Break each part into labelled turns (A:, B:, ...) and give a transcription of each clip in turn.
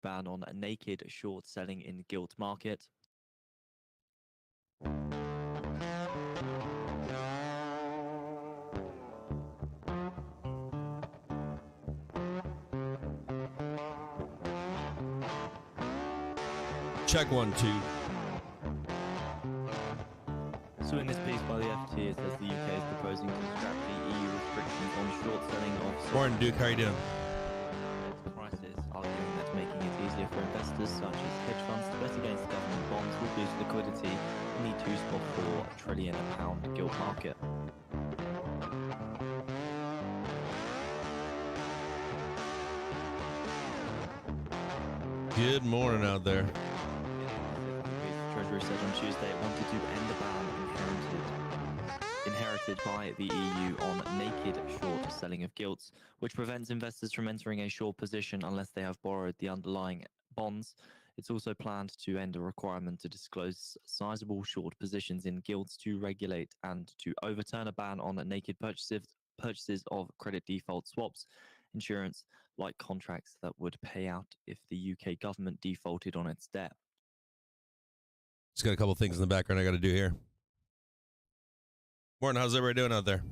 A: ban on naked short selling in gilt market.
B: Check 1, 2.
A: So in this piece by the FT, it says the UK is proposing to scrap the EU restrictions on short selling of
B: Morning, Duke. How you doing?
A: prices, arguing that making it easier for investors such as hedge funds to bet against government bonds will boost liquidity in the £2.4 trillion gilt market.
B: Good morning out there.
A: The Treasury said on Tuesday it wanted to end the ban inherited by the EU on naked short selling of gilts, which prevents investors from entering a short position unless they have borrowed the underlying bonds. It's also planned to end a requirement to disclose sizable short positions in gilts to regulate and to overturn a ban on naked purchases of credit default swaps, insurance like contracts that would pay out if the UK government defaulted on its debt.
B: Just got a couple things in the background I got to do here. Morning, how's everybody doing out there?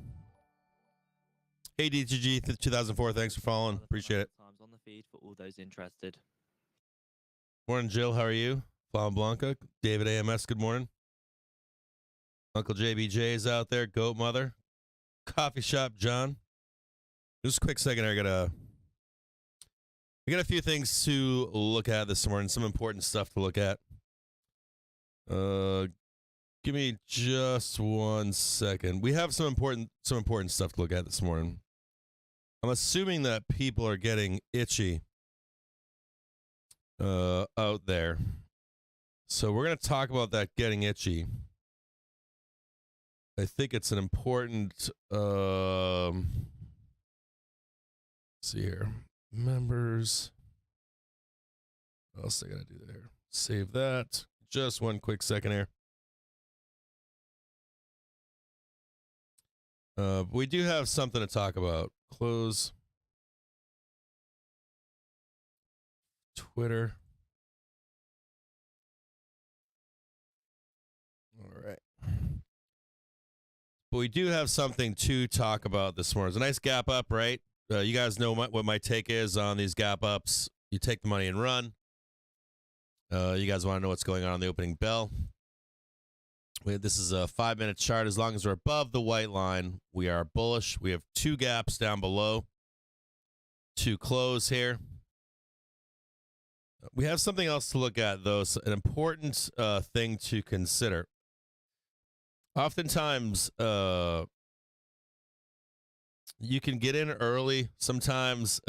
B: Hey, DTG 2004, thanks for following. Appreciate it.
A: Times on the feed for all those interested.
B: Morning, Jill. How are you? Flan Blanca. David AMS, good morning. Uncle JBJ is out there. Goat Mother. Coffee Shop John. Just a quick second here. I got a few things to look at this morning. Some important stuff to look at. Give me just 1 second. We have some important stuff to look at this morning. I'm assuming that people are getting itchy out there. So we're going to talk about that getting itchy. I think it's an important let's see here. Members. What else I got to do there? Save that. Just 1 quick second here. We do have something to talk about. Close Twitter. All right. But we do have something to talk about this morning. It's a nice gap up, right? You guys know what my take is on these gap ups. You take the money and run. You guys want to know what's going on the opening bell. This is a 5-minute chart. As long as we're above the white line, we are bullish. We have 2 gaps down below to close here. We have something else to look at, though, an important thing to consider. Oftentimes, you can get in early. Sometimes,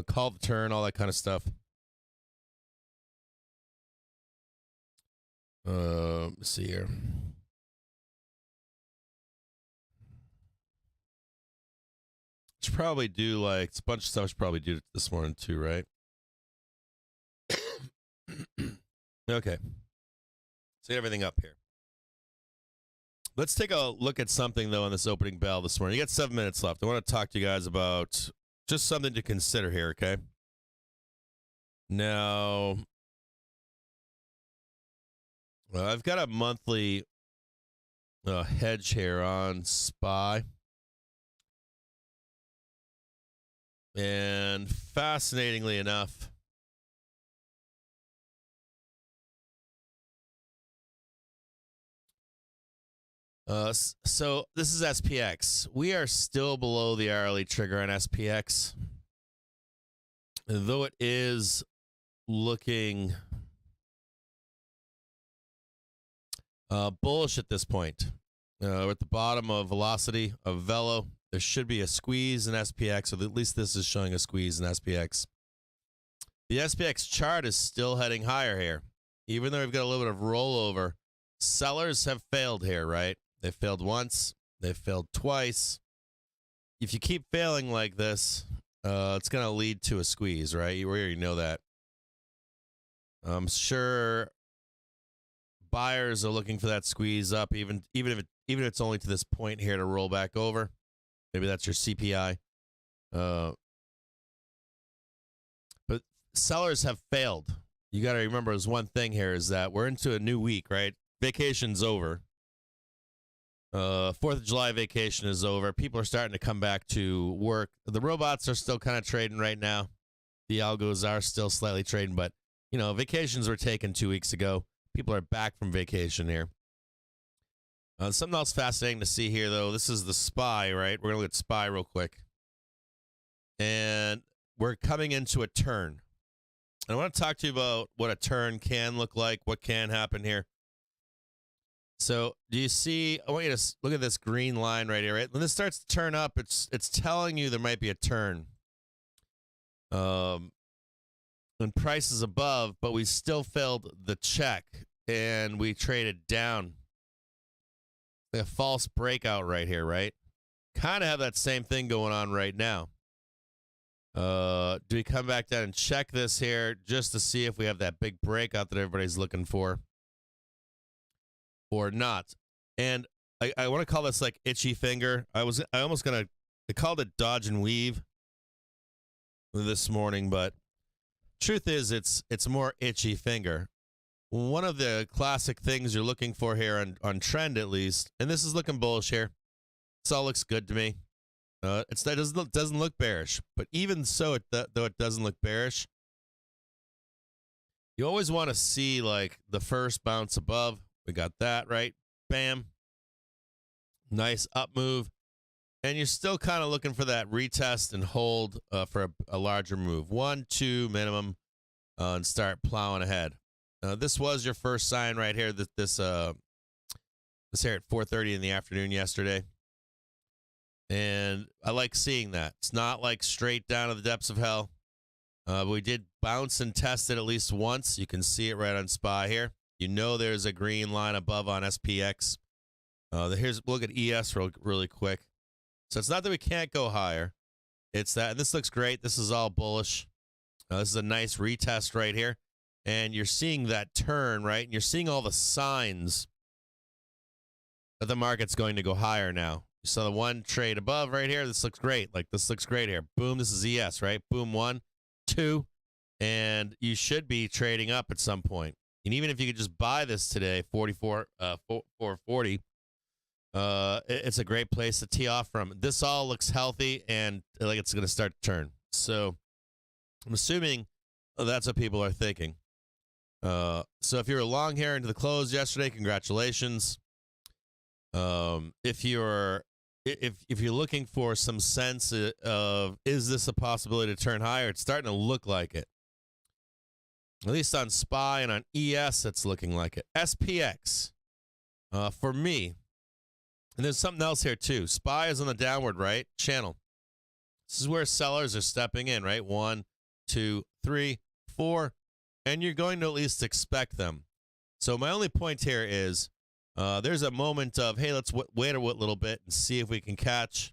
B: call the turn, all that kind of stuff. Let's see here. Should probably do a bunch of stuff. Should probably do this morning too, right? Okay. Let's get everything up here. Let's take a look at something though on this opening bell this morning. You got 7 minutes left. I want to talk to you guys about just something to consider here. Okay. Now, I've got a monthly hedge here on SPY. And fascinatingly enough, so this is SPX. We are still below the hourly trigger on SPX. Though it is looking bullish at this point. We're at the bottom of velocity of Velo. There should be a squeeze in SPX, or at least this is showing a squeeze in SPX. The SPX chart is still heading higher here. Even though we've got a little bit of rollover, sellers have failed here, right? They failed once. They failed twice. If you keep failing like this, it's going to lead to a squeeze, right? You already know that. I'm sure buyers are looking for that squeeze up, even if it's only to this point here to roll back over. Maybe that's your CPI. sellers have failed. You got to remember, there's one thing here is that we're into a new week, right? Vacation's over. 4th of July vacation is over. People are starting to come back to work. The robots are still kind of trading right now. The algos are still slightly trading, but, vacations were taken 2 weeks ago. People are back from vacation here. Something else fascinating to see here, though. This is the SPY, right? We're going to look at SPY real quick. And we're coming into a turn. I want to talk to you about what a turn can look like, what can happen here. So do you see, I want you to look at this green line right here, right? When this starts to turn up, it's telling you there might be a turn. When price is above, but we still failed the check and we traded down. A false breakout right here, right? Kind of have that same thing going on right now. Do we come back down and check this here just to see if we have that big breakout that everybody's looking for or not? And I want to call this like itchy finger. I called it dodge and weave this morning, but truth is it's more itchy finger. One of the classic things you're looking for here on trend, at least, and this is looking bullish here. This all looks good to me. It doesn't look bearish, but even so, though it doesn't look bearish, you always want to see like the first bounce above. We got that right. Bam. Nice up move, and you're still kind of looking for that retest and hold for a larger move. 1, 2 minimum, and start plowing ahead. This was your first sign right here. This here at 4:30 in the afternoon yesterday. And I like seeing that. It's not like straight down to the depths of hell. But we did bounce and test it at least once. You can see it right on SPY here. There's a green line above on SPX. Look at ES really quick. So it's not that we can't go higher. It's that, and this looks great. This is all bullish. This is a nice retest right here. And you're seeing that turn, right? And you're seeing all the signs that the market's going to go higher now. You saw the one trade above right here. This looks great. Like, this looks great here. Boom, this is ES, right? Boom, 1, 2. And you should be trading up at some point. And even if you could just buy this today, 440, it's a great place to tee off from. This all looks healthy and like it's going to start to turn. So I'm assuming that's what people are thinking. So if you were long here into the close yesterday, congratulations. If you're looking for some sense of, is this a possibility to turn higher? It's starting to look like it. At least on SPY and on ES, it's looking like it. SPX, for me, and there's something else here too. SPY is on the downward right channel. This is where sellers are stepping in, right? 1, 2, 3, 4, and you're going to at least expect them. So my only point here is there's a moment of, hey, let's wait a little bit and see if we can catch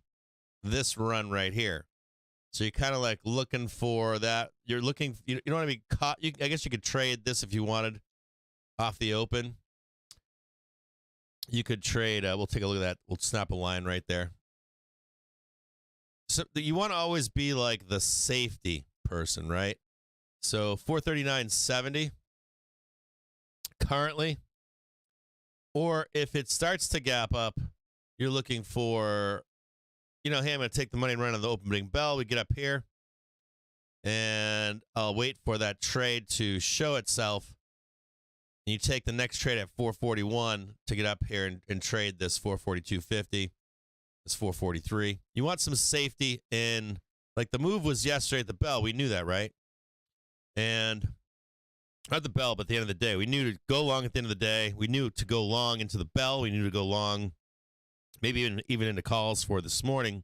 B: this run right here. So you're kind of like looking for that. You're looking, you don't want to be caught. I guess you could trade this if you wanted off the open. You could trade, we'll take a look at that. We'll snap a line right there. So you want to always be like the safety person, right? So 439.70 currently. Or if it starts to gap up, you're looking for, hey, I'm going to take the money and run on the opening bell. We get up here, and I'll wait for that trade to show itself. And you take the next trade at 441 to get up here and trade this 442.50. It's 443. You want some safety in, like the move was yesterday at the bell. We knew that, right? And not the bell, but at the end of the day, we knew to go long at the end of the day. We knew to go long into the bell. We knew to go long, maybe even into calls for this morning.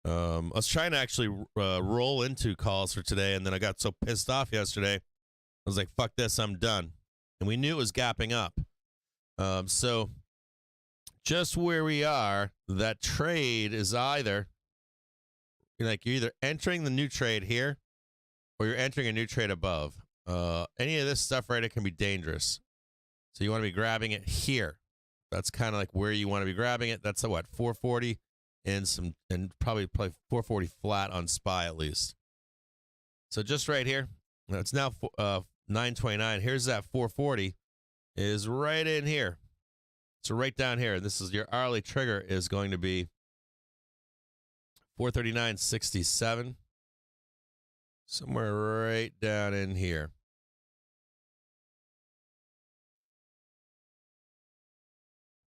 B: I was trying to actually roll into calls for today, and then I got so pissed off yesterday. I was like, fuck this, I'm done. And we knew it was gapping up. So just where we are, that trade is either, you're either entering the new trade here or you're entering a new trade above. Any of this stuff right, it can be dangerous. So you want to be grabbing it here. That's kind of like where you want to be grabbing it. That's a what, 440 and probably 440 flat on SPY at least. So just right here, It's now 9:29. Here's that 440 is right in here. So right down here. This is your hourly trigger is going to be 439.67. Somewhere right down in here.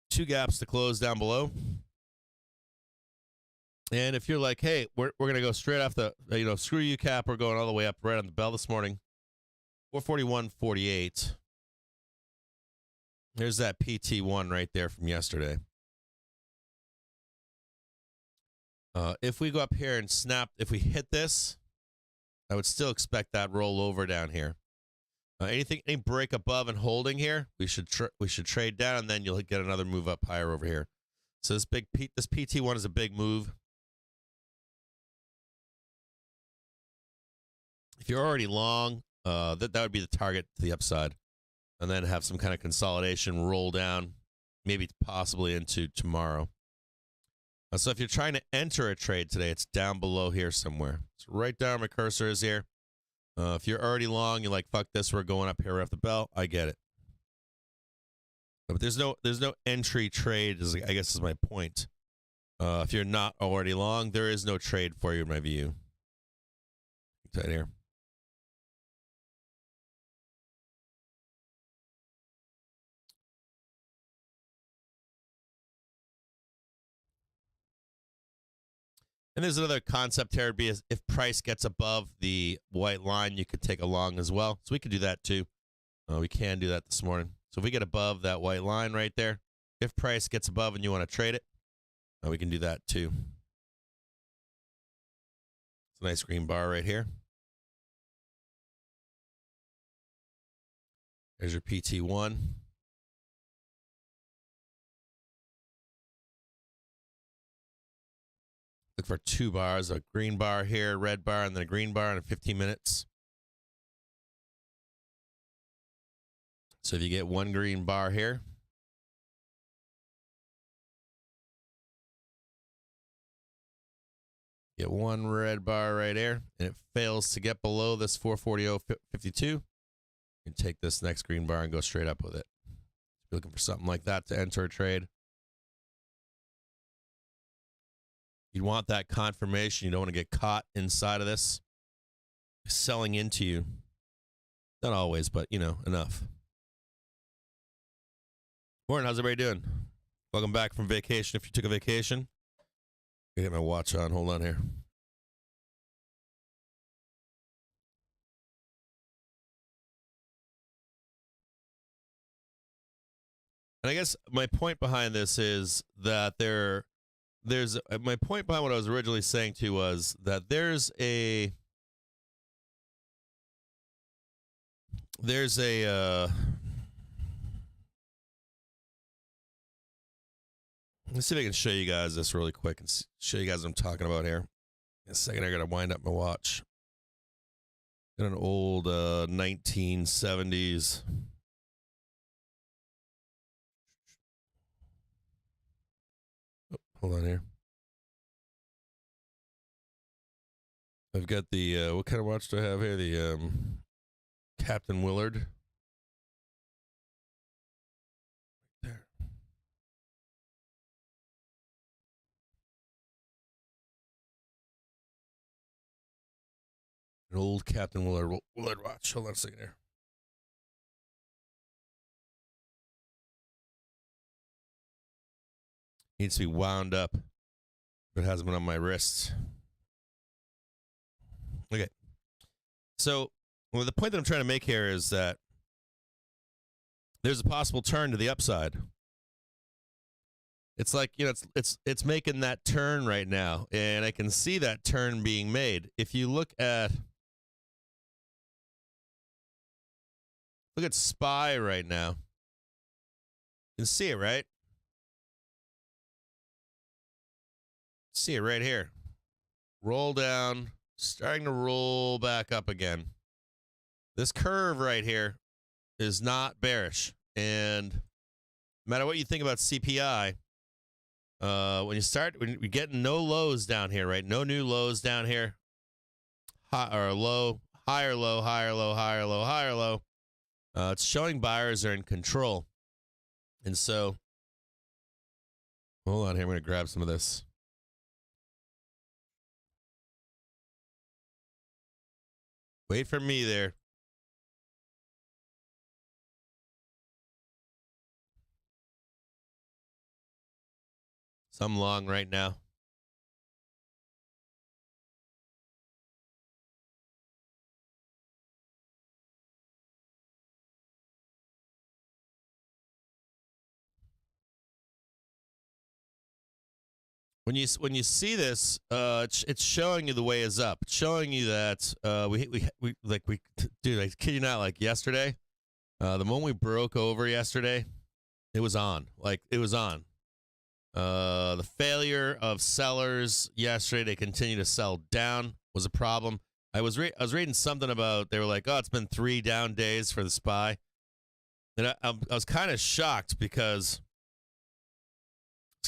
B: Two gaps to close down below. And if you're like, hey, we're going to go straight off the, screw you, Cap. We're going all the way up right on the bell this morning. 441.48. There's that PT1 right there from yesterday. If we go up here and snap, if we hit this, I would still expect that roll over down here. Any break above and holding here, we should trade down, and then you'll get another move up higher over here. So this PT1 is a big move. If you're already long, that would be the target to the upside, and then have some kind of consolidation roll down, maybe possibly into tomorrow. So if you're trying to enter a trade today, it's down below here somewhere. So right down my cursor is here. If you're already long, you're like, fuck this, we're going up here right off the bell. I get it. But there's no entry trade, I guess is my point. If you're not already long, there is no trade for you in my view. Right here. And there's another concept here, would be if price gets above the white line, you could take a long as well. So we could do that too. We can do that this morning. So if we get above that white line right there, if price gets above and you want to trade it, we can do that too. It's a nice green bar right here. There's your PT1. Look for two bars, a green bar here, red bar, and then a green bar in 15 minutes. So if you get one green bar here, get one red bar right there, and it fails to get below this 440.52, you can take this next green bar and go straight up with it. If you're looking for something like that to enter a trade, you want that confirmation. You don't want to get caught inside of this, selling into you. Not always, but, enough. Morning, how's everybody doing? Welcome back from vacation if you took a vacation. I get my watch on. Hold on here. And I guess my point behind this is that my point behind what I was originally saying to you was that there's a let's see if I can show you guys this really quick and show you guys what I'm talking about here. In a second, I gotta wind up my watch. Got an old 1970s. Oh, hold on here. I've got the what kind of watch do I have here? The Captain Willard. There. An old Captain Willard watch. Hold on a second here. Needs to be wound up. It hasn't been on my wrist. Okay. So, the point that I'm trying to make here is that there's a possible turn to the upside. It's like, it's making that turn right now, and I can see that turn being made. If you look at SPY right now, you can see it, right? See it right here. Roll down, starting to roll back up again. This curve right here is not bearish. And no matter what you think about CPI, when you're getting no lows down here, right? No new lows down here. High or low, higher low, higher low, higher low, higher low. It's showing buyers are in control. And so, hold on here. I'm going to grab some of this. Wait for me there. Some long right now. When you see this, it's showing you the way is up. It's showing you that dude, I kid you not, like yesterday, the moment we broke over yesterday, it was on. Like it was on. The failure of sellers yesterday to continue to sell down was a problem. I was reading something about, they were like, oh, it's been 3 down days for the SPY, and I was kind of shocked because.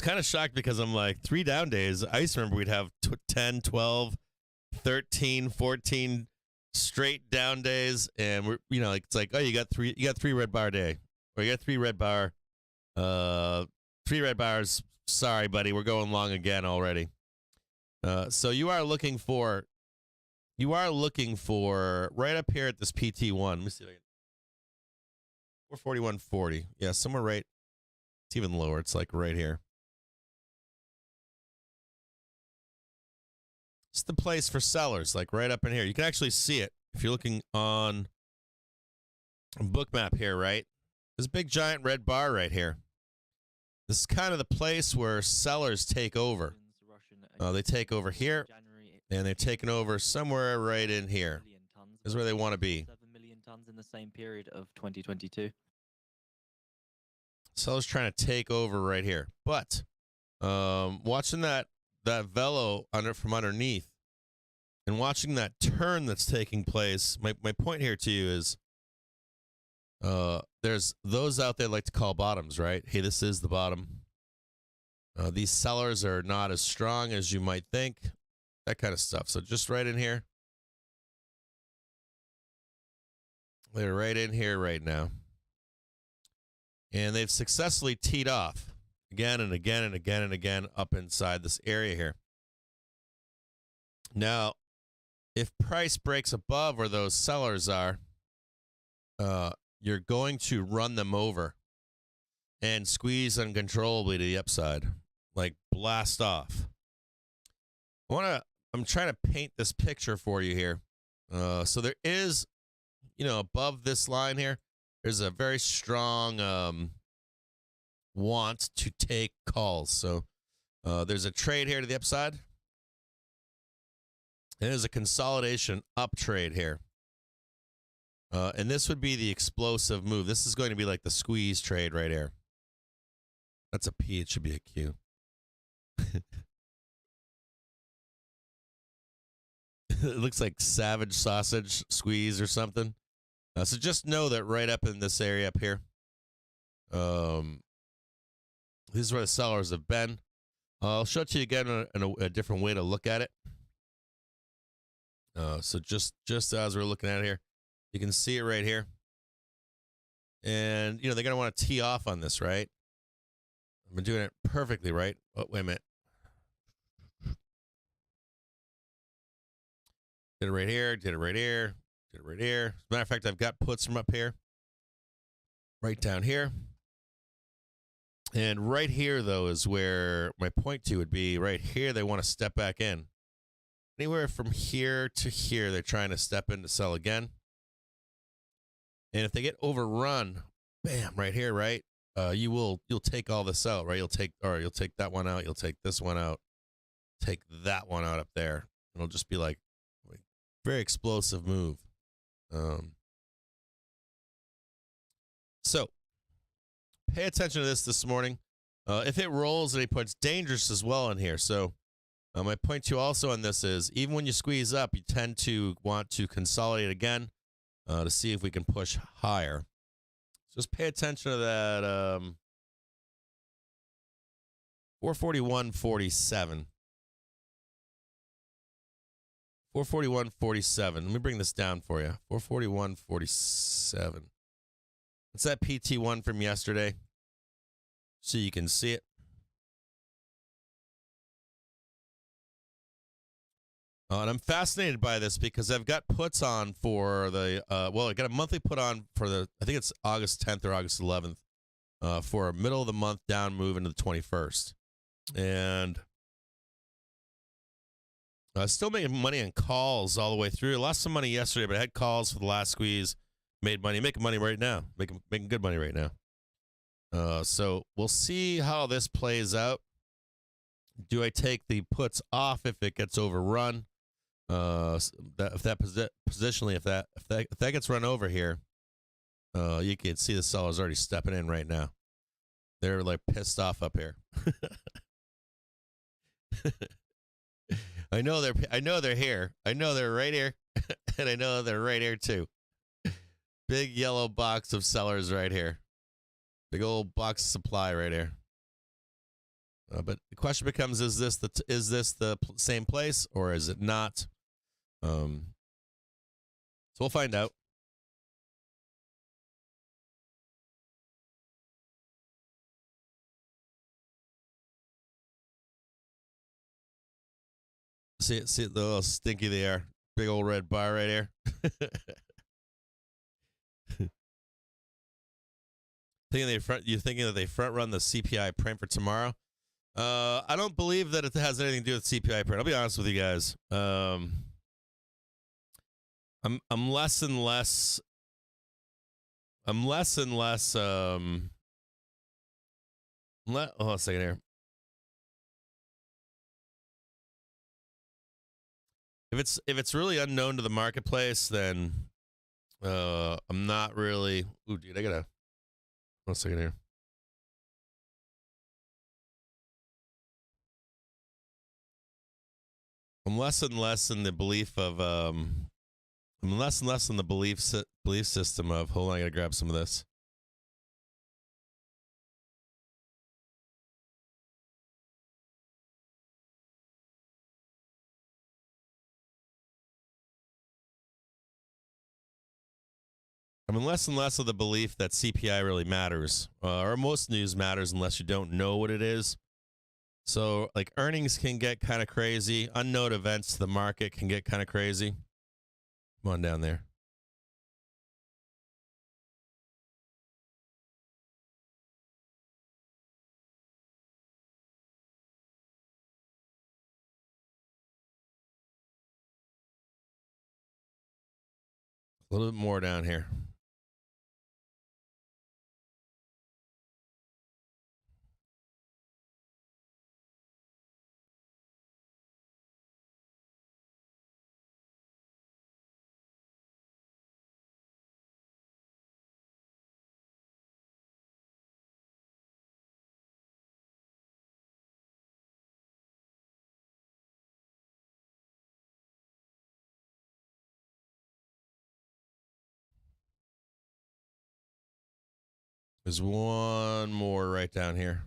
B: I'm like, 3 down days. I used to remember we'd have 10, 12, 13, 14 straight down days, and we're, it's like, oh, you got three red bar day, or you got 3 red bar, 3 red bars. Sorry, buddy, we're going long again already. So you are looking for right up here at this PT1. Let me see if I can. 441.40. Yeah, somewhere right. It's even lower. It's like right here. It's the place for sellers, like right up in here. You can actually see it if you're looking on Bookmap here, right? This big giant red bar right here. This is kind of the place where sellers take over. They take over here, and they're taking over somewhere right in here. This is where they want to be.
A: 7 million tons in the same period of 2022.
B: Sellers trying to take over right here. But watching that velo from underneath and watching that turn that's taking place, my point here to you is there's those out there like to call bottoms, right? Hey, this is the bottom. These sellers are not as strong as you might think, that kind of stuff. So just right in here. They're right in here right now. And they've successfully teed off again and again and again and again up inside this area here. Now, if price breaks above where those sellers are, you're going to run them over and squeeze uncontrollably to the upside, like blast off. I'm trying to paint this picture for you here. So there is, above this line here, there's a very strong want to take calls. So there's a trade here to the upside. And there's a consolidation up trade here. And this would be the explosive move. This is going to be like the squeeze trade right here. That's a P. It should be a Q. It looks like savage sausage squeeze or something. So just know that right up in this area up here, this is where the sellers have been. I'll show it to you again in a different way to look at it. So just as we're looking at it here, you can see it right here. And, they're going to want to tee off on this, right? I've been doing it perfectly, right? Oh, wait a minute. Did it right here, did it right here, did it right here. As a matter of fact, I've got puts from up here, right down here. And right here, though, is where my point to would be. Right here, they want to step back in. Anywhere from here to here, they're trying to step in to sell again. And if they get overrun, bam, right here, right? You'll take all this out, right? You'll take that one out. You'll take this one out. Take that one out up there. It'll just be like a very explosive move. So pay attention to this morning. If it rolls at any point, it's dangerous as well in here. So my point to you also on this is, even when you squeeze up, you tend to want to consolidate again to see if we can push higher. So just pay attention to that 441.47. 441.47. Let me bring this down for you. 441.47. It's that PT1 from yesterday, so you can see it. And I'm fascinated by this because I've got puts on for the, I got a monthly put on for the, I think it's August 10th or August 11th, for a middle of the month down move into the 21st. And still making money on calls all the way through. I lost some money yesterday, but I had calls for the last squeeze. Made money, making money right now, making good money right now. So we'll see how this plays out. Do I take the puts off if it gets overrun? If that gets run over here, you can see the sellers already stepping in right now. They're like pissed off up here. I know they're here. I know they're right here, and I know they're right here too. Big yellow box of sellers right here. Big old box of supply right here. But the question becomes: is this the same place or is it not? So we'll find out. See the little stinky they are. Big old red bar right here. You're thinking that they front run the CPI print for tomorrow? I don't believe that it has anything to do with CPI print. I'll be honest with you guys. I'm less and less. Hold on a second here. If it's really unknown to the marketplace, then I'm not really. Ooh, dude, I gotta. One second here. I'm less and less in the belief of. I'm less and less in the belief system of. Hold on, I gotta grab some of this. I'm in less and less of the belief that CPI really matters, or most news matters unless you don't know what it is. So, like, earnings can get kind of crazy. Unknown events to the market can get kind of crazy. Come on down there. A little bit more down here. There's one more right down here.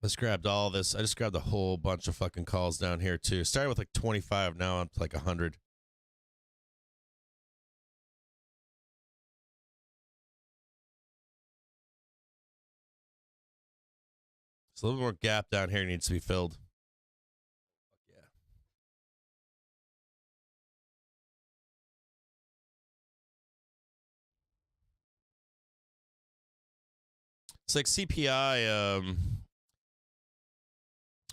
B: I just grabbed all this. I just grabbed a whole bunch of fucking calls down here, too. Started with like 25. Now I'm like 100. So a little more gap down here needs to be filled. Yeah. It's like CPI,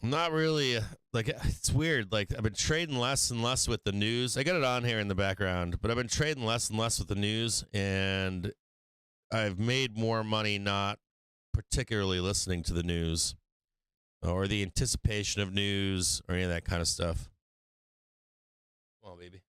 B: I'm not really like, it's weird. Like, I've been trading less and less with the news. I got it on here in the background, but I've been trading less and less with the news, and I've made more money not particularly listening to the news or the anticipation of news or any of that kind of stuff. Come on, baby.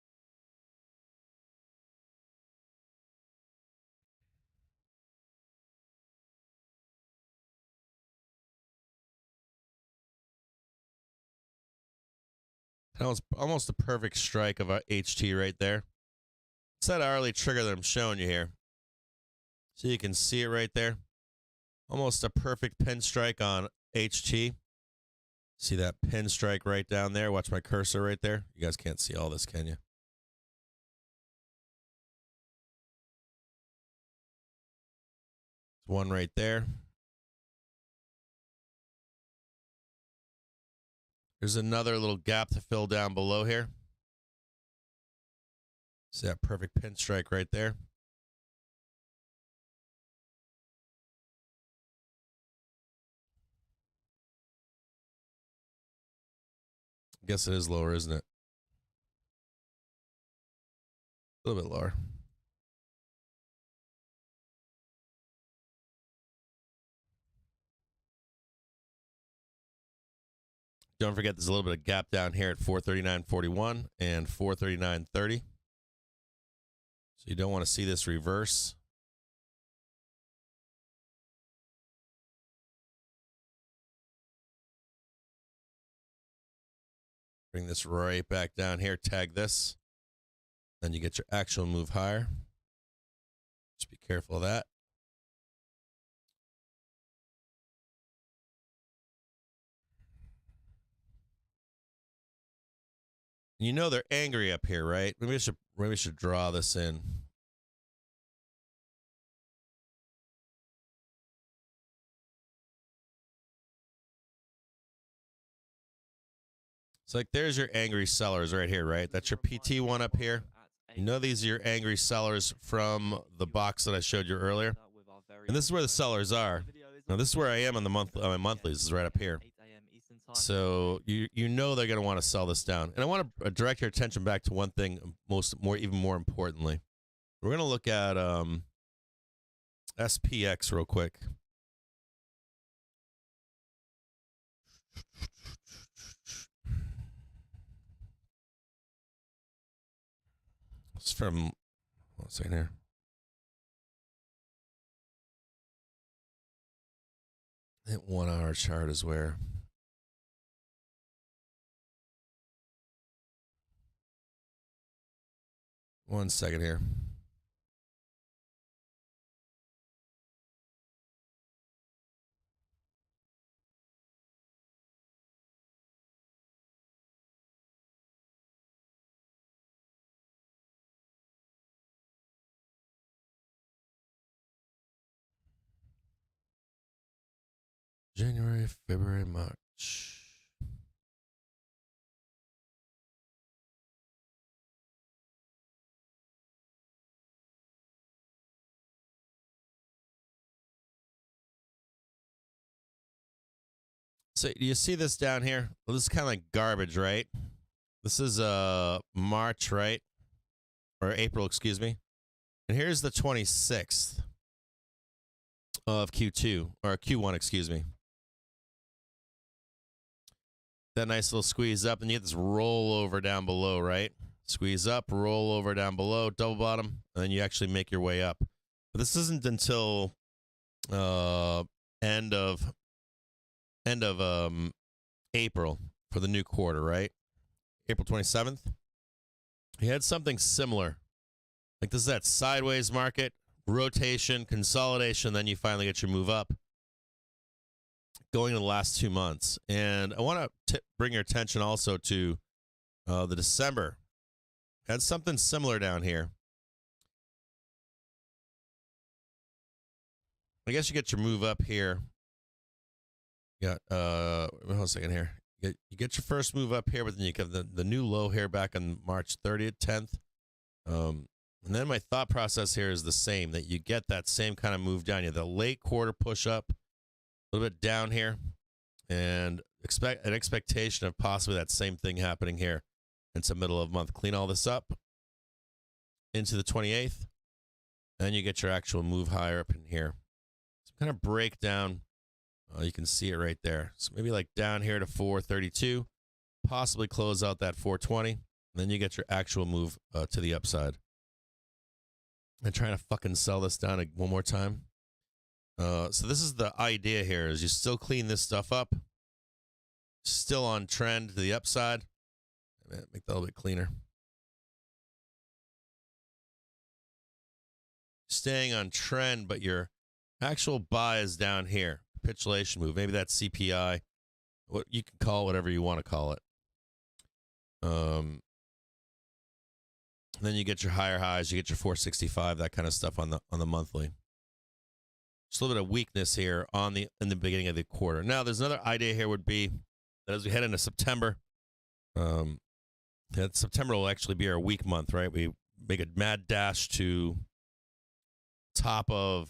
B: That was almost a perfect strike of a HT right there. It's that hourly trigger that I'm showing you here. So you can see it right there. Almost a perfect pin strike on HT. See that pin strike right down there? Watch my cursor right there. You guys can't see all this, can you? One right there. There's another little gap to fill down below here. See that perfect pin strike right there? I guess it is lower, isn't it? A little bit lower. Don't forget there's a little bit of gap down here at 439.41 and 439.30. So you don't want to see this reverse. Bring this right back down here, tag this. Then you get your actual move higher. Just be careful of that. You know they're angry up here, right? Maybe we should draw this in. It's like there's your angry sellers right here, right? That's your PT one up here. You know these are your angry sellers from the box that I showed you earlier. And this is where the sellers are. Now this is where I am on the my monthlies. This is right up here. So you know they're going to want to sell this down. And I want to direct your attention back to one thing even more importantly. We're going to look at SPX real quick. It's from, what's in here? I think 1 hour chart is where. One second here. January, February, March. So you see this down here? Well, this is kind of like garbage, right? This is March, right? Or April, excuse me. And here's the 26th of Q2, or Q1, excuse me. That nice little squeeze up, and you get this roll over down below, right? Squeeze up, roll over down below, double bottom, and then you actually make your way up. But this isn't until end of April for the new quarter, right? April 27th. You had something similar. Like this is that sideways market, rotation, consolidation, then you finally get your move up. Going in the last 2 months. And I want to bring your attention also to the December. Had something similar down here. I guess you get your move up here. You got, hold on a second here. You get your first move up here, but then you get the new low here back on March 30th, 10th. And then my thought process here is the same, that you get that same kind of move down. You have the late quarter push up. A little bit down here, and expect an expectation of possibly that same thing happening here into middle of month. Clean all this up into the 28th, and you get your actual move higher up in here. So kind of breakdown. You can see it right there. So maybe like down here to 432, possibly close out that 420, and then you get your actual move to the upside. And trying to fucking sell this down one more time. So this is the idea here, is you still clean this stuff up, still on trend to the upside. Make that a little bit cleaner. staying on trend, but your actual buy is down here. Capitulation move. Maybe that's CPI. What you can call it whatever you want to call it. Then you get your higher highs, you get your 465, that kind of stuff on the monthly. Just a little bit of weakness here in the beginning of the quarter. Now, there's another idea here would be that as we head into September, that September will actually be our weak month, right? We make a mad dash to top of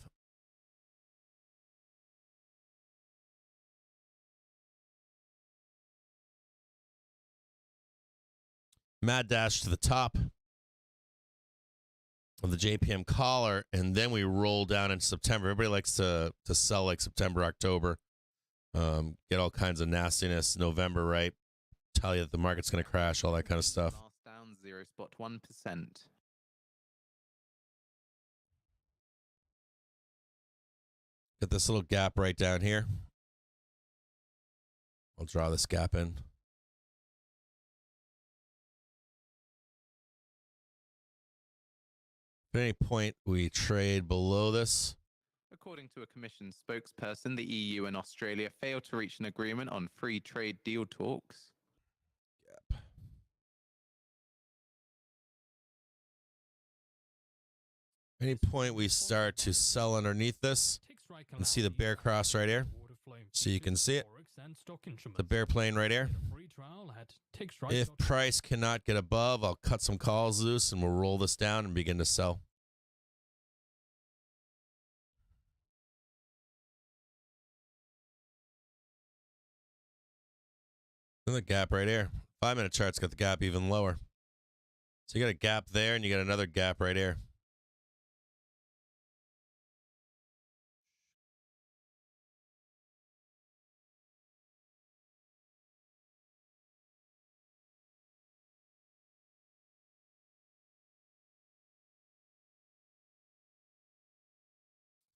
B: the top of the JPM collar, and then we roll down into September. Everybody likes to sell like September, October, get all kinds of nastiness. November, right? Tell you that the market's going to crash, all that kind of stuff.
C: Last down 0.1%.
B: Got this little gap right down here. I'll draw this gap in. At any point we trade below this.
C: According to a commission spokesperson, the EU and Australia failed to reach an agreement on free trade deal talks.
B: Yep. Any point we start to sell underneath this, you can see the bear cross right here. So you can see it. The bear plane right here. If price cannot get above, I'll cut some calls loose and we'll roll this down and begin to sell. And the gap right here. 5-minute chart's got the gap even lower. So you got a gap there and you got another gap right here.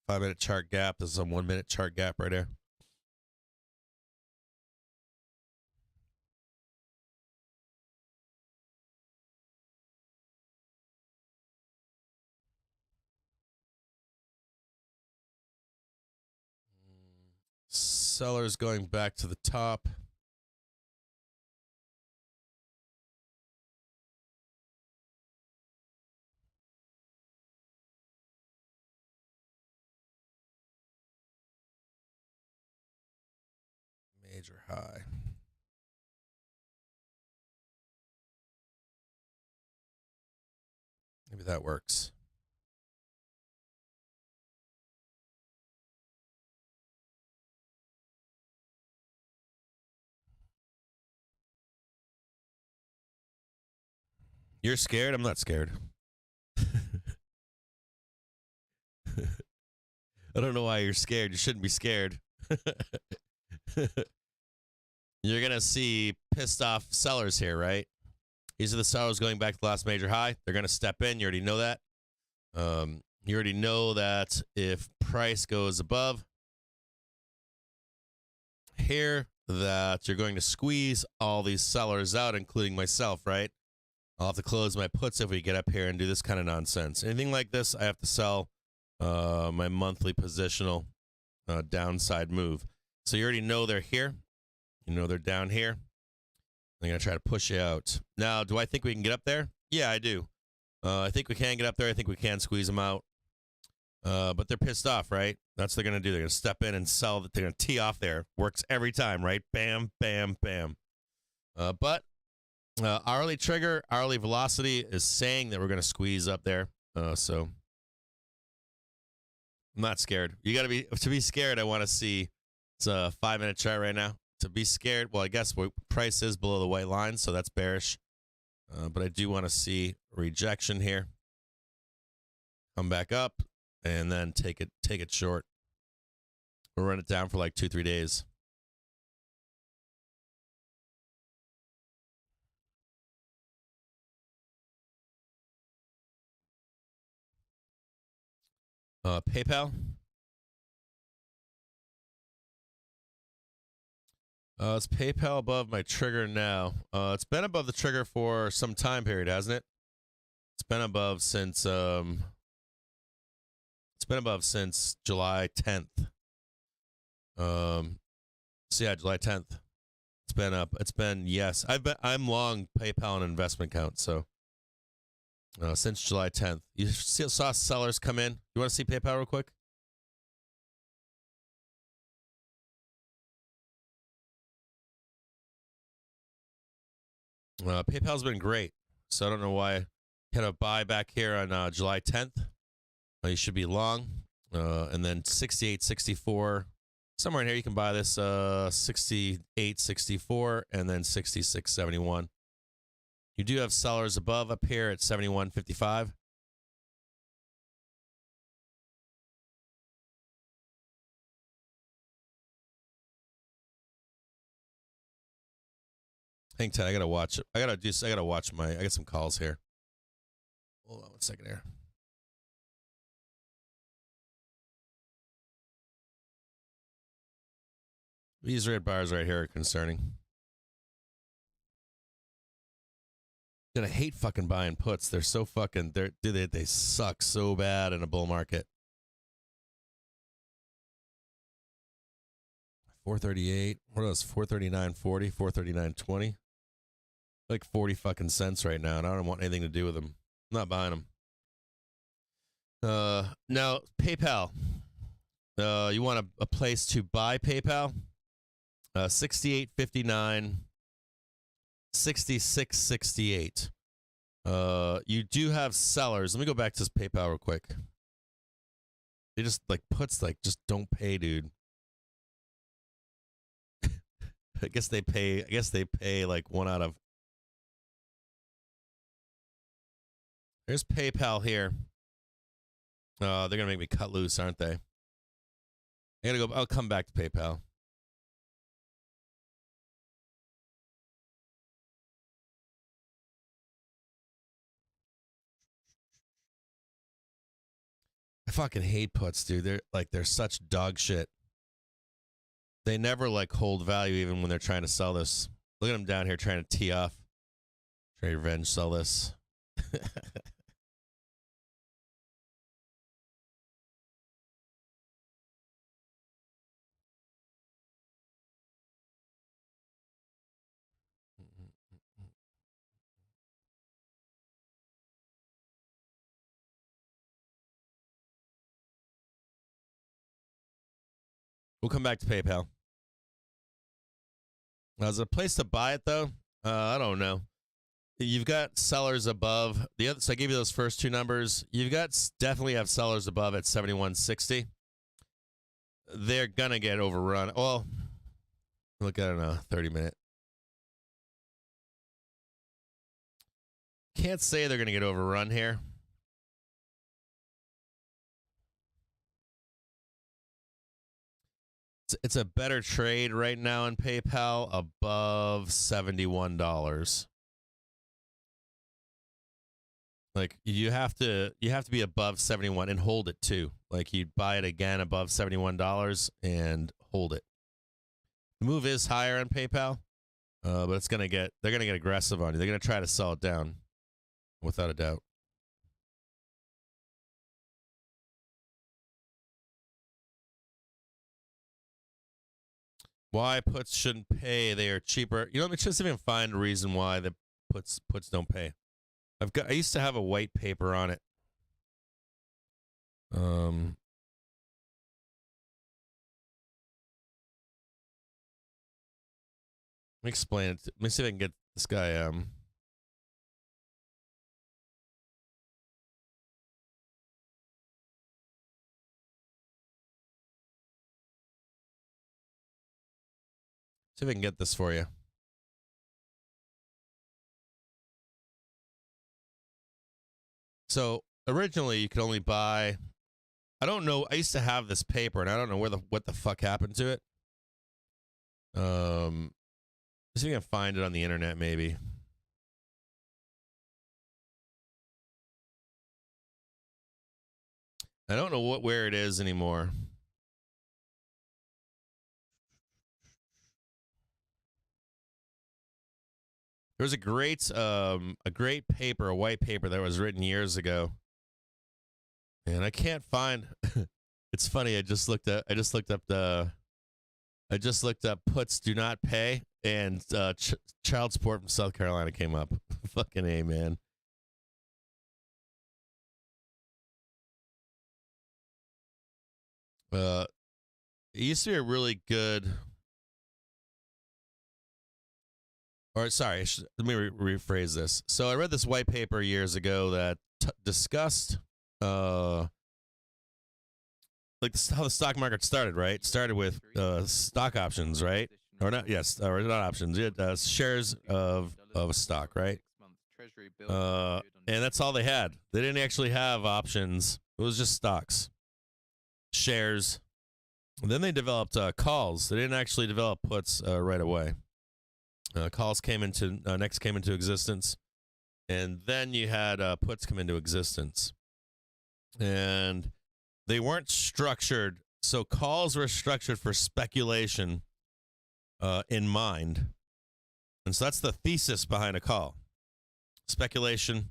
B: Five-minute chart gap. This is a 1-minute chart gap right here. Sellers going back to the top. Major high. Maybe that works. You're scared? I'm not scared. I don't know why you're scared. You shouldn't be scared. You're going to see pissed off sellers here, right? These are the sellers going back to the last major high. They're going to step in. You already know that. You already know that if price goes above here, that you're going to squeeze all these sellers out, including myself, right? I'll have to close my puts if we get up here and do this kind of nonsense. Anything like this, I have to sell my monthly positional downside move. So you already know they're here. You know they're down here. I'm going to try to push you out. Now, do I think we can get up there? Yeah, I do. I think we can get up there. I think we can squeeze them out. But they're pissed off, right? That's what they're going to do. They're going to step in and sell. They're going to tee off there. Works every time, right? Bam, bam, bam. But hourly trigger, hourly velocity is saying that we're going to squeeze up there. So I'm not scared. You got to be scared. I want to see, it's a 5-minute chart right now. To be scared, well, I guess price is below the white line, so that's bearish. But I do want to see rejection here. Come back up and then take it short. We'll run it down for like 2-3 days. PayPal. Is PayPal above my trigger now? It's been above the trigger for some time period, hasn't it? It's been above since been above since July 10th. So yeah, July 10th. It's been up. It's been, yes. I'm long PayPal and investment account, so since July 10th. You saw sellers come in. You want to see PayPal real quick? PayPal's been great, so I don't know why. Had a buy back here on July 10th. You should be long, and then 68.64 somewhere in here. You can buy this 68.64 and then 66.71. You do have sellers above up here at 71.55. Hang tight. I gotta watch it. I gotta watch I got some calls here. Hold on 1 second here. These red bars right here are concerning. Dude, I hate fucking buying puts. They're so fucking, they suck so bad in a bull market. 438. What else? 439.40, 439.20. Like 40 fucking cents right now, and I don't want anything to do with them. I'm not buying them. Now, PayPal. You want a place to buy PayPal? 68.59, 66.68. You do have sellers. Let me go back to this PayPal real quick. They just puts just don't pay, dude. I guess they pay like 1 out of. There's PayPal here. They're gonna make me cut loose, aren't they? I'll come back to PayPal. I fucking hate puts, dude. They're such dog shit. They never hold value even when they're trying to sell this. Look at them down here trying to tee off. Trade revenge, sell this. We'll come back to PayPal. Now, is it a place to buy it, though? I don't know. You've got sellers above. So I gave you those first two numbers. You've got definitely have sellers above at 71.60. They're going to get overrun. Well, look at it on a 30-minute. Can't say they're going to get overrun here. It's a better trade right now in PayPal above $71. You have to be above 71 and hold it too. You'd buy it again above $71 and hold it. The move is higher on PayPal, but they're gonna get aggressive on you. They're gonna try to sell it down, without a doubt. Why puts shouldn't pay? They are cheaper. Let me just even find a reason why the puts don't pay. I used to have a white paper on it. Let me explain it. Let me see if I can get this guy. See if I can get this for you. So originally you could only buy. I don't know. I used to have this paper, and I don't know what the fuck happened to it. See if I can find it on the internet, maybe. I don't know where it is anymore. There was a great paper, a white paper that was written years ago. And I can't find. It's funny. I just looked up puts do not pay, and child support from South Carolina came up. Fucking A, man. It used to be a really good. Or sorry, let me rephrase this. So I read this white paper years ago that discussed like how the stock market started, right? It started with stock options, right? Or not? Yes, or not options. Shares of a stock, right? And that's all they had. They didn't actually have options. It was just stocks, shares. And then they developed calls. They didn't actually develop puts right away. Calls came into existence, and then you had puts come into existence, and they weren't structured. So calls were structured for speculation in mind, and so that's the thesis behind a call: speculation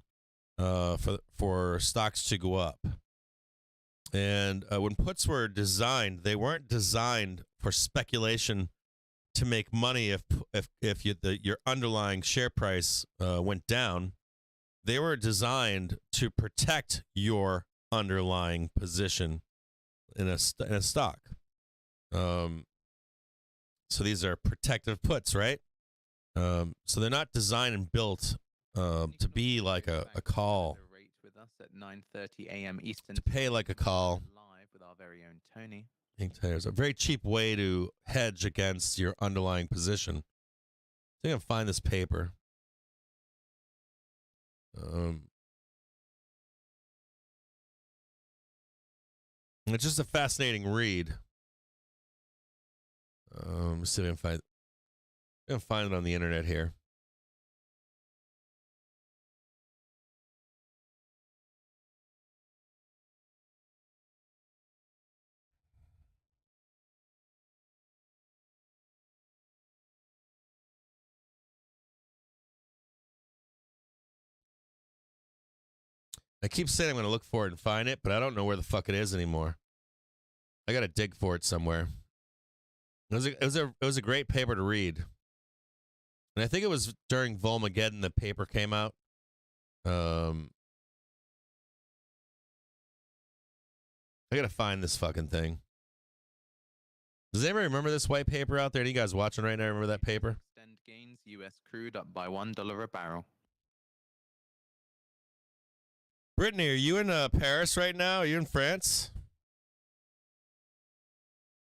B: for stocks to go up. And when puts were designed, they weren't designed for speculation to make money if your underlying share price went down. They were designed to protect your underlying position in a stock. So these are protective puts, right? So they're not designed and built to be like a call.
C: At 9:30 a.m. Eastern.
B: To pay like a call.
C: Live with our very own Tony.
B: I think there's a very cheap way to hedge against your underlying position. I think I'll find this paper. It's just a fascinating read. Let's see if I can find it on the internet here. I keep saying I'm going to look for it and find it, but I don't know where the fuck it is anymore. I got to dig for it somewhere. It was a great paper to read. And I think it was during Volmageddon the paper came out. I got to find this fucking thing. Does anybody remember this white paper out there? Any guys watching right now remember that paper?
C: Extend gains, U.S. crude up by $1 a barrel.
B: Brittany, are you in Paris right now? Are you in France?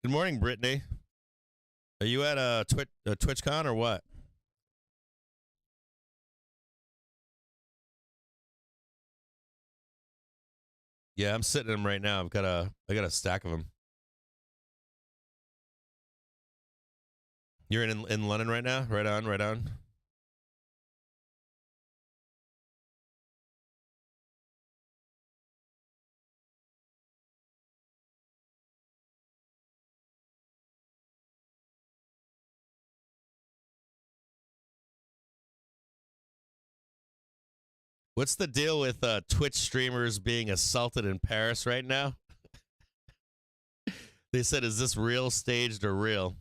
B: Good morning, Brittany. Are you at TwitchCon or what? Yeah, I'm sitting in them right now. I got a stack of them. You're in London right now? Right on, right on. What's the deal with Twitch streamers being assaulted in Paris right now? They said, is this real, staged, or real?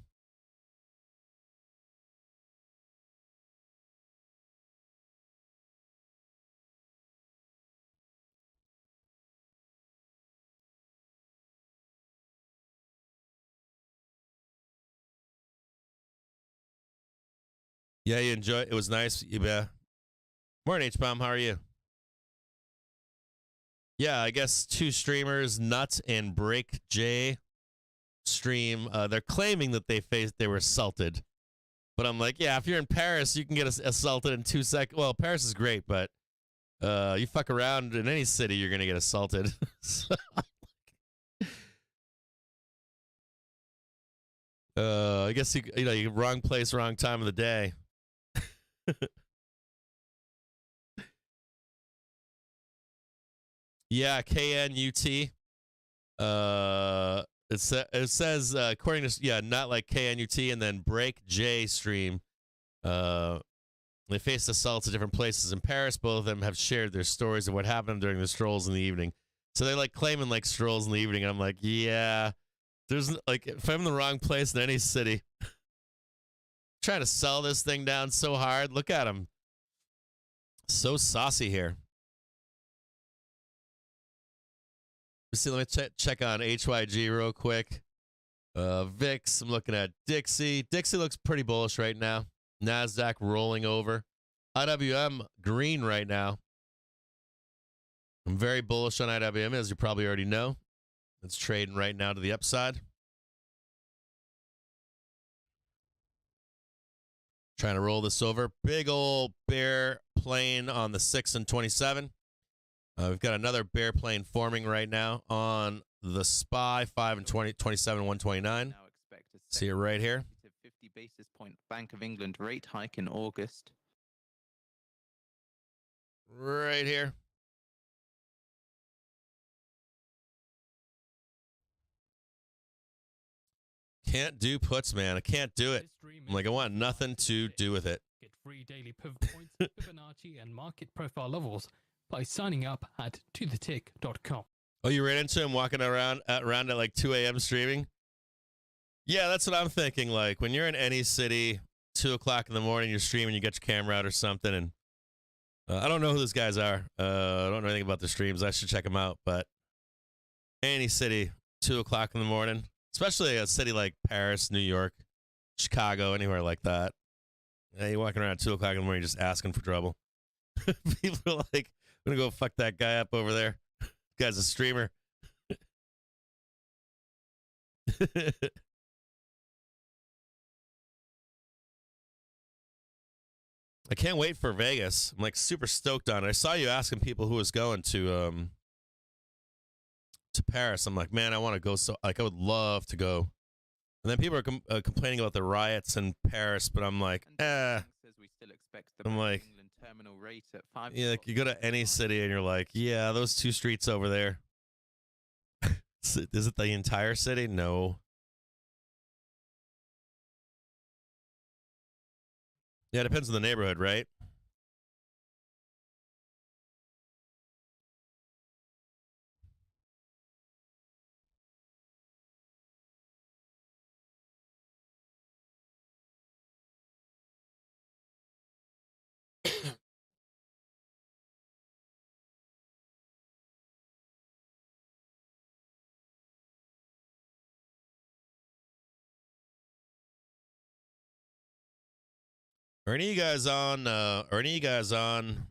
B: Yeah, you enjoy it. It was nice. Morning, H-Bomb. How are you? Yeah, I guess two streamers, Nuts and Break J, stream. They're claiming that they were assaulted. But I'm like, yeah, if you're in Paris, you can get assaulted in 2 seconds. Well, Paris is great, but you fuck around in any city, you're going to get assaulted. I guess you wrong place, wrong time of the day. Yeah, KNUT. It says according to not like KNUT and then Break J stream. They faced assaults at different places in Paris. Both of them have shared their stories of what happened during the strolls in the evening. So they're like claiming like strolls in the evening. And I'm like, yeah, there's like, if I'm in the wrong place in any city, trying to sell this thing down so hard. Look at him. So saucy here. Let's see, let me check on HYG real quick. VIX, I'm looking at Dixie. Dixie looks pretty bullish right now. NASDAQ rolling over. IWM green right now. I'm very bullish on IWM, as you probably already know. It's trading right now to the upside. Trying to roll this over. Big old bear plane on the 6 and 27. We've got another bear plane forming right now on the SPY 5 and 27, 129.
C: Now expect a
B: See it right here.
C: 50 basis point Bank of England rate hike in August.
B: Right here. Can't do puts, man. I can't do it. I'm like, I want nothing to do with it.
D: Get free daily pivot points, Fibonacci, and market profile levels by signing up at tothetick.com.
B: Oh, you ran into him walking around at like 2 a.m. streaming? Yeah, that's what I'm thinking. Like, when you're in any city, 2 o'clock in the morning, you're streaming, you get your camera out or something, and I don't know who those guys are. I don't know anything about the streams. I should check them out, but any city, 2 o'clock in the morning, especially a city like Paris, New York, Chicago, anywhere like that. Yeah, you're walking around at 2 o'clock in the morning just asking for trouble. People are like, I'm going to go fuck that guy up over there. Guy's a streamer. I can't wait for Vegas. I'm like super stoked on it. I saw you asking people who was going to Paris. I'm like, man, I want to go. So like, I would love to go. And then people are complaining about the riots in Paris, but I'm like, I'm like,
C: terminal rate at 5.
B: Yeah, like you go to any city and you're like, yeah, those 2 streets over there. Is it the entire city? No. Yeah, it depends on the neighborhood, right? Are any of you guys on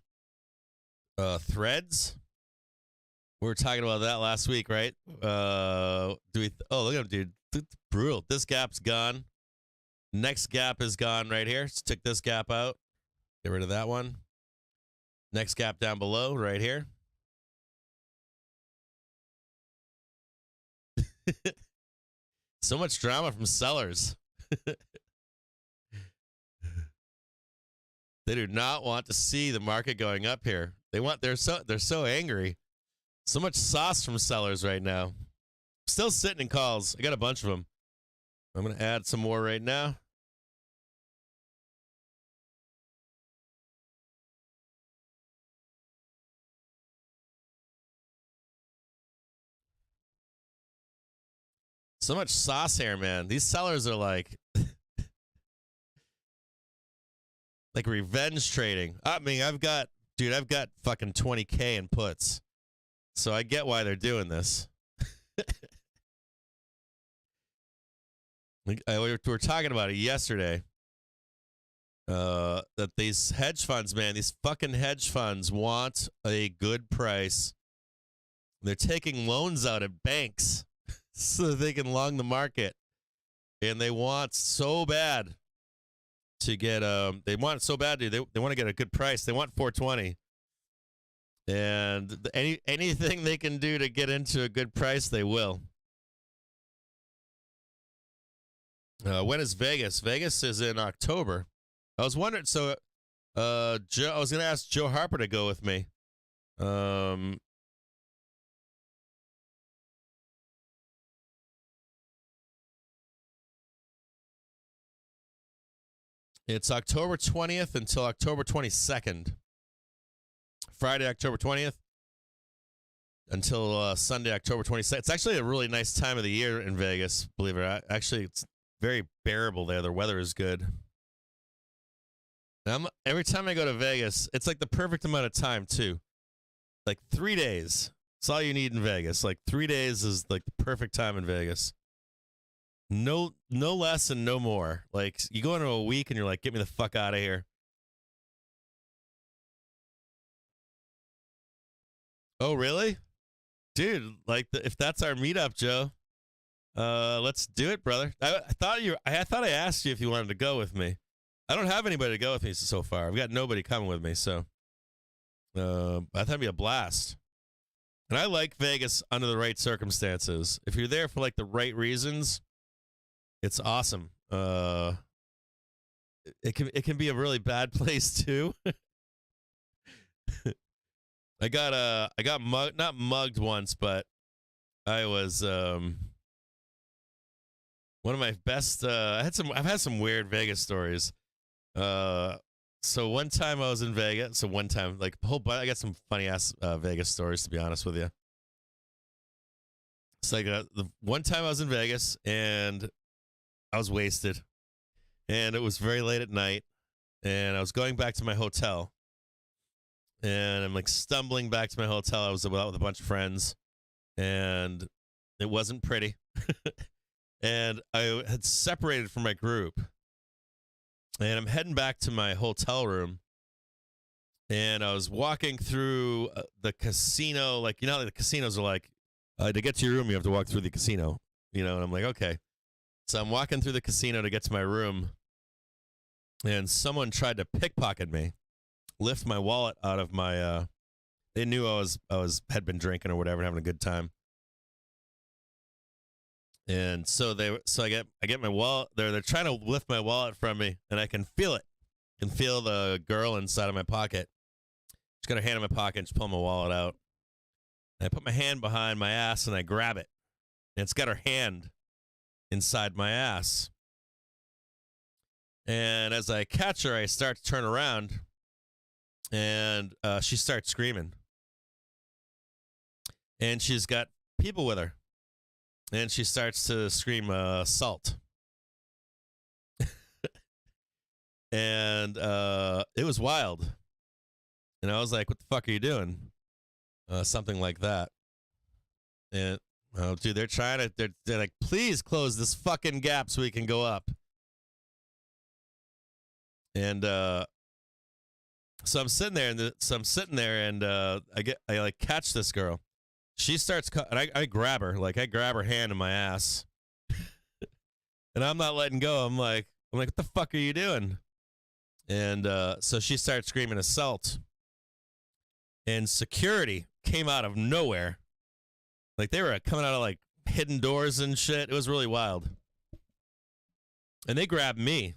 B: Threads? We were talking about that last week, right? Oh, look at him, dude. Brutal. This gap's gone. Next gap is gone right here. Let's take this gap out. Get rid of that one. Next gap down below, right here. So much drama from sellers. They do not want to see the market going up here. They're so angry. So much sauce from sellers right now. Still sitting in calls. I got a bunch of them. I'm going to add some more right now. So much sauce here, man. These sellers are like like revenge trading. I mean, I've got fucking 20K in puts. So I get why they're doing this. We were talking about it yesterday. That these hedge funds, man, these fucking hedge funds want a good price. They're taking loans out at banks so that they can long the market. And they want so bad to get they want it so bad, dude. They want to get a good price. They want 420. And anything they can do to get into a good price, they will. When is Vegas? Vegas is in October. I was wondering, so I was going to ask Joe Harper to go with me. It's October 20th until October 22nd. Friday, October 20th. until Sunday, October 22nd. It's actually a really nice time of the year in Vegas, believe it or not. Actually, it's very bearable there. The weather is good. Every time I go to Vegas, it's like the perfect amount of time, too. Like 3 days. That's all you need in Vegas. Like 3 days is like the perfect time in Vegas. No less and no more. Like you go into a week and you're like, get me the fuck out of here. Oh, really? Dude, like if that's our meetup, Joe, let's do it, brother. I thought I asked you if you wanted to go with me. I don't have anybody to go with me so far. I've got nobody coming with me, so I thought it'd be a blast. And I like Vegas under the right circumstances. If you're there for like the right reasons, it's awesome. It can be a really bad place too. I got mugged, not mugged once, but I was one of my best. I've had some weird Vegas stories. So one time I was in Vegas. So one time, like I got some funny ass Vegas stories, to be honest with you. So the one time I was in Vegas and I was wasted, and it was very late at night, and I was going back to my hotel, and I'm like stumbling back to my hotel. I was out with a bunch of friends, and it wasn't pretty, and I had separated from my group. And I'm heading back to my hotel room, and I was walking through the casino. Like, you know, like the casinos are like, to get to your room, you have to walk through the casino, you know, and I'm like, okay. So I'm walking through the casino to get to my room, and someone tried to pickpocket me, lift my wallet out of my, they knew I had been drinking or whatever, having a good time. And so I get my wallet. They're trying to lift my wallet from me, and I can feel it. I can feel the girl inside of my pocket. She's got her hand in my pocket and she's pulling my wallet out. And I put my hand behind my ass and I grab it. And it's got her hand inside my ass. And as I catch her, I start to turn around, and she starts screaming. And she's got people with her. And she starts to scream, assault. And it was wild. And I was like, what the fuck are you doing? Something like that. And, oh, dude, they're like, please close this fucking gap so we can go up. And so I'm sitting there, and I like catch this girl. She starts, and I grab her, I grab her hand in my ass, and I'm not letting go. I'm like, what the fuck are you doing? And so she started screaming assault, and security came out of nowhere. Like they were coming out of like hidden doors and shit. It was really wild. And they grabbed me,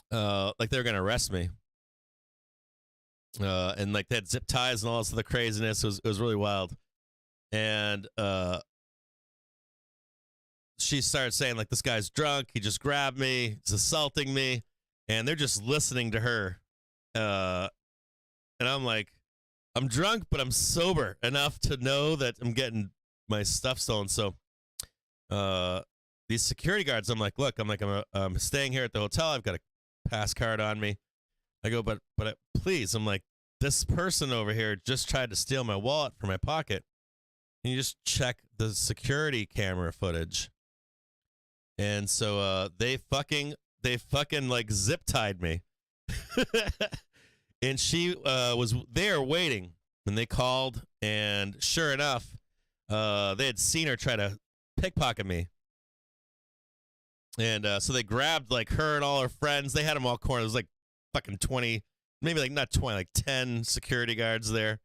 B: like they were gonna arrest me. And like they had zip ties and all this other craziness. It was really wild. And she started saying, like, this guy's drunk. He just grabbed me. He's assaulting me. And they're just listening to her. And I'm like, I'm drunk, but I'm sober enough to know that I'm getting my stuff stolen. So these security guards, I'm like, look, I'm staying here at the hotel. I've got a pass card on me. I go, but please, I'm like, this person over here just tried to steal my wallet from my pocket. And you just check the security camera footage. And so they fucking like zip tied me. And she was there waiting, and they called, and sure enough, they had seen her try to pickpocket me. And so they grabbed like her and all her friends. They had them all cornered. It was like fucking 20, maybe like not 20, like 10 security guards there.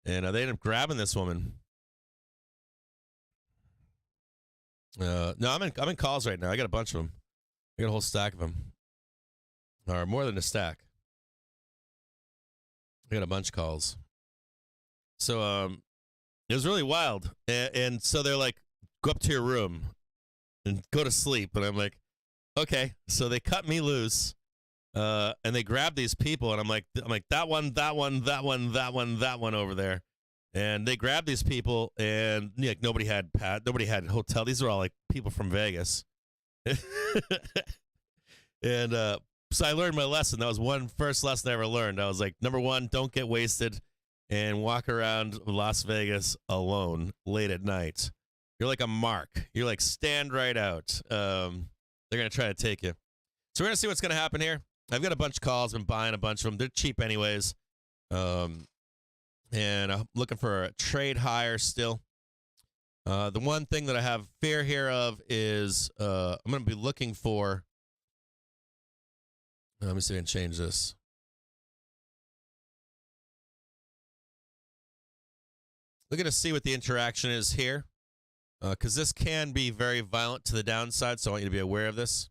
B: And they ended up grabbing this woman. No, I'm in calls right now. I got a bunch of them. I got a whole stack of them, or more than a stack. I got a bunch of calls. So it was really wild, and so they're like, go up to your room and go to sleep. And I'm like, okay. So they cut me loose, and they grab these people, and I'm like that one over there. And they grabbed these people, and like nobody had hotel. These are all like people from Vegas. And so I learned my lesson. That was first lesson I ever learned. I was like, number one, don't get wasted and walk around Las Vegas alone late at night. You're like a mark. You're like, stand right out. They're going to try to take you. So we're going to see what's going to happen here. I've got a bunch of calls. Been buying a bunch of them. They're cheap anyways. And I'm looking for a trade higher still. The one thing that I have fear here of is I'm going to be looking for. Let me see if I can change this. Looking to see what the interaction is here, because this can be very violent to the downside, so I want you to be aware of this.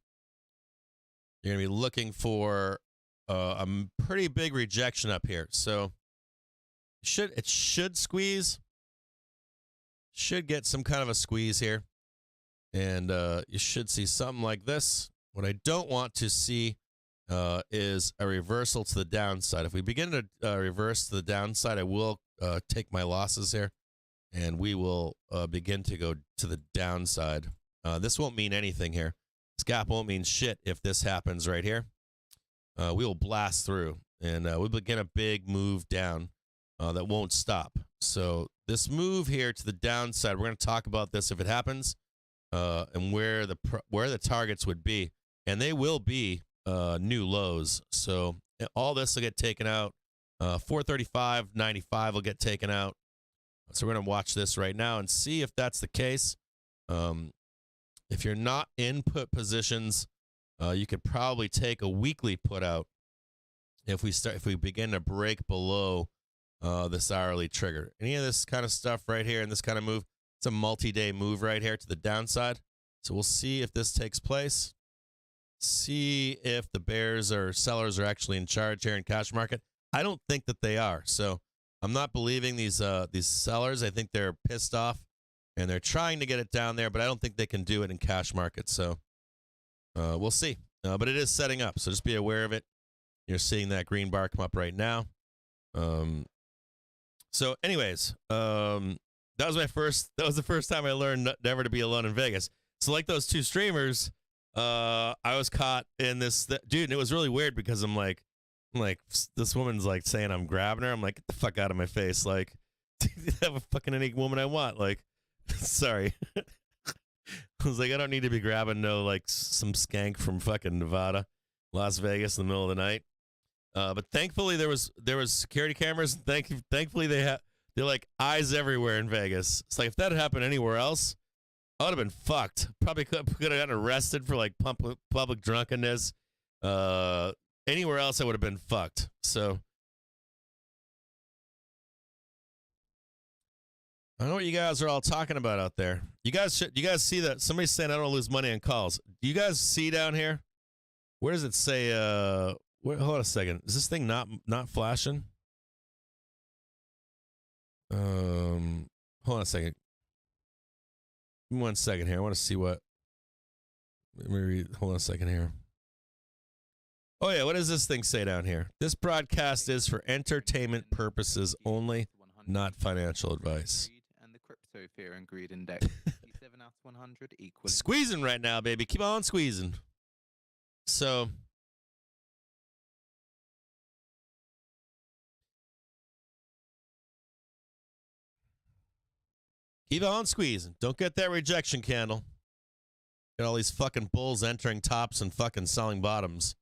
B: You're going to be looking for a pretty big rejection up here. So it should squeeze. Should get some kind of a squeeze here. And you should see something like this. What I don't want to see is a reversal to the downside. If we begin to reverse to the downside, I will take my losses here, and we will begin to go to the downside. This won't mean anything here. This gap won't mean shit if this happens right here. We will blast through, and we'll begin a big move down that won't stop. So this move here to the downside, we're going to talk about this if it happens, and where the targets would be, and they will be new lows. So all this will get taken out. 435.95 will get taken out. So we're going to watch this right now and see if that's the case. If you're not in put positions, you could probably take a weekly put out if we begin to break below this hourly trigger. Any of this kind of stuff right here and this kind of move, it's a multi-day move right here to the downside. So we'll see if this takes place. See if the bears or sellers are actually in charge here in cash market. I don't think that they are. So I'm not believing these sellers. I think they're pissed off and they're trying to get it down there, but I don't think they can do it in cash market. So we'll see. But it is setting up, so just be aware of it. You're seeing that green bar come up right now. So anyways, that was the first time I learned never to be alone in Vegas. So like those two streamers, I was caught in this, dude, and it was really weird because I'm like, this woman's like saying I'm grabbing her. I'm like, get the fuck out of my face. Like, have a fucking any woman I want. Like, sorry. I was like, I don't need to be grabbing like some skank from fucking Nevada, Las Vegas in the middle of the night. But thankfully there was security cameras. Thankfully they're like eyes everywhere in Vegas. It's like if that had happened anywhere else, I would have been fucked. Probably could have gotten arrested for like public drunkenness. Anywhere else I would have been fucked. So I don't know what you guys are all talking about out there. You guys see that? Somebody's saying I don't lose money on calls. Do you guys see down here? Where does it say? Hold on a second. Is this thing not flashing? Hold on a second. Give me 1 second here. I want to see what. Let me read. Hold on a second here. Oh yeah, what does this thing say down here? This broadcast is for entertainment purposes only, not financial advice.
C: And the crypto fear and greed index, 57 out of 100 equal.
B: Squeezing right now, baby. Keep on squeezing. So keep on squeezing. Don't get that rejection candle. Get all these fucking bulls entering tops and fucking selling bottoms.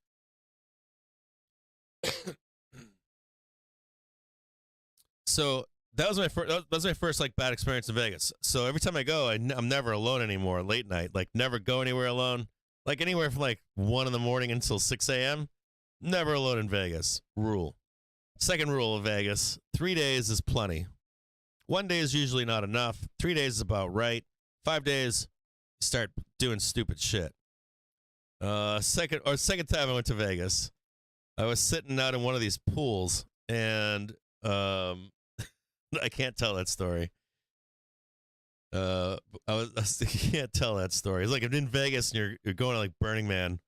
B: So that was my first like bad experience in Vegas. So every time I go, I'm never alone anymore. Late night, like never go anywhere alone. Like anywhere from like 1 a.m. until 6 a.m. Never alone in Vegas. Rule. Second rule of Vegas: 3 days is plenty. 1 day is usually not enough. 3 days is about right. 5 days, you start doing stupid shit. Second time I went to Vegas, I was sitting out in one of these pools, and I can't tell that story. I can't tell that story. It's like I'm in Vegas and you're going to like Burning Man,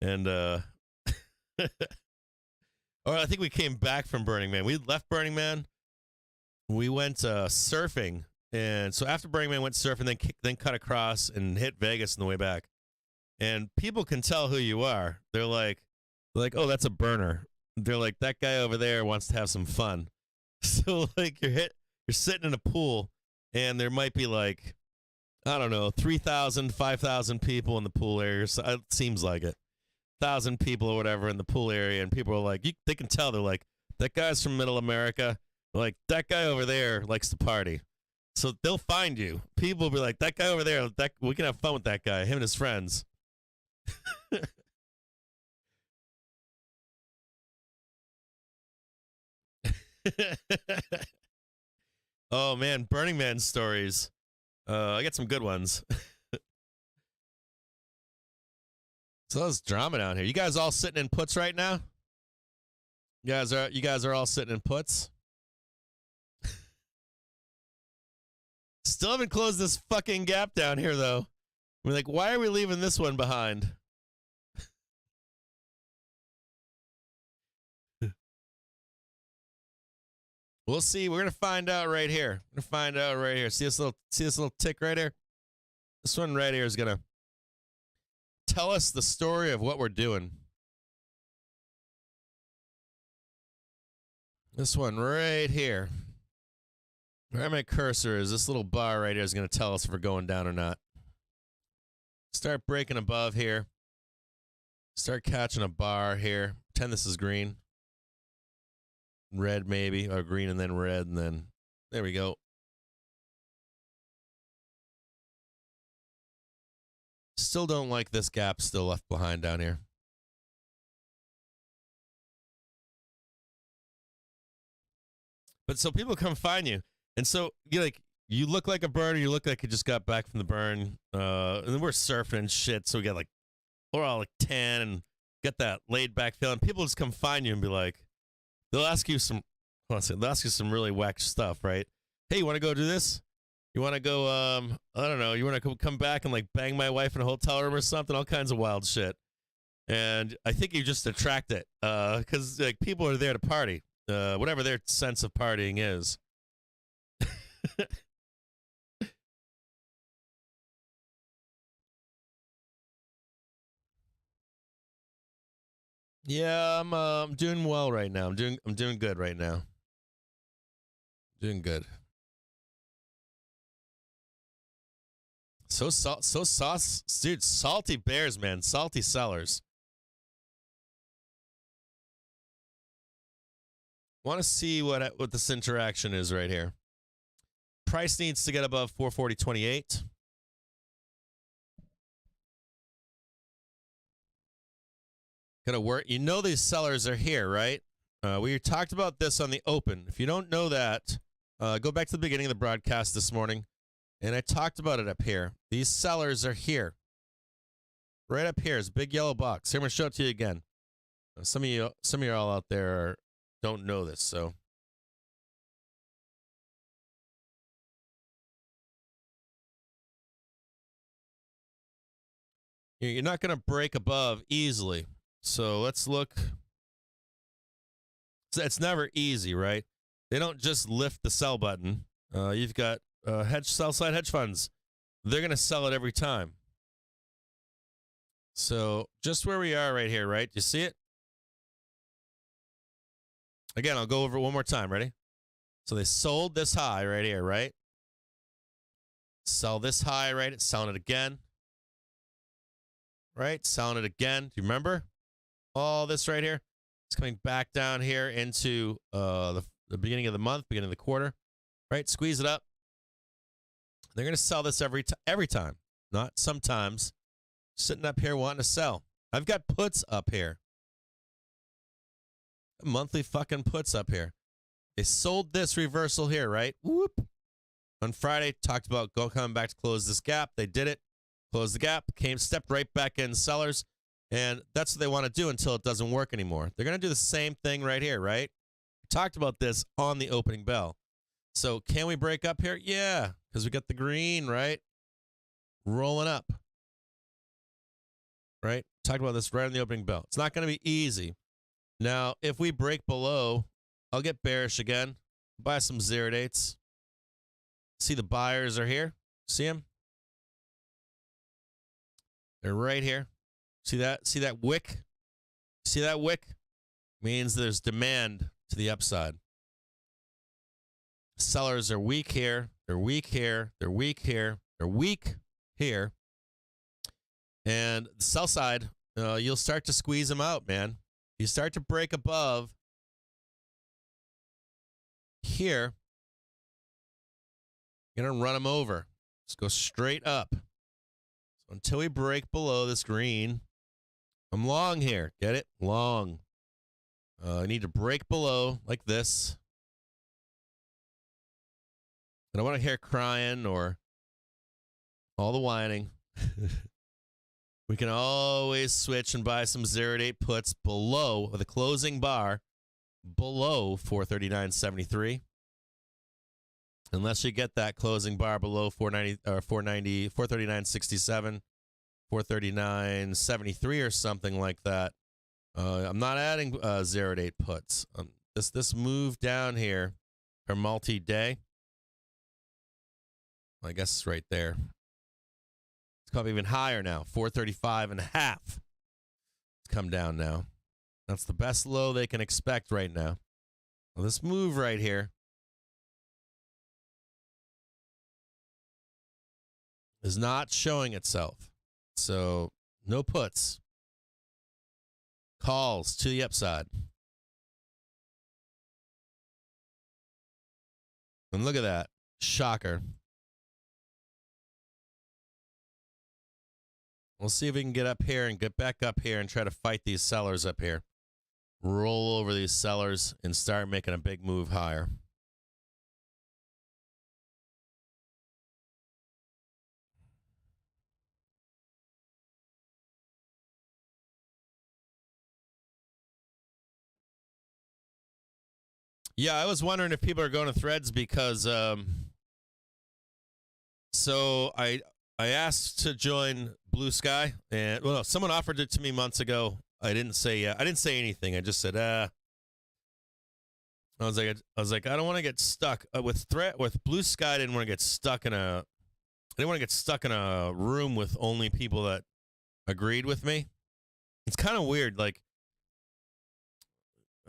B: and or I think we came back from Burning Man. We left Burning Man, we went surfing. And so after Burning Man, went surfing, then cut across and hit Vegas on the way back. And people can tell who you are. They're like, oh, that's a burner. They're like, that guy over there wants to have some fun. So like you're sitting in a pool, and there might be like, I don't know, 3,000, 5,000 people in the pool area. So it seems like it. 1,000 people or whatever in the pool area, and people are like, they can tell. They're like, that guy's from Middle America. Like, that guy over there likes to party. So they'll find you. People will be like, that guy over there, we can have fun with that guy, him and his friends. Oh, man, Burning Man stories. I got some good ones. So there's drama down here. You guys all sitting in puts right now? You guys are all sitting in puts? Still haven't closed this fucking gap down here, though. We're like, why are we leaving this one behind? We'll see. We're gonna find out right here. See this little tick right here? This one right here is gonna tell us the story of what we're doing. This one right here. Where my cursor is, this little bar right here is going to tell us if we're going down or not. Start breaking above here. Start catching a bar here. Pretend this is green. Red maybe, or green and then red, and then there we go. Still don't like this gap still left behind down here. But so people come find you. And so you look like a burner, you look like you just got back from the burn. And then we're surfing and shit. So we're all like 10 and get that laid back feeling. People just come find you and be like, they'll ask you some really whack stuff, right? Hey, you want to go do this? You want to go, I don't know, you want to come back and like bang my wife in a hotel room or something? All kinds of wild shit. And I think you just attract it because like people are there to party, whatever their sense of partying is. Yeah, I'm doing well right now. I'm doing good right now. Doing good. So sauce, dude. Salty bears, man. Salty sellers. Want to see what this interaction is right here. Price needs to get above 440.28. Gonna work. You know these sellers are here, right? We talked about this on the open. If you don't know that, go back to the beginning of the broadcast this morning, and I talked about it up here. These sellers are here. Right up here is a big yellow box. Here, I'm gonna show it to you again. Some of you all out there don't know this, so. You're not going to break above easily. So let's look. It's never easy, right? They don't just lift the sell button. You've got sell-side hedge funds. They're going to sell it every time. So just where we are right here, right? You see it? Again, I'll go over it one more time. Ready? So they sold this high right here, right? Sell this high, right? It's selling it again. Right? Selling it again. Do you remember? All this right here. It's coming back down here into the beginning of the month, beginning of the quarter. Right? Squeeze it up. They're going to sell this every time. Not sometimes. Sitting up here wanting to sell. I've got puts up here. Monthly fucking puts up here. They sold this reversal here, right? Whoop. On Friday, talked about coming back to close this gap. They did it. Closed the gap, stepped right back in sellers, and that's what they want to do until it doesn't work anymore. They're going to do the same thing right here, right? We talked about this on the opening bell. So can we break up here? Yeah, because we got the green, right? Rolling up, right? Talked about this right on the opening bell. It's not going to be easy. Now, if we break below, I'll get bearish again. Buy some 0 dates. See the buyers are here. See them? They're right here. See that? See that wick? See that wick? Means there's demand to the upside. Sellers are weak here. They're weak here. They're weak here. They're weak here. And the sell side, you'll start to squeeze them out, man. You start to break above here. You're going to run them over. Just go straight up. So until we break below this green, I'm long here. Get it? Long. I need to break below like this. I don't want to hear crying or all the whining. We can always switch and buy some 0-8 puts below the closing bar, below 439.73. Unless you get that closing bar below 439.67, 439.73 or something like that. I'm not adding 0-8 puts. This move down here for multi-day, I guess it's right there. It's probably even higher now, 435.5. It's come down now. That's the best low they can expect right now. Well, this move right here is not showing itself. So no puts. Calls to the upside. And look at that. Shocker. We'll see if we can get up here and get back up here and try to fight these sellers up here. Roll over these sellers and start making a big move higher. Yeah, I was wondering if people are going to Threads because so I asked to join Blue Sky, and well, no, someone offered it to me months ago. I didn't say I didn't say anything. I just said I was like I don't want to get stuck with Blue Sky. I didn't want to get stuck in a room with only people that agreed with me. It's kind of weird. Like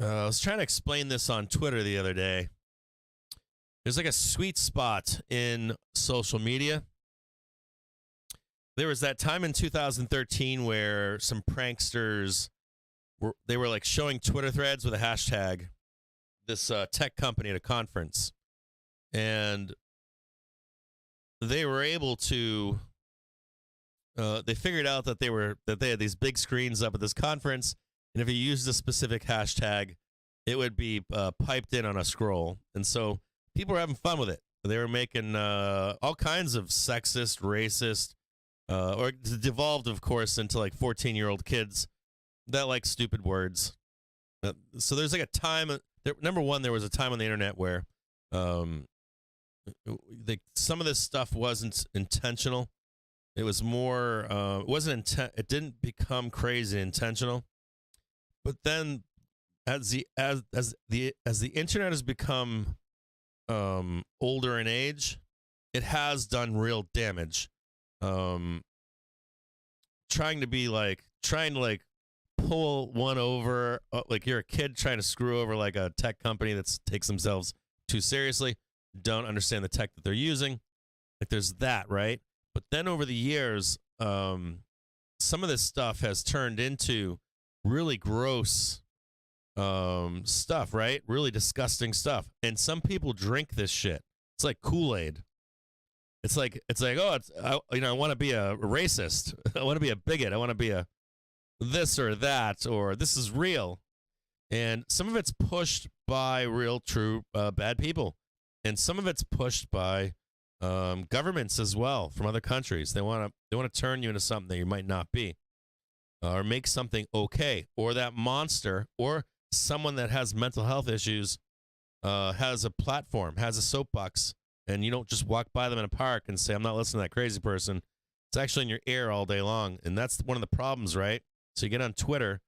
B: I was trying to explain this on Twitter the other day. There's like a sweet spot in social media. There was that time in 2013 where some pranksters were like showing Twitter threads with a hashtag, this tech company at a conference, and they were able to. They figured out that they had these big screens up at this conference, and if you used a specific hashtag, it would be piped in on a scroll, and so people were having fun with it. They were making all kinds of sexist, racist. Or it devolved, of course, into like 14-year-old kids that like stupid words. So there's like a time. Number one, there was a time on the internet where some of this stuff wasn't intentional. It was more. It wasn't It didn't become crazy intentional. But then, as the internet has become older in age, it has done real damage. Trying to pull one over, like you're a kid trying to screw over like a tech company that takes themselves too seriously, don't understand the tech that they're using. Like there's that, right? But then over the years, some of this stuff has turned into really gross stuff, right? Really disgusting stuff. And some people drink this shit. It's like Kool-Aid. It's like I want to be a racist. I want to be a bigot. I want to be a this or that, or this is real. And some of it's pushed by real, true, bad people. And some of it's pushed by governments as well from other countries. They want to turn you into something that you might not be, or make something okay. Or that monster, or someone that has mental health issues, has a platform, has a soapbox. And you don't just walk by them in a park and say, I'm not listening to that crazy person. It's actually in your ear all day long. And that's one of the problems, right? So you get on Twitter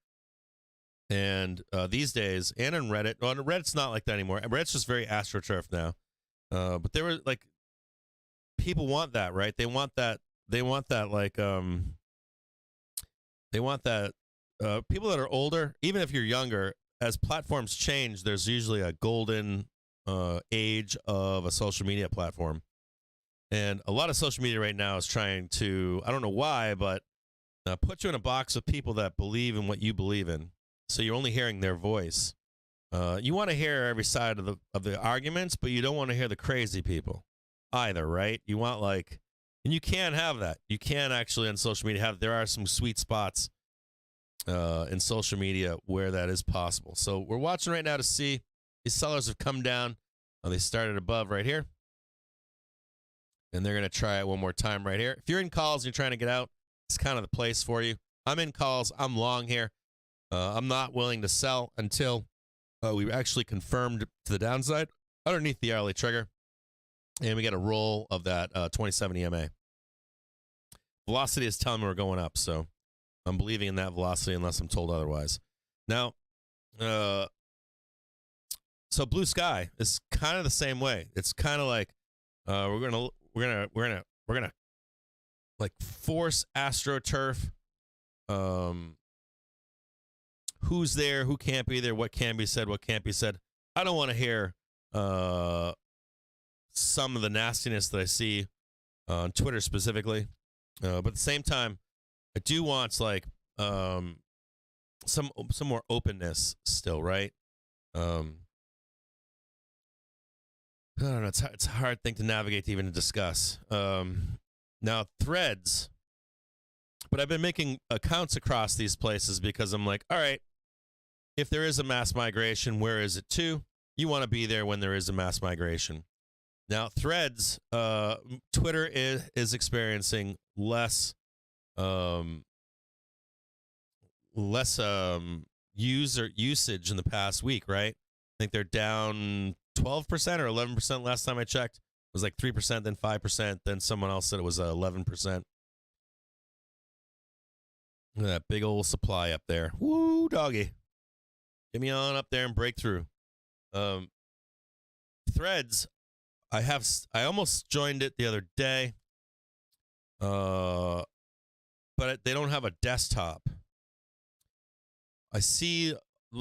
B: And these days, and on Reddit, well, Reddit's not like that anymore. Reddit's just very AstroTurf now. But there were like, people want that, right? They want that. They want that. Like, they want that. People that are older, even if you're younger, as platforms change, there's usually a golden age of a social media platform. And a lot of social media right now is trying to, I don't know why, but put you in a box with people that believe in what you believe in. So you're only hearing their voice. You want to hear every side of the arguments, but you don't want to hear the crazy people either, right? You want like, and you can have that. You can actually on social media have, there are some sweet spots in social media where that is possible. So we're watching right now to see these sellers have come down. They started above right here. And they're going to try it one more time right here. If you're in calls and you're trying to get out, it's kind of the place for you. I'm in calls. I'm long here. I'm not willing to sell until we actually confirmed to the downside underneath the hourly trigger. And we get a roll of that 2070 EMA. Velocity is telling me we're going up, so I'm believing in that velocity unless I'm told otherwise. Now, so blue sky is kind of the same way. It's kind of like we're gonna like force AstroTurf. Who's there? Who can't be there? What can be said? What can't be said? I don't want to hear some of the nastiness that I see on Twitter specifically, but at the same time, I do want like some more openness still, right? I don't know. It's a hard thing to navigate to even discuss. Now, threads, but I've been making accounts across these places because I'm like, all right, if there is a mass migration, where is it to? You want to be there when there is a mass migration. Now, threads, Twitter is experiencing less user usage in the past week, right? I think they're down 12% or 11% last time I checked. It was like 3%, then 5%, then someone else said it was 11%. Look at that big old supply up there. Woo, doggy. Get me on up there and break through. Threads, I almost joined it the other day, but they don't have a desktop. I see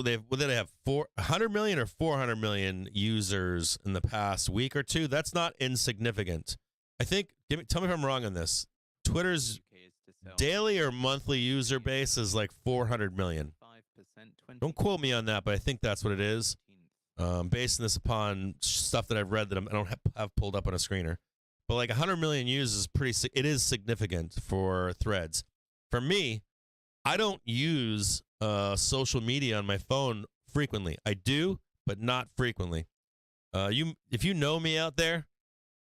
B: they have 400 million or 400 million users in the past week or two. That's not insignificant. I think, tell me if I'm wrong on this. Twitter's daily or monthly user base is like 400 million. Don't quote me on that, but I think that's what it is. Basing this upon stuff that I've read that I don't have pulled up on a screener. But like 100 million users it is significant for threads. For me, I don't use social media on my phone frequently. I do, but not frequently. If you know me out there,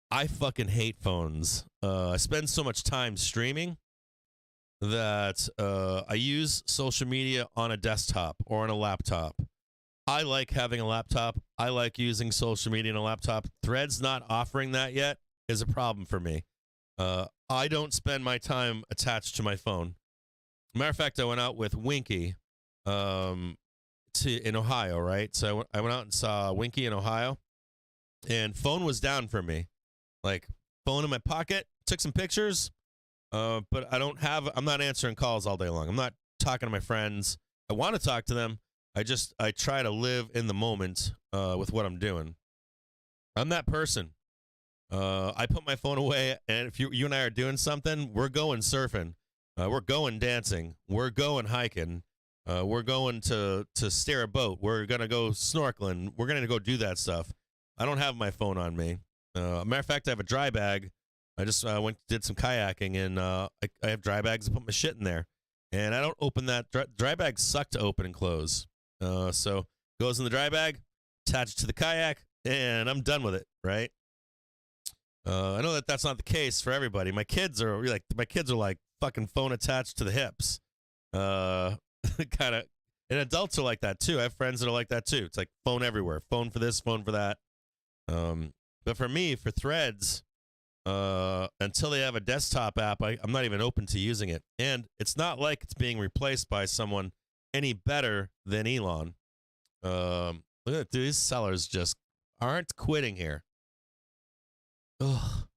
B: I fucking hate phones. I spend so much time streaming that I use social media on a desktop or on a laptop. I like having a laptop. I like using social media on a laptop. Threads not offering that yet is a problem for me. I don't spend my time attached to my phone. Matter of fact, I went out with Winky in Ohio, right? So I went out and saw Winky in Ohio, and phone was down for me. Like, phone in my pocket, took some pictures, but I'm not answering calls all day long. I'm not talking to my friends. I want to talk to them. I try to live in the moment with what I'm doing. I'm that person. I put my phone away, and if you and I are doing something, we're going surfing. We're going dancing. We're going hiking. We're going to steer a boat. We're going to go snorkeling. We're going to go do that stuff. I don't have my phone on me. Matter of fact, I have a dry bag. I just did some kayaking, and I have dry bags to put my shit in there. And I don't open that. Dry bags suck to open and close. So goes in the dry bag, attach it to the kayak, and I'm done with it, right? I know that that's not the case for everybody. My kids are like fucking phone attached to the hips. Kind of, and adults are like that too. I have friends that are like that too. It's like phone everywhere, phone for this, phone for that. But for me, for threads, until they have a desktop app, I'm not even open to using it. And it's not like it's being replaced by someone any better than Elon. Look at that, dude. These sellers just aren't quitting here. Ugh.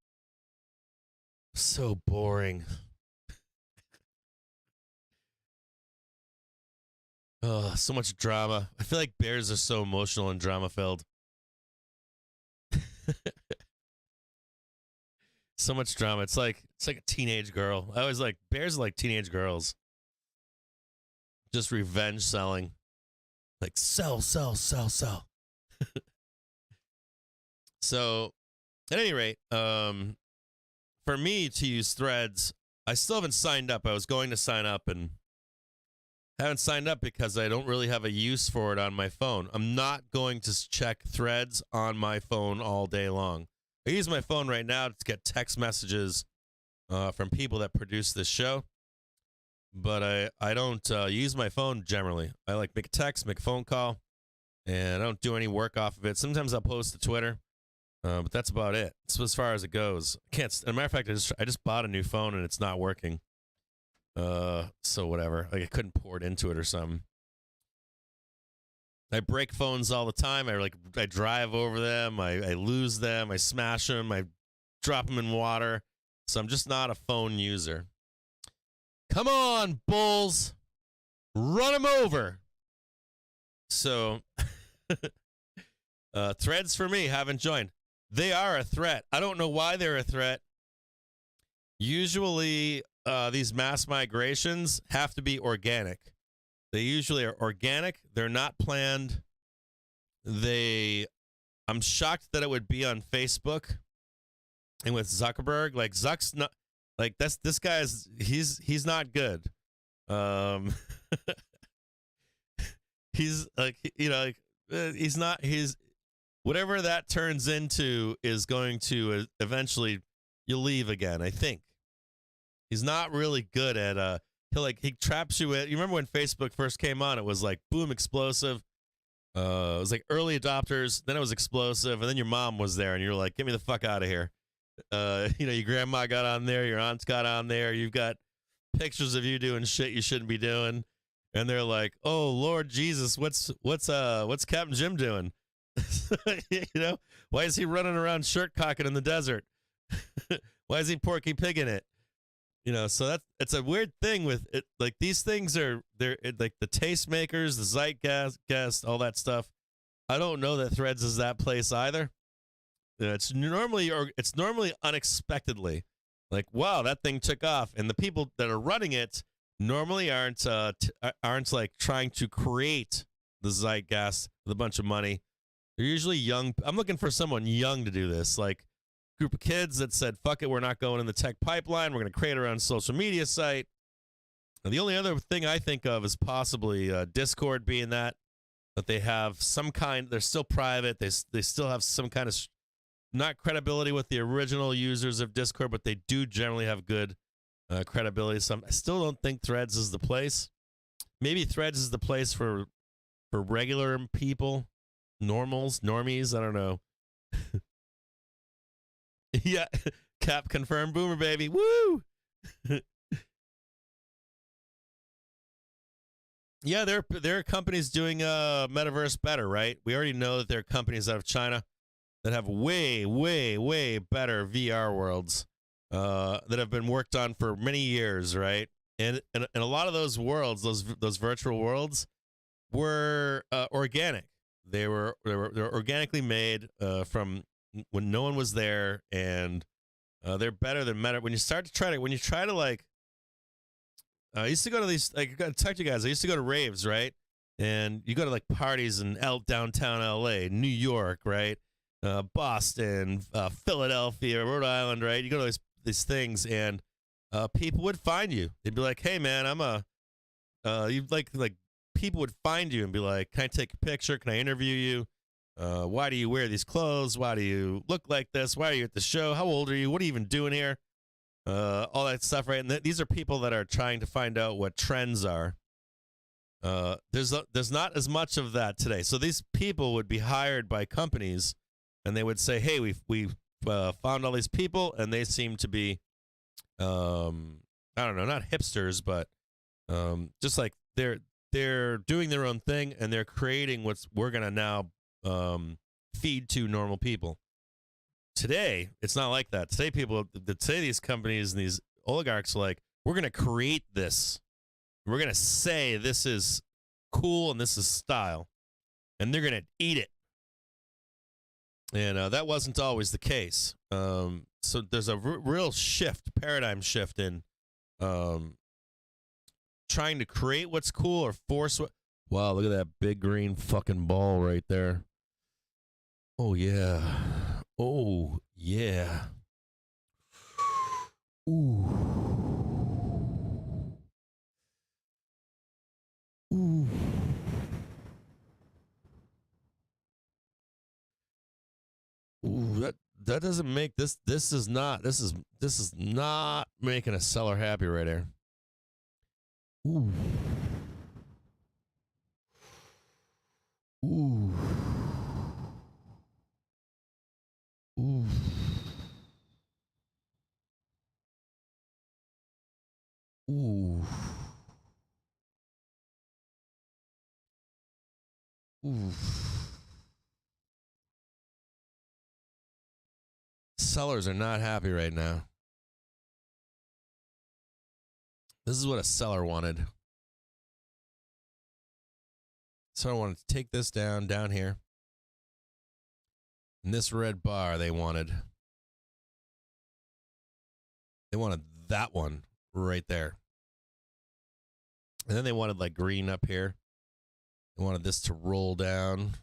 B: So boring. Oh, so much drama. I feel like bears are so emotional and drama filled. So much drama. It's like a teenage girl. I always like bears are like teenage girls. Just revenge selling. Like sell. So at any rate, for me to use Threads, I still haven't signed up. I was going to sign up and haven't signed up because I don't really have a use for it on my phone. I'm not going to check Threads on my phone all day long. I use my phone right now to get text messages from people that produce this show, but I don't use my phone generally. I like make a text, make a phone call, and I don't do any work off of it. Sometimes I'll post to Twitter, but that's about it. That's as far as it goes. I can't. As a matter of fact, I just bought a new phone and it's not working. So whatever. Like I couldn't port into it or something. I break phones all the time. I drive over them. I lose them. I smash them. I drop them in water. So I'm just not a phone user. Come on, bulls. Run them over. So Threads for me haven't joined. They are a threat. I don't know why they're a threat. Usually these mass migrations have to be organic. They usually are organic. They're not planned. I'm shocked that it would be on Facebook and with Zuckerberg. Like Zuck's not like this guy's he's not good. He's like, he's whatever that turns into is going to eventually you'll leave again, I think. He's not really good at he traps you in. You remember when Facebook first came on, it was like boom, explosive. It was like early adopters, then it was explosive, and then your mom was there and you're like, get me the fuck out of here. Your grandma got on there, your aunts got on there, you've got pictures of you doing shit you shouldn't be doing, and they're like, oh Lord Jesus, what's Captain Jim doing? Why is he running around shirt cocking in the desert? Why is he Porky Pigging it? So it's a weird thing with it. Like these things they're like the tastemakers, the zeitgeist, all that stuff. I don't know that Threads is that place either. It's normally unexpectedly like, wow, that thing took off, and the people that are running it normally aren't like trying to create the zeitgeist with a bunch of money. They're usually young. I'm looking for someone young to do this, like group of kids that said, fuck it, we're not going in the tech pipeline. We're going to create our own social media site. And the only other thing I think of is possibly Discord being that they have some kind, they're still private. They still have some kind of, not credibility with the original users of Discord, but they do generally have good credibility. So I still don't think Threads is the place. Maybe Threads is the place for regular people, normies. I don't know. Yeah, Cap confirmed, boomer baby, woo! Yeah, there are companies doing metaverse better, right? We already know that there are companies out of China that have way, way, way better VR worlds that have been worked on for many years, right? And a lot of those worlds, those virtual worlds, were organic. They were organically made from when no one was there, and they're better than meta. When you try to like, I used to go to these, like, I gotta talk to you guys. I used to go to raves, right? And you go to like parties in downtown LA, New York, right? Boston, Philadelphia, Rhode Island, right? You go to these things, and people would find you. They'd be like, "Hey, man, you'd like people would find you and be like, "Can I take a picture? Can I interview you? Why do you wear these clothes? Why do you look like this? Why are you at the show? How old are you? What are you even doing here?" All that stuff, right? And these are people that are trying to find out what trends are. There's not as much of that today. So these people would be hired by companies, and they would say, "Hey, we've found all these people, and they seem to be, I don't know, not hipsters, but just like they're they're doing their own thing, and they're creating what's we're gonna now feed to normal people. Today, it's not like that. Today these companies and these oligarchs are like, we're gonna create this. We're gonna say this is cool and this is style, and they're gonna eat it. And that wasn't always the case. So there's a real paradigm shift in trying to create what's cool or force what. Wow, look at that big green fucking ball right there. Oh, yeah. Oh, yeah. Ooh. Ooh. Ooh, that doesn't make this is not making a seller happy right there. Ooh. Ooh. Ooh. Ooh. Ooh. Sellers are not happy right now. This is what a seller wanted. Seller wanted to take this down here. And this red bar they wanted. They wanted that one right there. And then they wanted like green up here. They wanted this to roll down.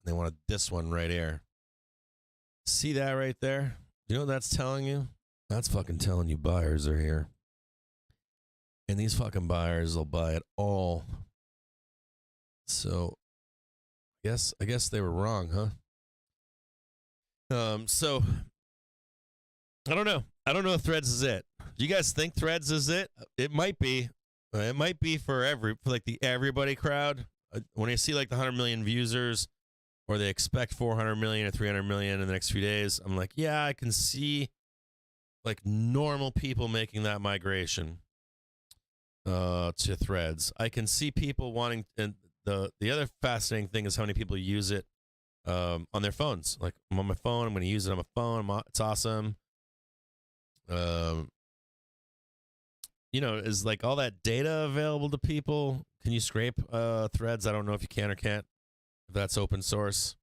B: They wanted this one right here. See that right there? You know what that's telling you? That's fucking telling you buyers are here. And these fucking buyers will buy it all. So, I guess they were wrong, huh? So, I don't know. I don't know if Threads is it. Do you guys think Threads is it? It might be. It might be for the everybody crowd. When I see like the 100 million users, or they expect 400 million or 300 million in the next few days, I'm like, yeah, I can see like normal people making that migration to Threads. I can see people wanting, and the other fascinating thing is how many people use it on their phones. Like, I'm on my phone, I'm going to use it on my phone. It's awesome. You know, is like all that data available to people? Can you scrape Threads? I don't know if you can or can't. If that's open source.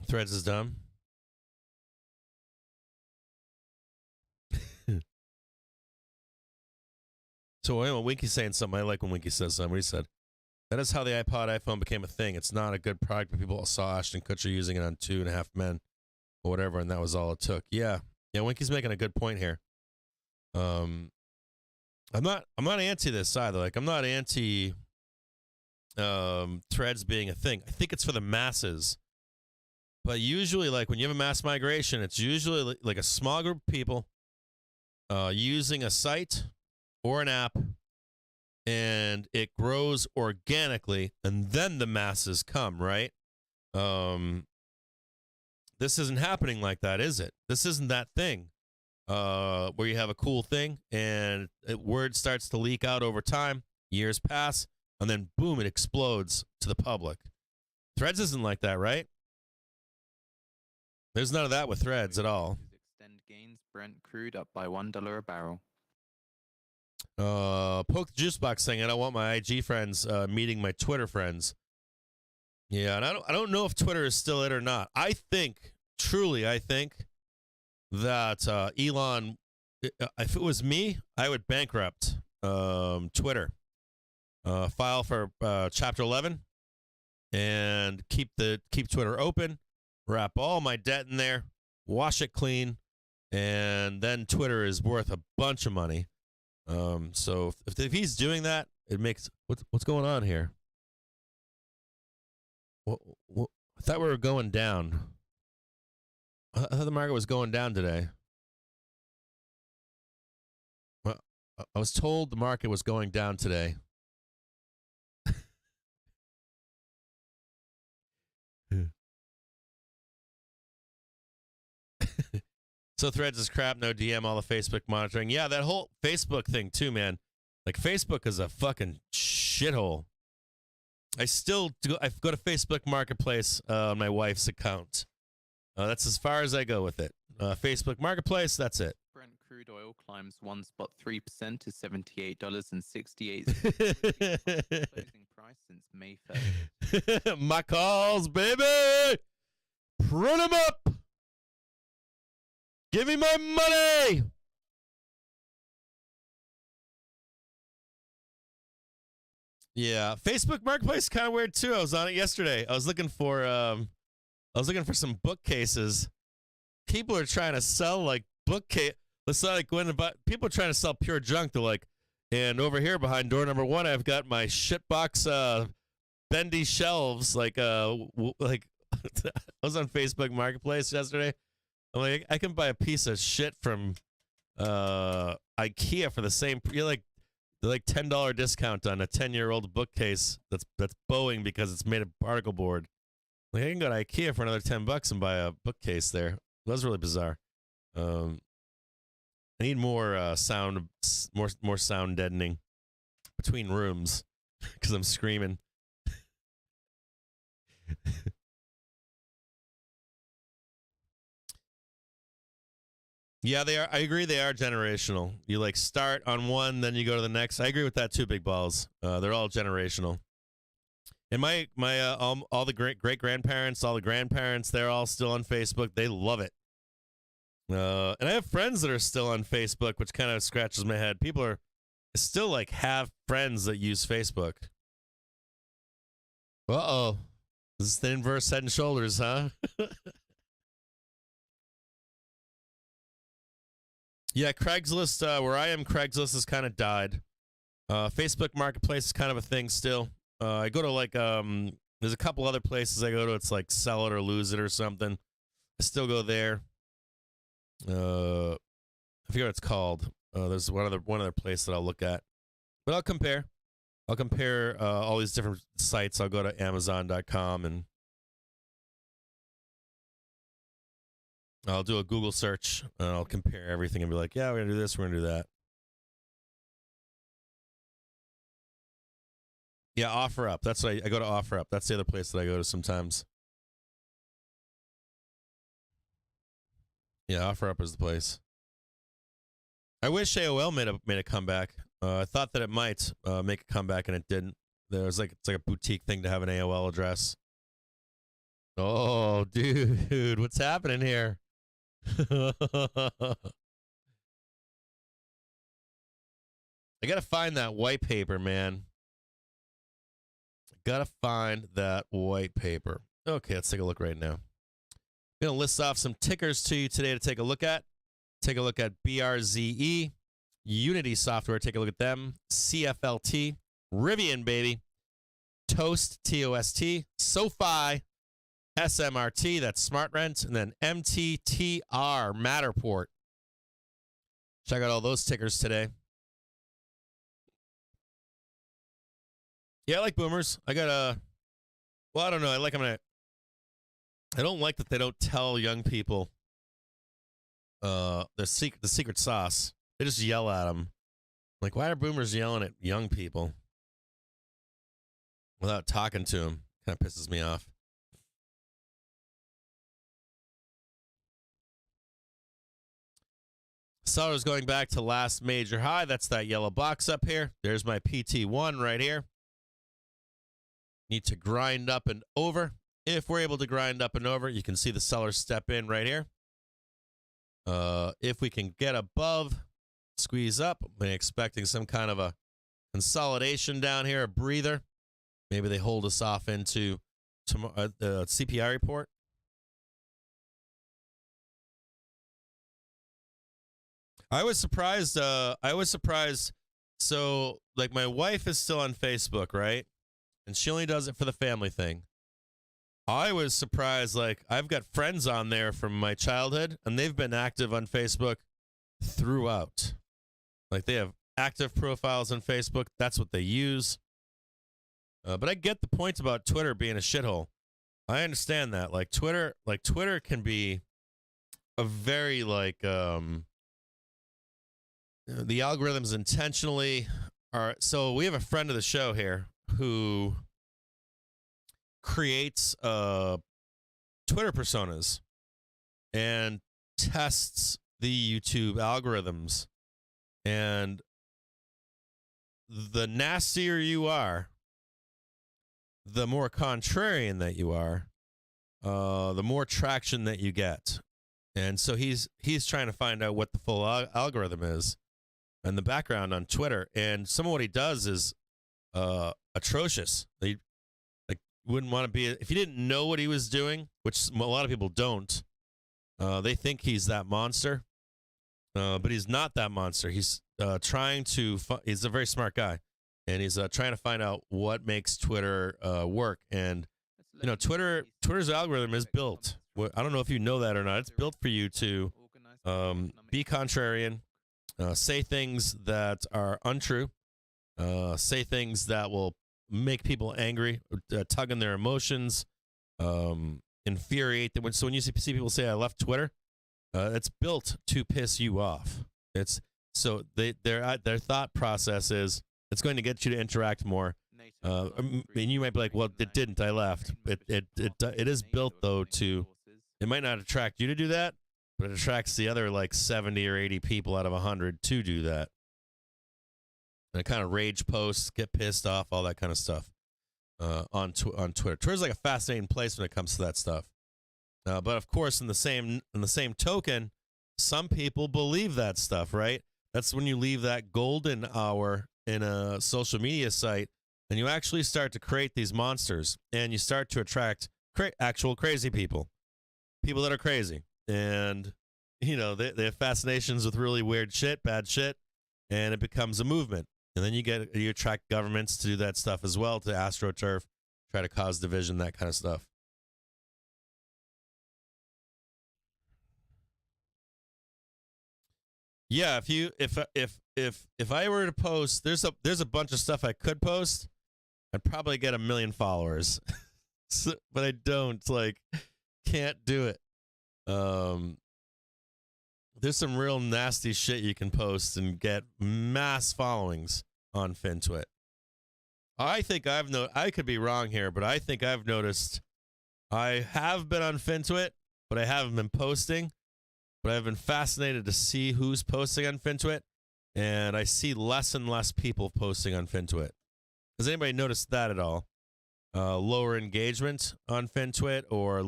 B: Threads is dumb. So anyway, Winky's saying something. I like when Winky says something. What he said. That is how the iPhone became a thing. It's not a good product, but people saw Ashton Kutcher using it on 2.5 Men or whatever, and that was all it took. Yeah. Yeah, Winky's making a good point here. I'm not anti this either. Like, I'm not anti Threads being a thing. I think it's for the masses. But usually, like, when you have a mass migration, it's usually like a small group of people using a site or an app, and it grows organically, and then the masses come, right? This isn't happening like that, is it? This isn't that thing where you have a cool thing, and word starts to leak out over time, years pass, and then boom, it explodes to the public. Threads isn't like that, right? There's none of that with Threads at all.
C: Extend gains, Brent crude up by $1 a barrel.
B: Poke the juice box saying I don't want my IG friends meeting my Twitter friends. Yeah, and I don't know if Twitter is still it or not. I think that Elon, if it was me, I would bankrupt Twitter. File for Chapter 11 and keep Twitter open, wrap all my debt in there, wash it clean, and then Twitter is worth a bunch of money. So if he's doing that, it makes what's going on here? What, I thought we were going down. I thought the market was going down today. Well, I was told the market was going down today. So Threads is crap, no DM, all the Facebook monitoring. Yeah, that whole Facebook thing too, man. Like Facebook is a fucking shithole. I go to Facebook Marketplace on my wife's account. That's as far as I go with it. Facebook Marketplace, that's it.
C: Brent crude oil climbs 1.3% to $78.68. Closing price since May 1st.
B: My calls, baby! Print them up! Give me my money! Yeah, Facebook Marketplace is kind of weird too. I was on it yesterday. I was looking for some bookcases. People are trying to sell like bookcase. It's not like people are trying to sell pure junk. They're like, and over here behind door number 1, I've got my shitbox bendy shelves. Like I was on Facebook Marketplace yesterday. I'm like, I can buy a piece of shit from IKEA for the same. You're like, they're like $10 discount on a 10-year-old bookcase that's bowing because it's made of particle board. Like I can go to IKEA for another $10 and buy a bookcase there. That was really bizarre. I need more sound deadening between rooms because I'm screaming. Yeah, they are. I agree. They are generational. You like start on one, then you go to the next. I agree with that too. Big balls. They're all generational. And my all the great grandparents, all the grandparents, they're all still on Facebook. They love it. And I have friends that are still on Facebook, which kind of scratches my head. People are still like have friends that use Facebook. Uh-oh. This is the inverse Head and Shoulders, huh? Yeah, Craigslist, where I am, Craigslist has kind of died. Facebook Marketplace is kind of a thing still. I go to like, there's a couple other places I go to. It's like Sell It or Lose It or something. I still go there. I forget what it's called. There's one other place that I'll look at. But I'll compare. All these different sites. I'll go to Amazon.com and I'll do a Google search and I'll compare everything and be like, yeah, we're going to do this, we're going to do that. Yeah, OfferUp. That's what I go to OfferUp. That's the other place that I go to sometimes. Yeah, OfferUp is the place. I wish AOL made a comeback. I thought that it might make a comeback and it didn't. It's like a boutique thing to have an AOL address. Oh, dude, what's happening here? I gotta find that white paper, man. Gotta find that white paper. Okay, let's take a look right now. I'm gonna list off some tickers to you today to take a look at. Take a look at BRZE, Unity Software. Take a look at them. CFLT, Rivian, baby. Toast, TOST, SoFi, SMRT, that's Smart Rent, and then MTTR, Matterport. Check out all those tickers today. Yeah, I like boomers. I got well, I don't know. I don't like that they don't tell young people the secret sauce. They just yell at them. Like, why are boomers yelling at young people without talking to them? Kind of pisses me off. Sellers going back to last major high. That's that yellow box up here. There's my PT1 right here. Need to grind up and over. If we're able to grind up and over, you can see the seller step in right here. If we can get above, squeeze up. I'm expecting some kind of a consolidation down here, a breather. Maybe they hold us off into the CPI report. I was surprised. So, like, my wife is still on Facebook, right? And she only does it for the family thing. I was surprised. Like, I've got friends on there from my childhood, and they've been active on Facebook throughout. Like, they have active profiles on Facebook. That's what they use. But I get the point about Twitter being a shithole. I understand that. Like, Twitter can be a very like the algorithms intentionally are. So we have a friend of the show here who creates Twitter personas and tests the YouTube algorithms, and the nastier you are, the more contrarian that you are, the more traction that you get. And so he's trying to find out what the full algorithm is and the background on Twitter. And some of what he does is atrocious. They like wouldn't want to be if you didn't know what he was doing, which a lot of people don't. They think he's that monster, but he's not that monster. He's trying to. He's a very smart guy, and he's trying to find out what makes Twitter work. And you know, Twitter's algorithm is built. I don't know if you know that or not. It's built for you to be contrarian, say things that are untrue, say things that will make people angry, tug on their emotions, infuriate them. So when you see people say, "I left Twitter," it's built to piss you off. It's so their thought process is it's going to get you to interact more. And you might be like, "Well, it didn't. I left." It is built though to. It might not attract you to do that, but it attracts the other like 70 or 80 people out of 100 to do that. And kind of rage posts, get pissed off, all that kind of stuff on Twitter. Twitter's like a fascinating place when it comes to that stuff. But of course, in the same token, some people believe that stuff, right? That's when you leave that golden hour in a social media site, and you actually start to create these monsters, and you start to attract actual crazy people. People that are crazy, and you know they have fascinations with really weird shit, bad shit, and it becomes a movement. And then you attract governments to do that stuff as well, to astroturf, try to cause division, that kind of stuff. Yeah, if I were to post, there's a bunch of stuff I could post, I'd probably get 1 million followers, but I don't can't do it. There's some real nasty shit you can post and get mass followings on FinTwit. I think I could be wrong here, but I think I've noticed I have been on FinTwit, but I haven't been posting. But I've been fascinated to see who's posting on FinTwit, and I see less and less people posting on FinTwit. Has anybody noticed that at all? Lower engagement on FinTwit, or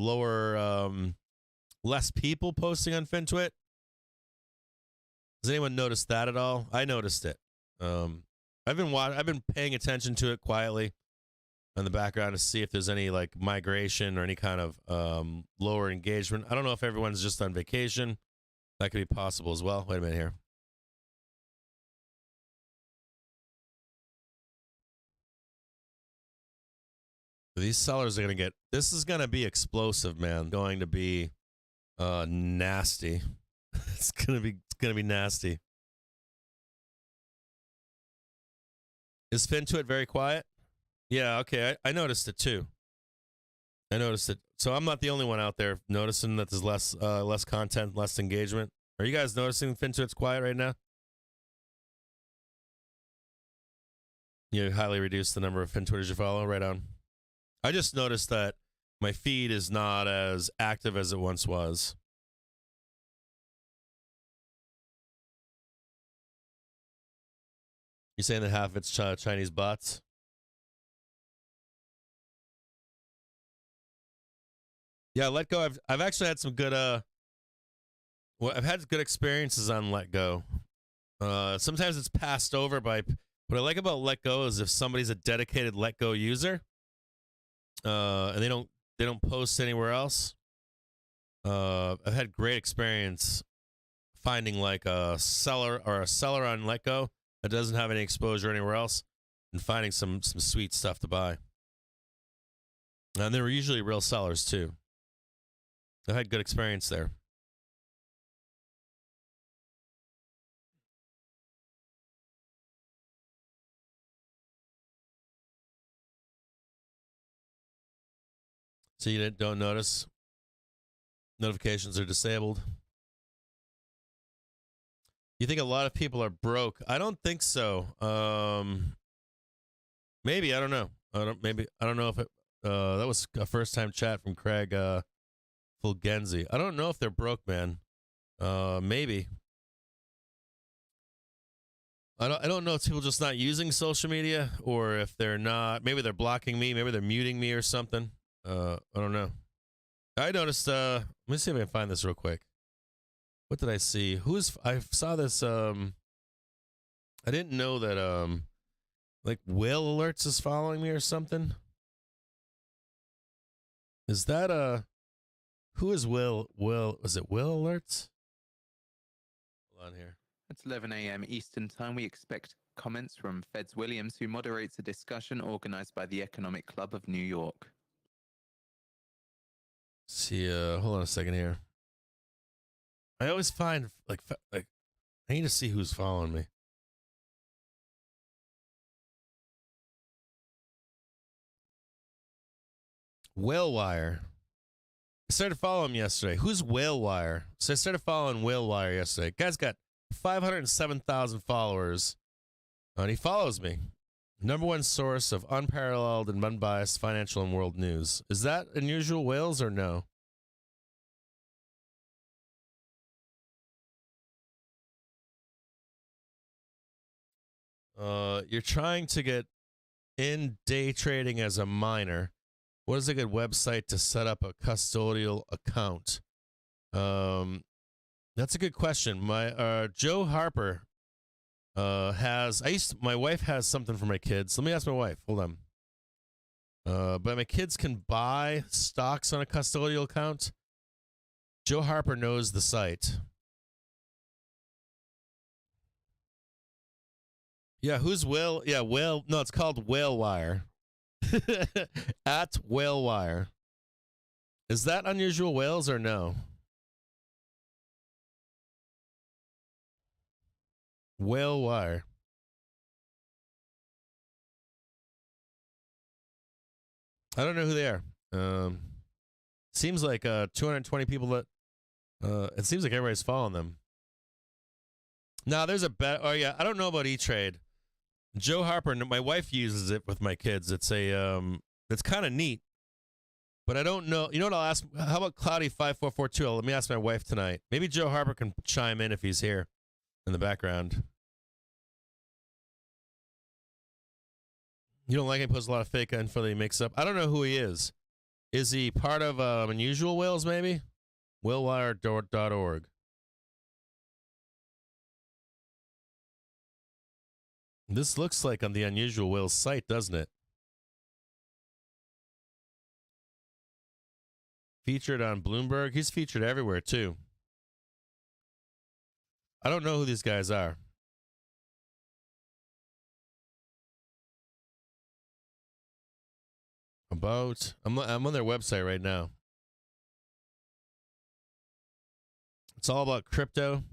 B: less people posting on FinTwit? Has anyone noticed that at all? I noticed it. I've been paying attention to it quietly in the background to see if there's any migration or any kind of lower engagement. I don't know if everyone's just on vacation. That could be possible as well. Wait a minute here. These sellers are going to get, this is going to be explosive, man. Going to be nasty. It's going to be nasty. Is FinTwit very quiet? Yeah, okay. I noticed it too. I noticed it. So I'm not the only one out there noticing that there's less content, less engagement. Are you guys noticing FinTwit's quiet right now? You highly reduce the number of FinTwitters you follow. Right on. I just noticed that my feed is not as active as it once was. You saying that half of it's Chinese bots? Yeah, Let Go. I've actually had some good I've had good experiences on Let Go. Sometimes it's passed over by. What I like about Let Go is if somebody's a dedicated Let Go user, and they don't post anywhere else. I've had great experience finding a seller on Let Go that doesn't have any exposure anywhere else, and finding some sweet stuff to buy. And they were usually real sellers too. I had good experience there. So you don't notice? Notifications are disabled. You think a lot of people are broke? I don't think so. Maybe, I don't know. I don't know if it that was a first time chat from Craig Fulgenzi. I don't know if they're broke, man. Maybe. I don't know if people just not using social media or if they're not. Maybe they're blocking me. Maybe they're muting me or something. I don't know. I noticed. Let me see if I can find this real quick. What did I see? I saw this. I didn't know that. Like Whale Alerts is following me or something. Is that who is Will? Was it Will Alerts? Hold on here.
C: It's 11 a.m. Eastern Time. We expect comments from Feds Williams, who moderates a discussion organized by the Economic Club of New York.
B: See, hold on a second here. I always find like I need to see who's following me. Whalewire. I started following him yesterday. Who's Whalewire? So I started following Whalewire yesterday. Guy's got 507,000 followers, and he follows me. Number one source of unparalleled and unbiased financial and world news. Is that unusual whales or no? You're trying to get in day trading as a miner. What is a good website to set up a custodial account? That's a good question. My Joe Harper my wife has something for my kids. Let me ask my wife. Hold on. But my kids can buy stocks on a custodial account. Joe Harper knows the site. Yeah, who's Will? Yeah, Whale. No, it's called Whalewire. At Whalewire. Is that unusual whales or no? Whalewire. I don't know who they are. Seems like 220 people that. It seems like everybody's following them. Now there's a bet. Oh yeah, I don't know about E-Trade. Joe Harper, my wife uses it with my kids. It's it's kind of neat, but I don't know. You know what? I'll ask. How about Cloudy5442? Let me ask my wife tonight. Maybe Joe Harper can chime in if he's here in the background. You don't like him? Puts a lot of fake info that he makes up. I don't know who he is. Is he part of Unusual Whales? Maybe whalewire.org. This looks like on the Unusual Whales site, doesn't it? Featured on Bloomberg. He's featured everywhere, too. I don't know who these guys are. I'm on their website right now. It's all about crypto.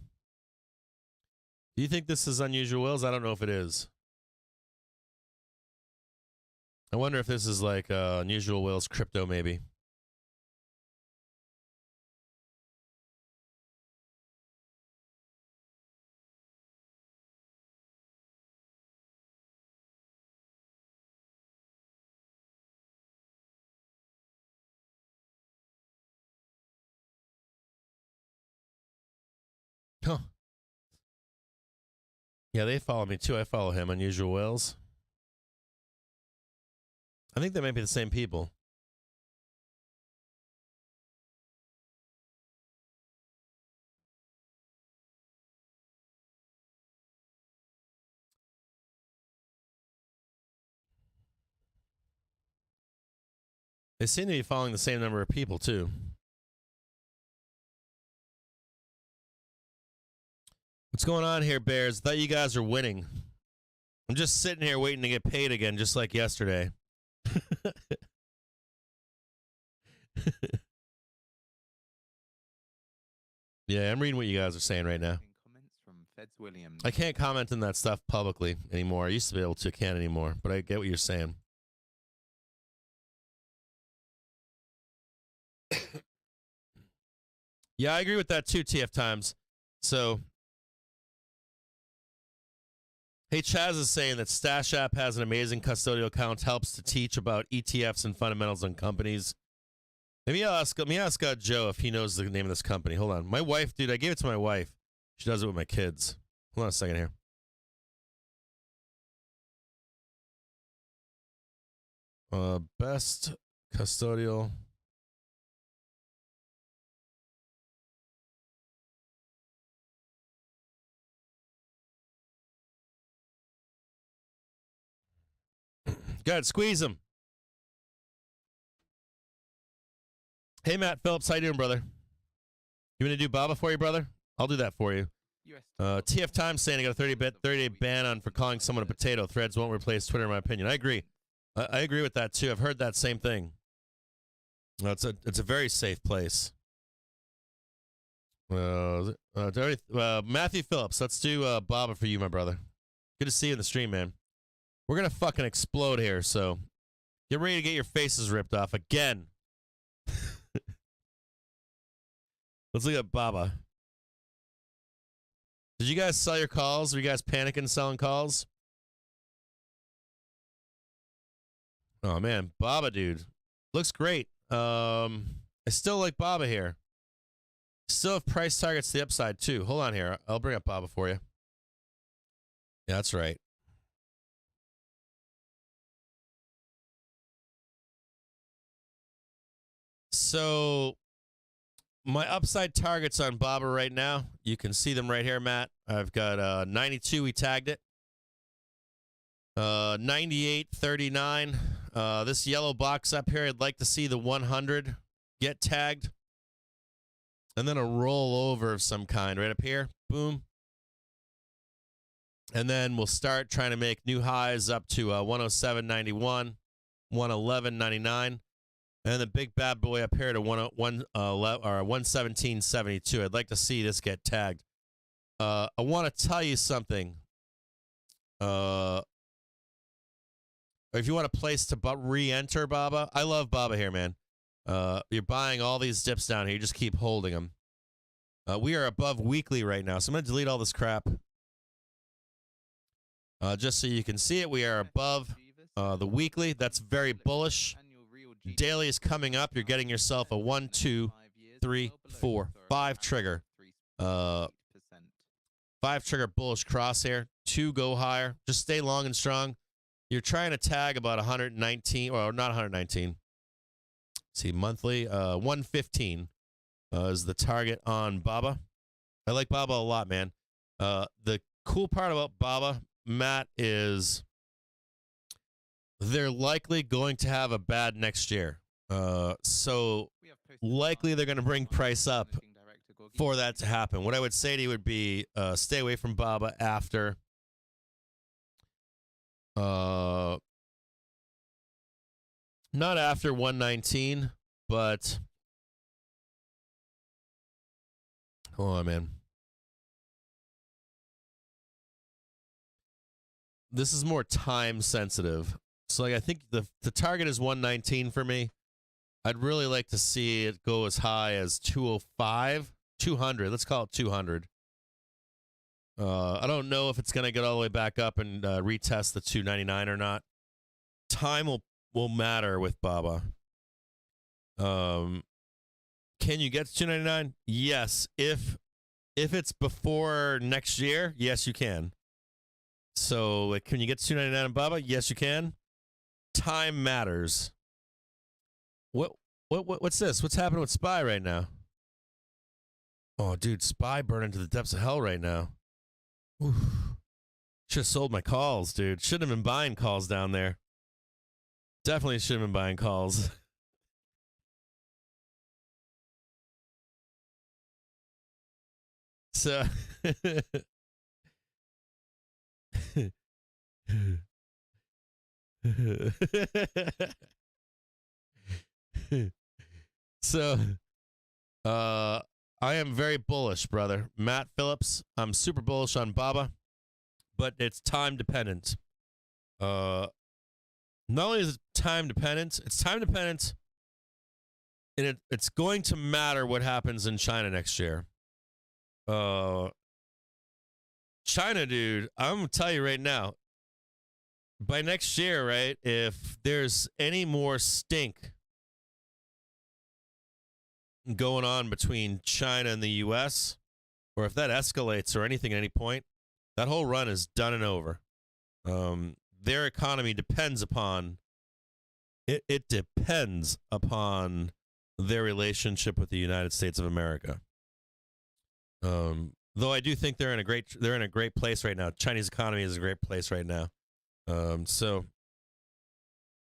B: Do you think this is Unusual Whales? I don't know if it is. I wonder if this is like Unusual Whales crypto, maybe. Huh. Yeah, they follow me too. I follow him, Unusual Whales. I think they might be the same people. They seem to be following the same number of people too. What's going on here, Bears? Thought you guys were winning. I'm just sitting here waiting to get paid again, just like yesterday. Yeah, I'm reading what you guys are saying right now.
C: Comments from Feds Williams.
B: I can't comment on that stuff publicly anymore. I used to be able to, can't anymore, but I get what you're saying. Yeah, I agree with that too, TF Times. So Hey, Chaz is saying that Stash App has an amazing custodial account, helps to teach about ETFs and fundamentals on companies. Let me ask Joe if he knows the name of this company. Hold on. My wife, dude, I gave it to my wife. She does it with my kids. Hold on a second here. Best custodial. Go ahead, squeeze him. Hey, Matt Phillips, how you doing, brother? You want to do Baba for you, brother? I'll do that for you. TF Times saying I got a 30-day ban on for calling someone a potato. Threads won't replace Twitter, in my opinion. I agree. I agree with that too. I've heard that same thing. It's a very safe place. Matthew Phillips, let's do Baba for you, my brother. Good to see you in the stream, man. We're gonna fucking explode here, so get ready to get your faces ripped off again. Let's look at Baba. Did you guys sell your calls? Were you guys panicking selling calls? Oh man, Baba, dude, looks great. I still like Baba here. Still have price targets to the upside too. Hold on here. I'll bring up Baba for you. Yeah, that's right. So my upside targets on Baba right now, you can see them right here, Matt. I've got 92, we tagged it. 98.39. This yellow box up here, I'd like to see the 100 get tagged. And then a roll over of some kind right up here. Boom. And then we'll start trying to make new highs up to 107.91, 111.99. And the big bad boy up here to 117.72. I'd like to see this get tagged. I want to tell you something. If you want a place to re-enter Baba, I love Baba here, man. You're buying all these dips down here. You just keep holding them. We are above weekly right now, so I'm going to delete all this crap. Just so you can see it, we are above the weekly. That's very bullish. Daily is coming up. You're getting yourself a 1, 2, 3, 4, 5 trigger. 5 trigger bullish crosshair. 2 go higher. Just stay long and strong. You're trying to tag about 119, or not 119. See, monthly, 115 is the target on Baba. I like Baba a lot, man. The cool part about Baba, Matt, is they're likely going to have a bad next year. So likely they're going to bring price up for that to happen. What I would say to you would be stay away from Baba after not after 119, but hold on, man. This is more time sensitive. So like I think the target is 119 for me. I'd really like to see it go as high as 205, 200. Let's call it 200. I don't know if it's going to get all the way back up and retest the 299 or not. Time will matter with Baba. Can you get to 299? Yes. If it's before next year, yes, you can. So like, can you get to 299 in Baba? Yes, you can. Time matters. What's this? What's happening with SPY right now? Oh, dude, SPY burning to the depths of hell right now. Should have sold my calls, dude. Shouldn't have been buying calls down there. Definitely should have been buying calls. So so I am very bullish, brother. Matt Phillips, I'm super bullish on Baba, but it's time dependent. Not only is it time dependent, it's time dependent, and it's going to matter what happens in China next year. China, dude, I'm going to tell you right now, by next year, right, if there's any more stink going on between China and the U.S., or if that escalates or anything at any point, that whole run is done and over. Their economy depends upon it depends upon their relationship with the United States of America. Though I do think they're in a great place right now. Chinese economy is a great place right now. So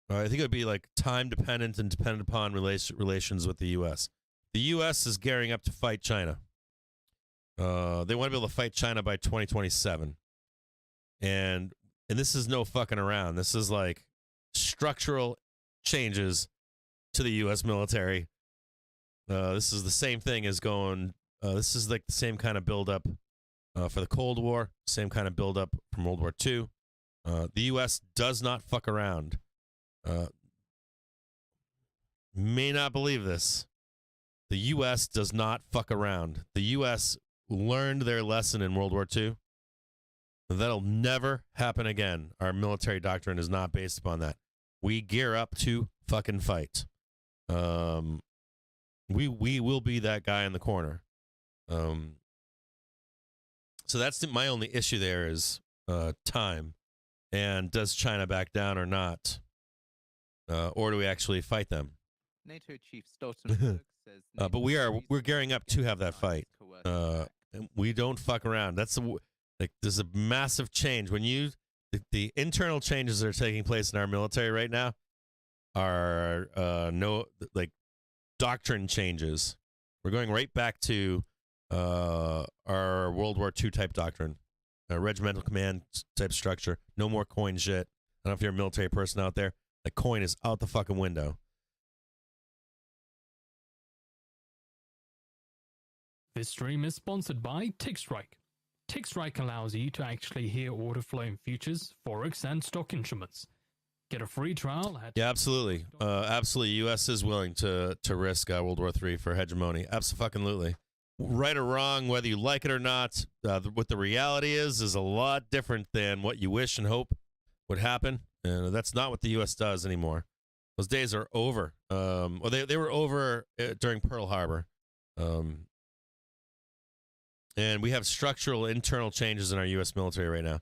B: I think it would be like time dependent and dependent upon relations with the U.S. The U.S. is gearing up to fight China. They want to be able to fight China by 2027. And this is no fucking around. This is like structural changes to the U.S. military. This is the same thing as going. This is like the same kind of buildup for the Cold War, same kind of buildup from World War II. The U.S. does not fuck around. May not believe this. The U.S. does not fuck around. The U.S. learned their lesson in World War II. That'll never happen again. Our military doctrine is not based upon that. We gear up to fucking fight. We will be that guy in the corner. So that's my only issue there is time. And does China back down or not? Or do we actually fight them?
C: NATO Chief Stoltenberg says.
B: But we're gearing up to have that fight. We don't fuck around. There's a massive change when the internal changes that are taking place in our military right now are doctrine changes. We're going right back to our World War II type doctrine, regimental command type structure. No more coin shit. I don't know if you're a military person out there. The coin is out the fucking window.
D: This stream is sponsored by TickStrike. TickStrike allows you to actually hear order flow in futures, forex, and stock instruments. Get a free trial at...
B: Yeah, absolutely. Absolutely. U.S. is willing to risk World War III for hegemony. Absolutely. Right or wrong, whether you like it or not, what the reality is a lot different than what you wish and hope would happen. And that's not what the U.S. does anymore. Those days are over. They were over during Pearl Harbor. And we have structural internal changes in our U.S. military right now.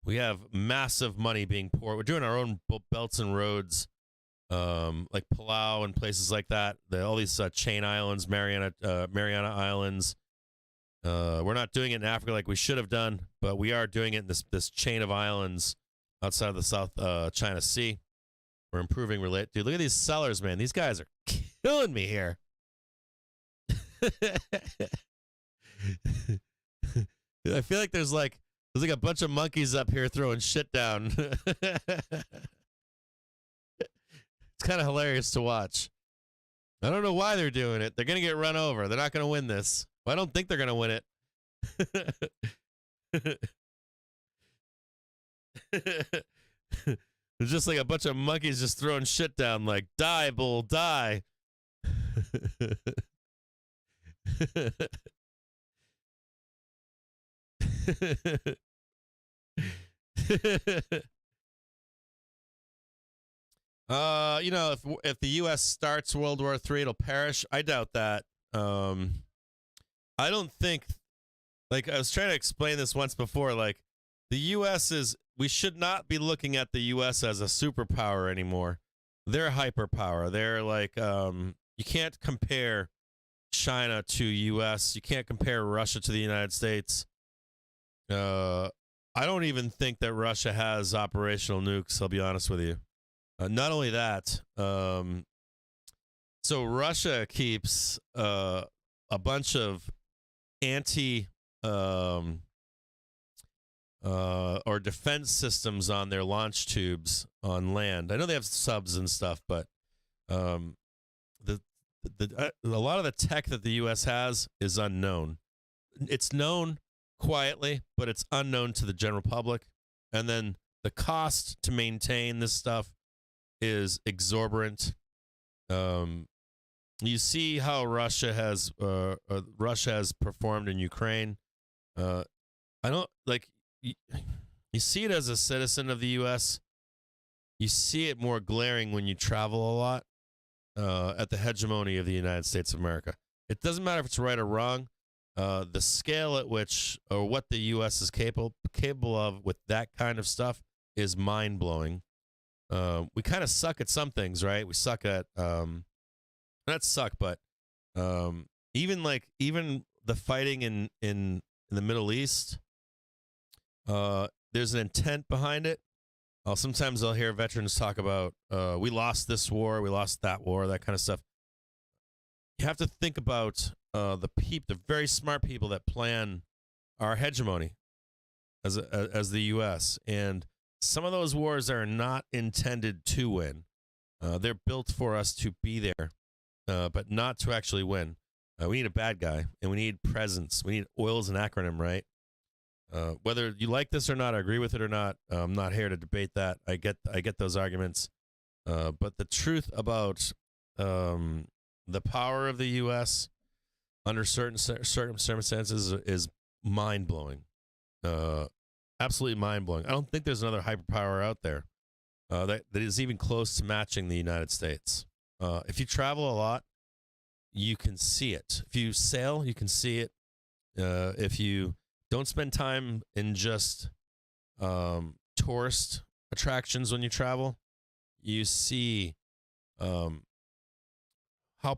B: We have massive money being poured. We're doing our own belts and roads, like Palau and places like that. All these chain islands, Mariana Islands. We're not doing it in Africa like we should have done, but we are doing it in this chain of islands outside of the South China Sea. We're improving Dude, look at these sellers, man. These guys are killing me here. I feel like there's like a bunch of monkeys up here throwing shit down. It's kind of hilarious to watch. I don't know why they're doing it. They're going to get run over. They're not going to win this. Well, I don't think they're going to win it. There's just like a bunch of monkeys just throwing shit down like, die, bull, die. If the U.S. starts World War III, it'll perish. I doubt that. I don't think, like I was trying to explain this once before, like the U.S. we should not be looking at the U.S. as a superpower anymore. They're a hyperpower. They're like, you can't compare China to U.S. You can't compare Russia to the United States. I don't even think that Russia has operational nukes, I'll be honest with you. Not only that, so Russia keeps a bunch of or defense systems on their launch tubes on land. I know they have subs and stuff, but a lot of the tech that the U.S. has is unknown. It's known quietly, but it's unknown to the general public. And then the cost to maintain this stuff is exorbitant. You see how Russia has performed in Ukraine. I don't like you see it as a citizen of the U.S. You see it more glaring when you travel a lot at the hegemony of the United States of America. It doesn't matter if it's right or wrong. The scale at which or what the U.S. is capable of with that kind of stuff is mind blowing. We kind of suck at some things, right? We suck at not suck, but even the fighting in the Middle East. There's an intent behind it. Sometimes I'll hear veterans talk about we lost this war, we lost that war, that kind of stuff. You have to think about the very smart people that plan our hegemony as the U.S. And some of those wars are not intended to win. They're built for us to be there, but not to actually win. We need a bad guy, and we need presence. We need oil as an acronym, right? Whether you like this or not, I agree with it or not, I'm not here to debate that. I get those arguments. But the truth about the power of the U.S. under certain circumstances is mind-blowing. Absolutely mind-blowing. I don't think there's another hyperpower out there that is even close to matching the United States. If you travel a lot, you can see it. If you sail, you can see it. If you don't spend time in just tourist attractions when you travel, you see how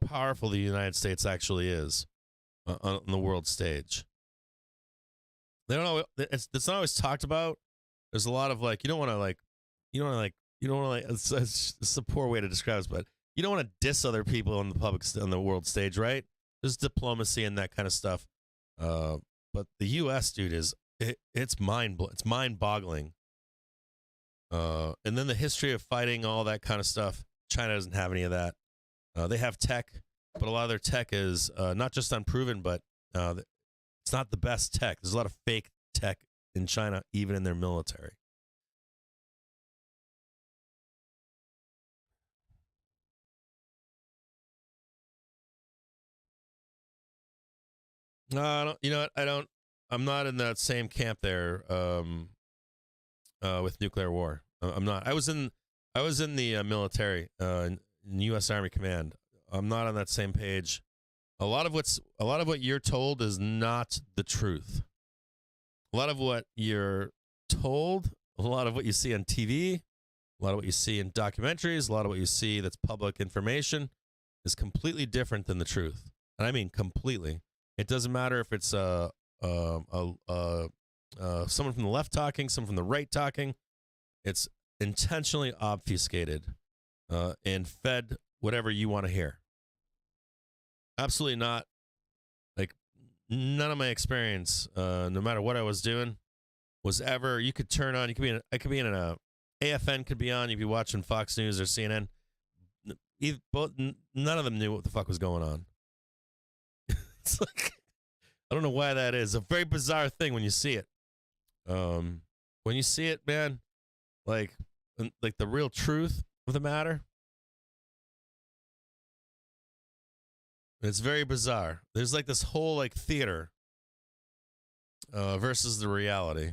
B: powerful the United States actually is on the world stage. They don't know. It's not always talked about. There's a lot of you don't want to it's a poor way to describe this, but you don't want to diss other people on the world stage, right? There's diplomacy and that kind of stuff. But the U.S., dude, it's mind-boggling. And then the history of fighting, all that kind of stuff. China doesn't have any of that. They have tech, but a lot of their tech is not just unproven, but it's not the best tech. There's a lot of fake tech in China, even in their military. No, I'm not in that same camp there with nuclear war. I'm not. I was in the military, in U.S. Army Command. I'm not on that same page. A lot of what you're told is not the truth. A lot of what you're told, a lot of what you see on TV, a lot of what you see in documentaries, a lot of what you see that's public information is completely different than the truth. And I mean completely. It doesn't matter if it's someone from the left talking, someone from the right talking. It's intentionally obfuscated and fed whatever you want to hear. Absolutely not. None of my experience, no matter what I was doing, was ever. You could turn on. I could be in a AFN could be on. You'd be watching Fox News or CNN. None of them knew what the fuck was going on. It's I don't know why that is. A very bizarre thing when you see it. When you see it, man, like the real truth of the matter, it's very bizarre. There's this whole theater versus the reality.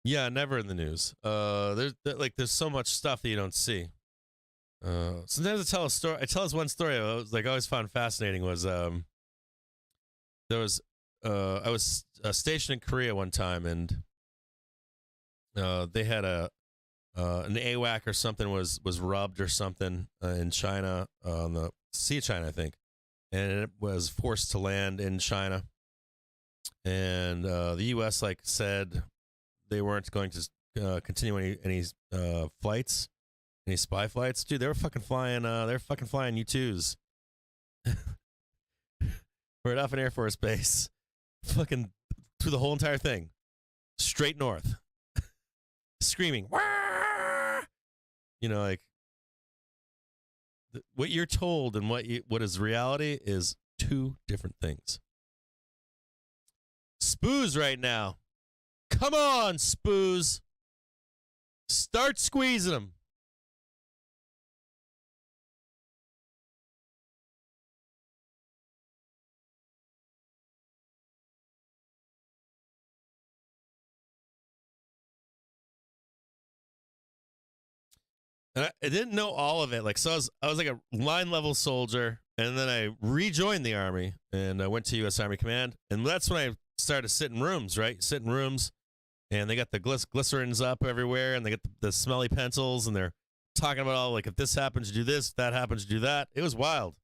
B: Yeah, never in the news. There's so much stuff that you don't see. Sometimes I tell a story. I tell us one story I always found fascinating was I was stationed in Korea one time, and they had an AWAC or something was rubbed or something in China, on the Sea of China, I think, and it was forced to land in China, and the U.S. said they weren't going to continue any flights, any spy flights. Dude, they were fucking flying U-2s right off an Air Force base, fucking through the whole entire thing, straight north, screaming. Wah! What you're told and what is reality is two different things. Spoos right now. Come on, Spoos. Start squeezing them. And I didn't know all of it. Like, so I was like a line level soldier, and then I rejoined the Army, and I went to U.S. Army Command, and that's when I started to sit in rooms, right? Sit in rooms, and they got the glycerins up everywhere, and they got the smelly pencils, and they're talking about all, like, if this happens, you do this, if that happens, you do that. It was wild.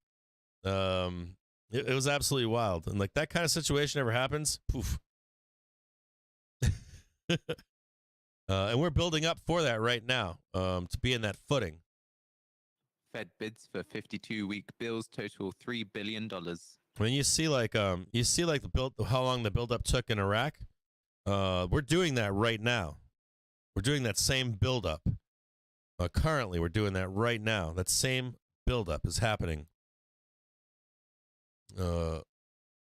B: It was absolutely wild. And, like, that kind of situation ever happens, poof. And we're building up for that right now, to be in that footing.
C: Fed bids for 52-week bills total $3 billion.
B: When you see like the build, how long the buildup took in Iraq, we're doing that right now. We're doing that same buildup. Currently, we're doing that right now. That same buildup is happening.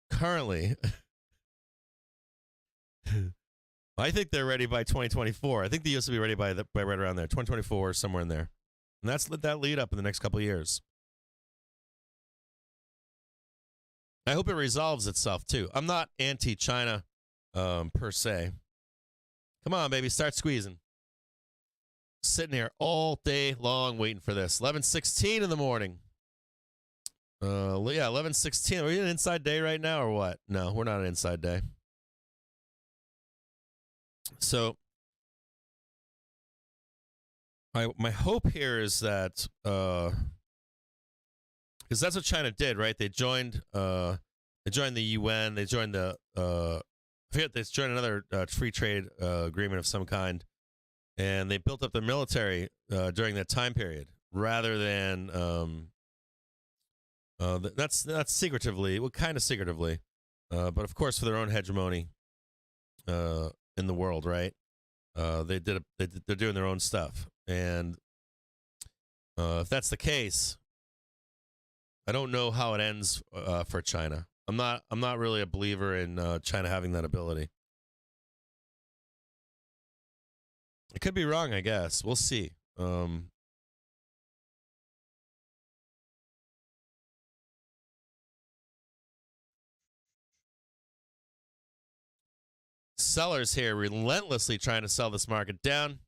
B: Currently, I think they're ready by 2024. I think the U.S. will be ready by right around there, 2024, somewhere in there. And that's let that lead up in the next couple of years. I hope it resolves itself too. I'm not anti-China per se. Come on, baby, start squeezing. Sitting here all day long waiting for this. 11:16 in the morning. Yeah, 11:16. Are we in an inside day right now or what? No, we're not an inside day. So my hope here is that because that's what China did, right? They joined the UN, they joined the I forget, they joined another free trade agreement of some kind, and they built up their military during that time period rather than that's secretively, well, kind of secretively, but of course for their own hegemony in the world, right? They're doing their own stuff, and if that's the case, I don't know how it ends for China. I'm not really a believer in China having that ability. It could be wrong, I guess. We'll see. Sellers here relentlessly trying to sell this market down.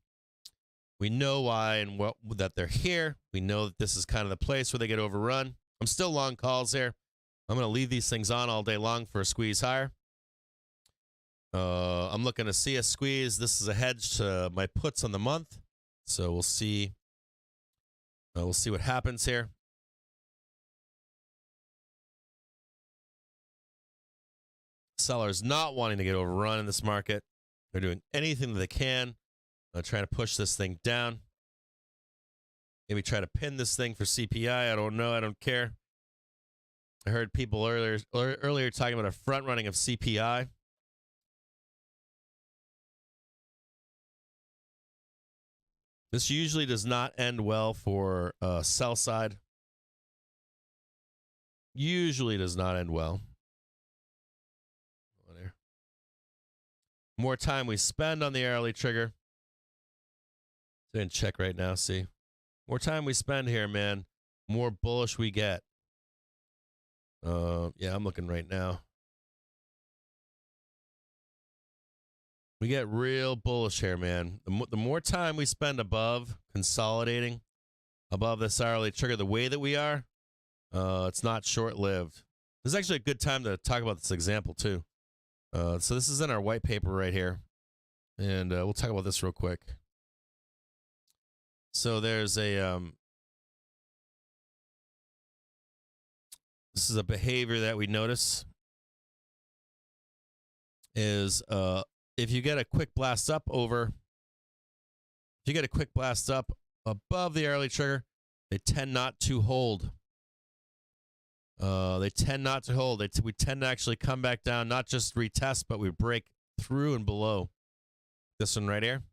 B: We know why and what that they're here. We know that this is kind of the place where they get overrun. I'm still long calls here. I'm going to leave these things on all day long for a squeeze higher. I'm looking to see a squeeze. This is a hedge to my puts on the month. So we'll see. We'll see what happens here. Sellers not wanting to get overrun in this market. They're doing anything that they can, trying to push this thing down. Maybe try to pin this thing for CPI. I don't know. I don't care. I heard people earlier talking about a front running of CPI. This usually does not end well for sell side. Usually does not end well. More time we spend on the hourly trigger. Didn't check right now, see. More time we spend here, man, more bullish we get. Yeah, I'm looking right now. We get real bullish here, man. The more time we spend above consolidating, above this hourly trigger, the way that we are, it's not short-lived. This is actually a good time to talk about this example, too. So this is in our white paper right here, and we'll talk about this real quick. So there's a this is a behavior that we notice is if you get a quick blast up above the hourly trigger, they tend not to hold. They tend not to hold. We tend to actually come back down, not just retest, but we break through and below. This one right here.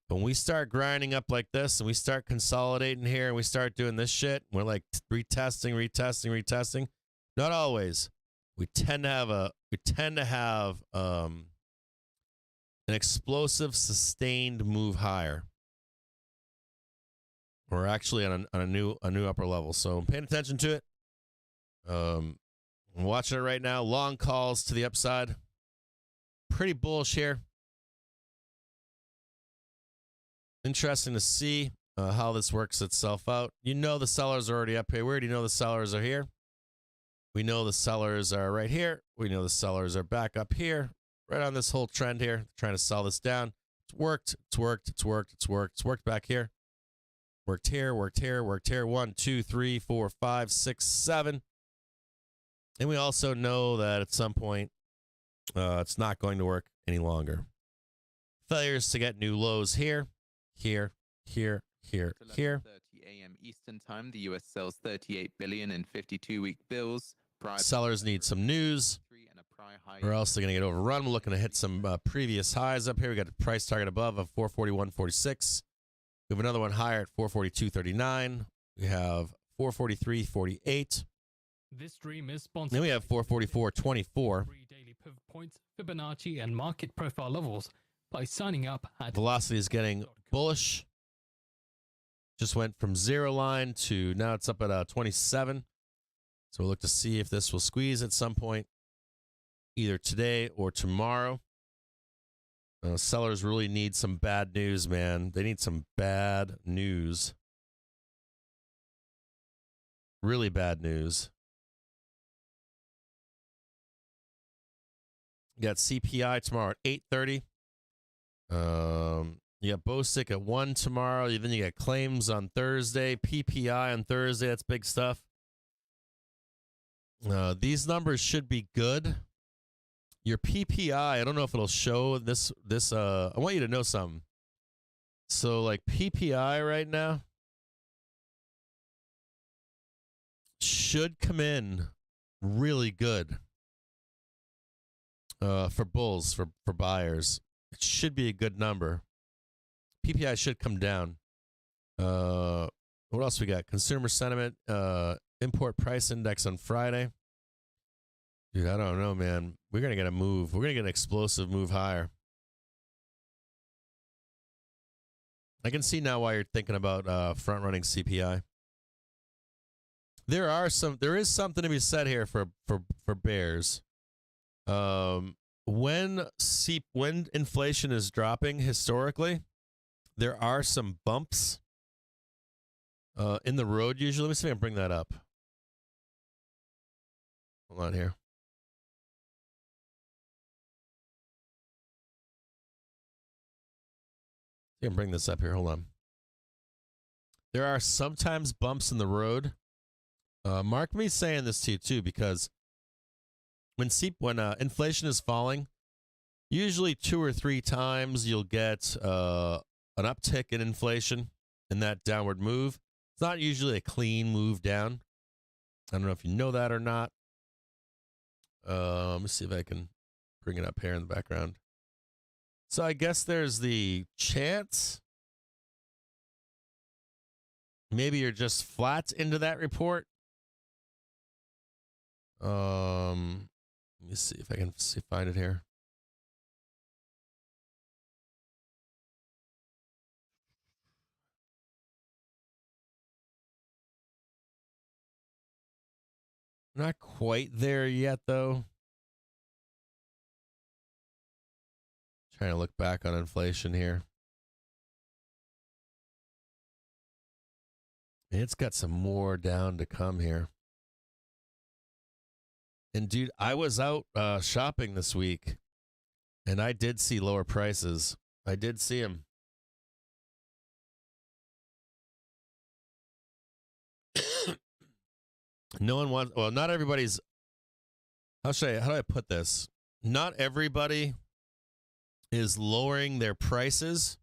B: When we start grinding up like this and we start consolidating here and we start doing this shit, we're like retesting. Not always. We tend to have an explosive, sustained move higher. We're actually on a new upper level. So I'm paying attention to it. I'm watching it right now. Long calls to the upside. Pretty bullish here. Interesting to see how this works itself out. You know the sellers are already up here. We already know the sellers are here. We know the sellers are right here. We know the sellers are back up here. Right on this whole trend here. Trying to sell this down. It's worked. It's worked. It's worked. It's worked. It's worked back here. Worked here. Worked here. Worked here. 1, 2, 3, 4, 5, 6, 7. And we also know that at some point, it's not going to work any longer. Failures to get new lows here, here, here, here, here.
C: 11:30 a.m. Eastern Time, the U.S. sells 38 billion in 52-week bills.
B: Sellers need some news, or else they're going to get overrun. We're looking to hit some previous highs up here. We got a price target above of 441.46. We have another one higher at 442.39. We have 443.48.
D: This stream is sponsored.
B: Then we have 444.24.
D: Free daily pivot points, Fibonacci, and market profile levels by signing up at
B: Velocity is getting bullish. Just went from 0 line to now it's up at 27. So we'll look to see if this will squeeze at some point, either today or tomorrow. Sellers really need some bad news, man. They need some bad news. Really bad news. You got CPI tomorrow at 8:30. You got Bosick at 1 tomorrow. Then you got claims on Thursday. PPI on Thursday. That's big stuff. These numbers should be good. Your PPI, I don't know if it'll show this. I want you to know something. So, like PPI right now should come in really good for bulls, for buyers. It should be a good number. PPI should come down. What else we got? Consumer sentiment, import price index on Friday. Dude, I don't know, man. We're going to get a move. We're going to get an explosive move higher. I can see now why you're thinking about front-running CPI. There is something to be said here for bears. When inflation is dropping historically, there are some bumps in the road usually. Let me see if I can bring that up. Hold on here. I can bring this up here. Hold on. There are sometimes bumps in the road. Mark me saying this to you too, because when inflation is falling, usually 2 or 3 times you'll get an uptick in inflation in that downward move. It's not usually a clean move down. I don't know if you know that or not. Let me see if I can bring it up here in the background. So I guess there's the chance maybe you're just flat into that report. Let me see if I can find it here. Not quite there yet, though. Trying to look back on inflation here. It's got some more down to come here. And dude, I was out shopping this week, and I did see lower prices. I did see them. No one wants, well, not everybody's, how do I put this? Not everybody is lowering their prices.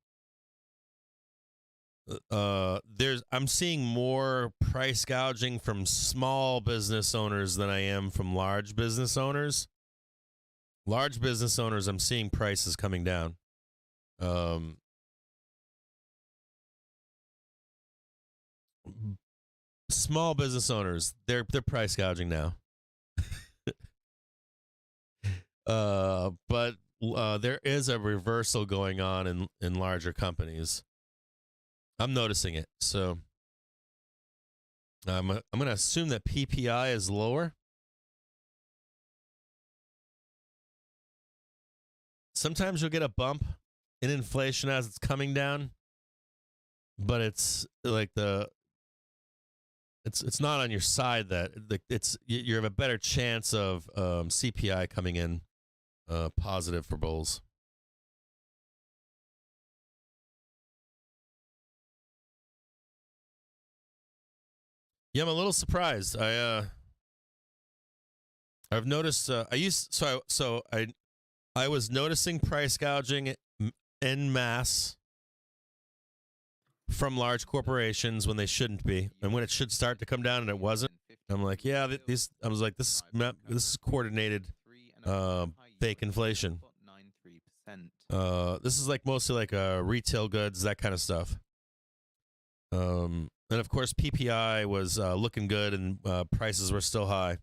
B: I'm seeing more price gouging from small business owners than I am from large business owners. Large business owners, I'm seeing prices coming down. Small business owners, they're price gouging now. But there is a reversal going on in larger companies. I'm noticing it. So I'm going to assume that PPI is lower. Sometimes you'll get a bump in inflation as it's coming down, but it's like it's not on your side. That you have a better chance of CPI coming in positive for bulls. Yeah, I'm a little surprised. I've noticed. I was noticing price gouging en masse from large corporations when they shouldn't be, and when it should start to come down, and it wasn't. I'm like, yeah, I was like, this is coordinated fake inflation. This is like mostly like retail goods, that kind of stuff. And of course, PPI was looking good, and prices were still high.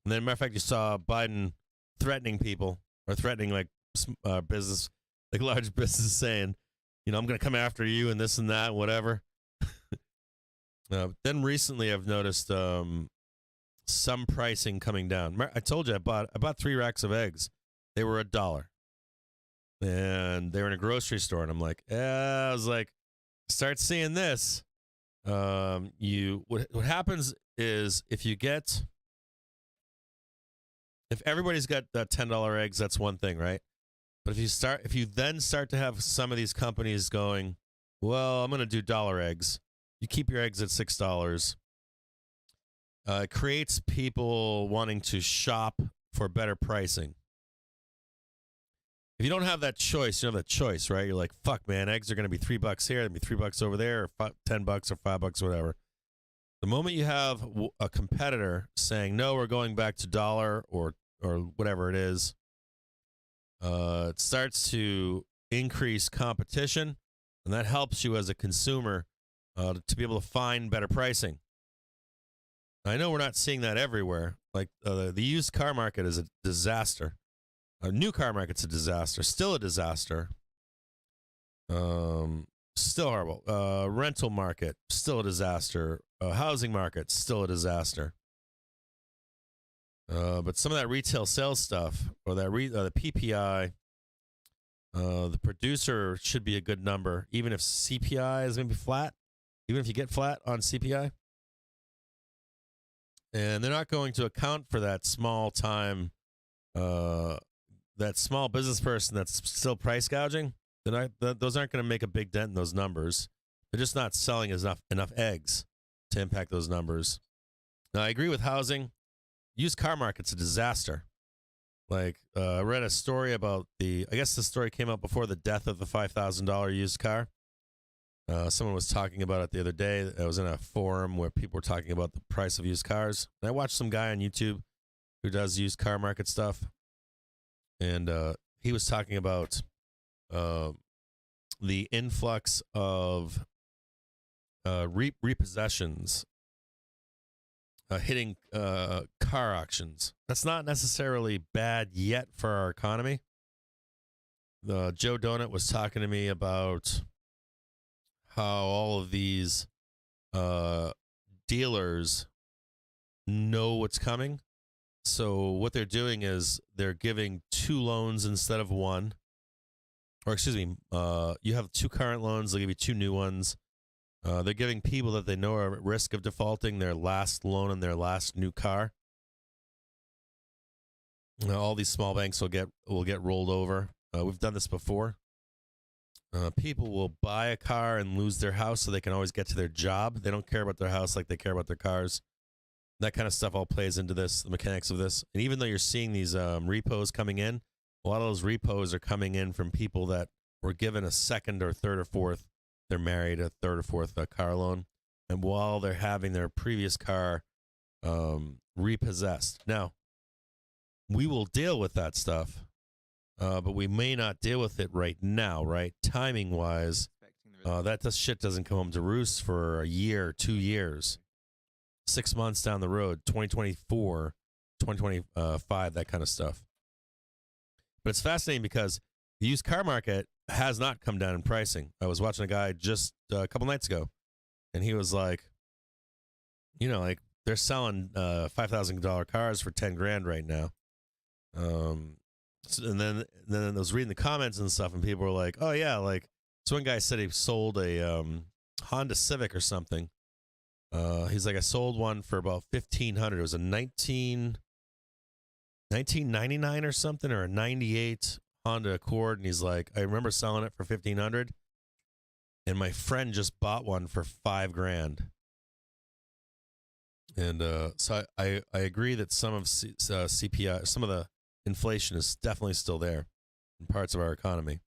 B: And then, matter of fact, you saw Biden threatening people, or threatening like business, like large businesses, saying, you know, I'm going to come after you and this and that, and whatever. Then recently, I've noticed some pricing coming down. I told you I bought 3 racks of eggs. They were $1, and they were in a grocery store. And I'm like, I was like, start seeing this. What happens is if everybody's got $10 eggs, that's one thing, right? But if you then start to have some of these companies going, well, I'm going to do $1 eggs. You keep your eggs at $6. It creates people wanting to shop for better pricing. If you don't have that choice, you don't have that choice, right? You're like, fuck, man, eggs are going to be $3 here, they'll be $3 over there, or $10 or $5, whatever. The moment you have a competitor saying, no, we're going back to $1 or whatever it is, it starts to increase competition, and that helps you as a consumer to be able to find better pricing. I know we're not seeing that everywhere. Like the used car market is a disaster. A new car market's a disaster. Still a disaster. Still horrible. Rental market, still a disaster. Housing market, still a disaster. But some of that retail sales stuff, or that the PPI, the producer should be a good number, even if CPI is going to be flat, even if you get flat on CPI. And they're not going to account for that small time, that small business person that's still price gouging. Those aren't going to make a big dent in those numbers. They're just not selling enough eggs to impact those numbers. Now, I agree with housing. Used car market's a disaster. Like, I read a story about I guess the story came out before the death of the $5,000 used car. Someone was talking about it the other day. I was in a forum where people were talking about the price of used cars. And I watched some guy on YouTube who does used car market stuff. And he was talking about the influx of repossessions hitting car auctions. That's not necessarily bad yet for our economy. Joe Donut was talking to me about how all of these dealers know what's coming. So what they're doing is they're giving 2 loans instead of 1. Or excuse me, you have 2 current loans, they'll give you 2 new ones. They're giving people that they know are at risk of defaulting their last loan on their last new car. All these small banks will get rolled over. We've done this before. People will buy a car and lose their house so they can always get to their job. They don't care about their house like they care about their cars. That kind of stuff all plays into this, the mechanics of this. And even though you're seeing these repos coming in, a lot of those repos are coming in from people that were given a second or third or fourth. They're married, a third or fourth car loan. And while they're having their previous car repossessed. Now, we will deal with that stuff. But we may not deal with it right now, right? Timing-wise, that shit doesn't come home to roost for a year, 2 years, 6 months down the road, 2024, 2025, that kind of stuff. But it's fascinating because the used car market has not come down in pricing. I was watching a guy just a couple nights ago, and he was like, you know, like they're selling $5,000 cars for 10 grand right now. And then I was reading the comments and stuff, and people were like, "Oh yeah," like this one guy said he sold a Honda Civic or something. He's like, I sold one for about $1,500. It was a 1999 or something, or a 98 Honda Accord, and he's like, I remember selling it for $1,500, and my friend just bought one for $5 grand. And so I agree that some of CPI, some of the inflation is definitely still there in parts of our economy.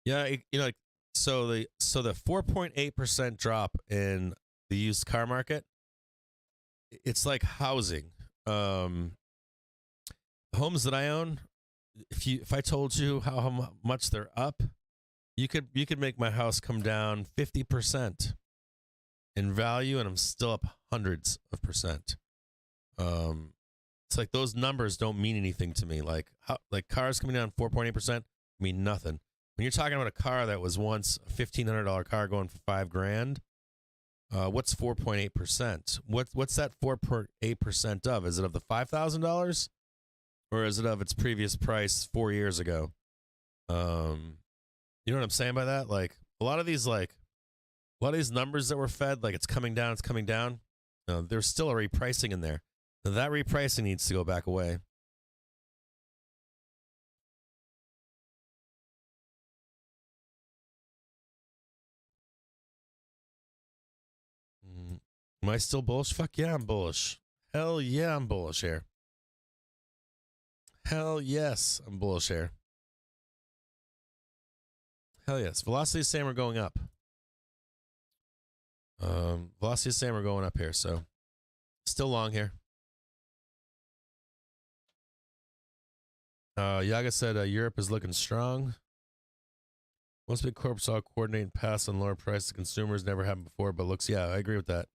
B: Yeah, you know, so the 4.8% drop in the used car market, it's like housing. Homes that I own, if I told you how much they're up, you could make my house come down 50% in value, and I'm still up hundreds of percent. It's like those numbers don't mean anything to me. Like cars coming down 4.8% mean nothing. When you're talking about a car that was once a $1,500 car going for $5 grand, what's 4.8%? What's that 4.8% of? Is it of the $5,000, or is it of its previous price 4 years ago? You know what I'm saying by that? Like a lot of these numbers that were fed, like it's coming down. There's still a repricing in there. Now, that repricing needs to go back away. Am I still bullish? Fuck yeah, I'm bullish. Hell yeah, I'm bullish here. Hell yes, I'm bullish here. Hell yes. Velocity is saying we're going up. Velocity is saying we're going up here, so still long here. Yaga said Europe is looking strong. Most big corps all coordinate and pass on lower price to consumers. Never happened before, but looks, yeah, I agree with that.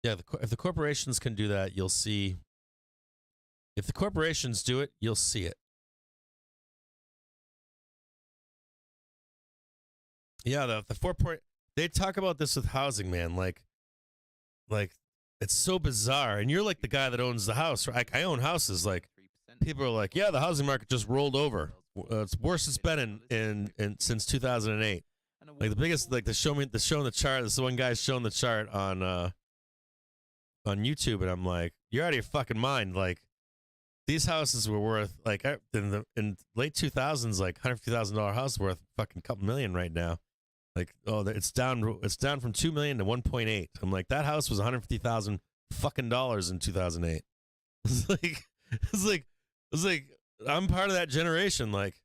B: Yeah, if the corporations can do that, you'll see. If the corporations do it, you'll see it. Yeah, the 4 point. They talk about this with housing, man. Like it's so bizarre. And you're like the guy that owns the house. Right? I own houses. Like people are like, yeah, the housing market just rolled over. It's worse it's been in since 2008. Like the biggest, like showing the chart. This one guy's showing the chart on YouTube, and I'm like, you're out of your fucking mind. Like these houses were worth like in late 2000s, like $150,000 house worth fucking couple million right now. Like, oh, it's down from 2 million to 1.8. I'm like, that house was $150,000 fucking dollars in 2008. It's like I'm part of that generation. Like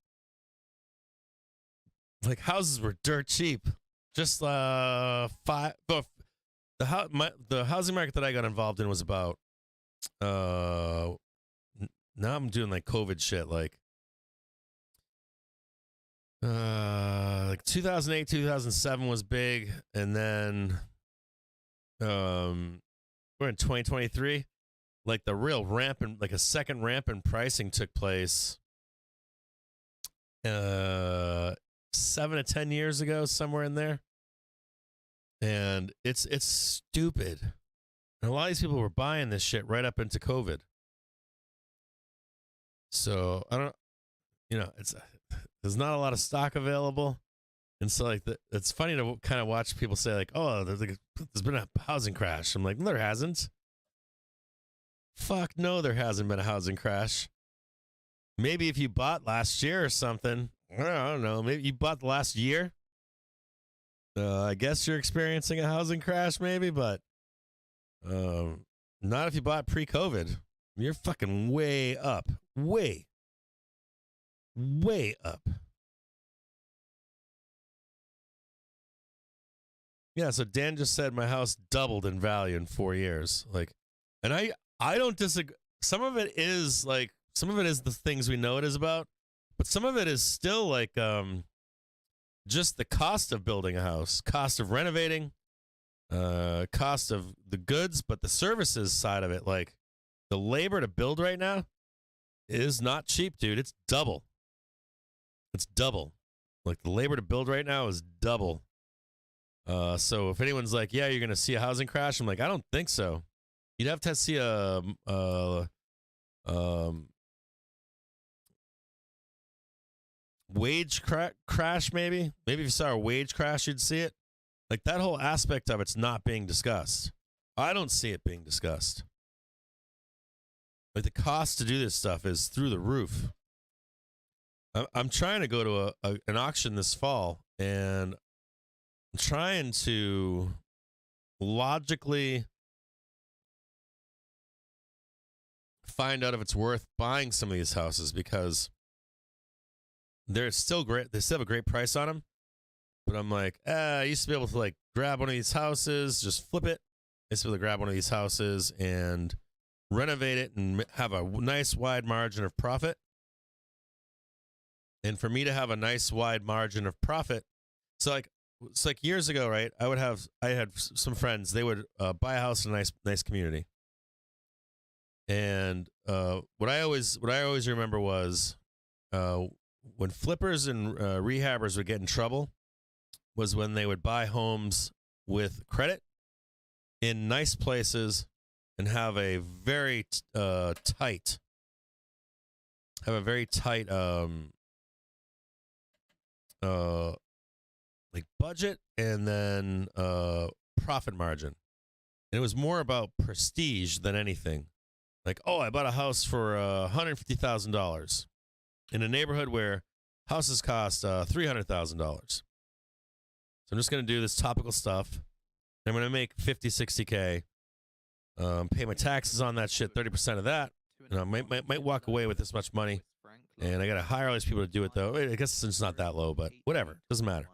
B: houses were dirt cheap. Just the housing market that I got involved in was about now I'm doing like COVID shit, like 2008, 2007 was big, and then we're in 2023. Like the real ramp and like a second ramp in pricing took place 7 to 10 years ago, somewhere in there. And it's stupid. And a lot of these people were buying this shit right up into COVID. So I don't, there's not a lot of stock available. And so like it's funny to kind of watch people say like, oh, there's been a housing crash. I'm like, no, there hasn't. Fuck no, there hasn't been a housing crash. Maybe if you bought last year or something, I don't know. Maybe you bought the last year. I guess you're experiencing a housing crash, maybe, but not if you bought pre-COVID. You're fucking way up. Way up. Yeah, so Dan just said my house doubled in value in 4 years. Like, and I don't disagree. Some of it is the things we know it is about, but some of it is still like just the cost of building a house, cost of renovating, cost of the goods, but the services side of it, like the labor to build right now is not cheap, dude. It's double. It's double. Like the labor to build right now is double. So if anyone's like, yeah, you're going to see a housing crash, I'm like, I don't think so. You'd have to see a wage crash, maybe. Maybe if you saw a wage crash, you'd see it. Like that whole aspect of it's not being discussed. I don't see it being discussed. Like the cost to do this stuff is through the roof. I'm trying to go to an auction this fall, and I'm trying to logically find out if it's worth buying some of these houses because they're still great. They still have a great price on them. But I'm like, I used to be able to like grab one of these houses, just flip it. I used to be able to grab one of these houses and renovate it and have a nice wide margin of profit. And for me to have a nice wide margin of profit, so like it's like years ago, right? I had some friends. They would buy a house in a nice community. And what I always remember was when flippers and rehabbers would get in trouble was when they would buy homes with credit in nice places and have a very tight like budget and then profit margin. And it was more about prestige than anything. Like, oh, I bought a house for $150,000 in a neighborhood where houses cost $300,000. So I'm just going to do this topical stuff. I'm going to make 50, 60K, pay my taxes on that shit, 30% of that. And I might walk away with this much money. And I got to hire all these people to do it, though. I guess it's not that low, but whatever. Doesn't matter.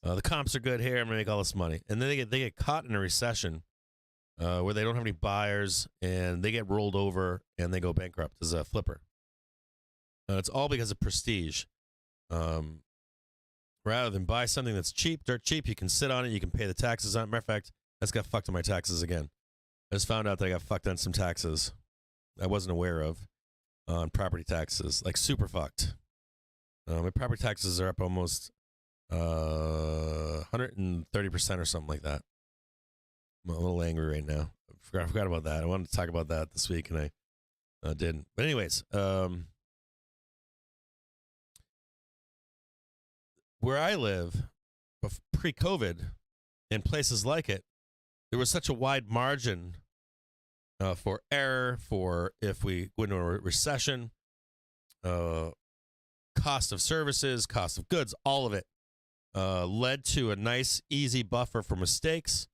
B: The comps are good here. I'm going to make all this money. And then they get caught in a recession where they don't have any buyers, and they get rolled over, and they go bankrupt as a flipper. It's all because of prestige. Rather than buy something that's cheap, dirt cheap, you can sit on it, you can pay the taxes on it. Matter of fact, I just got fucked on my taxes again. I just found out that I got fucked on some taxes I wasn't aware of on property taxes, like super fucked. My property taxes are up almost 130% or something like that. I'm a little angry right now. I forgot about that. I wanted to talk about that this week, and I didn't. But anyways, where I live, pre-COVID, in places like it, there was such a wide margin for error, for if we go into a recession, cost of services, cost of goods, all of it led to a nice, easy buffer for mistakes,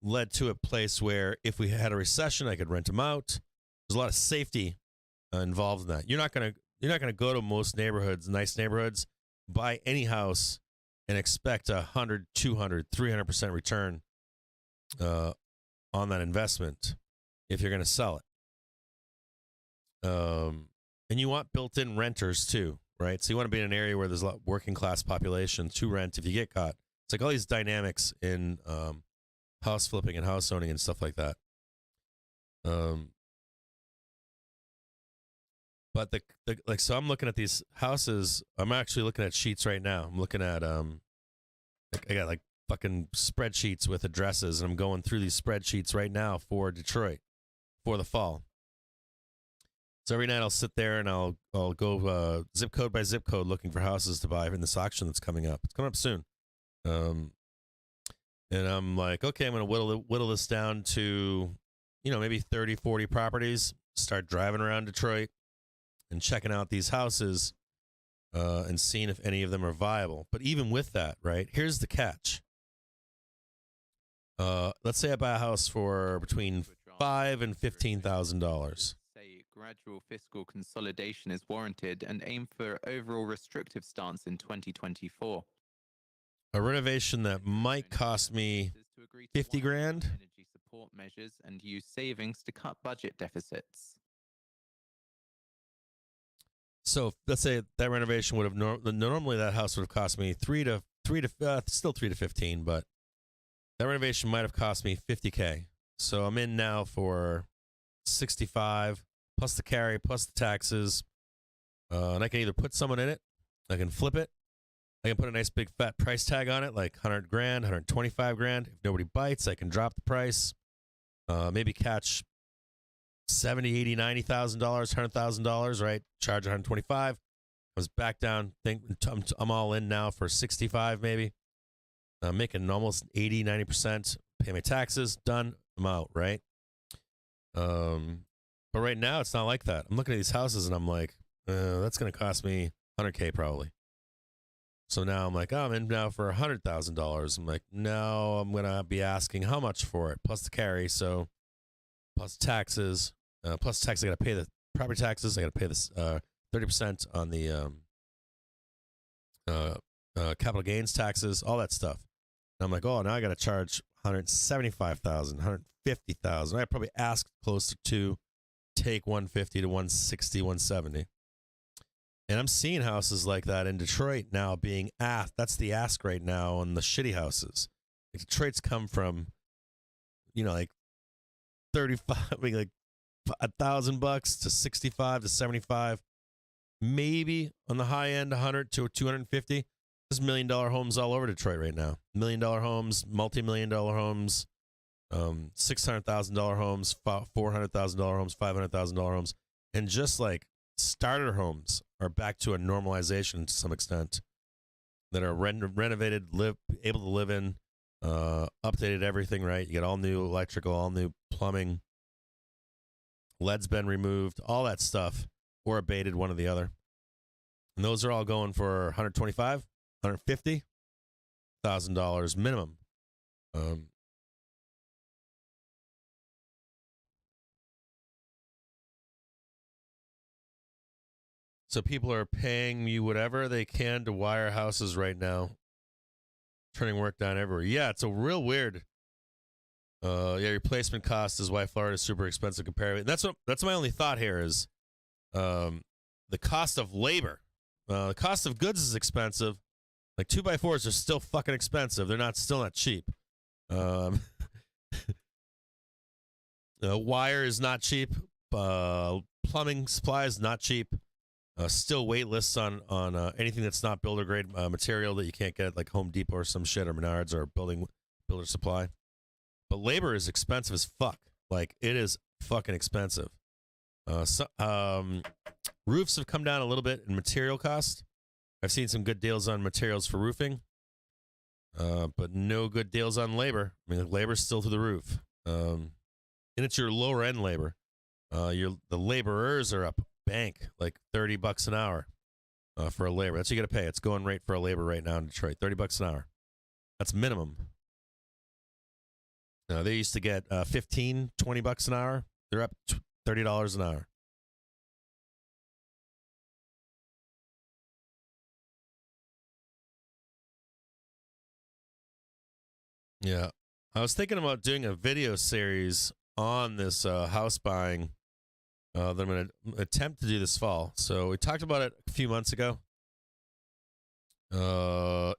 B: led to a place where if we had a recession, I could rent them out. There's a lot of safety involved in that. You're not gonna go to most neighborhoods, nice neighborhoods, buy any house and expect 100, 200, 300% return on that investment if you're going to sell it. And you want built-in renters too, right? So you want to be in an area where there's a lot of working class population to rent if you get caught. It's like all these dynamics in house flipping and house owning and stuff like that. But so I'm looking at these houses. I'm actually looking at sheets right now. I'm looking at I got like fucking spreadsheets with addresses, and I'm going through these spreadsheets right now for Detroit for the fall. So every night I'll sit there and I'll go zip code by zip code looking for houses to buy in this auction that's coming up. It's coming up soon. And I'm like, okay, I'm going to whittle this down to, maybe 30, 40 properties, start driving around Detroit and checking out these houses and seeing if any of them are viable. But even with that, right, here's the catch. Let's say I buy a house for between $5,000 and $15,000.
C: Say gradual fiscal consolidation is warranted and aim for overall restrictive stance in 2024.
B: A renovation that might cost me 50 grand.
C: Energy support measures and use savings to cut budget deficits.
B: So let's say that renovation would have normally that house would have cost me still 3 to 15, but that renovation might have cost me $50K. So I'm in now for 65 plus the carry plus the taxes, and I can either put someone in it, I can flip it, I can put a nice big fat price tag on it, like 100 grand, 125 grand. If nobody bites, I can drop the price. Maybe catch $70,000, $80,000, $90,000, $100,000, right? Charge 125. I was back down. Think I'm all in now for 65, maybe. I'm making almost 80, 90%. Pay my taxes. Done. I'm out, right? But right now, it's not like that. I'm looking at these houses, and I'm like, that's going to cost me $100K probably. So now I'm like, oh, I'm in now for $100,000. I'm like, no, I'm going to be asking how much for it, plus the carry, so plus taxes. Plus tax, I got to pay the property taxes. I got to pay this 30% on the capital gains taxes, all that stuff. And I'm like, oh, now I got to charge $175,000, $150,000. I probably ask closer to take $150 to $160, $170. And I'm seeing houses like that in Detroit now being asked. That's the ask right now on the shitty houses. Like Detroit's come from, like 35, like $1,000 to 65 to 75, maybe on the high end 100 to 250. There's $1 million homes all over Detroit right now. $1 million homes, multi-million-dollar homes, $600,000 homes, $400,000 homes, $500,000 homes, and just like starter homes are back to a normalization to some extent that are renovated, able to live in, updated everything, right? You get all new electrical, all new plumbing, lead's been removed, all that stuff, or abated, one or the other. And those are all going for $125,000, $150,000 minimum. So people are paying you whatever they can to wire houses right now, turning work down everywhere. Yeah, it's a real weird. Replacement cost is why Florida is super expensive compared. That's my only thought here is, the cost of labor, the cost of goods is expensive. Like 2x4s are still fucking expensive. They're still not cheap. Wire is not cheap. Plumbing supplies not cheap. Still wait lists on anything that's not builder grade material that you can't get at like Home Depot or some shit or Menards or builder supply. But labor is expensive as fuck. Like it is fucking expensive. Roofs have come down a little bit in material cost. I've seen some good deals on materials for roofing, but no good deals on labor. I mean, labor's still through the roof, and it's your lower end labor. The laborers are up bank like $30 an hour for a labor. That's what you got to pay. It's going rate for a labor right now in Detroit, $30 an hour. That's minimum. They used to get $15, $20 an hour. They're up $30 an hour. Yeah. I was thinking about doing a video series on this house buying that I'm going to attempt to do this fall. So we talked about it a few months ago.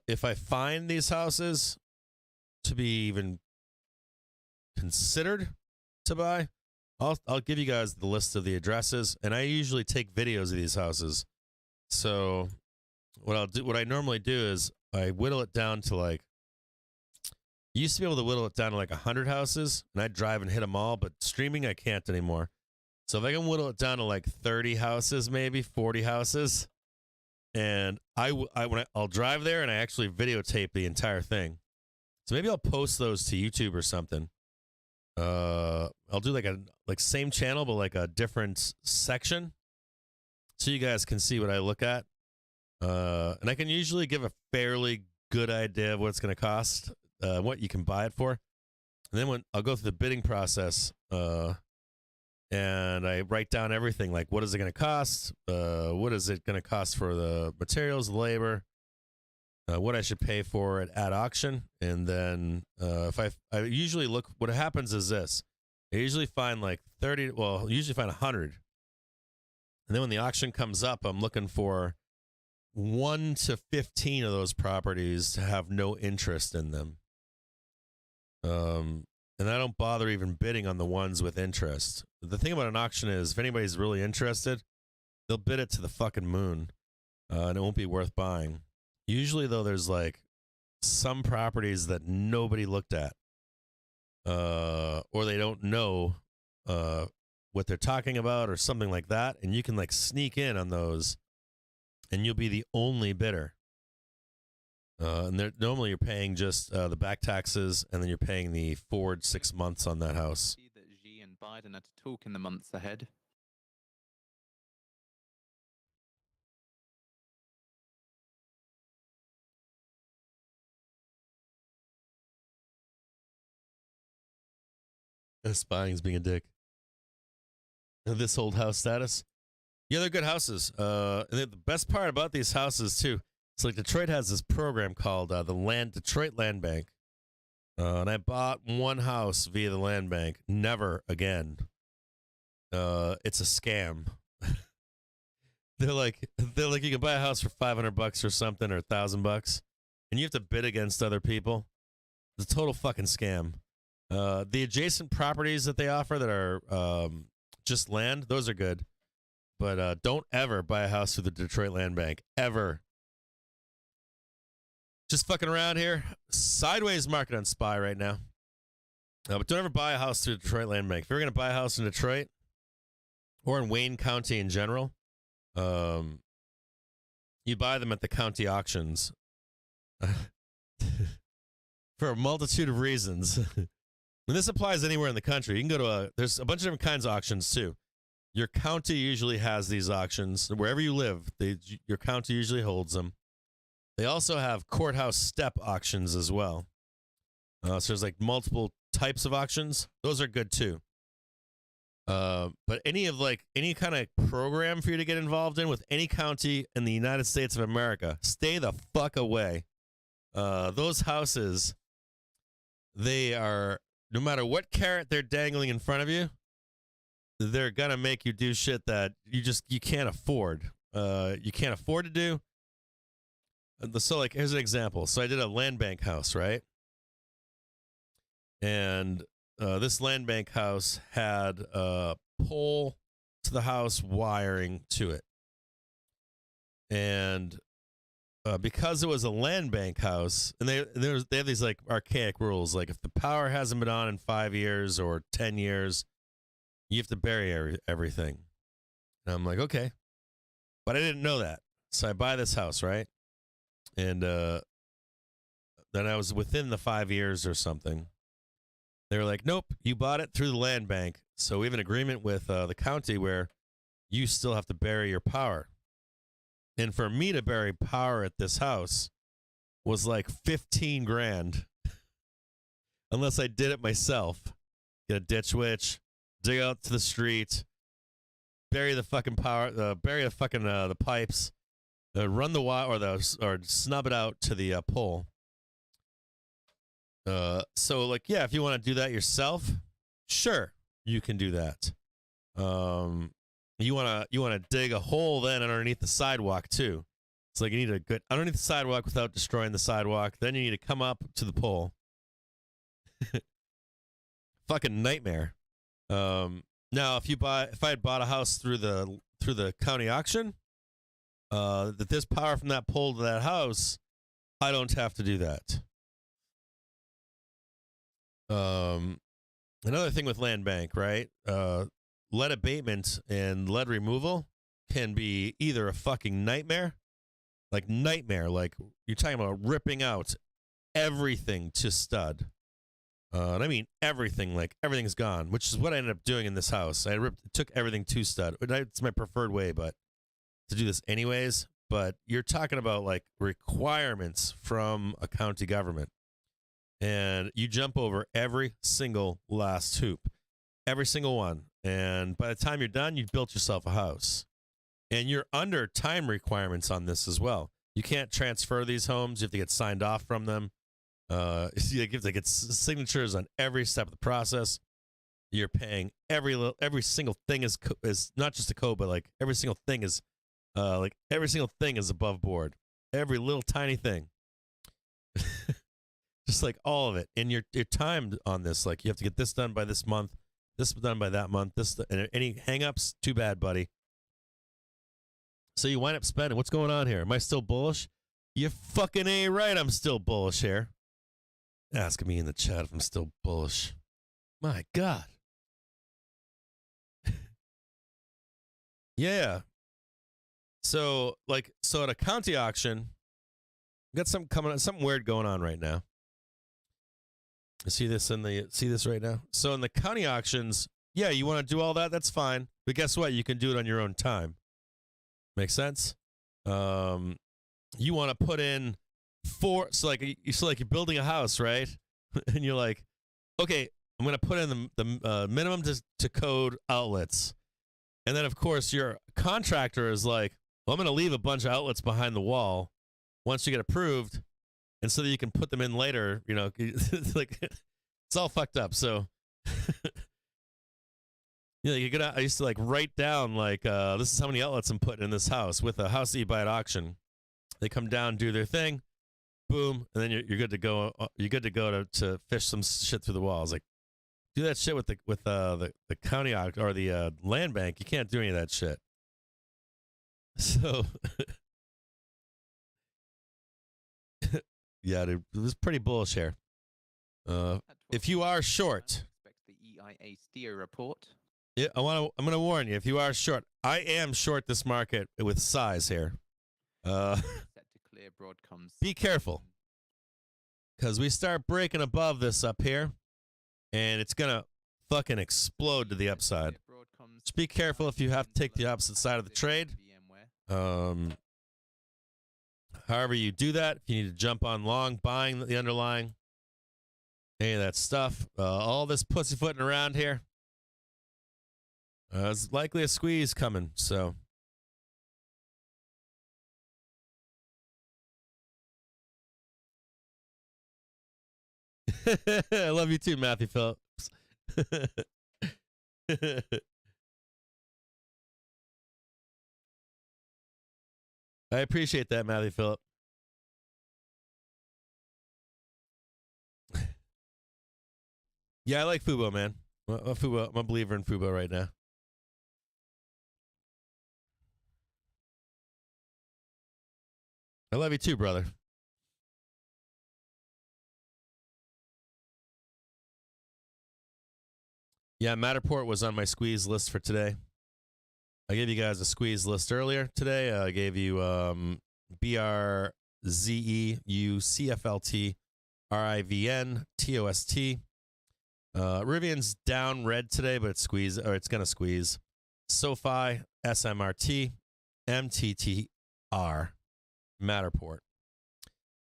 B: If I find these houses to be even considered to buy, I'll give you guys the list of the addresses, and I usually take videos of these houses. So what I normally do is I whittle it down to like, you used to be able to whittle it down to like 100 houses, and I'd drive and hit them all, but streaming I can't anymore. So if I can whittle it down to like 30 houses, maybe 40 houses, and I'll drive there and I actually videotape the entire thing. So maybe I'll post those to YouTube or something. I'll do like same channel but like a different section, so you guys can see what I look at. And I can usually give a fairly good idea of what it's going to cost, what you can buy it for. And then when I'll go through the bidding process, and I write down everything, like what is it going to cost? What is it going to cost for the materials, the labor, what I should pay for it at auction. And then if I usually look, what happens is this. I usually find like 30, usually find 100. And then when the auction comes up, I'm looking for 1 to 15 of those properties to have no interest in them. And I don't bother even bidding on the ones with interest. The thing about an auction is if anybody's really interested, they'll bid it to the fucking moon, and it won't be worth buying. Usually, though, there's like some properties that nobody looked at, or they don't know what they're talking about or something like that, and you can like sneak in on those, and you'll be the only bidder. And normally you're paying just the back taxes, and then you're paying the forward 6 months on that house.
C: See that Xi and Biden are to talk in the months ahead.
B: Spying's being a dick. This old house status. Yeah, they're good houses. And the best part about these houses too, it's like Detroit has this program called the Detroit Land Bank. And I bought one house via the land bank. Never again. It's a scam. They're like you can buy a house for $500 or something, or $1,000, and you have to bid against other people. It's a total fucking scam. The adjacent properties that they offer that are just land, those are good. But don't ever buy a house through the Detroit Land Bank. Ever. Just fucking around here. Sideways market on SPY right now. But don't ever buy a house through the Detroit Land Bank. If you're going to buy a house in Detroit or in Wayne County in general, you buy them at the county auctions for a multitude of reasons. And this applies anywhere in the country. You can go to there's a bunch of different kinds of auctions too. Your county usually has these auctions. Wherever you live, your county usually holds them. They also have courthouse step auctions as well. So there's like multiple types of auctions. Those are good too. But any kind of program for you to get involved in with any county in the United States of America, stay the fuck away. Those houses, they are, no matter what carrot they're dangling in front of you, they're going to make you do shit that you can't afford. You can't afford to do. So like, here's an example. So I did a land bank house, right? And this land bank house had a pole to the house, wiring to it. And because it was a land bank house, and they have these like archaic rules, like if the power hasn't been on in 5 years or 10 years, you have to bury everything. And I'm like, okay. But I didn't know that. So I buy this house, right? And then I was within the 5 years or something. They were like, nope, you bought it through the land bank. So we have an agreement with the county where you still have to bury your power. And for me to bury power at this house was like 15 grand. Unless I did it myself. Get a ditch witch, dig out to the street, bury the fucking power, bury the fucking the pipes, run the wire or snub it out to the pole. So like, yeah, if you want to do that yourself, sure, you can do that. You want to dig a hole then underneath the sidewalk too. It's like you need to get underneath the sidewalk without destroying the sidewalk. Then you need to come up to the pole. Fucking nightmare. Now if I had bought a house through the county auction, that there's power from that pole to that house, I don't have to do that. Another thing with land bank, right? Lead abatement and lead removal can be either a fucking nightmare, like you're talking about ripping out everything to stud. And I mean everything, like everything's gone, which is what I ended up doing in this house. I took everything to stud. It's my preferred way, but to do this anyways. But you're talking about like requirements from a county government. And you jump over every single last hoop, every single one. And by the time you're done, you've built yourself a house. And you're under time requirements on this as well. You can't transfer these homes. You have to get signed off from them. You have to get signatures on every step of the process. You're paying every single thing is not just a code, but like every single thing is above board. Every little tiny thing. Just like all of it. And you're timed on this. Like you have to get this done by this month, this done by that month, and any hang-ups, too bad, buddy. So you wind up spending. What's going on here? Am I still bullish? You fucking ain't right. I'm still bullish here. Asking me in the chat if I'm still bullish. My God. Yeah. So at a county auction, got something weird going on right now. See this right now? So in the county auctions, yeah, you want to do all that, that's fine. But guess what? You can do it on your own time. Make sense? You want to put in so you're building a house, right? And you're like, okay, I'm going to put in the minimum to code outlets. And then, of course, your contractor is like, well, I'm going to leave a bunch of outlets behind the wall once you get approved, and so that you can put them in later, like, it's all fucked up. So, I used to like write down like, this is how many outlets I'm putting in this house with a house that you buy at auction. They come down, do their thing, boom, and then you're good to go. You're good to go to fish some shit through the walls. Like, do that shit with the county or the land bank. You can't do any of that shit. So, yeah, dude, it was pretty bullish here. If you are short,
C: expect the EIA steer report.
B: Yeah, I'm going to warn you. If you are short, I am short this market with size here.
C: Set to clear Broadcom's.
B: Be careful, because we start breaking above this up here, and it's gonna fucking explode to the upside. Just be careful if you have to take the opposite side of the trade. However you do that, if you need to jump on long, buying the underlying, any of that stuff, all this pussyfooting around here. There's likely a squeeze coming, so. I love you too, Matthew Phillips. I appreciate that, Matthew Phillip. Yeah, I like Fubo, man. I'm a believer in Fubo right now. I love you too, brother. Yeah, Matterport was on my squeeze list for today. I gave you guys a squeeze list earlier today. I gave you BRZEU, CFLT, RIVN, TOST. Rivian's down red today, but it's going to squeeze. SoFi, SMRT, MTTR, Matterport.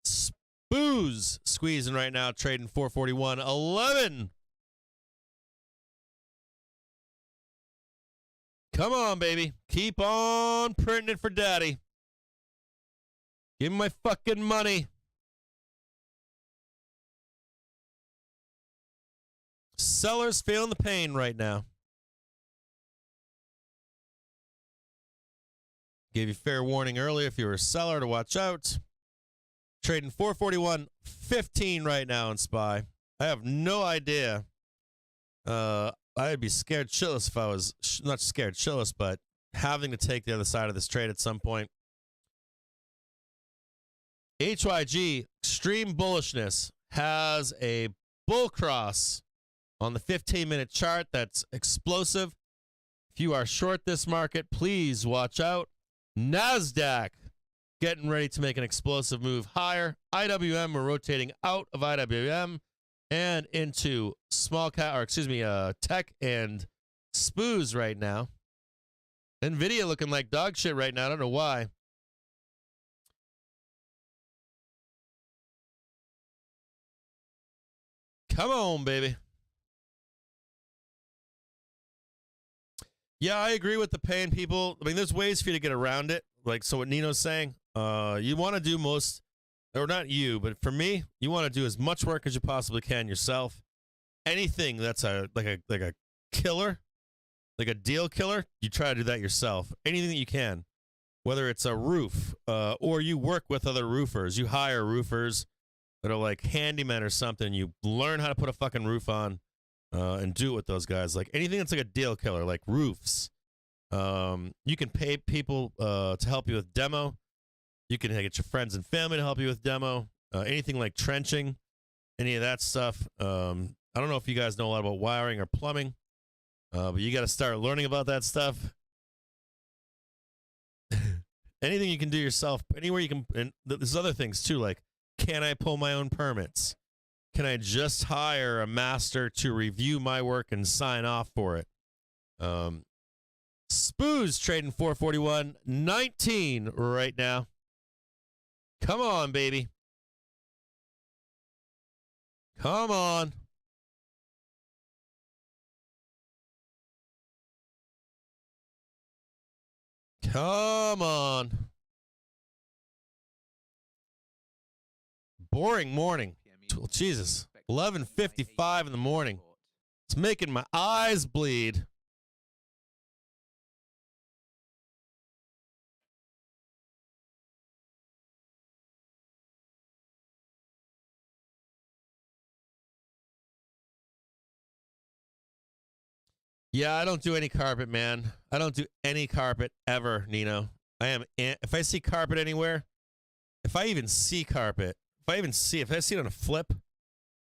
B: Spooz squeezing right now, trading 441.11. Come on, baby. Keep on printing it for daddy. Give me my fucking money. Sellers feeling the pain right now. Gave you fair warning earlier if you were a seller to watch out. Trading 441.15 right now in SPY. I have no idea. I'd be scared shitless if I was not scared shitless, but having to take the other side of this trade at some point. HYG, extreme bullishness, has a bull cross on the 15-minute chart that's explosive. If you are short this market, please watch out. NASDAQ getting ready to make an explosive move higher. IWM, we're rotating out of IWM and into tech and SPOOs right now. NVIDIA looking like dog shit right now. I don't know why. Come on, baby. Yeah, I agree with the paying people. I mean, there's ways for you to get around it. Like, so what Nino's saying, you want to do most, or not you, but for me, you want to do as much work as you possibly can yourself. Anything that's like a killer, like a deal killer, you try to do that yourself. Anything that you can, whether it's a roof, or you work with other roofers, you hire roofers that are like handymen or something. You learn how to put a fucking roof on. And do it with those guys. Like anything that's like a deal killer, like roofs. You can pay people to help you with demo. You can get your friends and family to help you with demo. Anything like trenching, any of that stuff. I don't know if you guys know a lot about wiring or plumbing, but you got to start learning about that stuff. Anything you can do yourself, anywhere you can. And there's other things too, like, can I pull my own permits? Can I just hire a master to review my work and sign off for it? Spoo's trading 441.19 right now. Come on, baby. Come on. Come on. Boring morning. Jesus. 11:55 in the morning. It's making my eyes bleed. Yeah, I don't do any carpet, man. I don't do any carpet ever, Nino. If I see carpet anywhere, if I see it on a flip,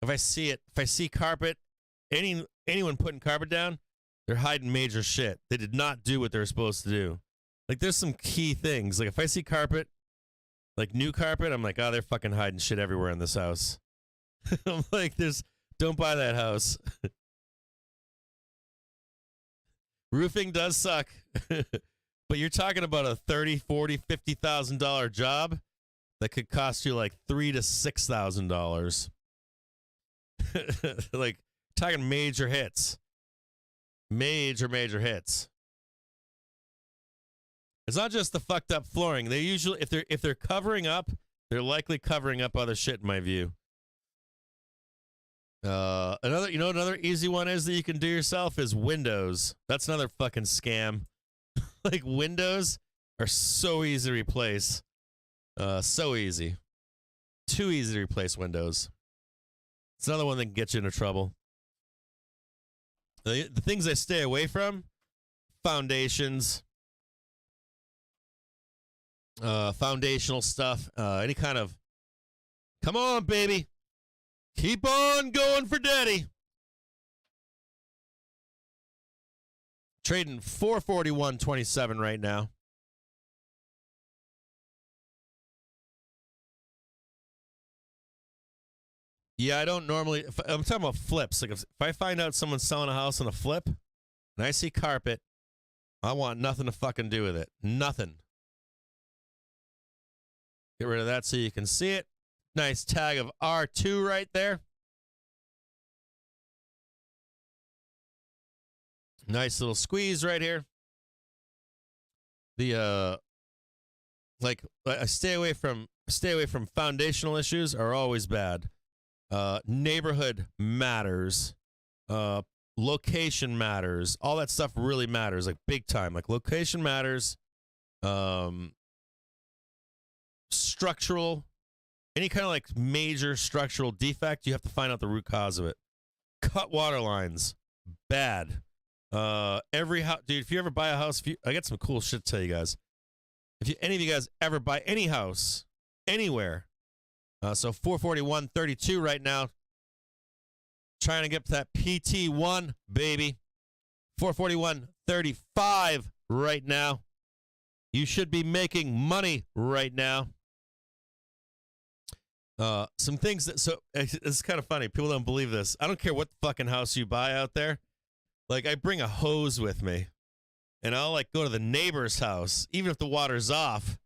B: if I see carpet, anyone putting carpet down, they're hiding major shit. They did not do what they're supposed to do. Like, there's some key things. Like, if I see carpet, like new carpet, I'm like, oh, they're fucking hiding shit everywhere in this house. I'm like, don't buy that house. Roofing does suck, but you're talking about a $30,000, $40,000, $50,000 job that could cost you like $3,000 to $6,000. Like, talking major hits, major hits. It's not just the fucked up flooring. They usually, if they're covering up, they're likely covering up other shit, in my view. Another easy one is that you can do yourself is windows. That's another fucking scam. Like, windows are so easy to replace. So easy. Too easy to replace windows. It's another one that can get you into trouble. The things I stay away from: foundations, foundational stuff, any kind of, come on, baby. Keep on going for daddy. Trading 441.27 right now. Yeah, I don't normally. I'm talking about flips. Like, if I find out someone's selling a house on a flip and I see carpet, I want nothing to fucking do with it. Nothing. Get rid of that so you can see it. Nice tag of R2 right there. Nice little squeeze right here. I stay away from foundational issues are always bad. Neighborhood matters. Location matters. All that stuff really matters, like, big time. Like, location matters. Structural, any kind of like major structural defect, you have to find out the root cause of it. Cut water lines, bad. Every house, dude, if you ever buy a house, I got some cool shit to tell you guys. If any of you guys ever buy any house anywhere, so 441.32 right now, trying to get to that PT1, baby. 441.35 right now. You should be making money right now. Some things that, so it's kind of funny. People don't believe this. I don't care what fucking house you buy out there. Like, I bring a hose with me and I'll like go to the neighbor's house, even if the water's off.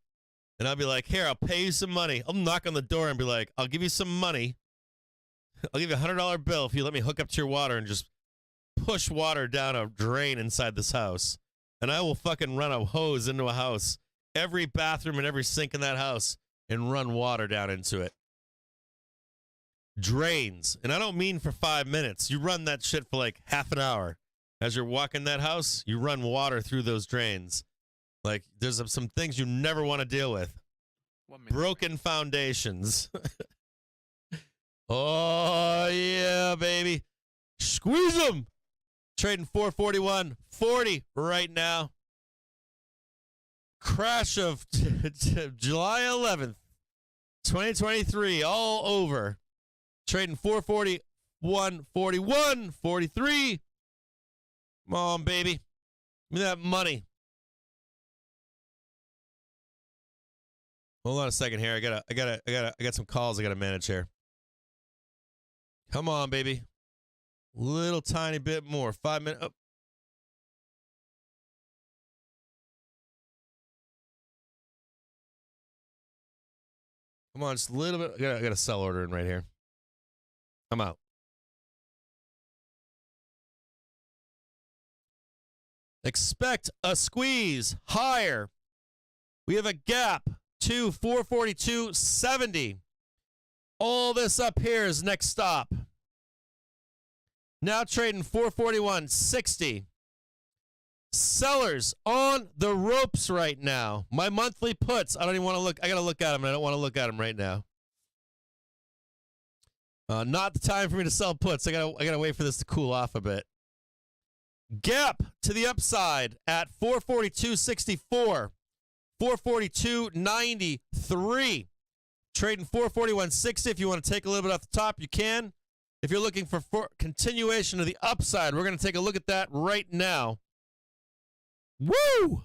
B: And I'll be like, here, I'll pay you some money. I'll knock on the door and be like, I'll give you some money. I'll give you $100 bill if you let me hook up to your water and just push water down a drain inside this house. And I will fucking run a hose into a house, every bathroom and every sink in that house, and run water down into it. Drains. And I don't mean for 5 minutes. You run that shit for like half an hour. As you're walking that house, you run water through those drains. Like, there's some things you never want to deal with. Broken foundations. Oh, yeah, baby. Squeeze them. Trading 441.40 right now. crash of July 11th, 2023, all over. Trading 441, 41, 43. Come on, baby. Give me that money. Hold on a second here. I got some calls I gotta manage here. Come on, baby. Little tiny bit more. 5 minutes. Oh. Come on, just a little bit. I got a sell order in right here. I'm out. Expect a squeeze higher. We have a gap to 442.70. All this up here is next stop. Now trading 441.60. Sellers on the ropes right now. My monthly puts. I don't even want to look. I got to look at them. And I don't want to look at them right now. Not the time for me to sell puts. I gotta wait for this to cool off a bit. Gap to the upside at 442.64. 442.93. Trading 441.60. If you want to take a little bit off the top, you can. If you're looking for continuation of the upside, we're going to take a look at that right now. Woo!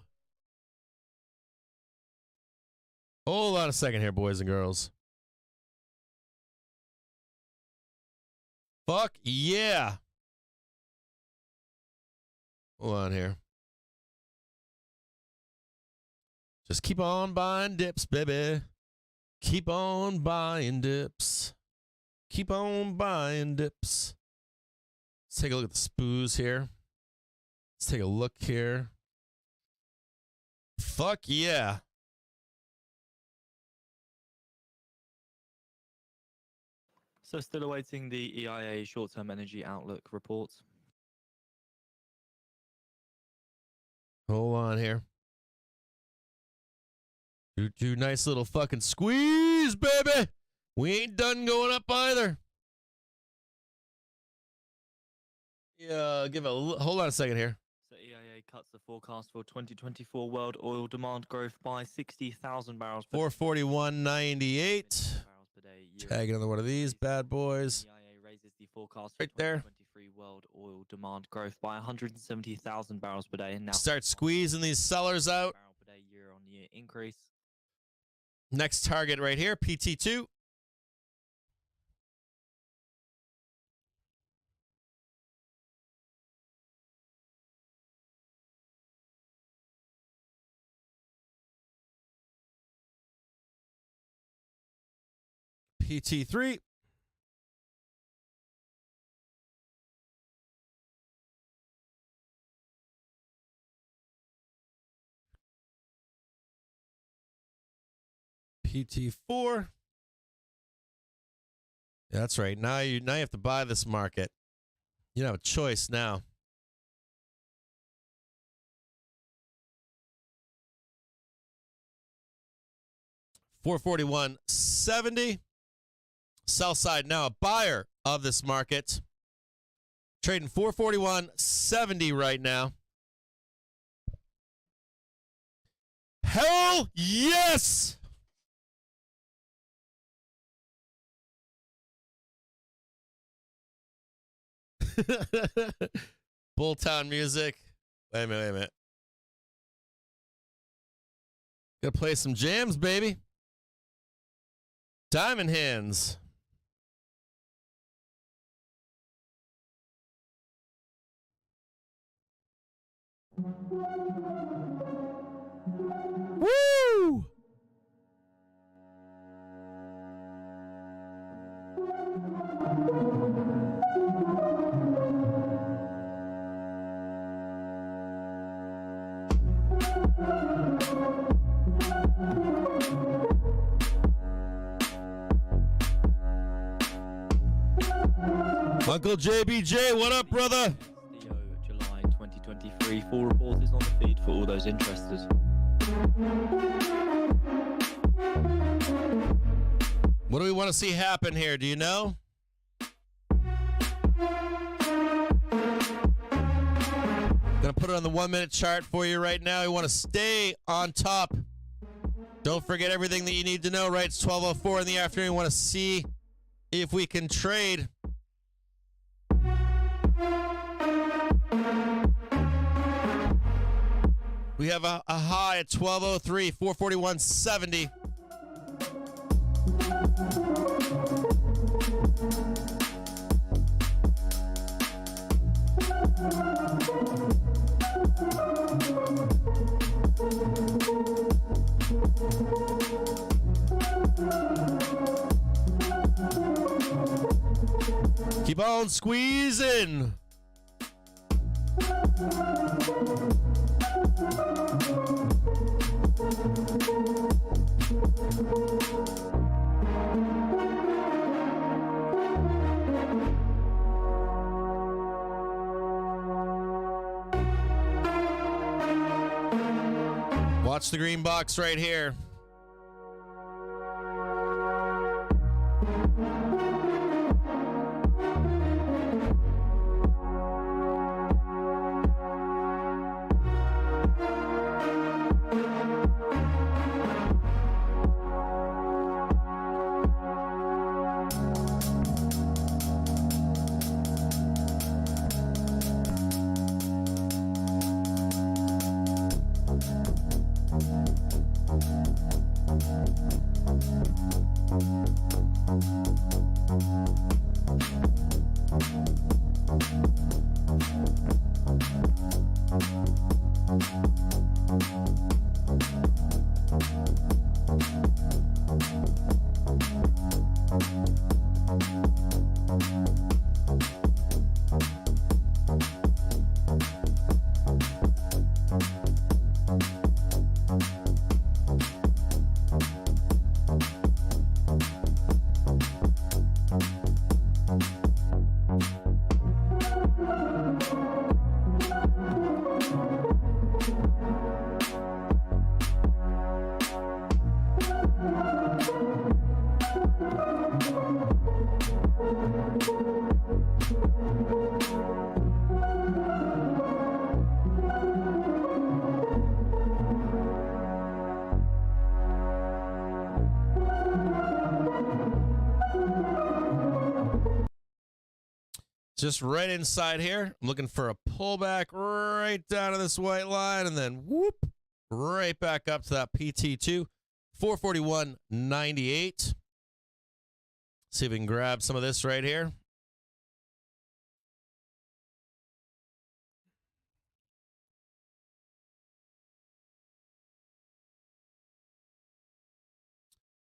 B: Hold on a second here, boys and girls. Fuck yeah. Hold on here. Just keep on buying dips, baby. Keep on buying dips. Keep on buying dips. Let's take a look at the spoos here. Let's take a look here. Fuck yeah.
A: So still awaiting the EIA short-term energy outlook report.
B: Hold on here. Do nice little fucking squeeze, baby. We ain't done going up either. Yeah, hold on a second here.
A: So EIA cuts the forecast for 2024 world oil demand growth by 60,000 barrels per
B: 441.98. Tag another one of these bad boys.
A: EIA raises the forecast for
B: Right there.
A: 2023 world oil demand growth by 170,000 barrels per day. And now
B: Start squeezing these sellers out.
A: barrel per day year-on-year increase.
B: Next target right here, PT2. PT3. PT4. Yeah, that's right. Now you have to buy this market. You don't have a choice now. $441.70. Sell side now a buyer of this market. Trading 441.70 right now. Hell yes! Bulltown music. Wait a minute. Gotta play some jams, baby. Diamond hands. Woo! Uncle JBJ, what up, brother?
A: July 2023. Full report is on the feed for all those interested.
B: What do we want to see happen here? Do you know? Gonna put it on the 1 minute chart for you right now. You want to stay on top. Don't forget everything that you need to know, right? It's 12:04 in the afternoon. You want to see if we can trade. We have a high at 12:03, 441.70. Keep on squeezing. Watch the green box right here. Just right inside here. I'm looking for a pullback right down to this white line and then whoop, right back up to that PT2, 441.98. See if we can grab some of this right here.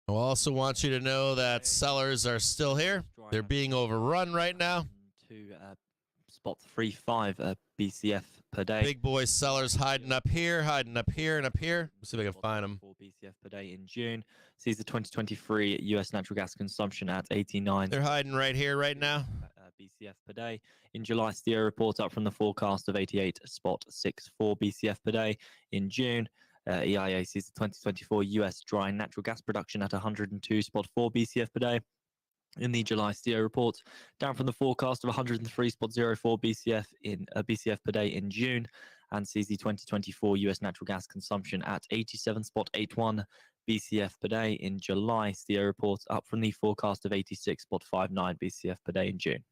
B: I also want you to know that sellers are still here. They're being overrun right now.
A: To spot 3.5 BCF per day.
B: Big boy sellers hiding up here, and up here. Let's see if I can find them.
A: 4 BCF per day in June. Sees the 2023 US natural gas consumption at 89.
B: They're hiding right here, right now.
A: BCF per day. In July, STIO report up from the forecast of 88.64 BCF per day. In June, EIA sees the 2024 US dry natural gas production at 102.4 BCF per day. In the July STIO report, down from the forecast of 103.04 BCF per day in June, and sees the 2024 US natural gas consumption at 87.81 BCF per day in July. STIO report up from the forecast of 86.59 BCF per day in June.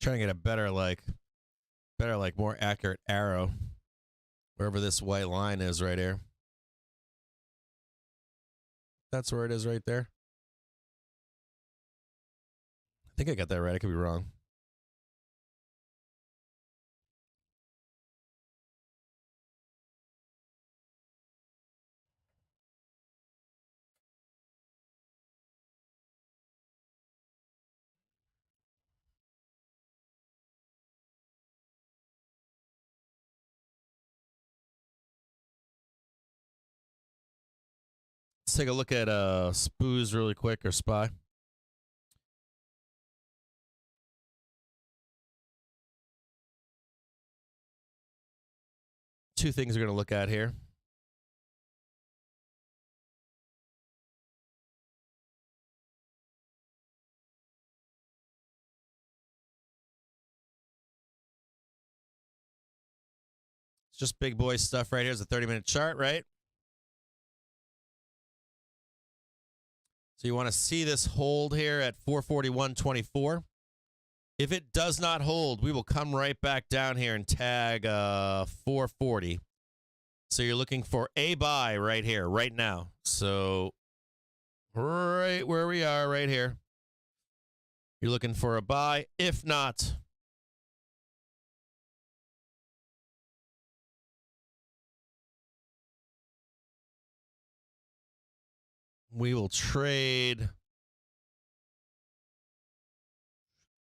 B: Trying to get a better, more accurate arrow. Wherever this white line is right here. That's where it is right there. I think I got that right. I could be wrong. Let's take a look at SPOOs really quick, or SPY. Two things we're going to look at here. It's just big boy stuff right here. It's a 30-minute chart, right? So you want to see this hold here at 441.24. If it does not hold, we will come right back down here and tag 440. So you're looking for a buy right here, right now. So right where we are right here. You're looking for a buy. If not, we will trade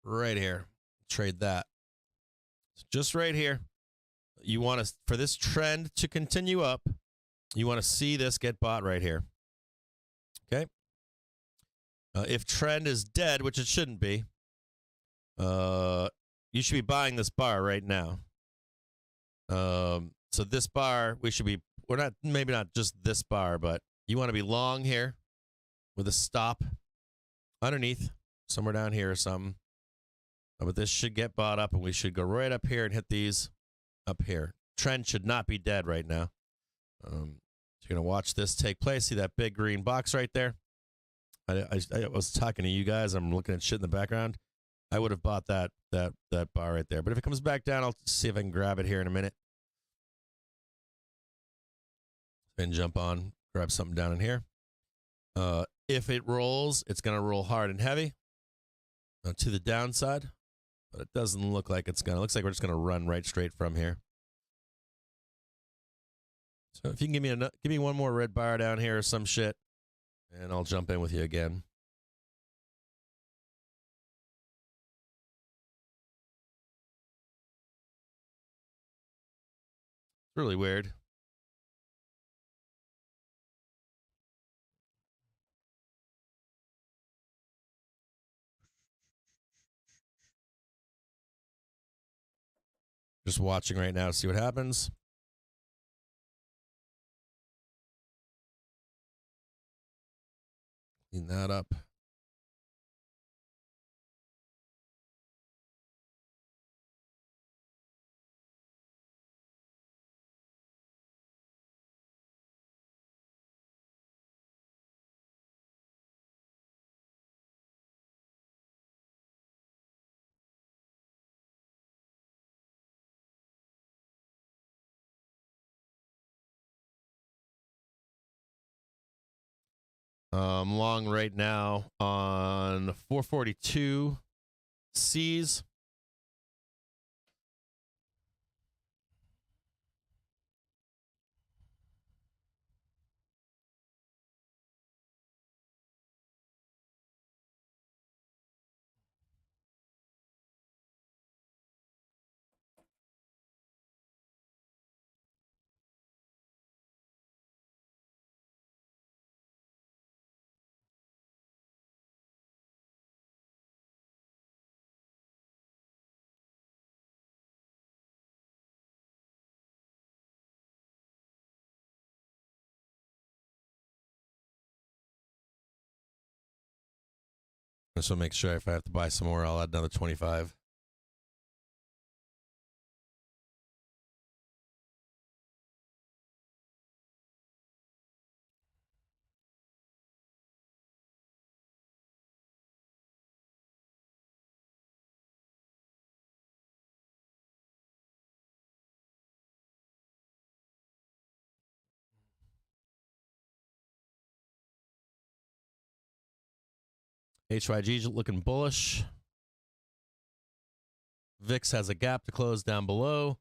B: right here. Trade that. Just right here. You want to, for this trend to continue up, you want to see this get bought right here. Okay? If trend is dead, which it shouldn't be, you should be buying this bar right now. So this bar, we're not, maybe not just this bar, but you want to be long here with a stop underneath, somewhere down here or something. But this should get bought up, and we should go right up here and hit these up here. Trend should not be dead right now. So you're going to watch this take place. See that big green box right there? I was talking to you guys. I'm looking at shit in the background. I would have bought that bar right there. But if it comes back down, I'll see if I can grab it here in a minute. And jump on, grab something down in here. If it rolls, it's going to roll hard and heavy to the downside. But it doesn't look like it's going to. It looks like we're just going to run right straight from here. So if you can give me one more red bar down here or some shit, and I'll jump in with you again. It's really weird. Just watching right now to see what happens. Clean that up. Long right now on 442 C's. So make sure if I have to buy some more, I'll add another 25. HYG looking bullish. VIX has a gap to close down below.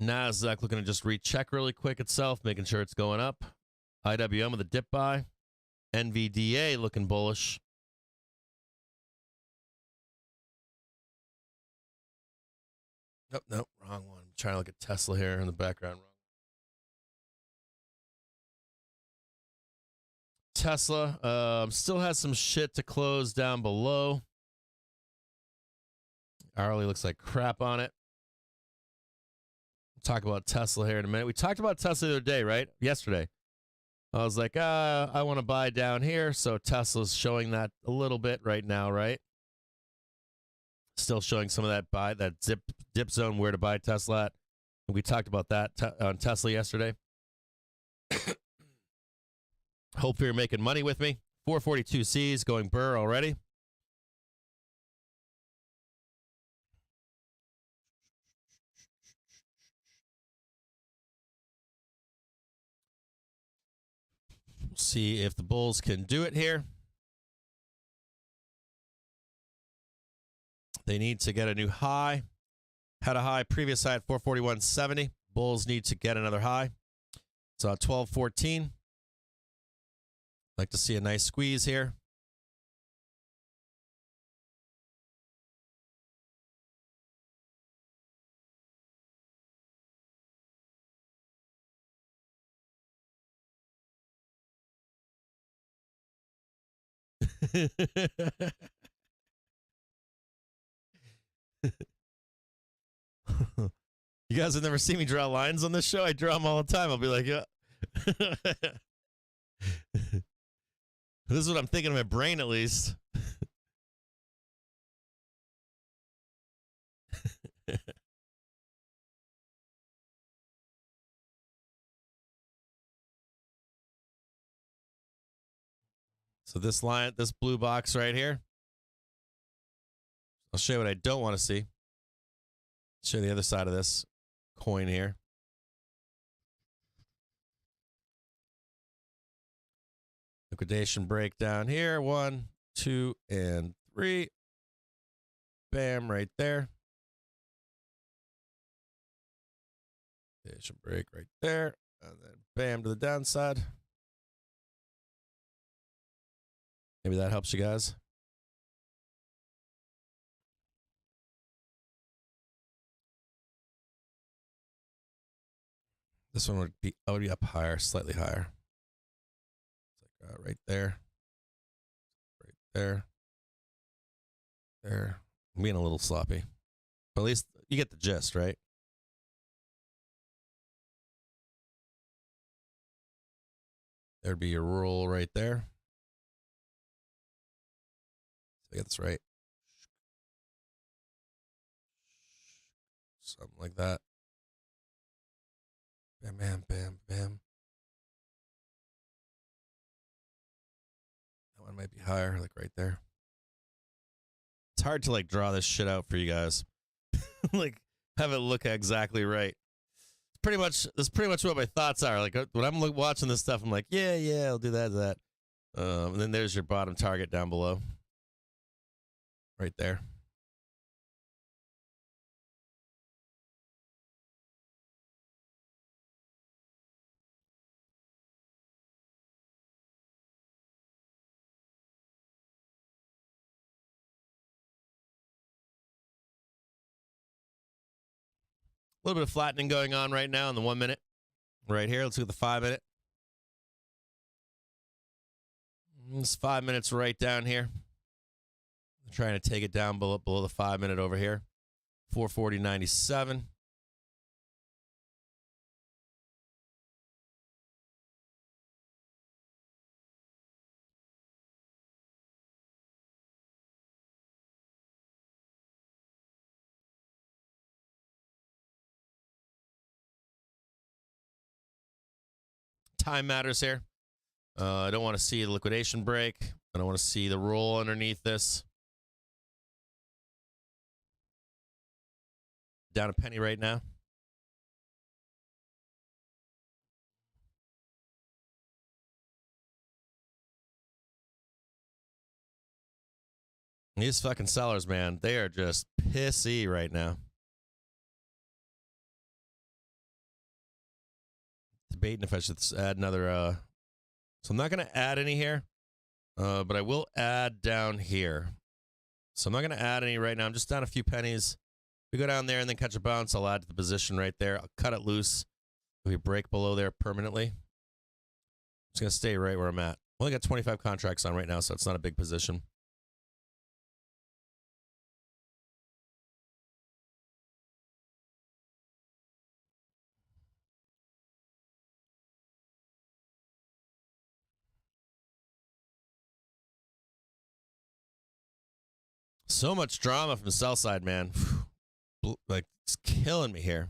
B: NASDAQ looking to just recheck really quick itself, making sure it's going up. IWM with a dip buy. NVDA looking bullish. Nope, wrong one. I'm trying to look at Tesla here in the background. Tesla still has some shit to close down below. Hourly looks like crap on it. We'll talk about Tesla here in a minute. We talked about Tesla the other day, right? Yesterday. I was like, I want to buy down here. So Tesla's showing that a little bit right now, right? Still showing some of that dip zone where to buy Tesla at. We talked about that on Tesla yesterday. Hopefully you're making money with me. 442 C's going burr already. We'll see if the bulls can do it here. They need to get a new high. Had a high, previous high at 441.70. Bulls need to get another high. So at 12.14. Like to see a nice squeeze here. You guys have never seen me draw lines on this show. I draw them all the time. I'll be like, yeah. This is what I'm thinking in my brain, at least. So this line, this blue box right here. I'll show you what I don't want to see. Show you the other side of this coin here. Liquidation breakdown here. 1, 2, and 3. Bam, right there. Liquidation break right there. And then bam to the downside. Maybe that helps you guys. This one would be up higher, slightly higher. It's like right there. Right there. There. I'm being a little sloppy. But at least you get the gist, right? There'd be your roll right there. So I get this right. Something like that. Bam, bam, bam, bam. That one might be higher, like right there. It's hard to like draw this shit out for you guys. Like have it look exactly right. That's pretty much what my thoughts are. Like when I'm watching this stuff, I'm like, yeah, I'll do that. And then there's your bottom target down below. Right there. A little bit of flattening going on right now in the 1 minute. Right here. Let's look at the 5 minute. This 5 minutes right down here. I'm trying to take it down below the 5 minute over here. 440.97. Time matters here. I don't want to see the liquidation break. I don't want to see the roll underneath this. Down a penny right now. These fucking sellers, man, they are just pissy right now. Debating if I should add another. So I'm not going to add any here, but I will add down here. So I'm not going to add any right now. I'm just down a few pennies. We go down there and then catch a bounce. I'll add to the position right there. I'll cut it loose. If we break below there permanently, I'm just going to stay right where I'm at. Only got 25 contracts on right now, so it's not a big position. So much drama from the sell side, man. Like, it's killing me here.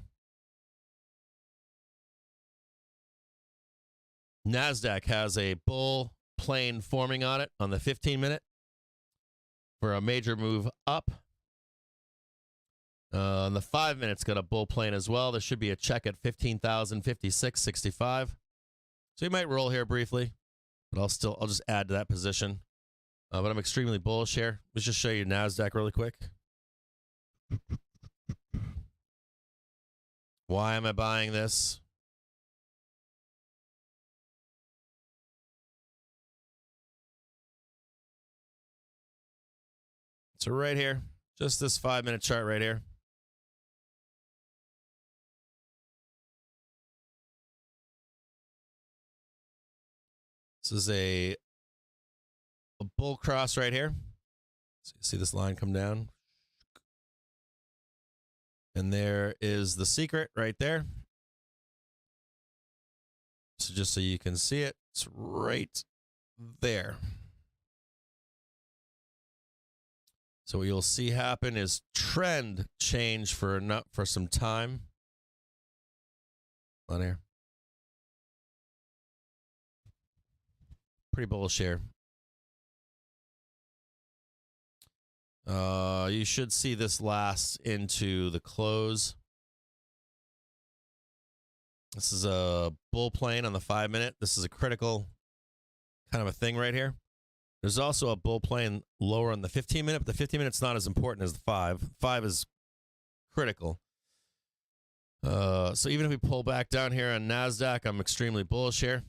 B: NASDAQ has a bull plane forming on it on the 15-minute for a major move up. On the 5-minute, it's got a bull plane as well. There should be a check at 15,056.65. So you might roll here briefly, but I'll just add to that position. But I'm extremely bullish here. Let's just show you NASDAQ really quick. Why am I buying this? So right here, just this 5-minute chart right here. This is a bull cross right here. So you see this line come down. And there is the secret right there. So just so you can see it, it's right there. So what you'll see happen is trend change for some time. On here. Pretty bullish here. You should see this last into the close. This is a bull plane on the 5-minute. This is a critical kind of a thing right here. There's also a bull plane lower on the 15-minute, but the 15-minute's not as important as the 5. 5 is critical. So even if we pull back down here on NASDAQ, I'm extremely bullish here.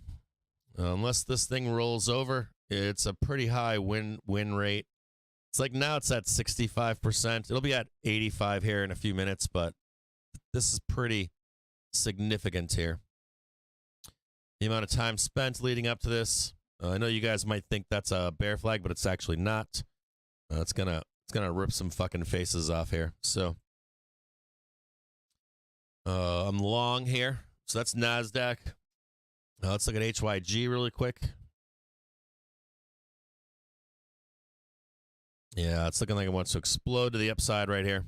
B: Unless this thing rolls over, it's a pretty high win rate. It's like now it's at 65%. It'll be at 85 here in a few minutes, but this is pretty significant here. The amount of time spent leading up to this. I know you guys might think that's a bear flag, but it's actually not. It's gonna rip some fucking faces off here. So I'm long here. So that's NASDAQ. Let's look at HYG really quick. Yeah, it's looking like it wants to explode to the upside right here.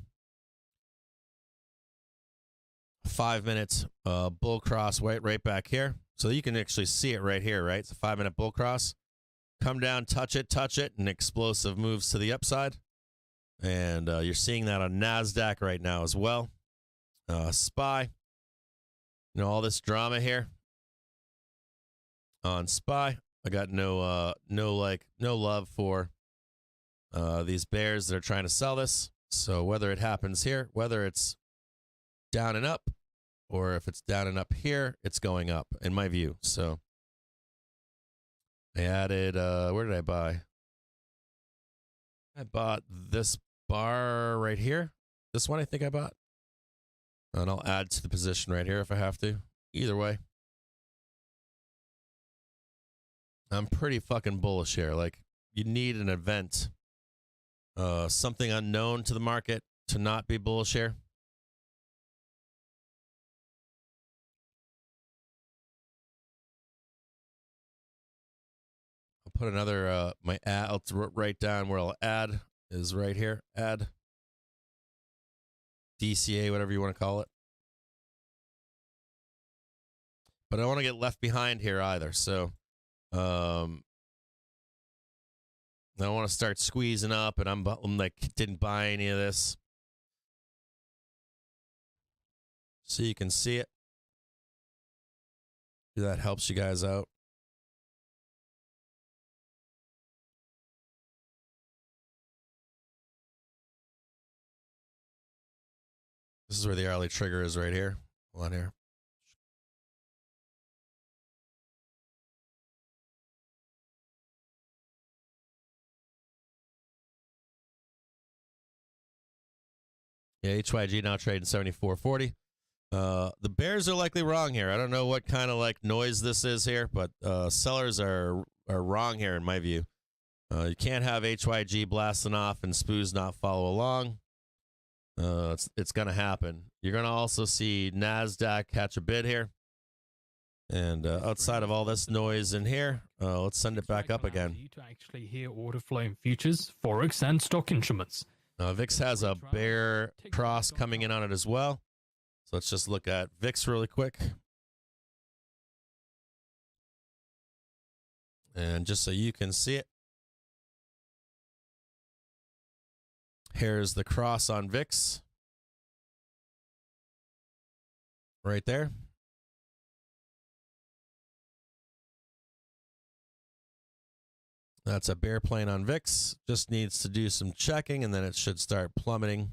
B: 5 minutes bull cross right back here. So you can actually see it right here, right? It's a 5-minute bull cross. Come down, touch it, and explosive moves to the upside. And you're seeing that on NASDAQ right now as well. SPY. You know, all this drama here on SPY. I got no love for these bears that are trying to sell this. So whether it happens here, whether it's down and up, or if it's down and up here, it's going up, in my view. So I added, where did I buy? I bought this bar right here. This one I think I bought. And I'll add to the position right here if I have to. Either way. I'm pretty fucking bullish here. Like, you need an event. Something unknown to the market to not be bullish here. I'll put another, my add, I'll write down where I'll add is right here. Add. DCA, whatever you want to call it. But I don't want to get left behind here either. So, I don't want to start squeezing up, and I'm like, didn't buy any of this. So you can see it. That helps you guys out. This is where the hourly trigger is right here. Hold on here. Yeah, HYG now trading 74.40. The bears are likely wrong here. I don't know what kind of like noise this is here, but sellers are wrong here in my view. You can't have HYG blasting off and SPOOs not follow along. It's going to happen. You're going to also see NASDAQ catch a bid here. And outside of all this noise in here, let's send it back up again.
D: You to actually hear order flow in futures, forex, and stock instruments.
B: VIX has a bear cross coming in on it as well. So let's just look at VIX really quick. And just so you can see it, here's the cross on VIX. Right there. That's a bear plane on VIX. Just needs to do some checking, and then it should start plummeting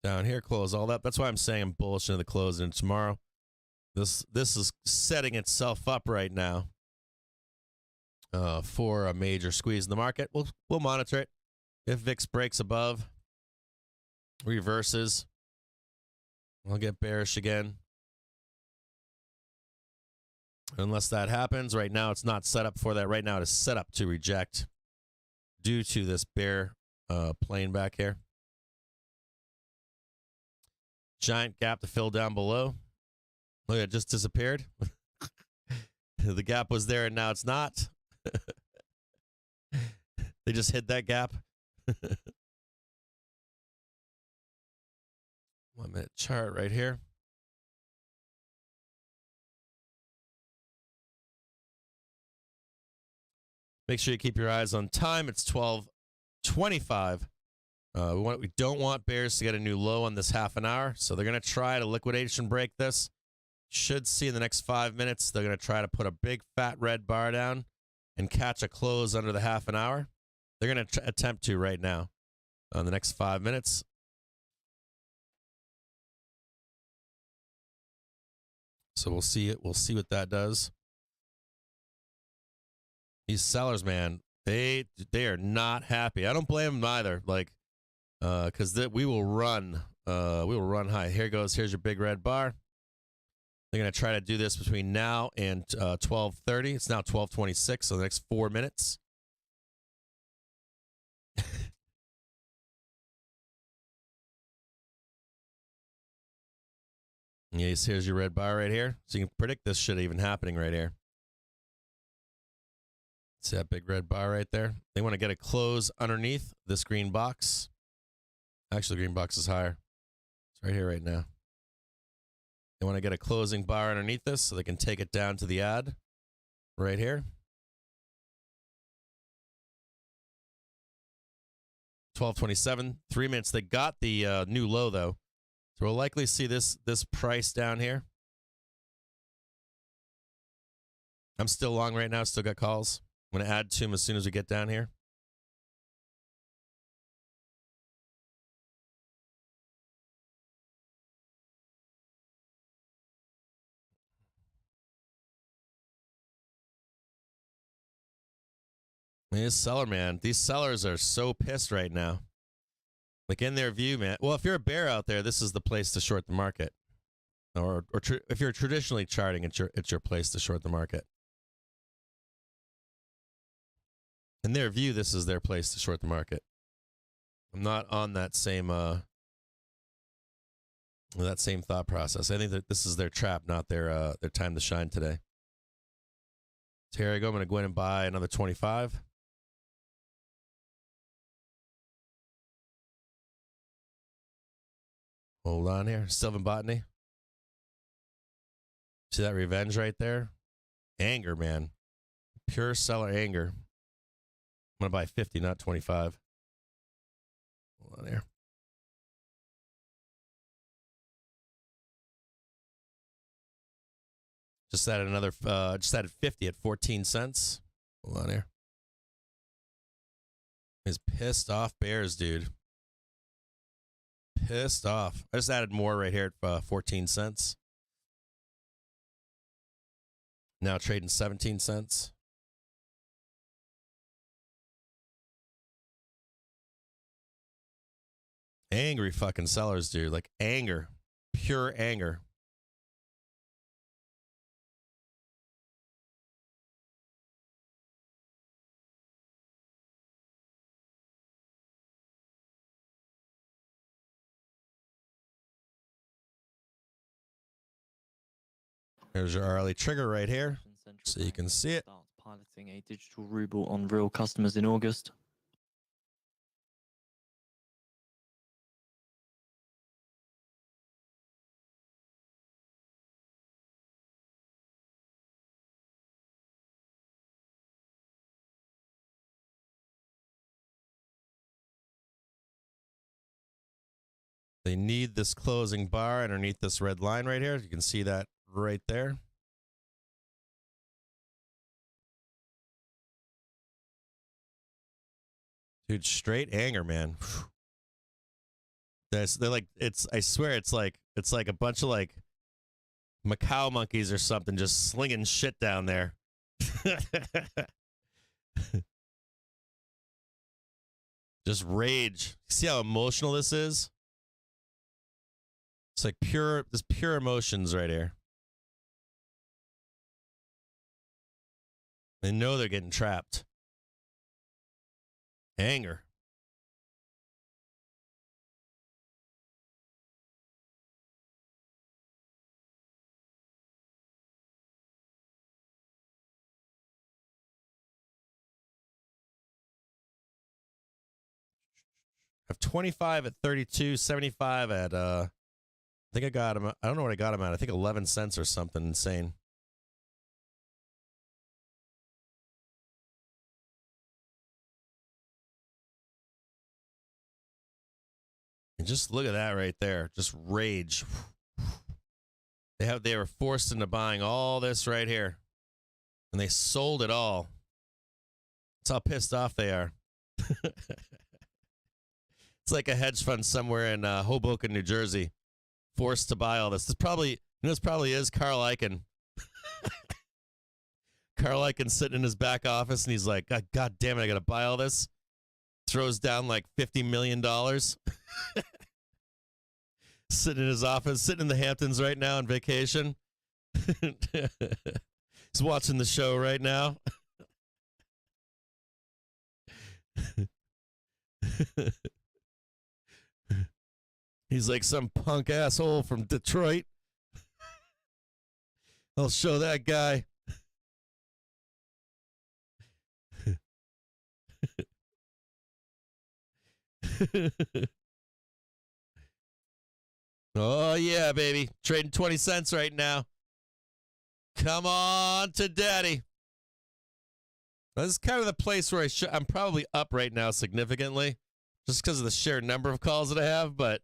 B: down here. Close all that. That's why I'm saying I'm bullish into the close and tomorrow. This is setting itself up right now for a major squeeze in the market. We'll monitor it. If VIX breaks above, reverses, we'll get bearish again. Unless that happens, right now it's not set up for that. Right now it is set up to reject due to this bear plane back here. Giant gap to fill down below. Look, it just disappeared. The gap was there and now it's not. They just hit that gap. 1 minute chart right here. Make sure you keep your eyes on time. It's 12:25. We don't want bears to get a new low on this half an hour, so they're going to try to liquidation break this. Should see in the next 5 minutes, they're going to try to put a big fat red bar down and catch a close under the half an hour. They're going to attempt to right now on the next 5 minutes. So we'll see it. We'll see what that does. These sellers, man, they are not happy. I don't blame them either. Like, because we will run high. Here goes. Here's your big red bar. They're gonna try to do this between now and 12:30. It's now 12:26, so the next 4 minutes. Yes, here's your red bar right here. So you can predict this shit even happening right here. See that big red bar right there? They want to get a close underneath this green box. Actually, the green box is higher. It's right here right now. They want to get a closing bar underneath this so they can take it down to the ad right here. 12:27, 3 minutes. They got the new low though. So we'll likely see this price down here. I'm still long right now, still got calls. I'm going to add to them as soon as we get down here. This seller, man, these sellers are so pissed right now. Like in their view, man. Well, if you're a bear out there, this is the place to short the market. Or if you're traditionally charting, it's your place to short the market. In their view, this is their place to short the market. I'm not on that same thought process. I think that this is their trap, not their time to shine today. So here I go. I'm going to go in and buy another 25. Hold on here. Sylvan Botany. See that revenge right there? Anger, man. Pure seller anger. I'm going to buy 50, not 25. Hold on here. Just added another, just added 50 at 14 cents. Hold on here. These pissed off bears, dude. Pissed off. I just added more right here at 14 cents. Now trading 17 cents. Angry fucking sellers, dude. Like anger. Pure anger. Here's your hourly trigger right here, so you can see it.
A: Starts piloting a digital ruble on real customers in August.
B: They need this closing bar underneath this red line right here. You can see that right there. Dude, straight anger, man. They're like, I swear it's like a bunch of like Macau monkeys or something just slinging shit down there. Just rage. See how emotional this is? It's like there's pure emotions right here. They know they're getting trapped. Anger. I have 25 at 32, 75 at I think I got him. I don't know what I got him at. I think 11 cents or something insane. And just look at that right there. Just rage. They were forced into buying all this right here. And they sold it all. That's how pissed off they are. It's like a hedge fund somewhere in Hoboken, New Jersey, forced to buy all this. This probably is Carl Icahn. Carl Icahn sitting in his back office, and he's like, God damn it, I got to buy all this. Throws down like $50 million. Sitting in his office, sitting in the Hamptons right now on vacation. He's watching the show right now. He's like some punk asshole from Detroit. I'll show that guy. Oh, yeah, baby. Trading 20 cents right now. Come on to daddy. This is kind of the place where I'm probably up right now significantly, just because of the sheer number of calls that I have, but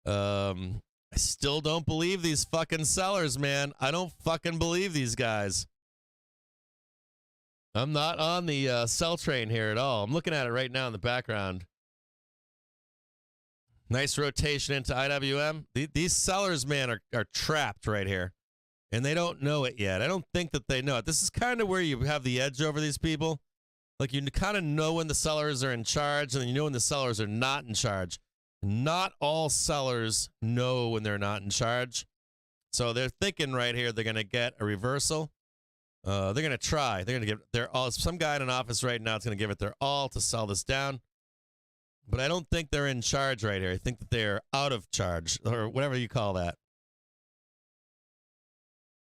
B: I still don't believe these fucking sellers, man. I don't fucking believe these guys. I'm not on the sell train here at all. I'm looking at it right now in the background. Nice rotation into IWM. These sellers, man, are trapped right here. And they don't know it yet. I don't think that they know it. This is kind of where you have the edge over these people. Like, you kind of know when the sellers are in charge, and then you know when the sellers are not in charge. Not all sellers know when they're not in charge. So they're thinking right here they're going to get a reversal. They're going to try. They're going to give their all. Some guy in an office right now is going to give it their all to sell this down. But I don't think they're in charge right here. I think that they're out of charge, or whatever you call that.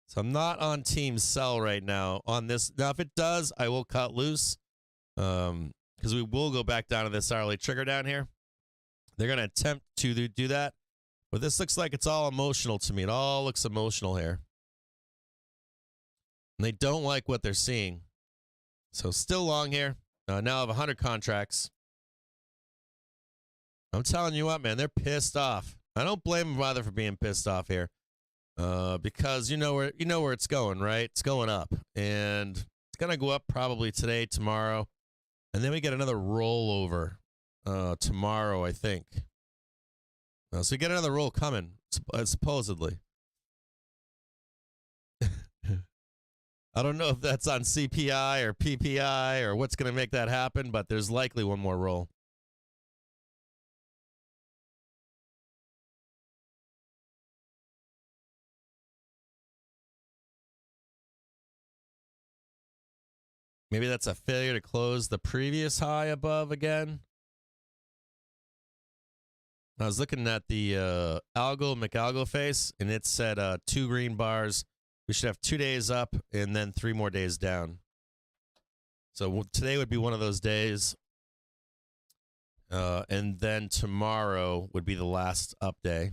B: So I'm not on team sell right now on this. Now, if it does, I will cut loose because we will go back down to this hourly trigger down here. They're going to attempt to do that. But this looks like it's all emotional to me. It all looks emotional here. And they don't like what they're seeing. So still long here. Now I have 100 contracts. I'm telling you what, man, they're pissed off. I don't blame them either for being pissed off here. Because you know where it's going, right? It's going up. And it's going to go up probably today, tomorrow. And then we get another rollover tomorrow, I think. So we get another roll coming, supposedly. I don't know if that's on CPI or PPI or what's going to make that happen, but there's likely one more roll. Maybe that's a failure to close the previous high above again. I was looking at the McAlgo face, and it said 2 green bars. We should have 2 days up and then 3 more days down. So today would be one of those days. And then tomorrow would be the last up day.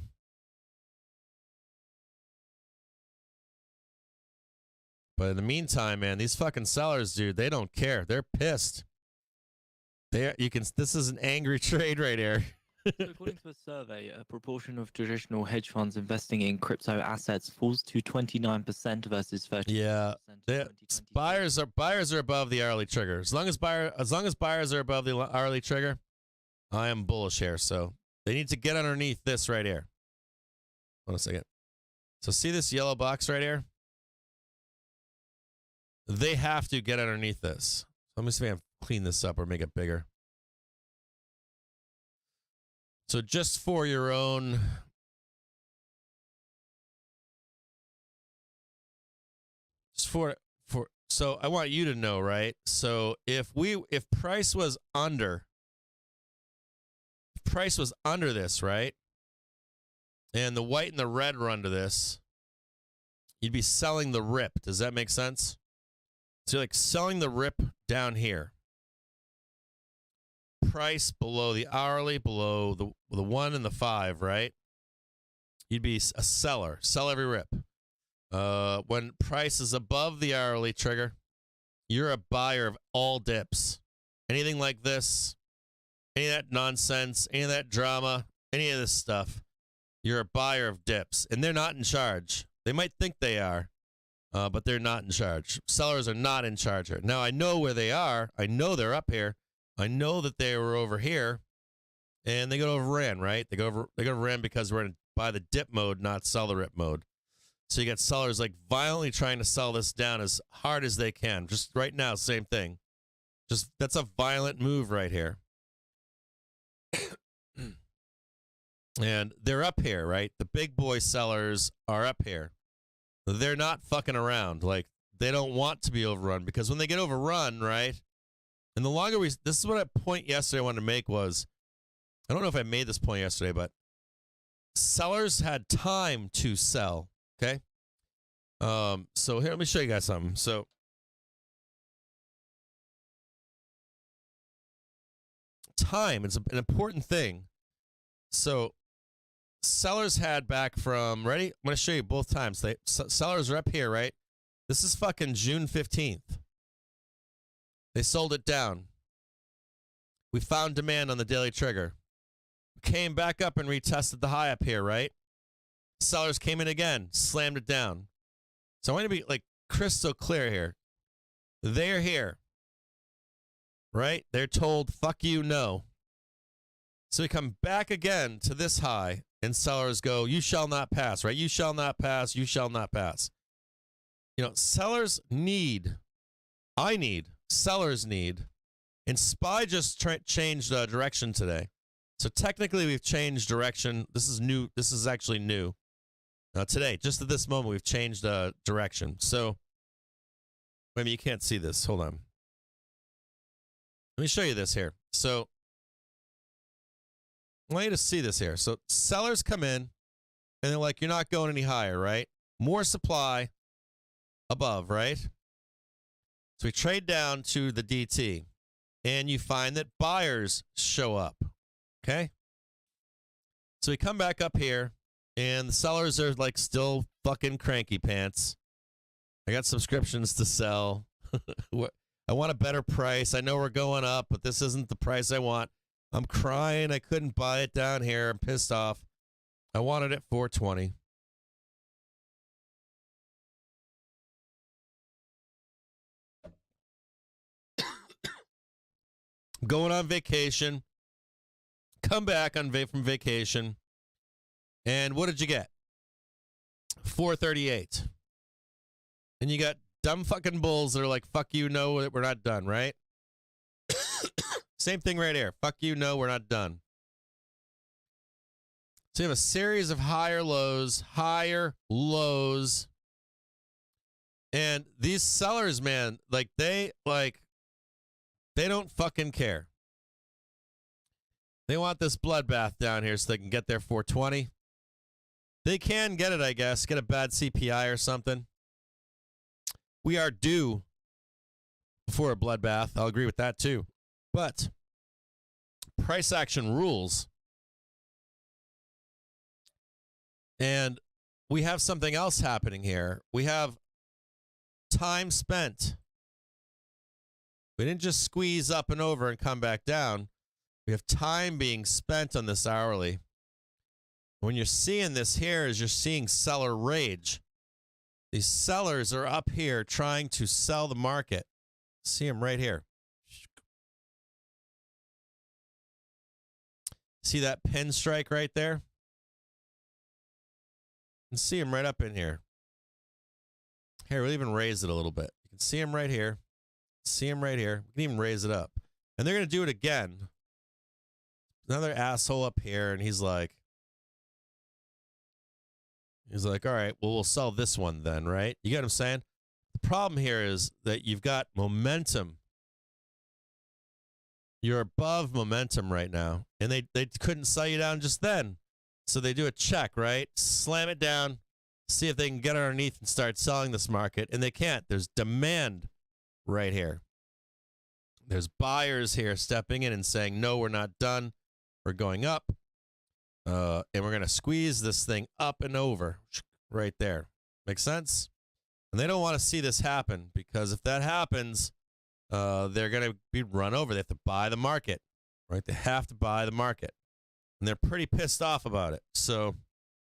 B: But in the meantime, man, these fucking sellers, dude, they don't care. They're pissed. This is an angry trade right here.
A: So according to a survey, a proportion of traditional hedge funds investing in crypto assets falls to 29% versus 30%
B: Yeah,
A: in
B: they,
A: 2023.
B: buyers are above the hourly trigger. As long as buyers are above the hourly trigger, I am bullish here. So they need to get underneath this right here. Hold on a second. So see this yellow box right here? They have to get underneath this. Let me see if I can clean this up or make it bigger. So just for your own so I want you to know, right? So if price was under this, right? And the white and the red were under this, you'd be selling the rip. Does that make sense? So you're like selling the rip down here. Price below the hourly, below the 1 and the 5, right? You'd be a seller. Sell every rip. When price is above the hourly trigger, you're a buyer of all dips. Anything like this, any of that nonsense, any of that drama, any of this stuff, you're a buyer of dips. And they're not in charge. They might think they are, but they're not in charge. Sellers are not in charge here. Now, I know where they are. I know they're up here. I know that they were over here, and they got overran, right? They got overran because we're in buy the dip mode, not sell the rip mode. So you got sellers like violently trying to sell this down as hard as they can. Just right now, same thing. Just that's a violent move right here. And they're up here, right? The big boy sellers are up here. They're not fucking around. Like, they don't want to be overrun, because when they get overrun, right? And the longer this is what a point yesterday I wanted to make was, I don't know if I made this point yesterday, but sellers had time to sell. Okay. So here, let me show you guys something. So time is an important thing. So sellers had back from, ready? I'm going to show you both times. Sellers are up here, right? This is fucking June 15th. They sold it down. We found demand on the daily trigger. Came back up and retested the high up here, right? Sellers came in again, slammed it down. So I want to be like crystal clear here. They're here, right? They're told, fuck you, no. So we come back again to this high, and sellers go, you shall not pass, right? You shall not pass, you shall not pass. You know, sellers need, sellers need, and SPY just changed direction today. So technically we've changed direction. This is new. This is actually new. Today, just at this moment, we've changed direction. So, maybe you can't see this. Hold on. Let me show you this here. So, I want you to see this here. So, sellers come in, and they're like, you're not going any higher, right? More supply above, right? So, we trade down to the DT, and you find that buyers show up, okay? So, we come back up here. And the sellers are like still fucking cranky pants. I got subscriptions to sell. I want a better price. I know we're going up, but this isn't the price I want. I'm crying. I couldn't buy it down here. I'm pissed off. I wanted it 420. Going on vacation. Come back from vacation. And what did you get? 438. And you got dumb fucking bulls that are like, fuck you, no, we're not done, right? Same thing right here. Fuck you, no, we're not done. So you have a series of higher lows. And these sellers, man, they don't fucking care. They want this bloodbath down here so they can get their 420. They can get it, I guess. Get a bad CPI or something. We are due for a bloodbath. I'll agree with that too. But price action rules. And we have something else happening here. We have time spent. We didn't just squeeze up and over and come back down. We have time being spent on this hourly. When you're seeing this here is you're seeing seller rage. These sellers are up here trying to sell the market. See them right here. See that pin strike right there? You can see them right up in here. Here, we'll even raise it a little bit. You can see them right here. See them right here. We can even raise it up. And they're going to do it again. Another asshole up here, and he's like, all right, well, we'll sell this one then, right? You get what I'm saying? The problem here is that you've got momentum. You're above momentum right now, and they couldn't sell you down just then. So they do a check, right? Slam it down, see if they can get underneath and start selling this market, and they can't. There's demand right here. There's buyers here stepping in and saying, no, we're not done. We're going up, and we're going to squeeze this thing up and over right there. Make sense? And they don't want to see this happen, because if that happens, they're going to be run over. They have to buy the market, right? They have to buy the market. And they're pretty pissed off about it. So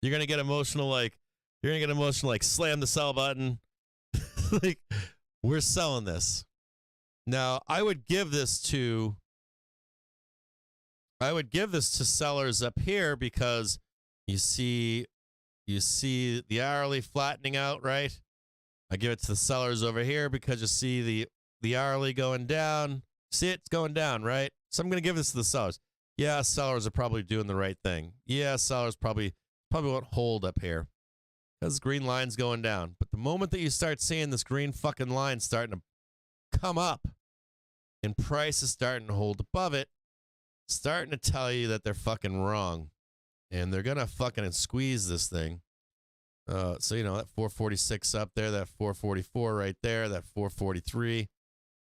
B: you're going to get emotional, like slam the sell button. Like, we're selling this. Now, I would give this to sellers up here, because you see the hourly flattening out, right? I give it to the sellers over here because you see the hourly going down. See, it's going down, right? So I'm going to give this to the sellers. Yeah, sellers are probably doing the right thing. Yeah, sellers probably won't hold up here because green line's going down. But the moment that you start seeing this green fucking line starting to come up and price is starting to hold above it, starting to tell you that they're fucking wrong, and they're gonna fucking squeeze this thing. So you know that 446 up there, that 444 right there, that 443.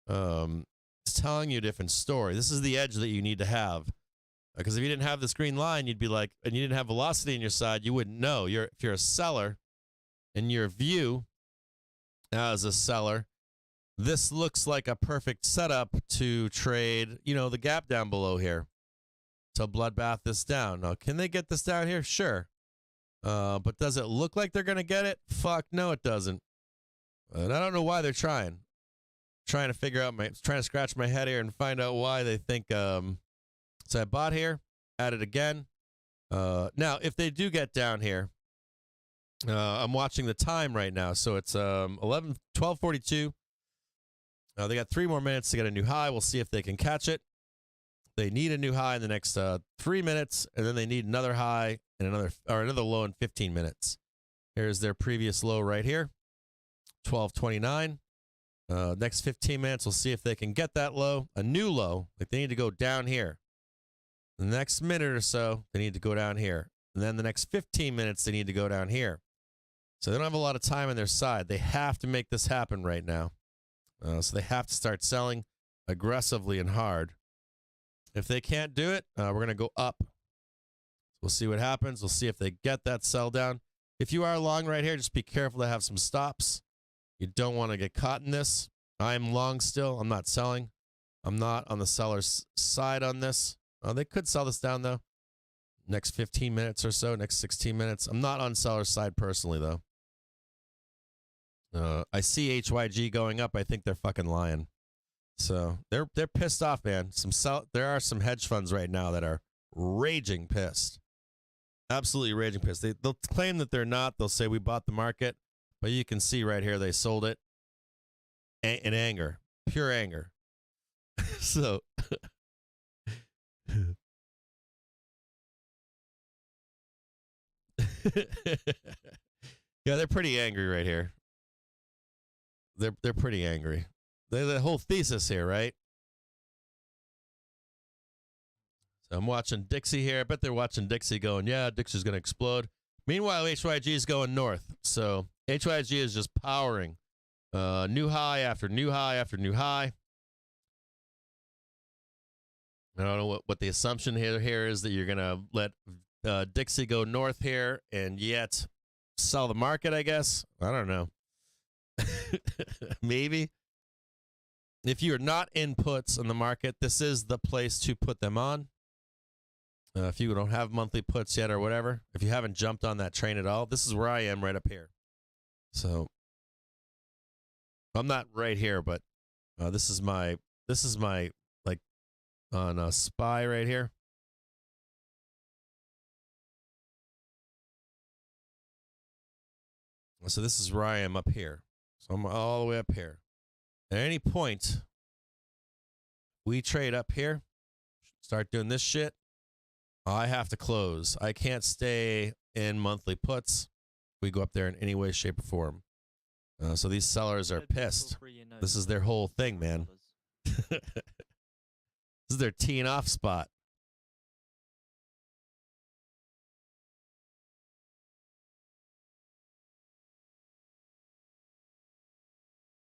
B: It's telling you a different story. This is the edge that you need to have, because if you didn't have this green line, you'd be like, and you didn't have velocity on your side, you wouldn't know. If you're a seller, in your view as a seller, this looks like a perfect setup to trade, the gap down below here. So bloodbath this down. Now, can they get this down here? Sure. But does it look like they're going to get it? Fuck, no, it doesn't. And I don't know why they're trying. Trying to scratch my head here and find out why they think. So I bought here, added again. Now, if they do get down here, I'm watching the time right now. So it's 12:42. They got 3 more minutes to get a new high. We'll see if they can catch it. They need a new high in the next 3 minutes, and then they need another high and another low in 15 minutes. Here's their previous low right here, 12:29. Next 15 minutes, we'll see if they can get that low, a new low. Like, they need to go down here. The next minute or so, they need to go down here. And then the next 15 minutes, they need to go down here. So they don't have a lot of time on their side. They have to make this happen right now. So they have to start selling aggressively and hard. If they can't do it, we're going to go up. We'll see what happens. We'll see if they get that sell down. If you are long right here, just be careful to have some stops. You don't want to get caught in this. I'm long still. I'm not selling. I'm not on the seller's side on this. They could sell this down, though. Next 15 minutes or so, next 16 minutes. I'm not on seller's side personally, though. I see HYG going up. I think they're fucking lying. So they're pissed off, man. There are some hedge funds right now that are raging pissed. Absolutely raging pissed. They'll claim that they're not. They'll say we bought the market, but you can see right here they sold it in anger, pure anger. So yeah, they're pretty angry right here. They're pretty angry. They're the whole thesis here, right? So I'm watching Dixie here. I bet they're watching Dixie going, yeah, Dixie's going to explode. Meanwhile, HYG is going north. So HYG is just powering. New high after new high after new high. I don't know what the assumption here is, that you're going to let Dixie go north here and yet sell the market, I guess. I don't know. Maybe. If you're not in puts on the market, this is the place to put them on. If you don't have monthly puts yet or whatever, if you haven't jumped on that train at all, this is where I am right up here. So I'm not right here, but this is my like on a SPY right here. So this is where I am up here. So I'm all the way up here. At any point, we trade up here, start doing this shit, I have to close. I can't stay in monthly puts. We go up there in any way, shape, or form. So these sellers are pissed. This is their whole thing, man. This is their teeing off spot.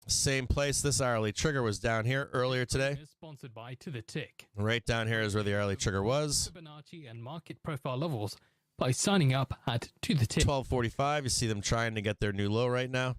B: Same place. This hourly trigger was down here earlier today.
D: Sponsored by To The Tick.
B: Right down here is where the hourly trigger was.
D: Fibonacci and market profile levels by signing up at To The Tick.
B: 12:45. You see them trying to get their new low right now.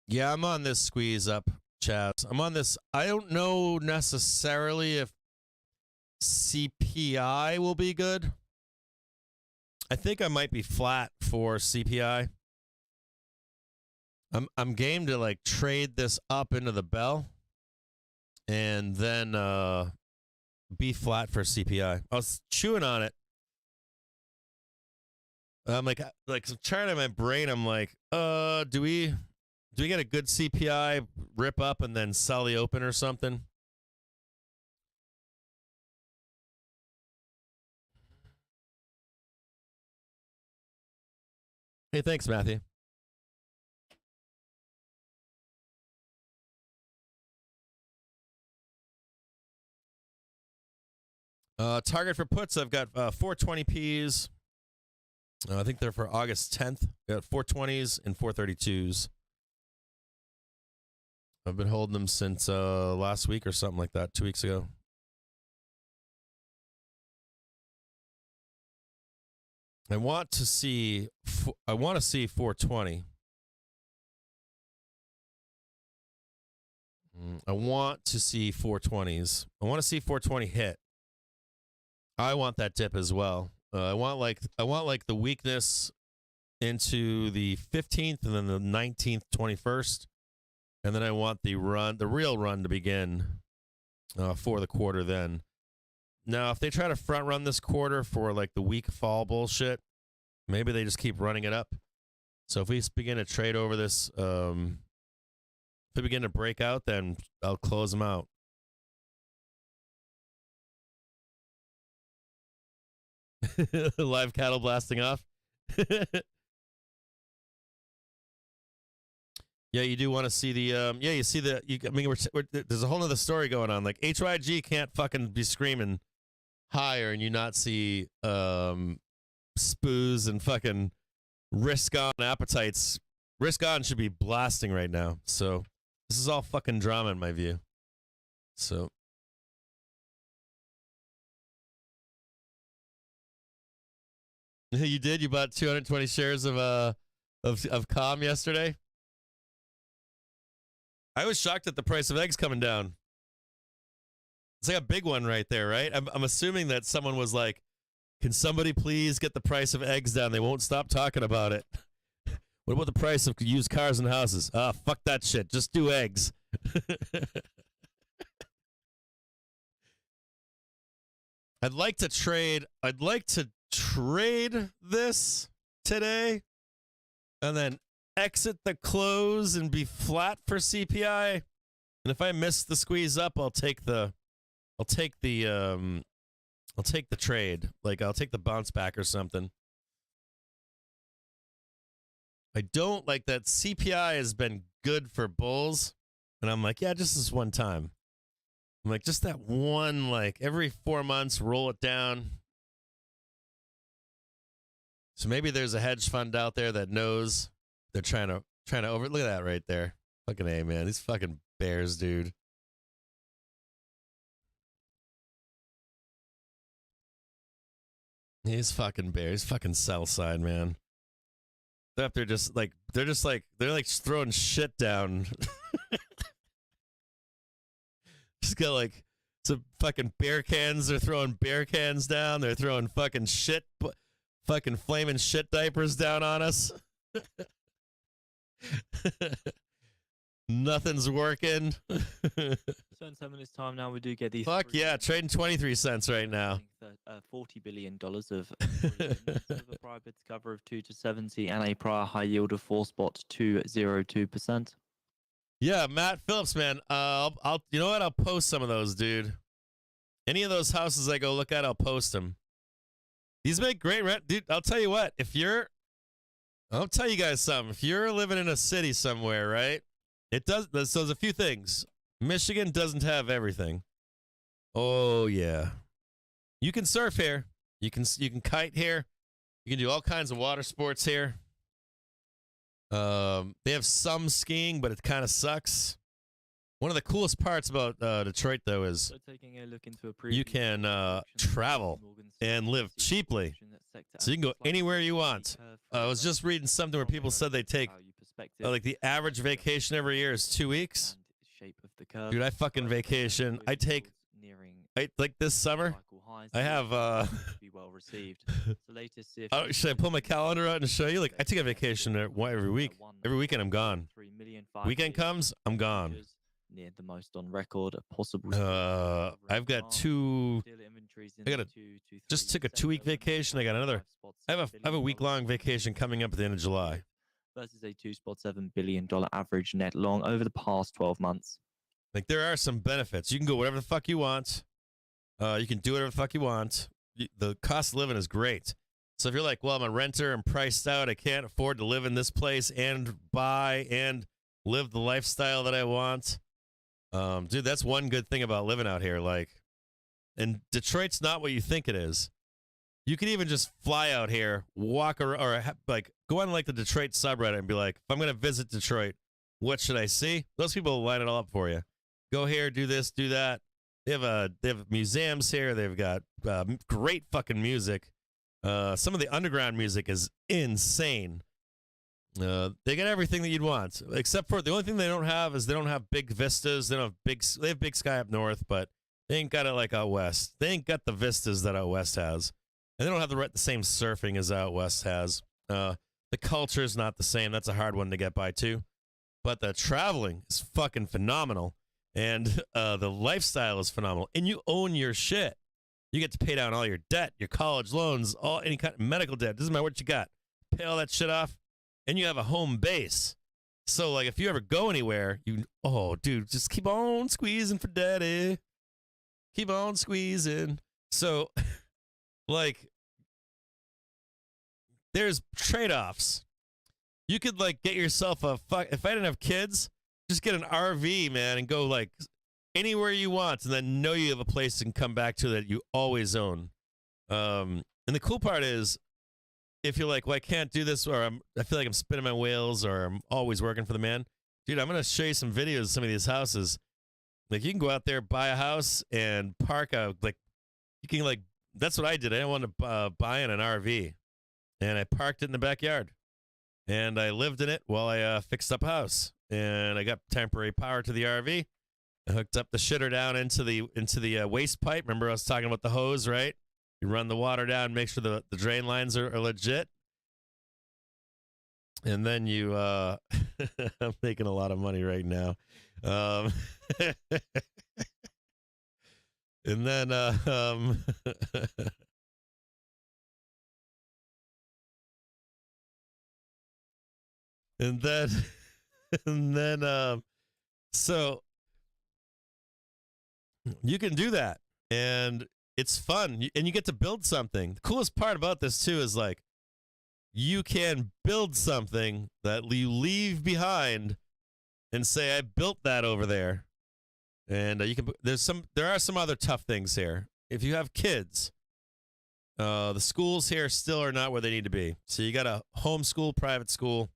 B: Yeah, I'm on this squeeze up, Chaz. I'm on this. I don't know necessarily if CPI will be good. I think I might be flat for CPI. I'm game to like trade this up into the bell and then be flat for CPI. I was chewing on it. I'm like I'm trying to my brain. I'm like, do we get a good CPI rip up and then sell the open or something? Hey, thanks, Matthew. Target for puts, I've got 420Ps. I think they're for August 10th. Got 420s and 432s. I've been holding them since last week or something like that, 2 weeks ago. I want to see 420. I want to see 420s. I want to see 420 hit. I want that dip as well. I want like the weakness into the 15th and then the 19th, 21st. And then I want the real run to begin for the quarter then. Now, if they try to front run this quarter for like the weak fall bullshit, maybe they just keep running it up. So if we begin to trade over this, if we begin to break out, then I'll close them out. Live cattle blasting off. Yeah, you do want to see the you see the there's a whole other story going on. Like HYG can't fucking be screaming higher and you not see spoos and fucking risk on appetites. Risk on should be blasting right now. So this is all fucking drama in my view. So you did? You bought 220 shares of COM yesterday? I was shocked at the price of eggs coming down. It's like a big one right there, right? I'm assuming that someone was like, can somebody please get the price of eggs down? They won't stop talking about it. What about the price of used cars and houses? Fuck that shit. Just do eggs. I'd like to trade this today and then exit the close and be flat for CPI. And if I miss the squeeze up, I'll take the trade. Like I'll take the bounce back or something. I don't like that CPI has been good for bulls. And I'm like, yeah, just this one time. I'm like, just that one, like every 4 months, roll it down. So maybe there's a hedge fund out there that knows they're trying to over. Look at that right there. Fucking A, man. These fucking bears, dude. These fucking bears, fucking sell side, man. They're up there just like they're throwing shit down. Just got like some fucking bear cans. They're throwing bear cans down. They're throwing fucking shit, fucking flaming shit diapers down on us. Nothing's working.
A: So in 10 minutes' time now, we do get these.
B: Fuck yeah, trading 23 cents right now.
A: $40 billion of a prior bid cover of 2 to 70 and a prior high yield of 4.202%.
B: Yeah, Matt Phillips, man. I'll you know what? I'll post some of those, dude. Any of those houses I go look at, I'll post them. These make great rent, dude. I'll tell you what. I'll tell you guys something. If you're living in a city somewhere, right? It does. So there's a few things. Michigan doesn't have everything. Oh yeah, you can surf here. You can kite here. You can do all kinds of water sports here. They have some skiing, but it kind of sucks. One of the coolest parts about Detroit, though, is
A: taking a look into
B: you can travel and live cheaply. So you can go anywhere you want. I was just reading something where people said they take like the average vacation every year is 2 weeks. Dude, I fucking vacation. I like this summer. I have should I pull my calendar out and show you? Like I take a vacation every week. Every weekend I'm gone. Weekend comes, I'm gone.
A: Near the most on record possible.
B: I've got two. Just took a 2-week vacation. I got another. I have a week-long vacation coming up at the end of July.
A: Versus a $2.7 billion average net long over the past 12 months.
B: Like there are some benefits. You can go whatever the fuck you want. You can do whatever the fuck you want. The cost of living is great. So if you're like, well, I'm a renter, I'm priced out, I can't afford to live in this place and buy and live the lifestyle that I want. Dude, that's one good thing about living out here. Like, and Detroit's not what you think it is. You can even just fly out here, walk around, or like go on like the Detroit subreddit and be like, if I'm going to visit Detroit, what should I see? Those people will line it all up for you. Go here, do this, do that. They have museums here. They've got great fucking music. Some of the underground music is insane. They got everything that you'd want, except for the only thing they don't have is they don't have big vistas. They have big sky up north, but they ain't got it like out west. They ain't got the vistas that out west has. And they don't have the same surfing as out west has. The culture is not the same. That's a hard one to get by, too. But the traveling is fucking phenomenal. And the lifestyle is phenomenal. And you own your shit. You get to pay down all your debt, your college loans, any kind of medical debt. Doesn't matter what you got. Pay all that shit off. And you have a home base. So, like, if you ever go anywhere, dude, just keep on squeezing for daddy. Keep on squeezing. So... Like, there's trade-offs. You could, like, get yourself if I didn't have kids, just get an RV, man, and go, like, anywhere you want, and then know you have a place and come back to that you always own. And the cool part is, if you're like, well, I can't do this, or I feel like I'm spinning my wheels, or I'm always working for the man, dude, I'm going to show you some videos of some of these houses. Like, you can go out there, buy a house, and park you can, like, that's what I did. I didn't want to buy in an RV, and I parked it in the backyard, and I lived in it while I fixed up a house, and I got temporary power to the RV. I hooked up the shitter down into the waste pipe. Remember I was talking about the hose, right? You run the water down, make sure the drain lines are legit, and then you I'm making a lot of money right now. And then, so you can do that, and it's fun, and you get to build something. The coolest part about this too is like you can build something that you leave behind and say, I built that over there. And there are some other tough things here. If you have kids, the schools here still are not where they need to be. So you got a homeschool, private school,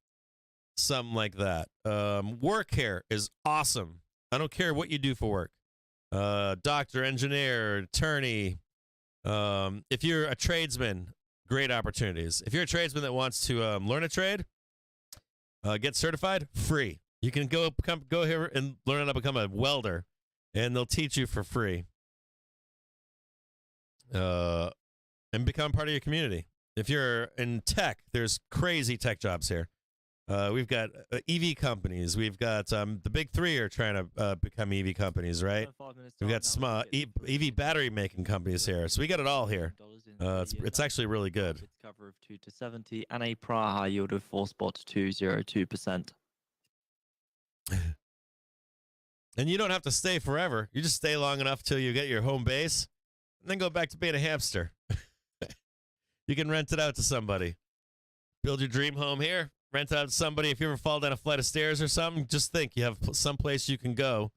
B: something like that. Work here is awesome. I don't care what you do for work. Doctor, engineer, attorney. If you're a tradesman, great opportunities. If you're a tradesman that wants to learn a trade, get certified, free. You can go here and learn how to become a welder, and they'll teach you for free. And become part of your community. If you're in tech, there's crazy tech jobs here. We've got EV companies. We've got the big three are trying to become EV companies, right? We've got small EV battery making companies here. So we got it all here. It's actually really good.
A: It's cover of 2 to 70 and a prior high yield of 4.202%.
B: And you don't have to stay forever. You just stay long enough till you get your home base, and then go back to being a hamster. You can rent it out to somebody. Build your dream home here. Rent it out to somebody. If you ever fall down a flight of stairs or something, just think you have some place you can go,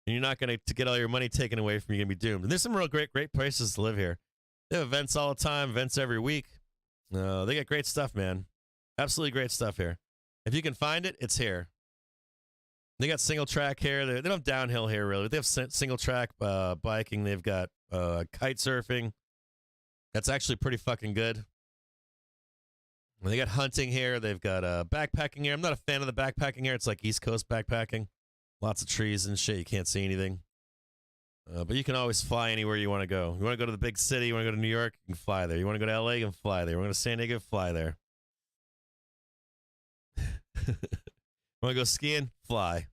B: and you're not going to get all your money taken away from you. You're going to be doomed. And there's some real great places to live here. They have events all the time, events every week. They got great stuff, man. Absolutely great stuff here. If you can find it, it's here. They got single track here. They don't have downhill here, really. They have single track biking. They've got kite surfing. That's actually pretty fucking good. They got hunting here. They've got backpacking here. I'm not a fan of the backpacking here. It's like East Coast backpacking. Lots of trees and shit. You can't see anything. But you can always fly anywhere you want to go. You want to go to the big city, you want to go to New York, you can fly there. You want to go to LA, you can fly there. You want to go to San Diego, fly there. Want to go skiing? Fly.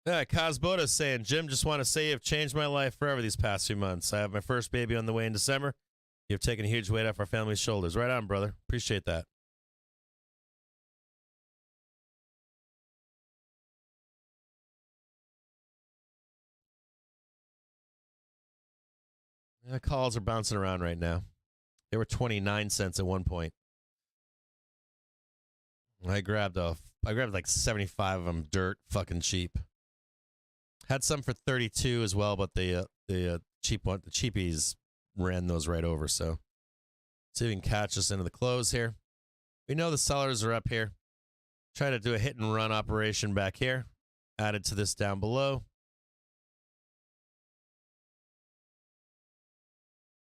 B: Yeah, Cosbota's saying, Jim, just want to say you've changed my life forever these past few months. I have my first baby on the way in December. You've taken a huge weight off our family's shoulders. Right on, brother. Appreciate that. Yeah, calls are bouncing around right now. They were 29 cents at one point. I grabbed like 75 of them dirt fucking cheap. Had some for 32 as well, but the cheapies ran those right over. So see if we can catch us into the close here. We know the sellers are up here. Try to do a hit and run operation back here. Added to this down below.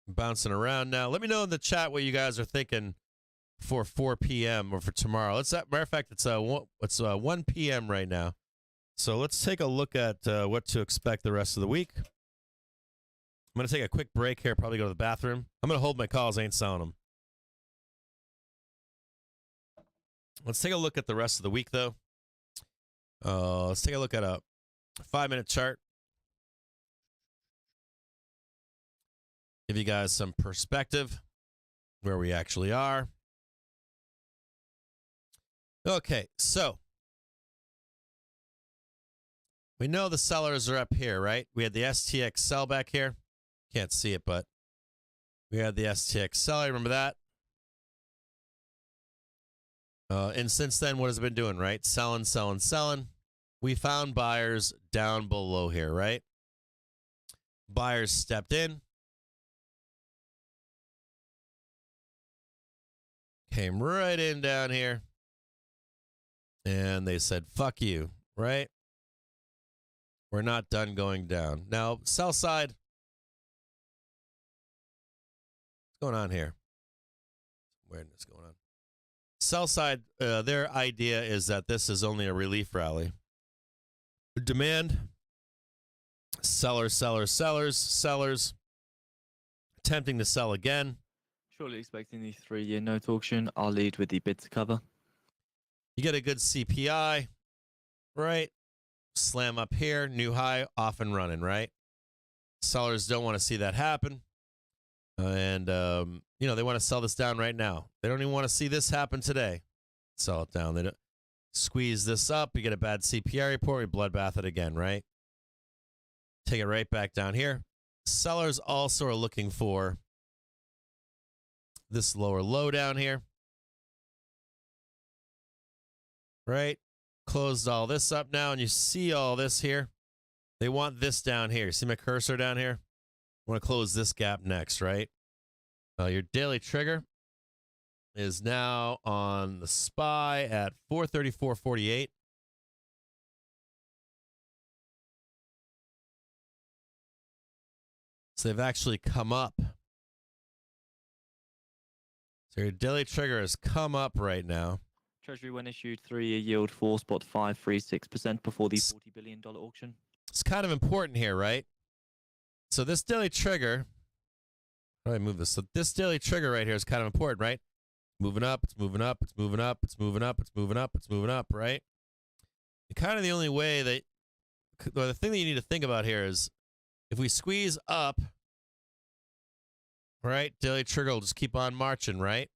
B: Bouncing around now. Let me know in the chat what you guys are thinking for 4 p.m. or for tomorrow. Matter of fact, it's 1 p.m. right now. So let's take a look at what to expect the rest of the week. I'm going to take a quick break here, probably go to the bathroom. I'm going to hold my calls, I ain't selling them. Let's take a look at the rest of the week, though. Let's take a look at a 5-minute chart. Give you guys some perspective where we actually are. Okay, so we know the sellers are up here, right? We had the STX sell back here. Can't see it, but we had the STX sell. I remember that. And since then, what has it been doing, right? Selling, selling, selling. We found buyers down below here, right? Buyers stepped in. Came right in down here. And they said, fuck you, right? We're not done going down. Now, sell side. What's going on here? Weirdness going on. Sell side, their idea is that this is only a relief rally. Demand. Sellers, sellers, sellers, sellers. Attempting to sell again.
A: Shortly expecting the 3-year note auction. I'll lead with the bid to cover.
B: You get a good CPI, right? Slam up here, new high, off and running, right? Sellers don't want to see that happen. And you know, they want to sell this down right now. They don't even want to see this happen today. Sell it down. They don't squeeze this up. You get a bad CPI report. We bloodbath it again, right? Take it right back down here. Sellers also are looking for this lower low down here. Right? Closed all this up now, and you see all this here. They want this down here. See my cursor down here? I want to close this gap next, right? Your daily trigger is now on the SPY at 434.48. So they've actually come up. So your daily trigger has come up right now.
A: Treasury when issued 3-year yield 4.536% before the $40 billion auction.
B: It's kind of important here, right? So this daily trigger, how do I move this? So this daily trigger right here is kind of important, right? Moving up, it's moving up, it's moving up, it's moving up, it's moving up, it's moving up, right? And kind of the only way that, well, the thing that you need to think about here is if we squeeze up, right, daily trigger will just keep on marching, right?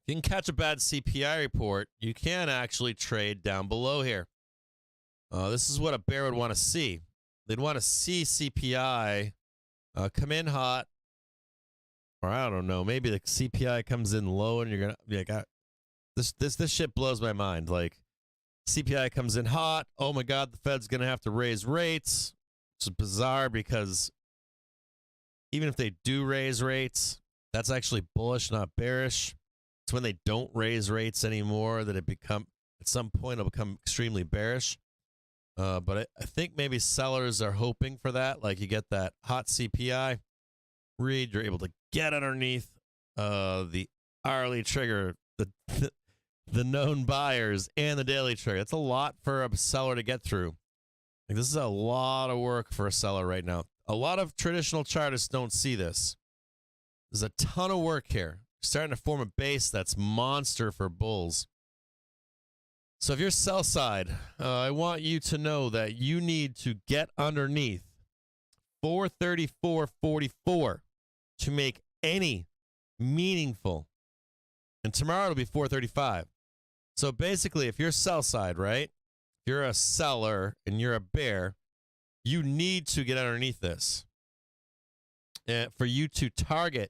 B: If you can catch a bad CPI report, you can actually trade down below here. This is what a bear would want to see. They'd want to see CPI come in hot, or I don't know, maybe the CPI comes in low and you're going to be like, this shit blows my mind. Like, CPI comes in hot. Oh my God, the Fed's going to have to raise rates. It's bizarre because even if they do raise rates, that's actually bullish, not bearish. It's when they don't raise rates anymore that it become, at some point, it'll become extremely bearish. But I think maybe sellers are hoping for that. Like you get that hot CPI read, you're able to get underneath the hourly trigger, the known buyers, and the daily trigger. That's a lot for a seller to get through. Like, this is a lot of work for a seller right now. A lot of traditional chartists don't see this. There's a ton of work here. Starting to form a base that's monster for bulls. So if you're sell side, I want you to know that you need to get underneath 434.44 to make any meaningful. And tomorrow it'll be 435. So basically, if you're sell side, right? If you're a seller and you're a bear, you need to get underneath this. And for you to target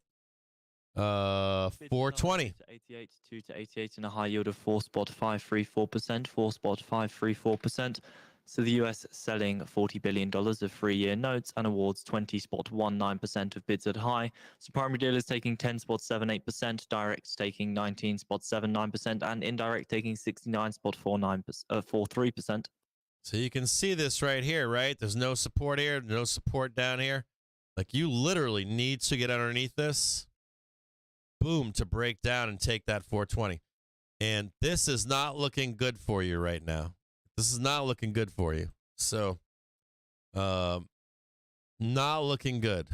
B: 420.
A: 88 to 88 and a high yield of 4.534%, 4.534%. So the US selling $40 billion of 3-year notes and awards 20.19% of bids at high. So primary dealers taking 10.78%, direct taking 19.79%, and indirect taking 69.43%.
B: So you can see this right here, right? There's no support here, no support down here. Like, you literally need to get underneath this. Boom, to break down and take that 420. And this is not looking good for you right now. This is not looking good for you. So, not looking good.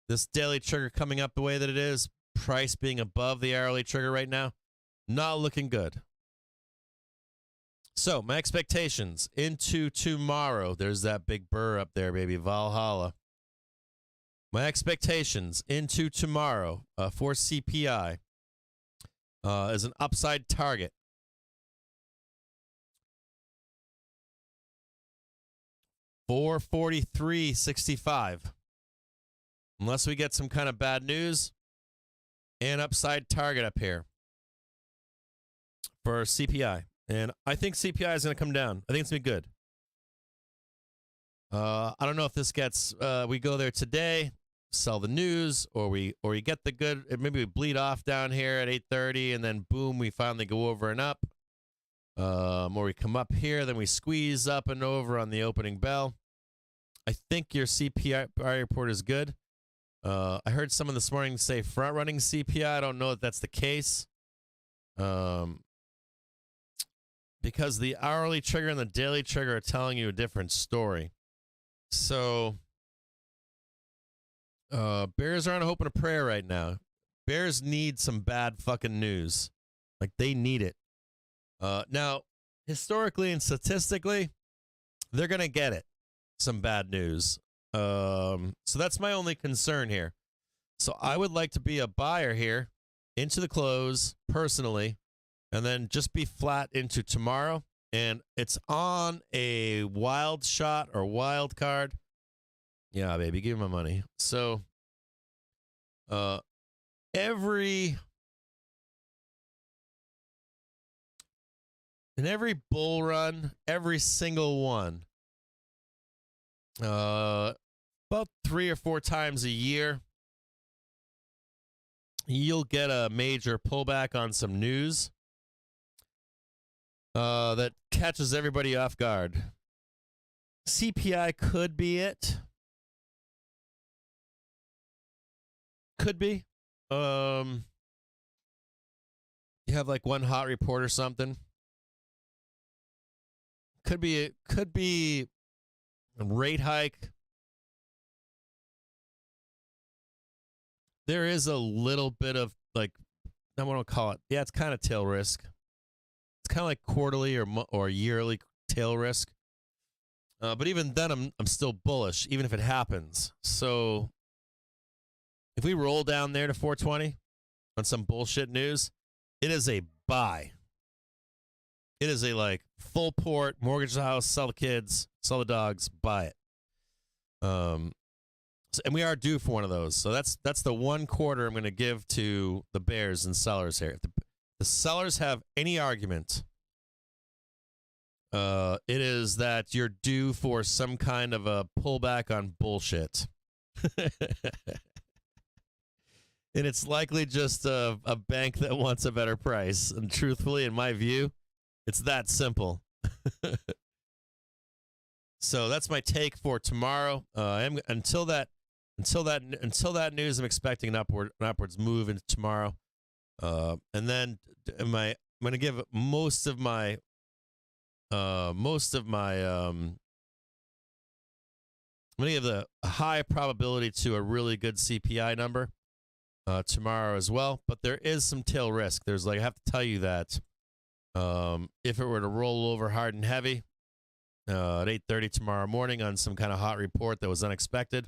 B: This daily trigger coming up the way that it is, price being above the hourly trigger right now, not looking good. So, my expectations into tomorrow. There's that big burr up there, baby. Valhalla. My expectations into tomorrow for CPI is an upside target. $443.65. Unless we get some kind of bad news, and upside target up here for CPI. And I think CPI is going to come down. I think it's going to be good. I don't know if this gets, we go there today, sell the news, or we get the good, maybe we bleed off down here at 8:30, and then boom, we finally go over and up. Or we come up here, then we squeeze up and over on the opening bell. I think your CPI report is good. I heard someone this morning say front-running CPI. I don't know if that's the case. Because the hourly trigger and the daily trigger are telling you a different story. So, bears are on a hope and a prayer right now. Bears need some bad fucking news. Like, they need it. Now, historically and statistically, they're going to get it. Some bad news. So that's my only concern here. So I would like to be a buyer here into the close personally, and then just be flat into tomorrow. And it's on a wild shot or wild card. Yeah, baby, give me my money. So in every bull run, every single one, about 3 or 4 times a year, you'll get a major pullback on some news that catches everybody off guard. CPI could be it. Could be. You have like one hot report or something. Could be a rate hike. There is a little bit of like, I want to call it. Yeah, it's kind of tail risk. It's kind of like quarterly or yearly tail risk. But even then, I'm still bullish, even if it happens. So if we roll down there to 420 on some bullshit news, it is a buy. It is a like full port, mortgage the house, sell the kids, sell the dogs, buy it. And we are due for one of those. So that's the one quarter I'm going to give to the bears and sellers here. If the sellers have any argument, it is that you're due for some kind of a pullback on bullshit. And it's likely just a bank that wants a better price. And truthfully, in my view, it's that simple. So that's my take for tomorrow. Until that news, I'm expecting an upwards move into tomorrow. And then I'm going to give most of my I'm going to give a high probability to a really good CPI number tomorrow as well. But there is some tail risk. There's I have to tell you that if it were to roll over hard and heavy at 8:30 tomorrow morning on some kind of hot report that was unexpected,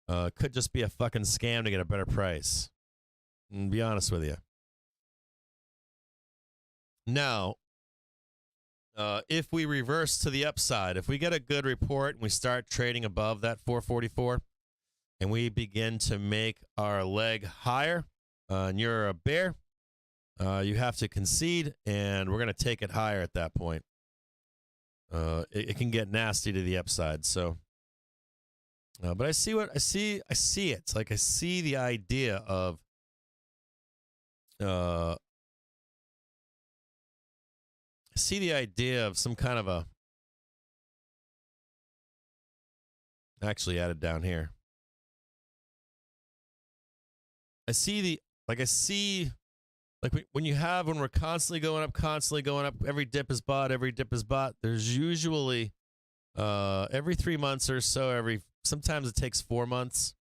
B: could just be a fucking scam to get a better price. And be honest with you. Now, if we reverse to the upside, if we get a good report and we start trading above that 444 and we begin to make our leg higher, and you're a bear, you have to concede, and we're going to take it higher at that point. It can get nasty to the upside. So, but I see it. I see the idea of some kind of a. Actually, added down here. When we're constantly going up, every dip is bought. There's usually every 3 months or so, sometimes it takes 4 months.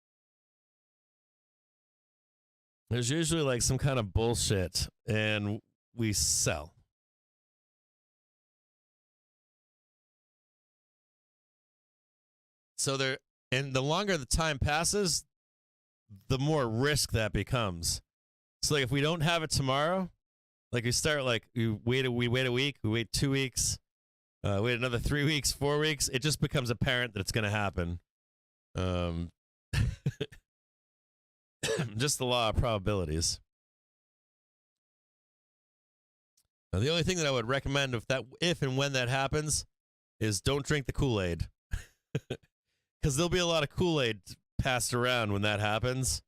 B: There's usually like some kind of bullshit and we sell. So and the longer the time passes, the more risk that becomes. So like if we don't have it tomorrow, like we start we wait a week, we wait 2 weeks, wait another 3 weeks, 4 weeks, it just becomes apparent that it's going to happen. Just the law of probabilities. Now, the only thing that I would recommend if and when that happens is don't drink the Kool-Aid. Because there'll be a lot of Kool-Aid passed around when that happens.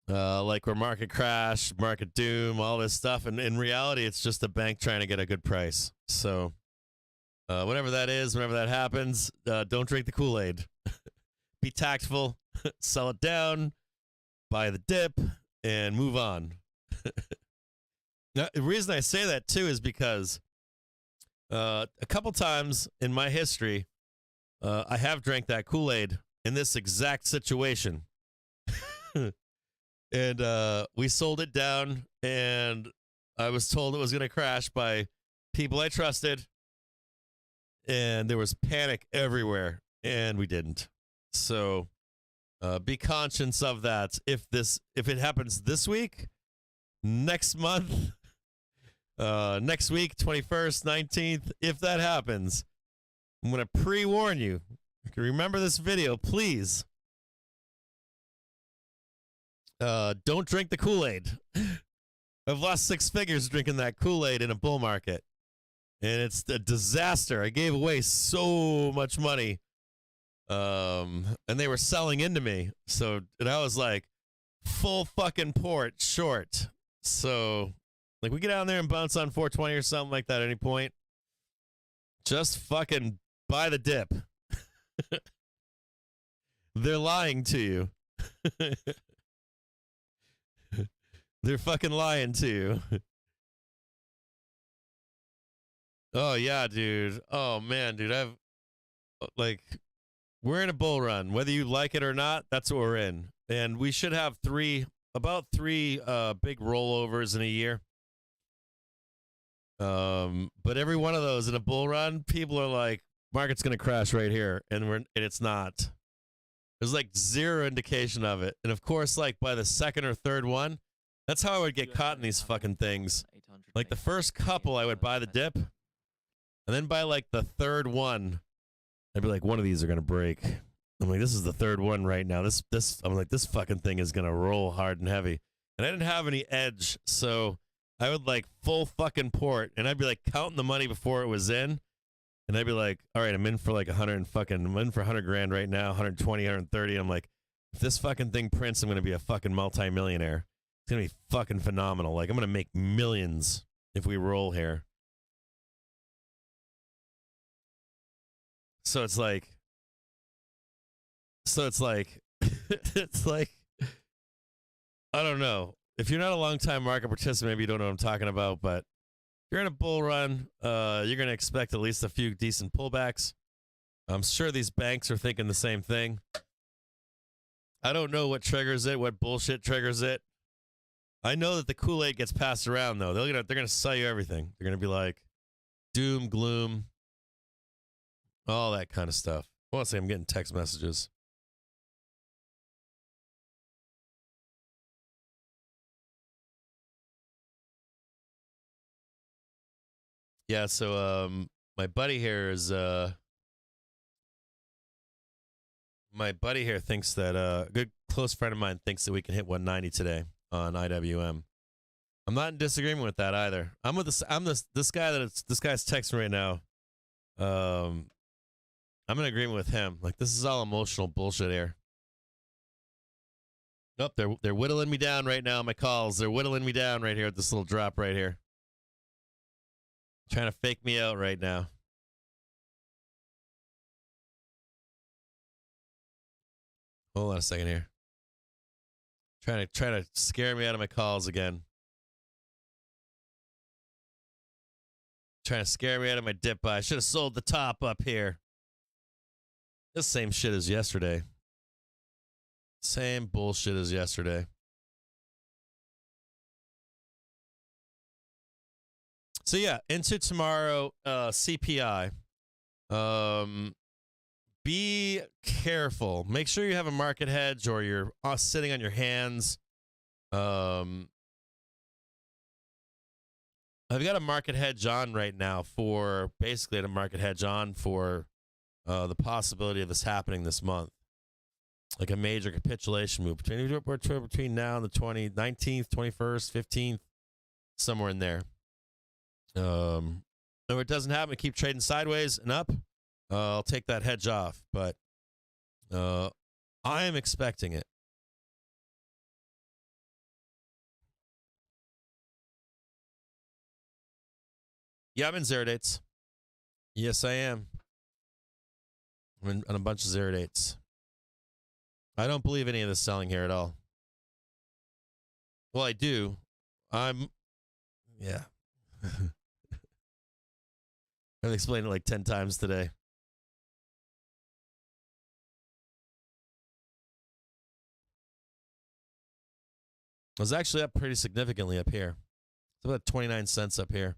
B: Like where market crash, market doom, all this stuff. And in reality, it's just a bank trying to get a good price. So whenever that is, whenever that happens, don't drink the Kool-Aid. Be tactful, sell it down, buy the dip, and move on. Now, the reason I say that, too, is because a couple times in my history, I have drank that Kool-Aid in this exact situation. And we sold it down, and I was told it was going to crash by people I trusted, and there was panic everywhere. and we didn't. So be conscious of that. If it happens this week, next month, next week, 21st, 19th, if that happens, I'm going to pre-warn you. Remember this video, please. Don't drink the Kool-Aid. I've lost 6 figures drinking that Kool-Aid in a bull market. And it's a disaster. I gave away so much money. And they were selling into me. So, and I was like, full fucking port short. So, like, we get down there and bounce on 420 or something like that at any point. Just fucking buy the dip. They're lying to you. They're fucking lying to you. Oh, yeah, dude. Oh, man, dude. We're in a bull run. Whether you like it or not, that's what we're in. And we should have about three big rollovers in a year. But every one of those in a bull run, people are like, market's going to crash right here. And it's not. There's like zero indication of it. And of course, like by the second or third one, that's how I would get caught in these fucking things. Like the first couple, I would buy the dip. And then by like the third one, I'd be like, one of these are going to break. I'm like, this is the third one right now. I'm like, this fucking thing is going to roll hard and heavy. And I didn't have any edge. So I would like full fucking port. And I'd be like counting the money before it was in. And I'd be like, all right, I'm in for like I'm in for 100 grand right now, 120, 130. I'm like, if this fucking thing prints, I'm going to be a fucking multi-millionaire. It's going to be fucking phenomenal. Like, I'm going to make millions if we roll here. So it's like, it's like, I don't know. If you're not a long-time market participant, maybe you don't know what I'm talking about, but if you're in a bull run, you're going to expect at least a few decent pullbacks. I'm sure these banks are thinking the same thing. I don't know what triggers it, what bullshit triggers it. I know that the Kool-Aid gets passed around, though. They're gonna sell you everything. They're going to be like, doom, gloom, all that kind of stuff. Hold on a second, I'm getting text messages. Yeah, so my buddy here thinks that a good close friend of mine thinks that we can hit 190 today on IWM. I'm not in disagreement with that either. This guy's texting right now. I'm in agreement with him. Like, this is all emotional bullshit here. Nope, they're whittling me down right now. My calls, they're whittling me down right here at this little drop right here. Trying to fake me out right now. Hold on a second here. Trying to scare me out of my calls again. Trying to scare me out of my dip buy. I should have sold the top up here. This same shit as yesterday. Same bullshit as yesterday. So yeah, into tomorrow, CPI. Be careful. Make sure you have a market hedge or you're sitting on your hands. I've got a market hedge on right now for the possibility of this happening this month. Like a major capitulation move between now and the 19th, 21st, 15th, somewhere in there. If it doesn't happen, keep trading sideways and up. I'll take that hedge off, but I am expecting it. Yeah, I'm in zero dates. Yes, I am. I'm in on a bunch of zero dates. I don't believe any of this selling here at all. Well, I do. Yeah. I've explained it like 10 times today. I was actually up pretty significantly up here. It's about 29 cents up here.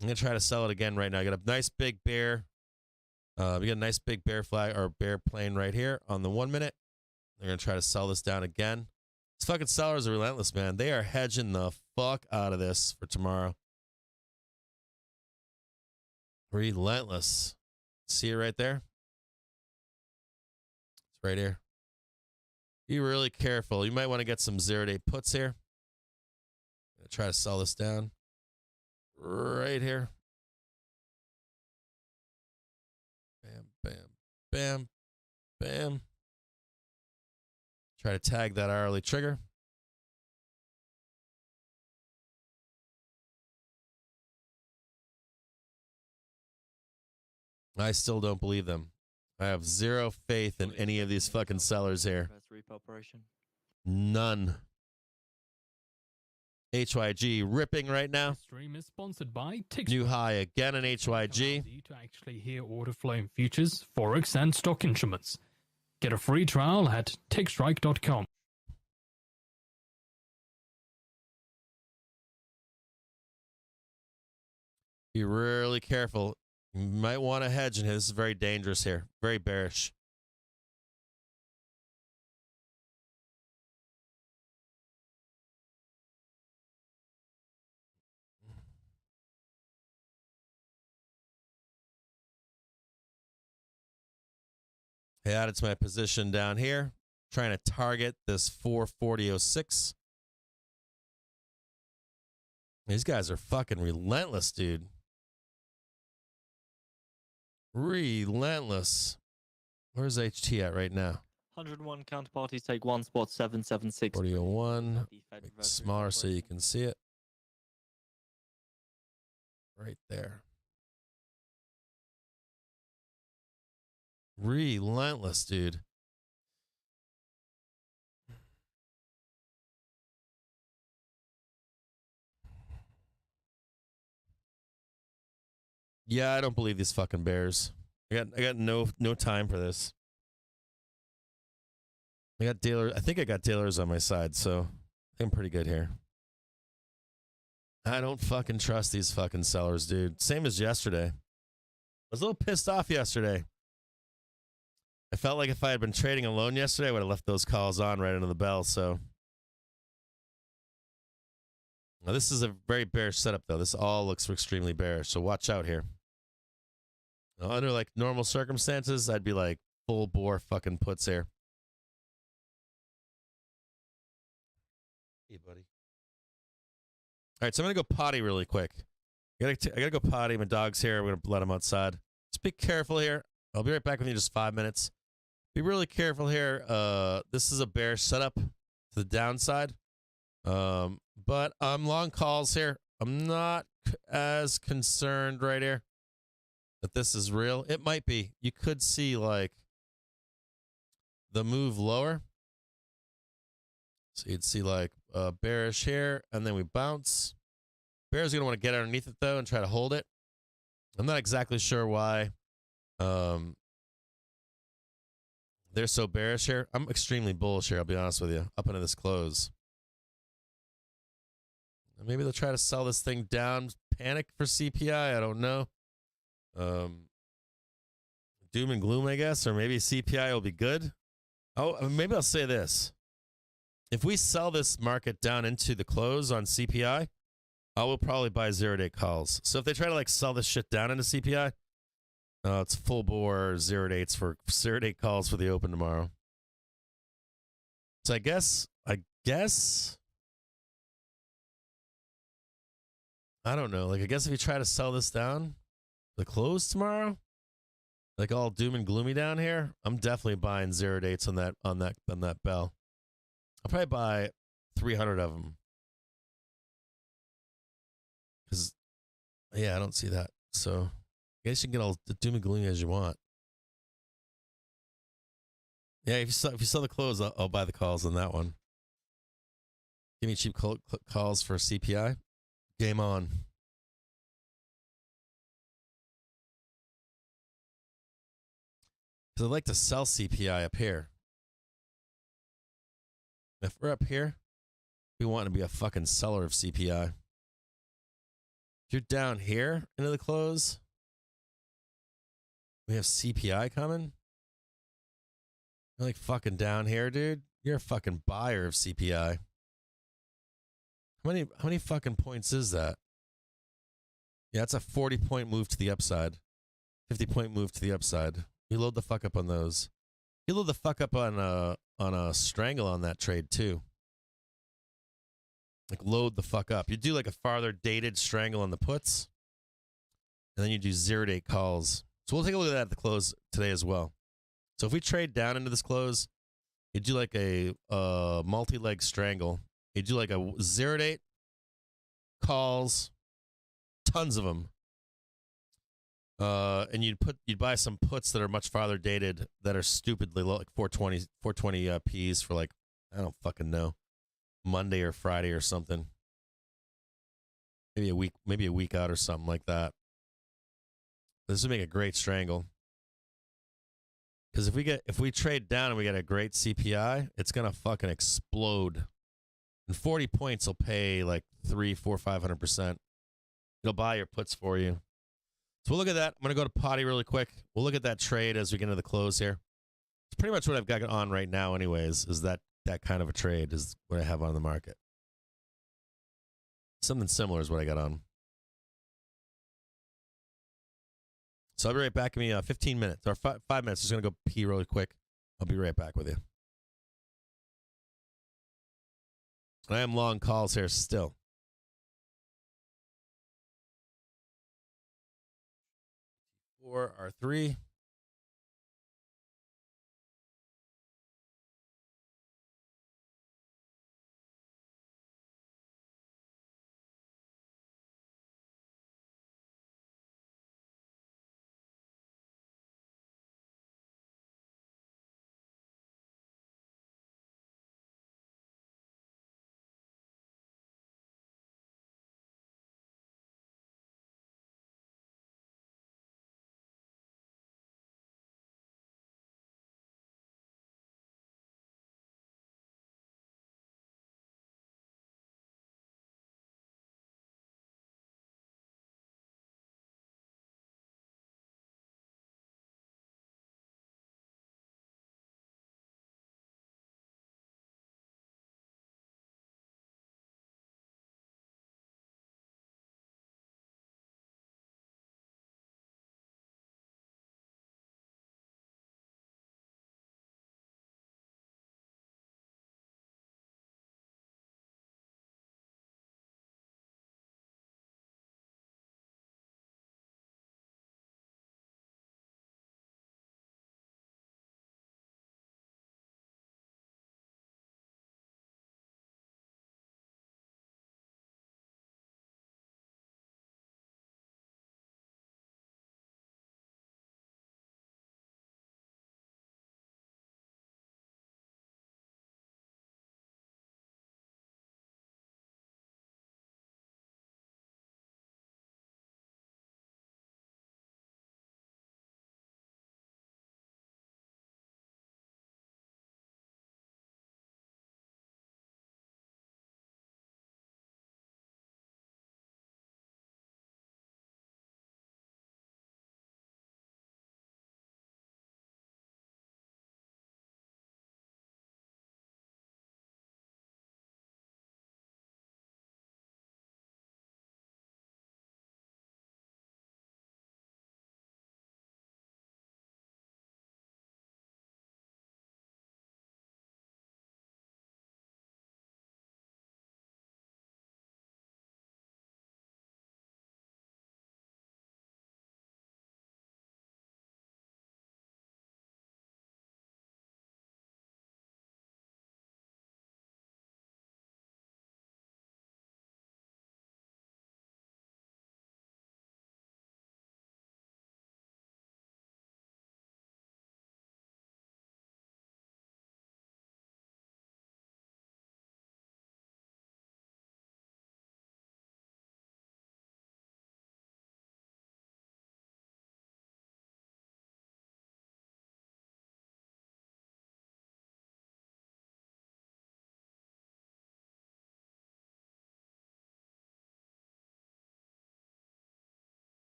B: I'm going to try to sell it again right now. I got a nice big bear. We got a nice big bear flag or bear plane right here on the 1 minute. They're going to try to sell this down again. These fucking sellers are relentless, man. They are hedging the fuck out of this for tomorrow. Relentless. See it right there? It's right here. Be really careful. You might want to get some 0-day puts here. I'm going to try to sell this down right here. Bam, bam, bam, bam. Try to tag that hourly trigger. I still don't believe them. I have zero faith in any of these fucking sellers here. None. HYG ripping right now.
D: This stream is sponsored by TixRight.
B: New high again in HYG.
D: Allows you to actually hear order flow in futures, forex, and stock instruments. Get a free trial at TixRight.com.
B: Be really careful. You might want to hedge in here. This is very dangerous here. Very bearish. I added to my position down here. Trying to target this 440.06. These guys are fucking relentless, dude. Relentless. Where's HT at right now?
A: 101 counterparties take one spot, 776.
B: 40.01. Make it smaller so you can see it. Right there. Relentless, dude. Yeah, I don't believe these fucking bears. I got no time for this. I got dealers. I think I got dealers on my side, so I'm pretty good here. I don't fucking trust these fucking sellers, dude. Same as yesterday. I was a little pissed off yesterday. I felt like if I had been trading alone yesterday, I would have left those calls on right under the bell. So now this is a very bearish setup, though. This all looks extremely bearish. So watch out here. Now, under like normal circumstances, I'd be like full bore fucking puts here. Hey, buddy. All right, so I'm gonna go potty really quick. I gotta go potty. My dog's here. We're gonna let him outside. Just be careful here. I'll be right back with you in just 5 minutes. Be really careful here. This is a bearish setup to the downside. But I'm long calls here. I'm not as concerned right here that this is real. It might be. You could see like the move lower. So you'd see like bearish here, and then we bounce. Bear's going to want to get underneath it, though, and try to hold it. I'm not exactly sure why they're so bearish here. I'm extremely bullish here, I'll be honest with you, up into this close. Maybe they'll try to sell this thing down. Panic for CPI, I don't know. Doom and gloom, I guess, or maybe CPI will be good. Oh, maybe I'll say this. If we sell this market down into the close on CPI, I will probably buy 0-day calls. So if they try to like sell this shit down into CPI, it's full bore 0-dates for 0-day calls for the open tomorrow. So I guess, I don't know. Like, I guess if you try to sell this down, the close tomorrow, like all doom and gloomy down here, I'm definitely buying 0-dates on that bell. I'll probably buy 300 of them. Because, yeah, I don't see that. So, I guess you can get all the doom and gloomy as you want. Yeah, if you sell the close, I'll buy the calls on that one. Give me cheap calls for CPI. Game on. Because I'd like to sell CPI up here. If we're up here, we want to be a fucking seller of CPI. If you're down here into the close, We have CPI coming? You're like fucking down here, dude. You're a fucking buyer of CPI. How many fucking points is that? Yeah, it's a 40-point move to the upside. 50-point move to the upside. You load the fuck up on those. You load the fuck up on a strangle on that trade too. Like load the fuck up. You do like a farther dated strangle on the puts, and then you do 0-8 calls. So we'll take a look at that at the close today as well. So if we trade down into this close, you do like a multi-leg strangle. You do like a 0-8 calls, tons of them. And you'd buy some puts that are much farther dated that are stupidly low, like 420 P's for like, I don't fucking know, Monday or Friday or something. Maybe a week out or something like that. This would make a great strangle. Because if we trade down and we get a great CPI, it's gonna fucking explode. And 40 points will pay like 300, 400, 500%. It'll buy your puts for you. So we'll look at that. I'm gonna go to potty really quick. We'll look at that trade as we get into the close here. It's pretty much what I've got on right now, anyways. Is that kind of a trade is what I have on the market. Something similar is what I got on. So I'll be right back. Give me 15 minutes or 5 minutes. Just going to go pee really quick. I'll be right back with you. I am long calls here still. R3.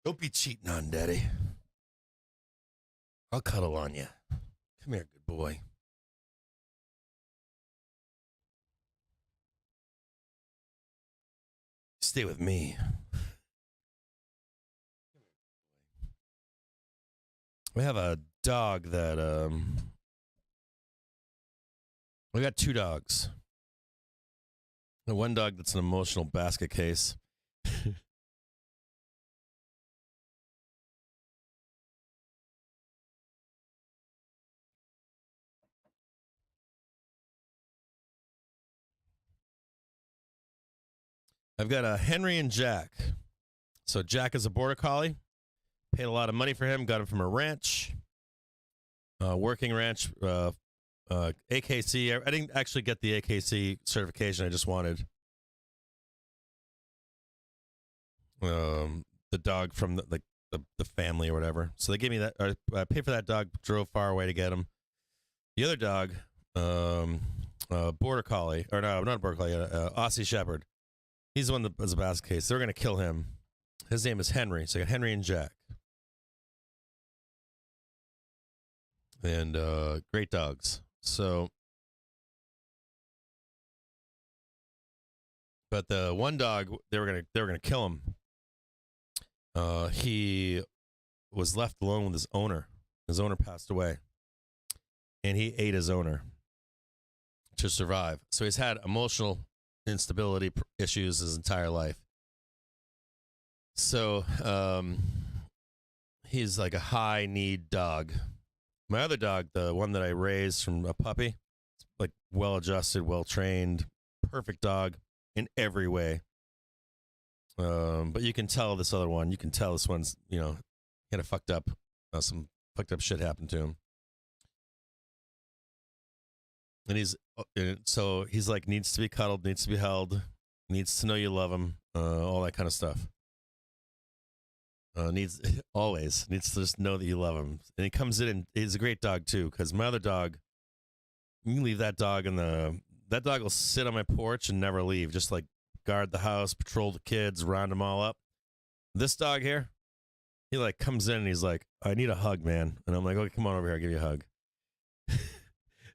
B: Don't be cheating on Daddy. I'll cuddle on you. Come here, good boy. Stay with me. We have a dog that we got two dogs. The one dog that's an emotional basket case. I've got a Henry and Jack. So Jack is a border collie. Paid a lot of money for him. Got him from a ranch, working ranch, AKC. I didn't actually get the AKC certification. I just wanted the dog from the family or whatever. So they gave me that. I paid for that dog. Drove far away to get him. The other dog, border collie, or no, not a border collie, Aussie Shepherd. He's the one that was a basket case. They're going to kill him. His name is Henry. So I got Henry and Jack. And great dogs. So, but the one dog, they were gonna kill him. He was left alone with his owner. His owner passed away, and he ate his owner to survive. So he's had emotional instability issues his entire life. So he's like a high need dog. My other dog, the one that I raised from a puppy, like well adjusted, well trained, perfect dog in every way. But you can tell this other one, this one's, kind of fucked up. Some fucked up shit happened to him. And he's like, needs to be cuddled, needs to be held, needs to know you love him, all that kind of stuff. Needs to just know that you love him. And he comes in and he's a great dog too, because my other dog, you can leave that dog that dog will sit on my porch and never leave, just like guard the house, patrol the kids, round them all up. This dog here, he like comes in and he's like, I need a hug, man. And I'm like, okay, come on over here, I'll give you a hug.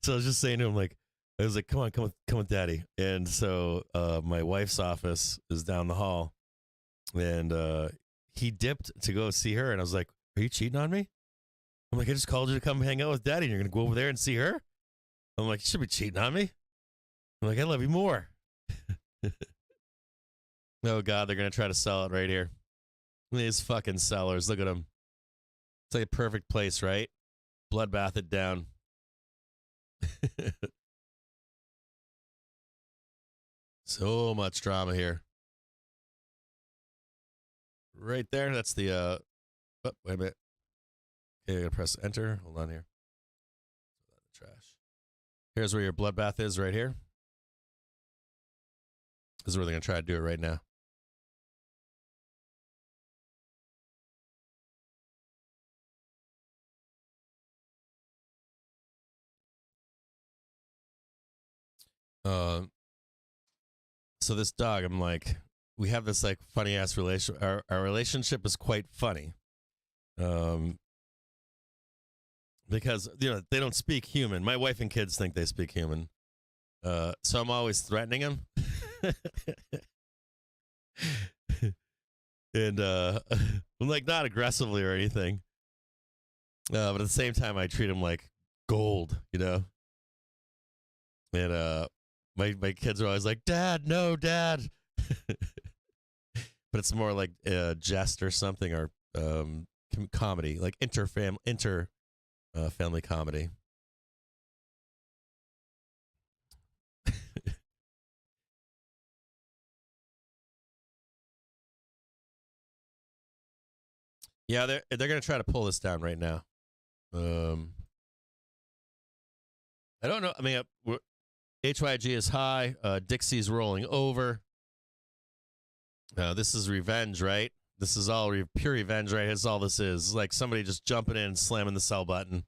B: So I was just saying to him, like, I was like, come with daddy. And so my wife's office is down the hall, and he dipped to go see her, and I was like, are you cheating on me? I'm like, I just called you to come hang out with daddy, and you're going to go over there and see her? I'm like, you should be cheating on me. I'm like, I love you more. Oh, God, they're going to try to sell it right here. These fucking sellers, look at them. It's like a perfect place, right? Bloodbath it down. So much drama here. Right there, that's the, oh, wait a minute. Okay, I'm going to press enter. Hold on here. Trash. Here's where your bloodbath is, right here. This is where they're going to try to do it right now. So this dog, I'm like, we have this like funny ass relation. Our relationship is quite funny, because they don't speak human. My wife and kids think they speak human, so I'm always threatening him, and I'm like not aggressively or anything, but at the same time I treat him like gold, And my kids are always like, Dad, no, Dad. But it's more like jest or something, or comedy, like family comedy. Yeah, they're going to try to pull this down right now. I don't know. I mean, HYG is high. Dixie's rolling over. This is revenge, right? This is all pure revenge, right? That's all this is. It's like somebody just jumping in and slamming the sell button.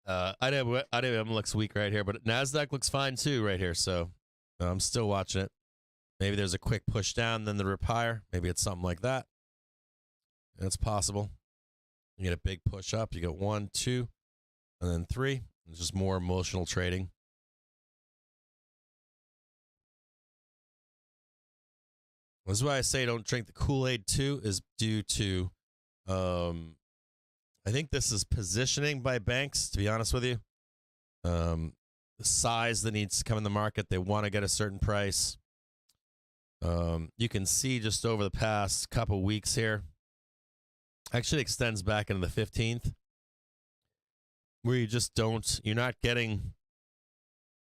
B: IWM looks weak right here, but NASDAQ looks fine too right here. So I'm still watching it. Maybe there's a quick push down, then the rip higher. Maybe it's something like that. That's possible. You get a big push up. You get 1, 2, and then 3. It's just more emotional trading. This is why I say don't drink the Kool-Aid too, is due to, I think this is positioning by banks, to be honest with you. The size that needs to come in the market, they want to get a certain price. You can see just over the past couple weeks here, actually extends back into the 15th, where you just don't, you're not getting,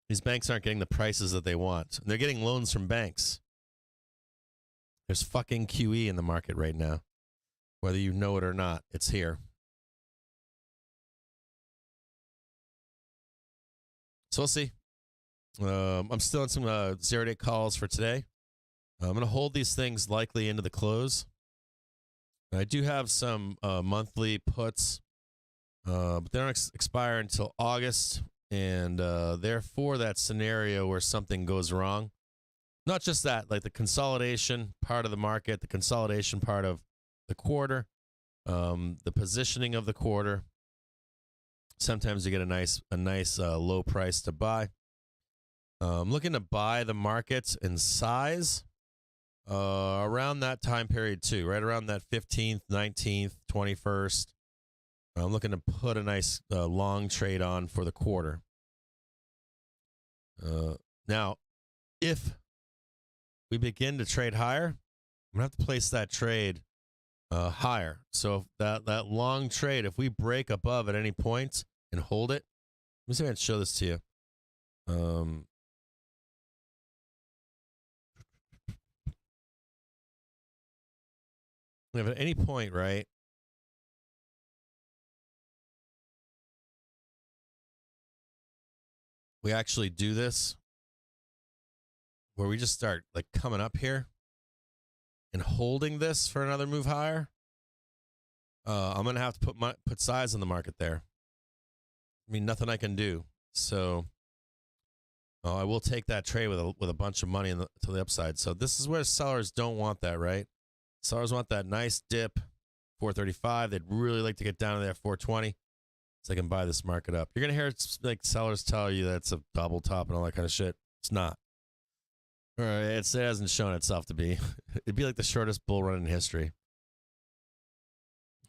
B: these banks aren't getting the prices that they want. They're getting loans from banks. There's fucking QE in the market right now. Whether you know it or not, it's here. So we'll see. I'm still in some 0-day calls for today. I'm going to hold these things likely into the close. I do have some monthly puts, but they don't expire until August. And therefore, that scenario where something goes wrong, not just that, like the consolidation part of the market, the consolidation part of the quarter, the positioning of the quarter. Sometimes you get a nice low price to buy. I'm looking to buy the markets in size around that time period too, right around that 15th, 19th, 21st. I'm looking to put a nice long trade on for the quarter. Now, if we begin to trade higher, I'm going to have to place that trade higher. So if that long trade, if we break above at any point and hold it, let me see if I can show this to you. If at any point, right, we actually do this, where we just start like coming up here and holding this for another move higher, I'm gonna have to put size in the market there. I mean, nothing I can do. So I will take that trade with a bunch of money to the upside. So this is where sellers don't want that, right? Sellers want that nice dip, 435. They'd really like to get down to there 420, so they can buy this market up. You're gonna hear like sellers tell you that it's a double top and all that kind of shit. It's not. All right, it hasn't shown itself to be. It'd be like the shortest bull run in history.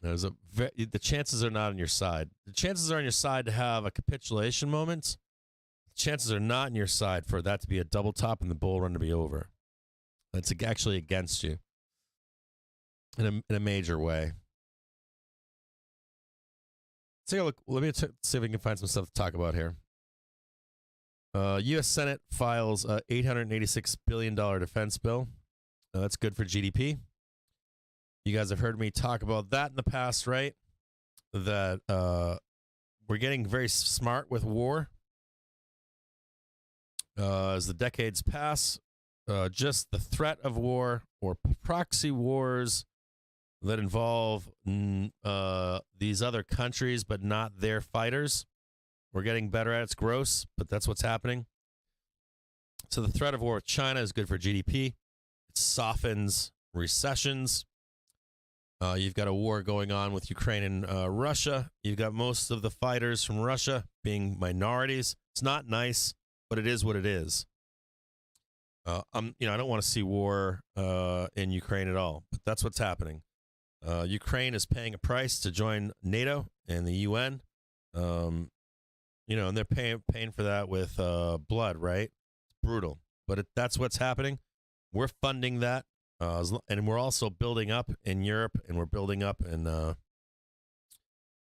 B: The chances are not on your side. The chances are on your side to have a capitulation moment. The chances are not on your side for that to be a double top and the bull run to be over. That's actually against you in a major way. Let's take a look. Let me see if we can find some stuff to talk about here. U.S. Senate files a $886 billion defense bill. That's good for GDP. You guys have heard me talk about that in the past, right? That we're getting very smart with war. As the decades pass, just the threat of war or proxy wars that involve these other countries but not their fighters, we're getting better at it. It's gross, but that's what's happening. So the threat of war with China is good for GDP. It softens recessions. You've got a war going on with Ukraine and Russia. You've got most of the fighters from Russia being minorities. It's not nice, but it is what it is. I don't want to see war in Ukraine at all, but that's what's happening. Ukraine is paying a price to join NATO and the UN. And they're paying for that with blood, right? It's brutal, but that's what's happening. We're funding that, and we're also building up in Europe, and we're building up and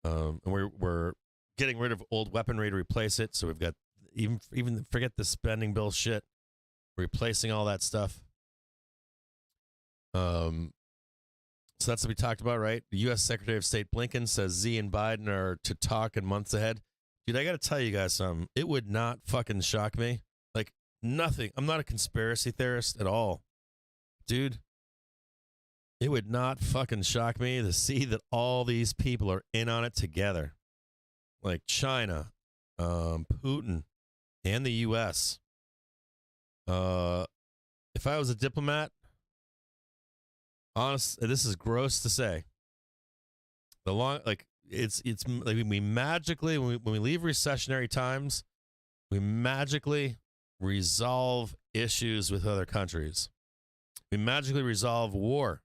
B: we're getting rid of old weaponry to replace it. So we've got even forget the spending bill shit, replacing all that stuff. So that's what we talked about, right? The U.S. Secretary of State Blinken says Xi and Biden are to talk in months ahead. Dude, I got to tell you guys something. It would not fucking shock me. Like, nothing. I'm not a conspiracy theorist at all. Dude, it would not fucking shock me to see that all these people are in on it together. Like China, Putin, and the U.S. if I was a diplomat, honest, this is gross to say. It's like we magically when we leave recessionary times, we magically resolve issues with other countries. We magically resolve war,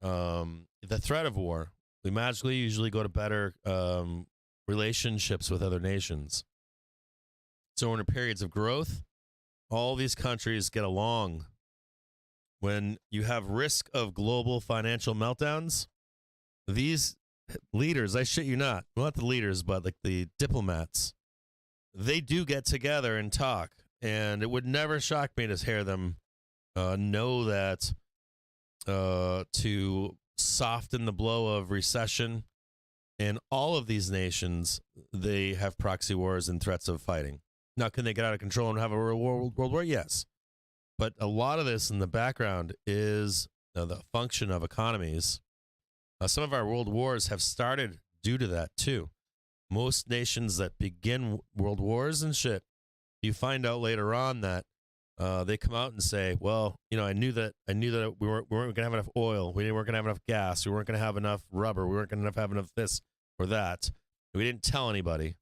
B: the threat of war. We magically usually go to better relationships with other nations. So in periods of growth, all these countries get along. When you have risk of global financial meltdowns, these leaders, I shit you not the leaders, but like the diplomats, they do get together and talk. And it would never shock me to hear them know that to soften the blow of recession in all of these nations, they have proxy wars and threats of fighting. Now, can they get out of control and have a world war? Yes. But a lot of this in the background is the function of economies. Some of our world wars have started due to that, too. Most nations that begin world wars and shit, you find out later on that they come out and say, well, I knew that we weren't going to have enough oil. We weren't going to have enough gas. We weren't going to have enough rubber. We weren't going to have enough this or that. We didn't tell anybody.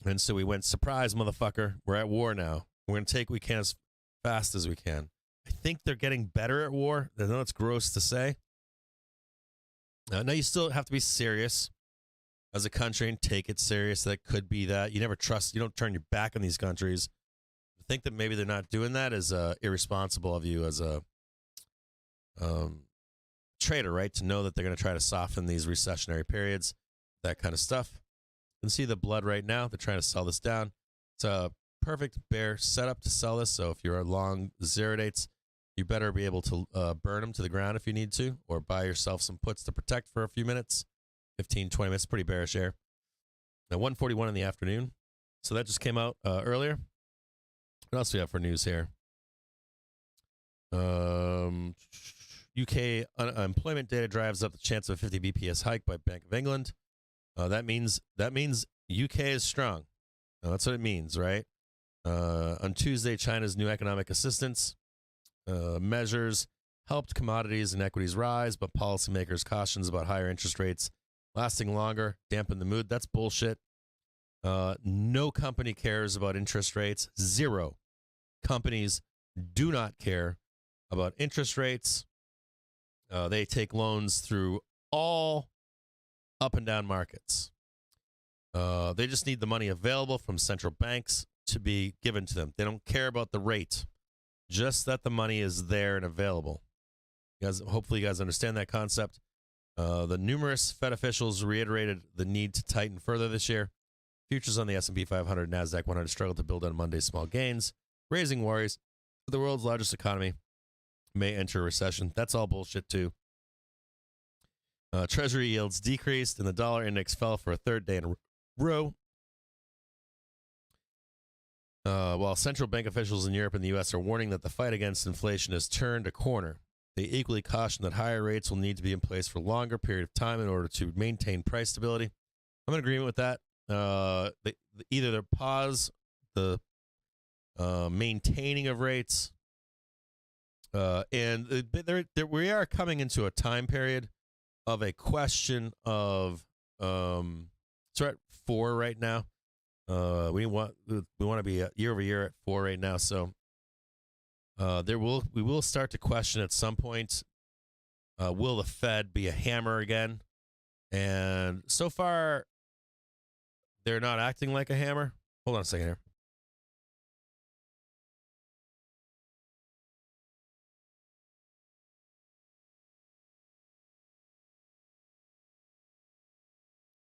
B: And so we went, surprise, motherfucker. We're at war now. We're going to take what we can as fast as we can. I think they're getting better at war. I know it's gross to say. Now, you still have to be serious as a country and take it serious. That could be that. You never trust. You don't turn your back on these countries. To think that maybe they're not doing that is irresponsible of you as a trader, right? To know that they're going to try to soften these recessionary periods, that kind of stuff. You can see the blood right now. They're trying to sell this down. It's a perfect bear setup to sell this. So if you're long zero dates, you better be able to burn them to the ground if you need to, or buy yourself some puts to protect for a few minutes, 15, 20 minutes, pretty bearish air. Now, 1:41 in the afternoon. So that just came out earlier. What else do we have for news here? UK unemployment data drives up the chance of a 50 BPS hike by Bank of England. That means UK is strong. That's what it means, right? On Tuesday, China's new economic assistance measures helped commodities and equities rise, but policymakers' cautions about higher interest rates lasting longer dampen the mood. That's bullshit. No company cares about interest rates. Zero companies do not care about interest rates. They take loans through all up and down markets. They just need the money available from central banks to be given to them. They don't care about the rate, just that the money is there and available. Hopefully you guys understand that concept. The numerous Fed officials reiterated the need to tighten further this year. Futures on the S&P 500 and NASDAQ 100 struggled to build on Monday's small gains, raising worries that the world's largest economy may enter a recession. That's all bullshit, too. Treasury yields decreased, and the dollar index fell for a third day in a row. While central bank officials in Europe and the U.S. are warning that the fight against inflation has turned a corner, they equally caution that higher rates will need to be in place for a longer period of time in order to maintain price stability. I'm in agreement with that. Either they pause the maintaining of rates, and we are coming into a time period of a question of so we're at 4 right now. We want to be year over year at 4 right now. So we will start to question at some point, will the Fed be a hammer again? And so far, they're not acting like a hammer. Hold on a second here.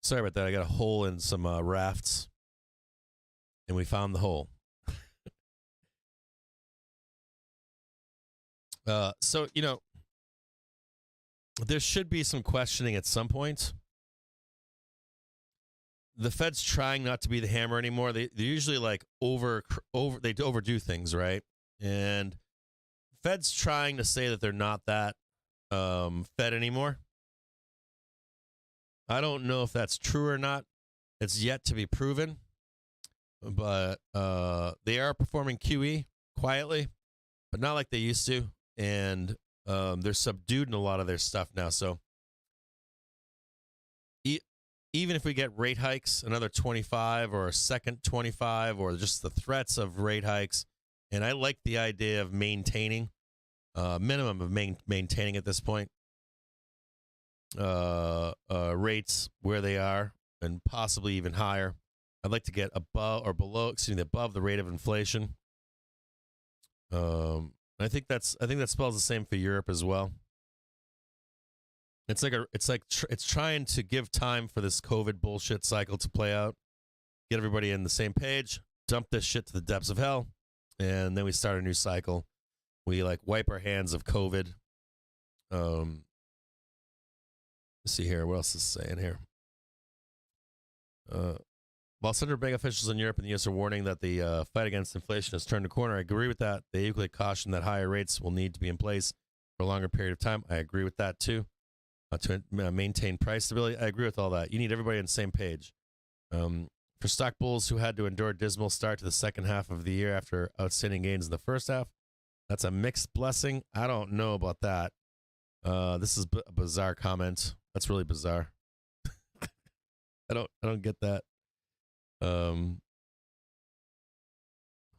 B: Sorry about that. I got a hole in some rafts, and we found the hole. So, there should be some questioning at some point. The Fed's trying not to be the hammer anymore. They're usually like they overdo things, right? And Fed's trying to say that they're not that Fed anymore. I don't know if that's true or not. It's yet to be proven. But they are performing QE quietly. but not like they used to. And they're subdued in a lot of their stuff now. So even if we get rate hikes, another 25 or a second 25, or just the threats of rate hikes, and I like the idea of maintaining, minimum of maintaining at this point, rates where they are and possibly even higher. I'd like to get above or below, above the rate of inflation. I think that spells the same for Europe as well. It's trying to give time for this COVID bullshit cycle to play out, get everybody in the same page, dump this shit to the depths of hell, and then we start a new cycle. We like wipe our hands of COVID. Let's see here. What else is it saying here? While central bank officials in Europe and the U.S. are warning that the fight against inflation has turned a corner, I agree with that. They equally caution that higher rates will need to be in place for a longer period of time. I agree with that too. To maintain price stability, I agree with all that. You need everybody on the same page. For stock bulls who had to endure a dismal start to the second half of the year after outstanding gains in the first half, that's a mixed blessing. I don't know about that. This is a bizarre comment. That's really bizarre. I don't get that. Hold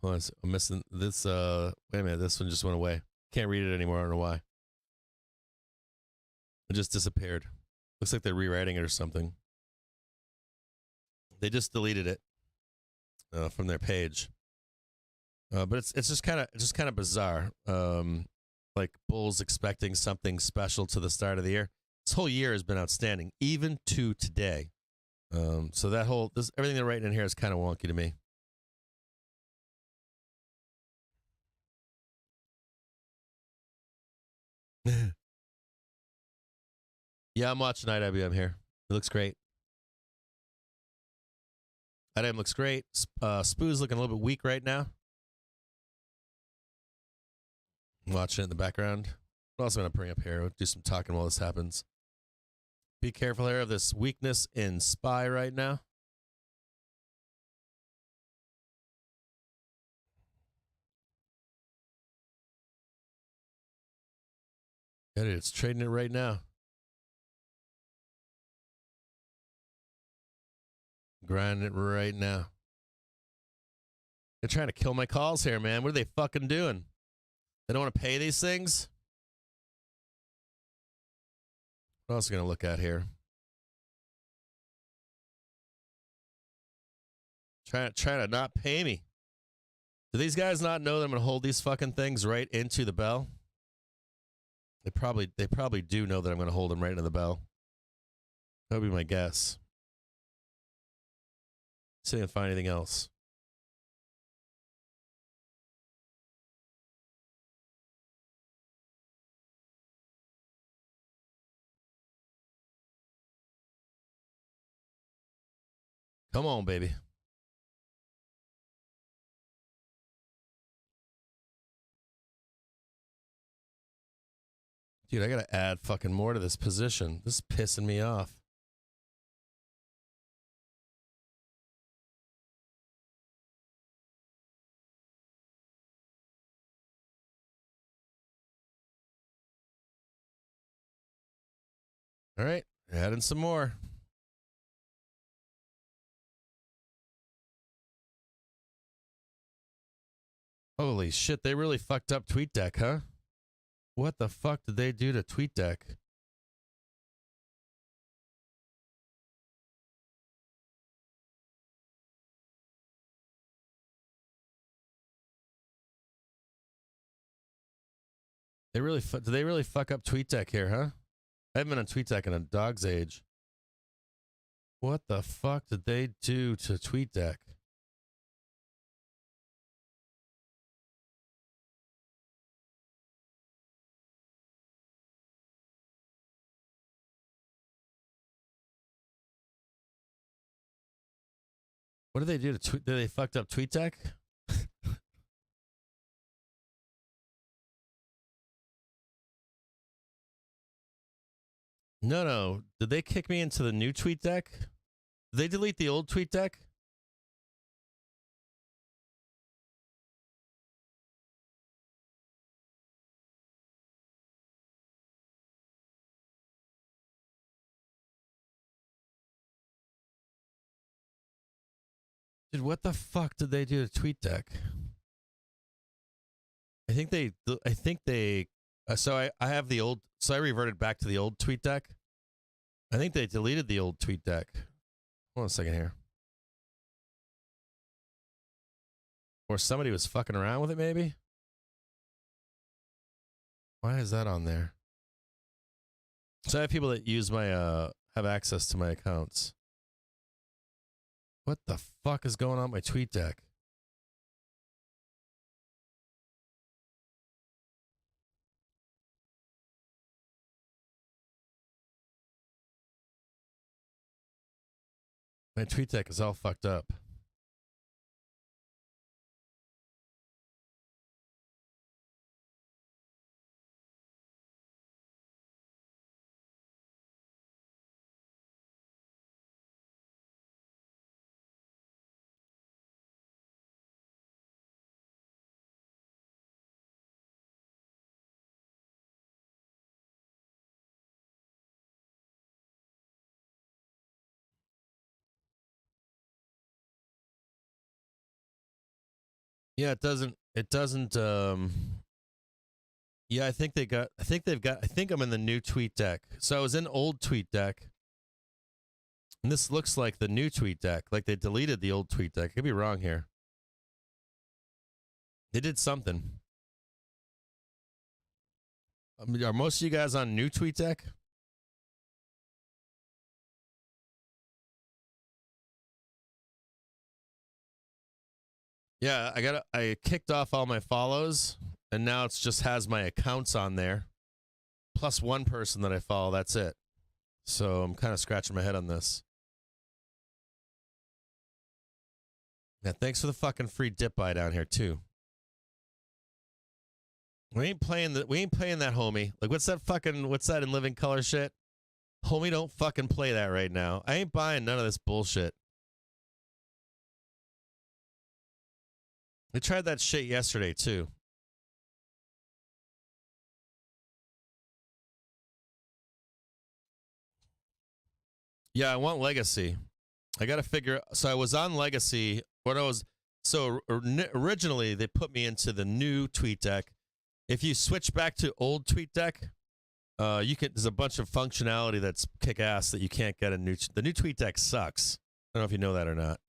B: on, I'm missing this. Wait a minute, this one just went away. Can't read it anymore. I don't know why. It just disappeared. Looks like they're rewriting it or something. They just deleted it from their page. But it's just kind of bizarre. Like bulls expecting something special to the start of the year. This whole year has been outstanding, even to today. So everything they're writing in here is kind of wonky to me. Yeah, I'm watching IWM here. It looks great. IWM looks great. Spoo's looking a little bit weak right now. I'm watching it in the background. What else am I going to bring up here? We'll do some talking while this happens. Be careful here of this weakness in SPY right now. Yeah, dude, it's trading it right now. Grinding it right now. They're trying to kill my calls here, man. What are they fucking doing? They don't want to pay these things? What else are we going to look at here? Trying to not pay me. Do these guys not know that I'm going to hold these fucking things right into the bell? They probably do know that I'm going to hold them right into the bell. That would be my guess. See if I can find anything else. Come on, baby. Dude, I got to add fucking more to this position. This is pissing me off. All right, adding some more. Holy shit, they really fucked up TweetDeck, huh? What the fuck did they do to TweetDeck? Did they really fuck up TweetDeck here, huh? I haven't been on TweetDeck in a dog's age. What the fuck did they do to TweetDeck? What did they do to Did they fucked up TweetDeck? No. Did they kick me into the new TweetDeck? Did they delete the old TweetDeck? Dude, what the fuck did they do to TweetDeck? I think they, so I have the old, so I reverted back to the old TweetDeck. I think they deleted the old TweetDeck. Hold on a second here. Or somebody was fucking around with it, maybe? Why is that on there? So I have people that use my, have access to my accounts. What the fuck is going on with my TweetDeck? My TweetDeck is all fucked up. Yeah, it doesn't, yeah, I think I'm in the new TweetDeck. So I was in old TweetDeck. And this looks like the new TweetDeck. Like they deleted the old TweetDeck. I could be wrong here. They did something. I mean, are most of you guys on new TweetDeck? Yeah, I kicked off all my follows, and now it's just has my accounts on there, plus one person that I follow. That's it. So I'm kind of scratching my head on this. Yeah, thanks for the fucking free dip buy down here too. We ain't playing that, homie. Like what's that in living color shit? Homie, don't fucking play that right now. I ain't buying none of this bullshit. I tried that shit yesterday, too. Yeah, I want Legacy. I got to figure... So I was on Legacy. Originally, they put me into the new TweetDeck. If you switch back to old TweetDeck, there's a bunch of functionality that's kick-ass that you can't get in the new TweetDeck sucks. I don't know if you know that or not.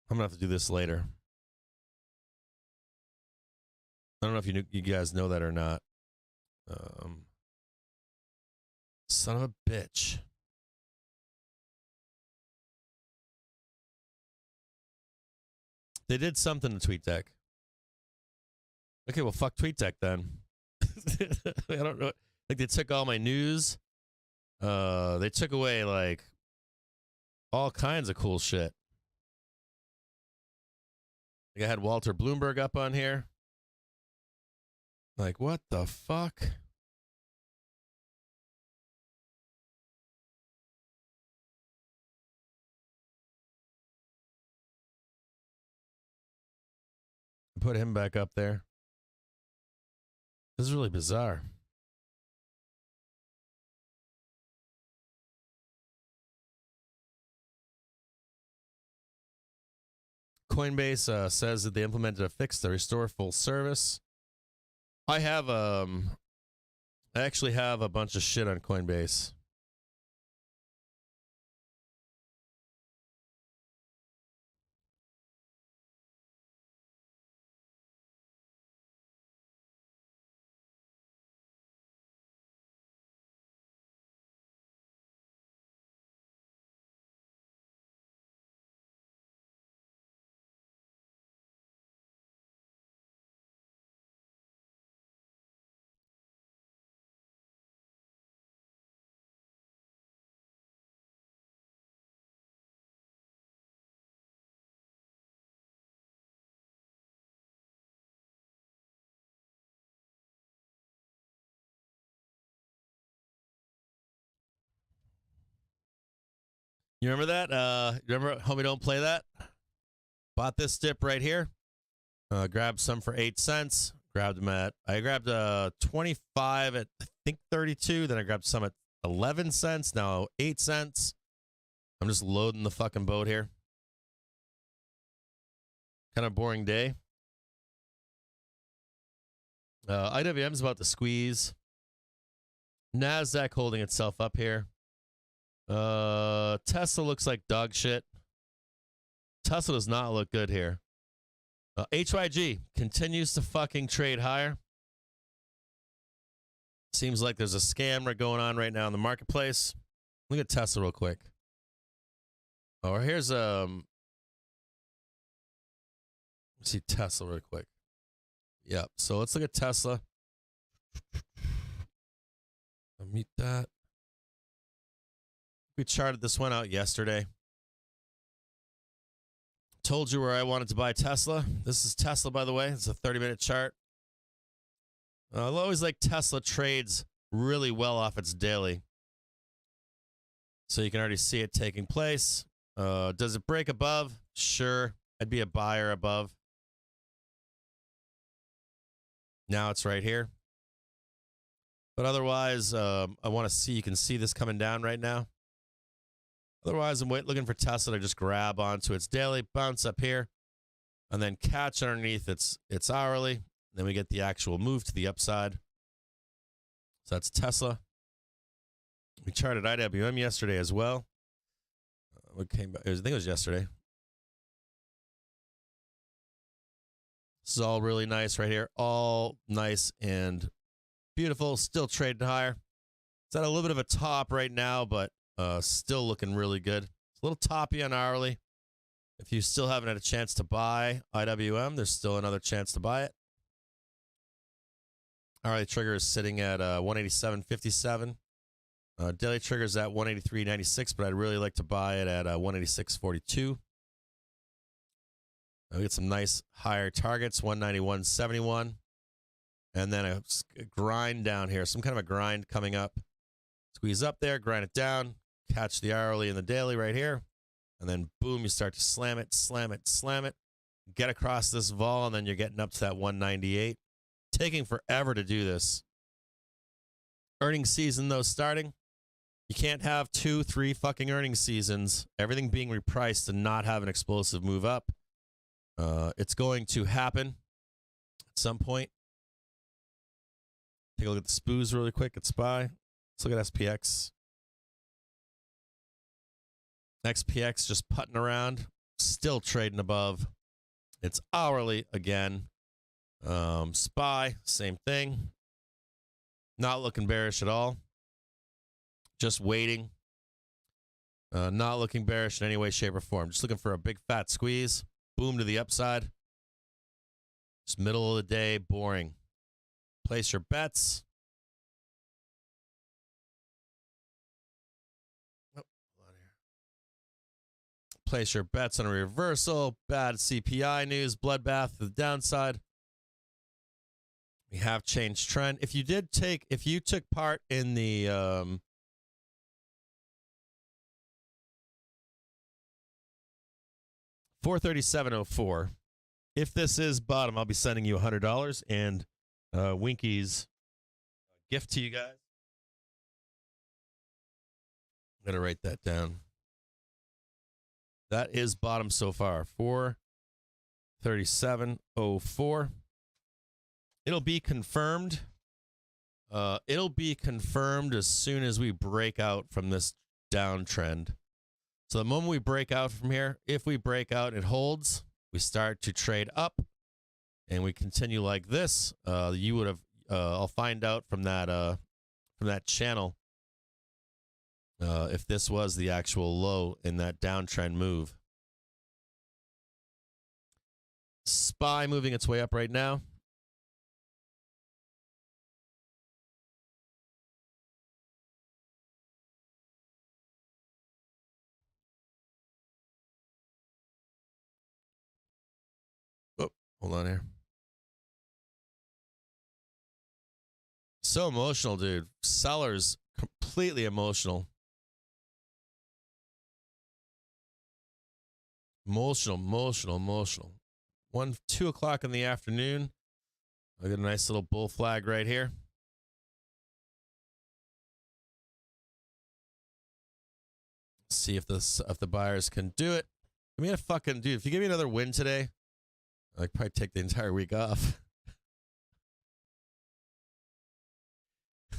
B: I'm going to have to do this later. I don't know if you guys know that or not. Son of a bitch. They did something to TweetDeck. Okay, well, fuck TweetDeck then. I don't know. Like, they took all my news. They took away, like, all kinds of cool shit. Like I had Walter Bloomberg up on here. Like, what the fuck? Put him back up there. This is really bizarre. Coinbase says that they implemented a fix to restore full service. I actually have a bunch of shit on Coinbase. You remember that? Remember Homie Don't Play That? Bought this dip right here. Grabbed some for 8 cents. I grabbed 25 at I think 32. Then I grabbed some at 11 cents. Now 8 cents. I'm just loading the fucking boat here. Kind of boring day. IWM's about to squeeze. NASDAQ holding itself up here. Tesla looks like dog shit. Tesla does not look good here. HYG continues to fucking trade higher. Seems like there's a scam going on right now in the marketplace. Look at Tesla real quick. Oh, here's let's see Tesla real quick. Yep. So let's look at Tesla. I'll meet that. We charted this one out yesterday. Told you where I wanted to buy Tesla. This is Tesla, by the way. It's a 30-minute chart. I always like Tesla trades really well off its daily. So you can already see it taking place. Does it break above? Sure. I'd be a buyer above. Now it's right here. But otherwise, I want to see, you can see this coming down right now. Otherwise, I'm looking for Tesla to just grab onto its daily, bounce up here, and then catch underneath its hourly. Then we get the actual move to the upside. So that's Tesla. We charted IWM yesterday as well. What came back? I think it was yesterday. This is all really nice right here. All nice and beautiful. Still trading higher. It's at a little bit of a top right now, but still looking really good. It's a little toppy on hourly. If you still haven't had a chance to buy IWM, there's still another chance to buy it. Hourly trigger is sitting at 187.57. Daily trigger is at 183.96, but I'd really like to buy it at 186.42. We get some nice higher targets, 191.71. And then a grind down here, some kind of a grind coming up. Squeeze up there, grind it down, catch the hourly and the daily right here. And then boom, you start to slam it, slam it, slam it. Get across this vol, and then you're getting up to that 198. Taking forever to do this. Earnings season, though, starting. You can't have 2-3 fucking earnings seasons. Everything being repriced and not have an explosive move up. It's going to happen at some point. Take a look at the SPOOs really quick at SPY. Let's look at SPX. XPX just putting around. Still trading above. It's hourly again. SPY, same thing. Not looking bearish at all. Just waiting. Not looking bearish in any way, shape, or form. Just looking for a big fat squeeze. Boom to the upside. Just middle of the day, boring. Place your bets. Oh, hold on here. Place your bets on a reversal. Bad CPI news. Bloodbath to the downside. We have changed trend. If you took part in the 437.04, if this is bottom, I'll be sending you $100 and Winky's gift to you guys. I'm gonna write that down. That is bottom so far. 437.04. It'll be confirmed. It'll be confirmed as soon as we break out from this downtrend. So the moment we break out from here, if we break out, it holds. We start to trade up, and we continue like this. You would have. I'll find out from that channel if this was the actual low in that downtrend move. SPY moving its way up right now. Hold on here. So emotional, dude. Sellers completely emotional. Emotional. 2 o'clock in the afternoon. I got a nice little bull flag right here. See if the buyers can do it. Give me a fucking dude. If you give me another win today, I'd probably take the entire week off.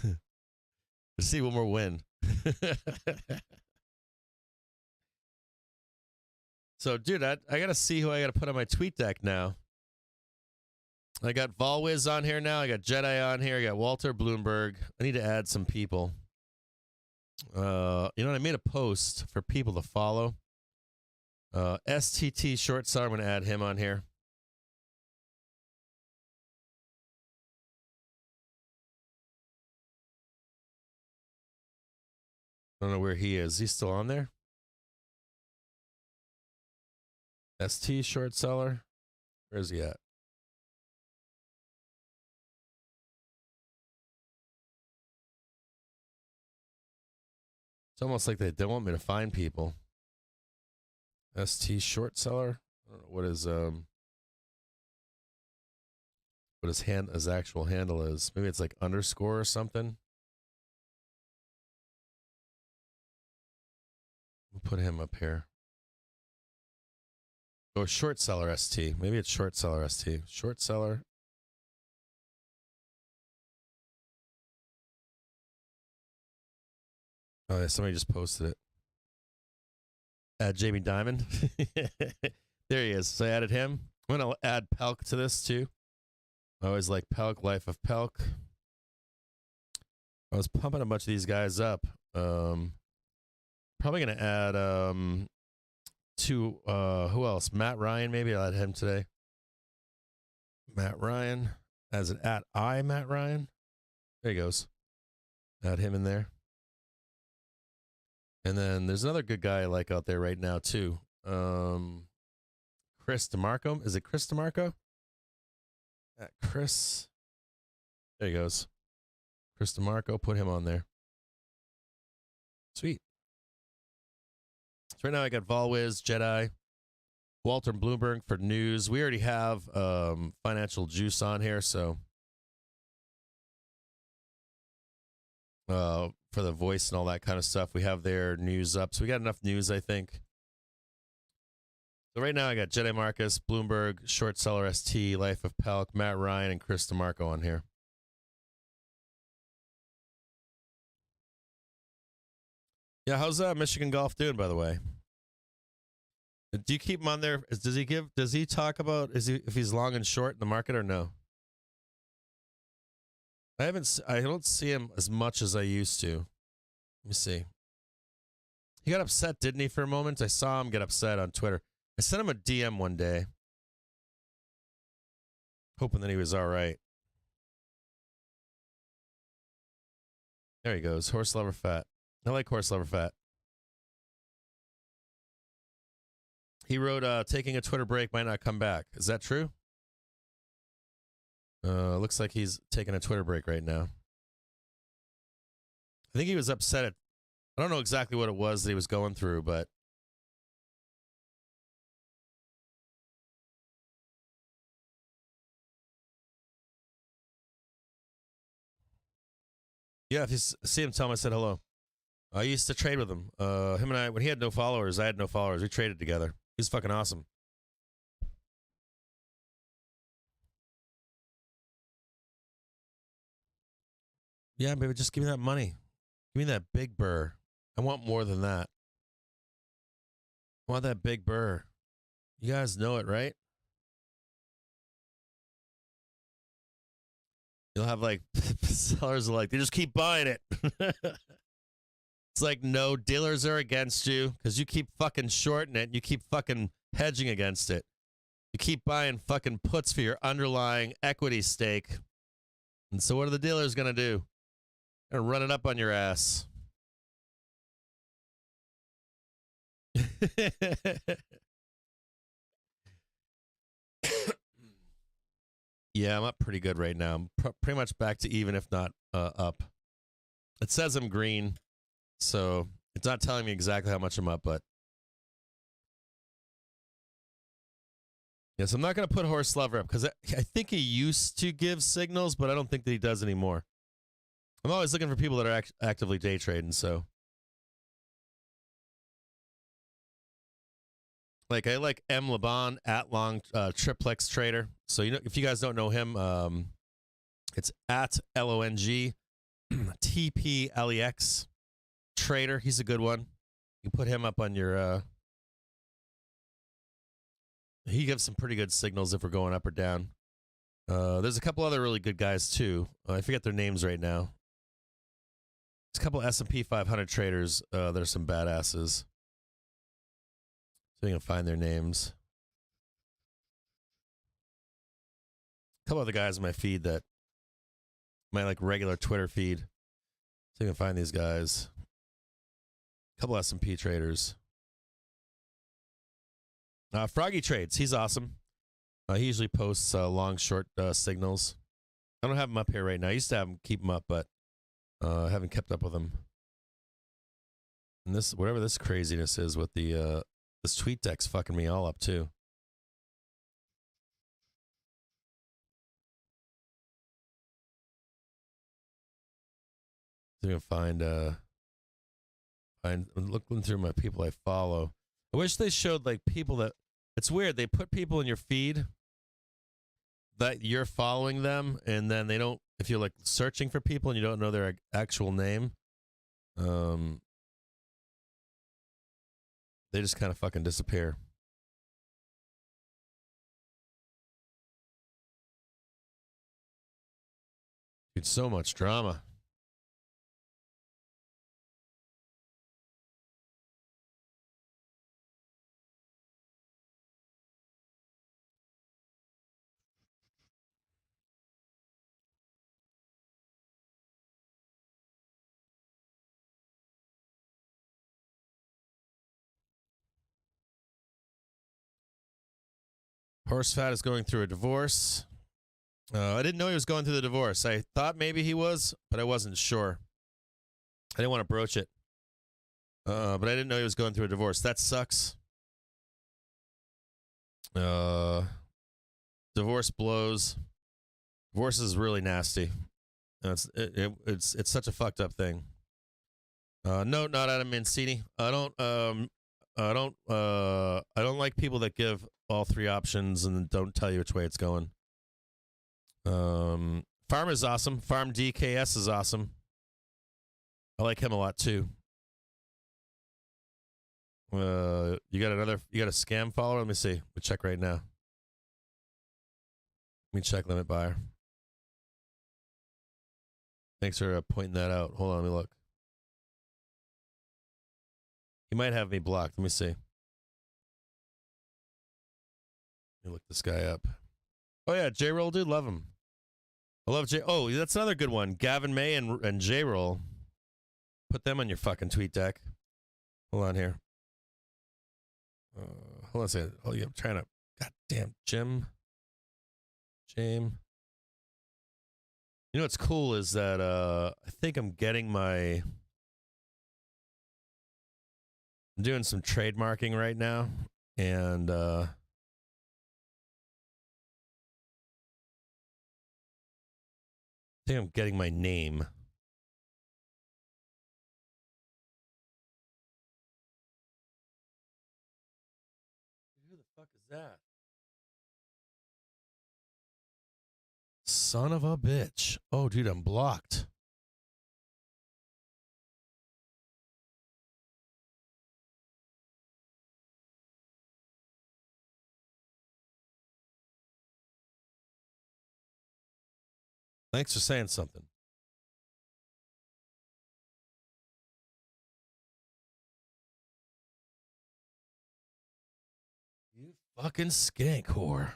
B: Let's see one more win. So, dude, I gotta see who I gotta put on my tweet deck now. I got Volwiz on here now. I got Jedi on here. I got Walter Bloomberg. I need to add some people. You know what? I made a post for people to follow. STT short seller. I'm going to add him on here. I don't know where he is. He's still on there? ST short seller. Where is he at? It's almost like they don't want me to find people. ST short seller. I don't know what his actual handle is. Maybe it's like underscore or something. We'll put him up here. Oh, short seller ST. Maybe it's short seller ST. Short seller. Oh, yeah, somebody just posted it. Add Jamie Dimon. There he is. So I added him. I'm going to add Pelk to this too. I always like Pelk, Life of Pelk. I was pumping a bunch of these guys up. Probably going to add who else? Matt Ryan, maybe I'll add him today. Matt Ryan as an Matt Ryan. There he goes. Add him in there. And then there's another good guy I like out there right now too. Chris DeMarco. Is it Chris DeMarco? Chris. There he goes. Chris DeMarco. Put him on there. Sweet. So right now I got Volwiz, Jedi, Walter Bloomberg for news. We already have Financial Juice on here, so for the voice and all that kind of stuff, we have their news up. So we got enough news, I think. So right now I got Jedi Marcus, Bloomberg, Short Seller ST, Life of Pelk, Matt Ryan, and Chris DeMarco on here. Yeah, how's Michigan Golf doing, by the way? Do you keep him on there? Does he talk about if he's long and short in the market or no? I don't see him as much as I used to. Let me see. He got upset, didn't he, for a moment? I saw him get upset on Twitter. I sent him a DM one day, hoping that he was all right. There he goes. Horse Lover Fat. I like Horse Lover Fat. He wrote, taking a Twitter break might not come back. Is that true? Looks like he's taking a Twitter break right now. I think he was upset at, I don't know exactly what it was that he was going through, but yeah, if you see him, tell him I said hello. I used to trade with him. Him and I, when he had no followers, I had no followers. We traded together. He's fucking awesome. Yeah, baby, just give me that money. Give me that big burr. I want more than that. I want that big burr. You guys know it, right? You'll have like sellers are like, they just keep buying it. It's like, no, dealers are against you because you keep fucking shorting it and you keep fucking hedging against it. You keep buying fucking puts for your underlying equity stake. And so what are the dealers going to do? They're going to run it up on your ass. Yeah, I'm up pretty good right now. I'm pretty much back to even, if not up. It says I'm green. So it's not telling me exactly how much I'm up, but yes, I'm not going to put Horse Lover up because I think he used to give signals, but I don't think that he does anymore. I'm always looking for people that are actively day trading, so Like I like M. Laban at long triplex trader. So if you guys don't know him, it's at LONG TPLEX trader. He's a good one. You put him up on your. He gives some pretty good signals if we're going up or down. There's a couple other really good guys too. I forget their names right now. There's a couple S&P 500 traders. There's some badasses. So you can find their names. A couple other guys in my feed that my like regular Twitter feed. So you can find these guys. A couple S&P traders. Froggy Trades, he's awesome. He usually posts long, short signals. I don't have him up here right now. I used to have him keep him up, but I haven't kept up with him. And this, whatever this craziness is with the this tweet deck's fucking me all up too. So you can I'm looking through my people I follow. I wish they showed like people that. It's weird. They put people in your feed that you're following them, and then they don't. If you're like searching for people and you don't know their actual name, they just kind of fucking disappear. Dude, so much drama. Horsefat is going through a divorce. I didn't know he was going through the divorce. I thought maybe he was, but I wasn't sure. I didn't want to broach it. But I didn't know he was going through a divorce. That sucks. Divorce blows. Divorce is really nasty. It's such a fucked up thing. No, not Adam Mancini. I don't like people that give all three options and don't tell you which way it's going. Farm is awesome. Farm DKS is awesome. I like him a lot too. You got a scam follower? Let me see. We'll check right now. Let me check limit buyer. Thanks for pointing that out. Hold on, let me look. He might have me blocked. Let me see. Let me look this guy up. Oh, yeah, J-Roll, dude. Love him. I love J. Oh, that's another good one. Gavin May and J-Roll. Put them on your fucking tweet deck. Hold on here. Hold on a second. Oh, yeah, I'm trying to. Goddamn, Jim. You know what's cool is that I think I'm getting I'm doing some trademarking right now, and I think I'm getting my name. Who the fuck is that? Son of a bitch. Oh, dude, I'm blocked. Thanks for saying something. You fucking skank whore.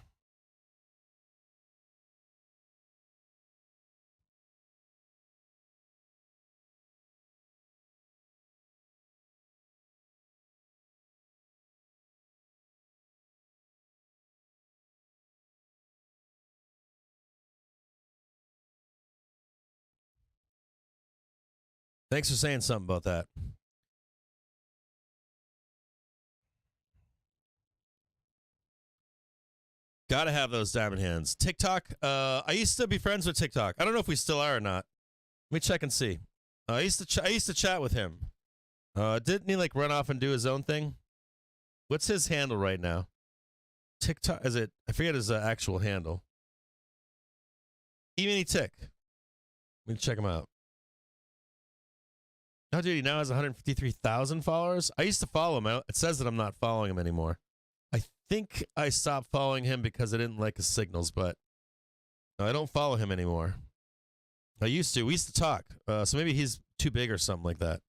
B: Thanks for saying something about that. Gotta have those diamond hands. TikTok. I used to be friends with TikTok. I don't know if we still are or not. Let me check and see. I used to chat with him. Didn't he like run off and do his own thing? What's his handle right now? TikTok, is it? I forget his actual handle. Emini Tick. Let me check him out. Oh, dude, he now has 153,000 followers. I used to follow him. It says that I'm not following him anymore. I think I stopped following him because I didn't like his signals, but no, I don't follow him anymore. I used to. We used to talk. So maybe he's too big or something like that.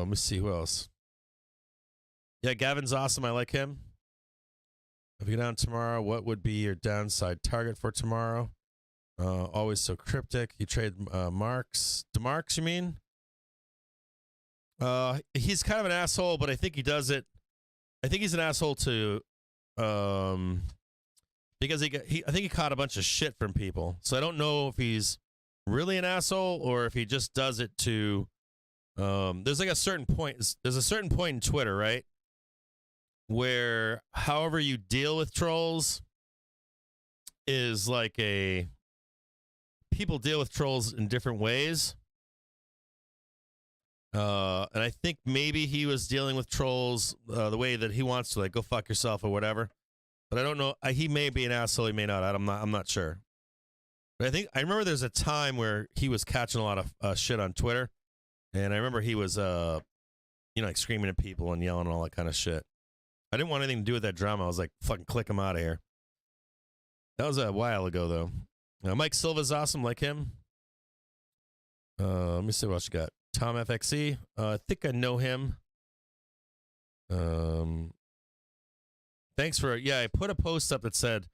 B: Let me see who else. Yeah, Gavin's awesome. I like him. If you go down tomorrow, what would be your downside target for tomorrow? Always so cryptic. You trade Marks. DeMarks, you mean? He's kind of an asshole, but I think he does it. I think he's an asshole to, because I think he caught a bunch of shit from people. So I don't know if he's really an asshole or if he just does it to. There's like a certain point. There's a certain point in Twitter, right, where however you deal with trolls is like a. People deal with trolls in different ways. And I think maybe he was dealing with trolls the way that he wants to, like, go fuck yourself or whatever. But I don't know. He may be an asshole. He may not. I'm not sure. But I remember there's a time where he was catching a lot of shit on Twitter. And I remember he was, like screaming at people and yelling and all that kind of shit. I didn't want anything to do with that drama. I was like, fucking click him out of here. That was a while ago, though. Mike Silva's awesome, like him. Let me see what else you got. Tom FXE. I think I know him. Thanks for, I put a post up that said,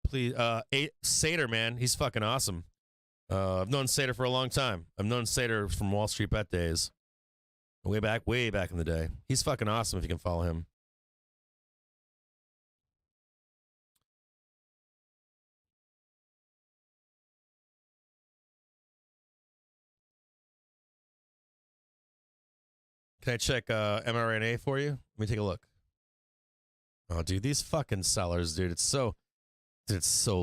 B: please, Sater, man, he's fucking awesome. I've known Sater for a long time. I've known Sater from Wall Street Bet days. Way back in the day. He's fucking awesome if you can follow him. Can I check mRNA for you? Let me take a look. Oh, dude, these fucking sellers, dude. It's so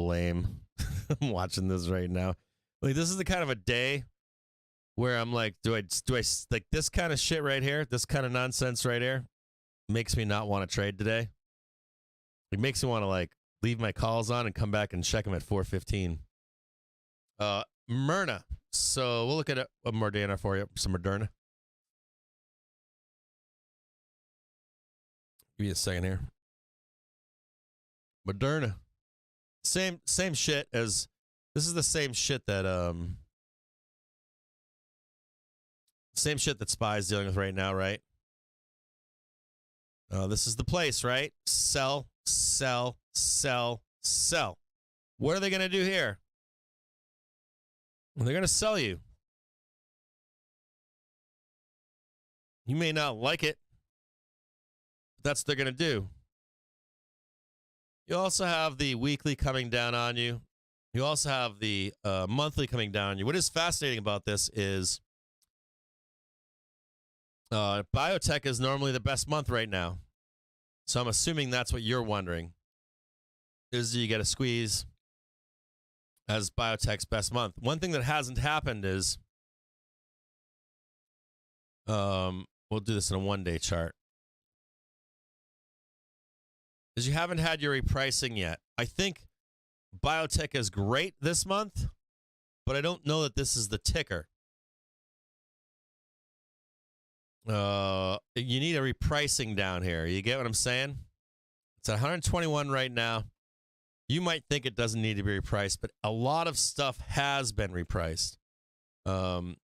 B: lame. I'm watching this right now. Like, this is the kind of a day where I'm like, do I like this kind of shit right here? This kind of nonsense right here makes me not want to trade today. It makes me want to like leave my calls on and come back and check them at 4:15. Myrna. So we'll look at a Moderna for you. Some Moderna. Give me a second here. Moderna. Same shit as this is the same shit that Spy's dealing with right now, right? This is the place, right? Sell, sell, sell, sell. What are they going to do here? They're going to sell you. You may not like it. That's what they're going to do. You also have the weekly coming down on you. You also have the monthly coming down on you. What is fascinating about this is biotech is normally the best month right now. So I'm assuming that's what you're wondering. Is do you get a squeeze as biotech's best month? One thing that hasn't happened is we'll do this in a one-day chart. Is you haven't had your repricing yet. I think biotech is great this month, but I don't know that this is the ticker. You need a repricing down here. You get what I'm saying? It's at 121 right now. You might think it doesn't need to be repriced, but a lot of stuff has been repriced. So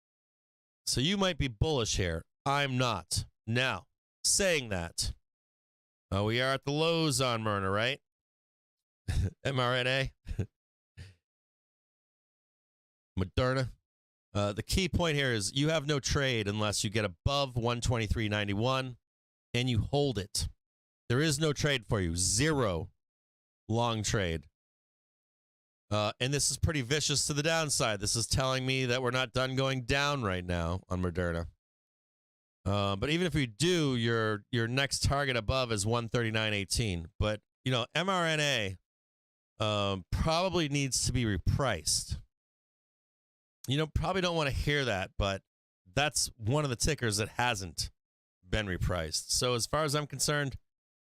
B: you might be bullish here. I'm not. Now, saying that, we are at the lows on Myrna, right? mRNA. Moderna. The key point here is you have no trade unless you get above 123.91 and you hold it. There is no trade for you. Zero long trade. And this is pretty vicious to the downside. This is telling me that we're not done going down right now on Moderna. But even if we do, your next target above is 139.18. But, mRNA probably needs to be repriced. Probably don't want to hear that, but that's one of the tickers that hasn't been repriced. So as far as I'm concerned,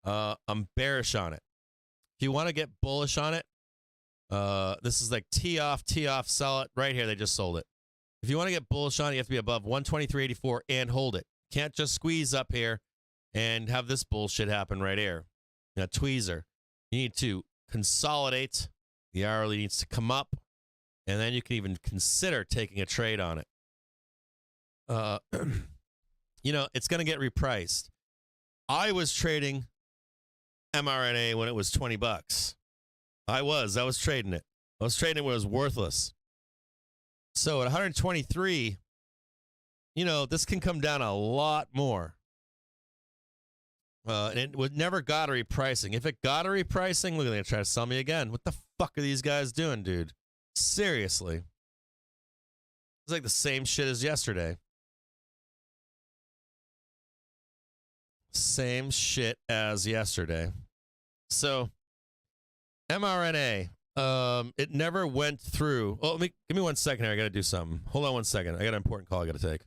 B: I'm bearish on it. If you want to get bullish on it, this is like tee off, sell it. Right here, they just sold it. If you want to get bullish on it, you have to be above 123.84 and hold it. Can't just squeeze up here and have this bullshit happen right here. Now, tweezer. You need to consolidate. The hourly needs to come up, and then you can even consider taking a trade on it. You know, it's going to get repriced. I was trading mRNA when it was $20. I was trading it. I was trading it when it was worthless. So at 123, you know, this can come down a lot more. And it would never got a repricing. If it got a repricing, look, they're going to try to sell me again. What the fuck are these guys doing, dude? Seriously. It's like the same shit as yesterday. Same shit as yesterday. So, mRNA, it never went through. Oh, give me 1 second here. I got to do something. Hold on 1 second. I got an important call I got to take.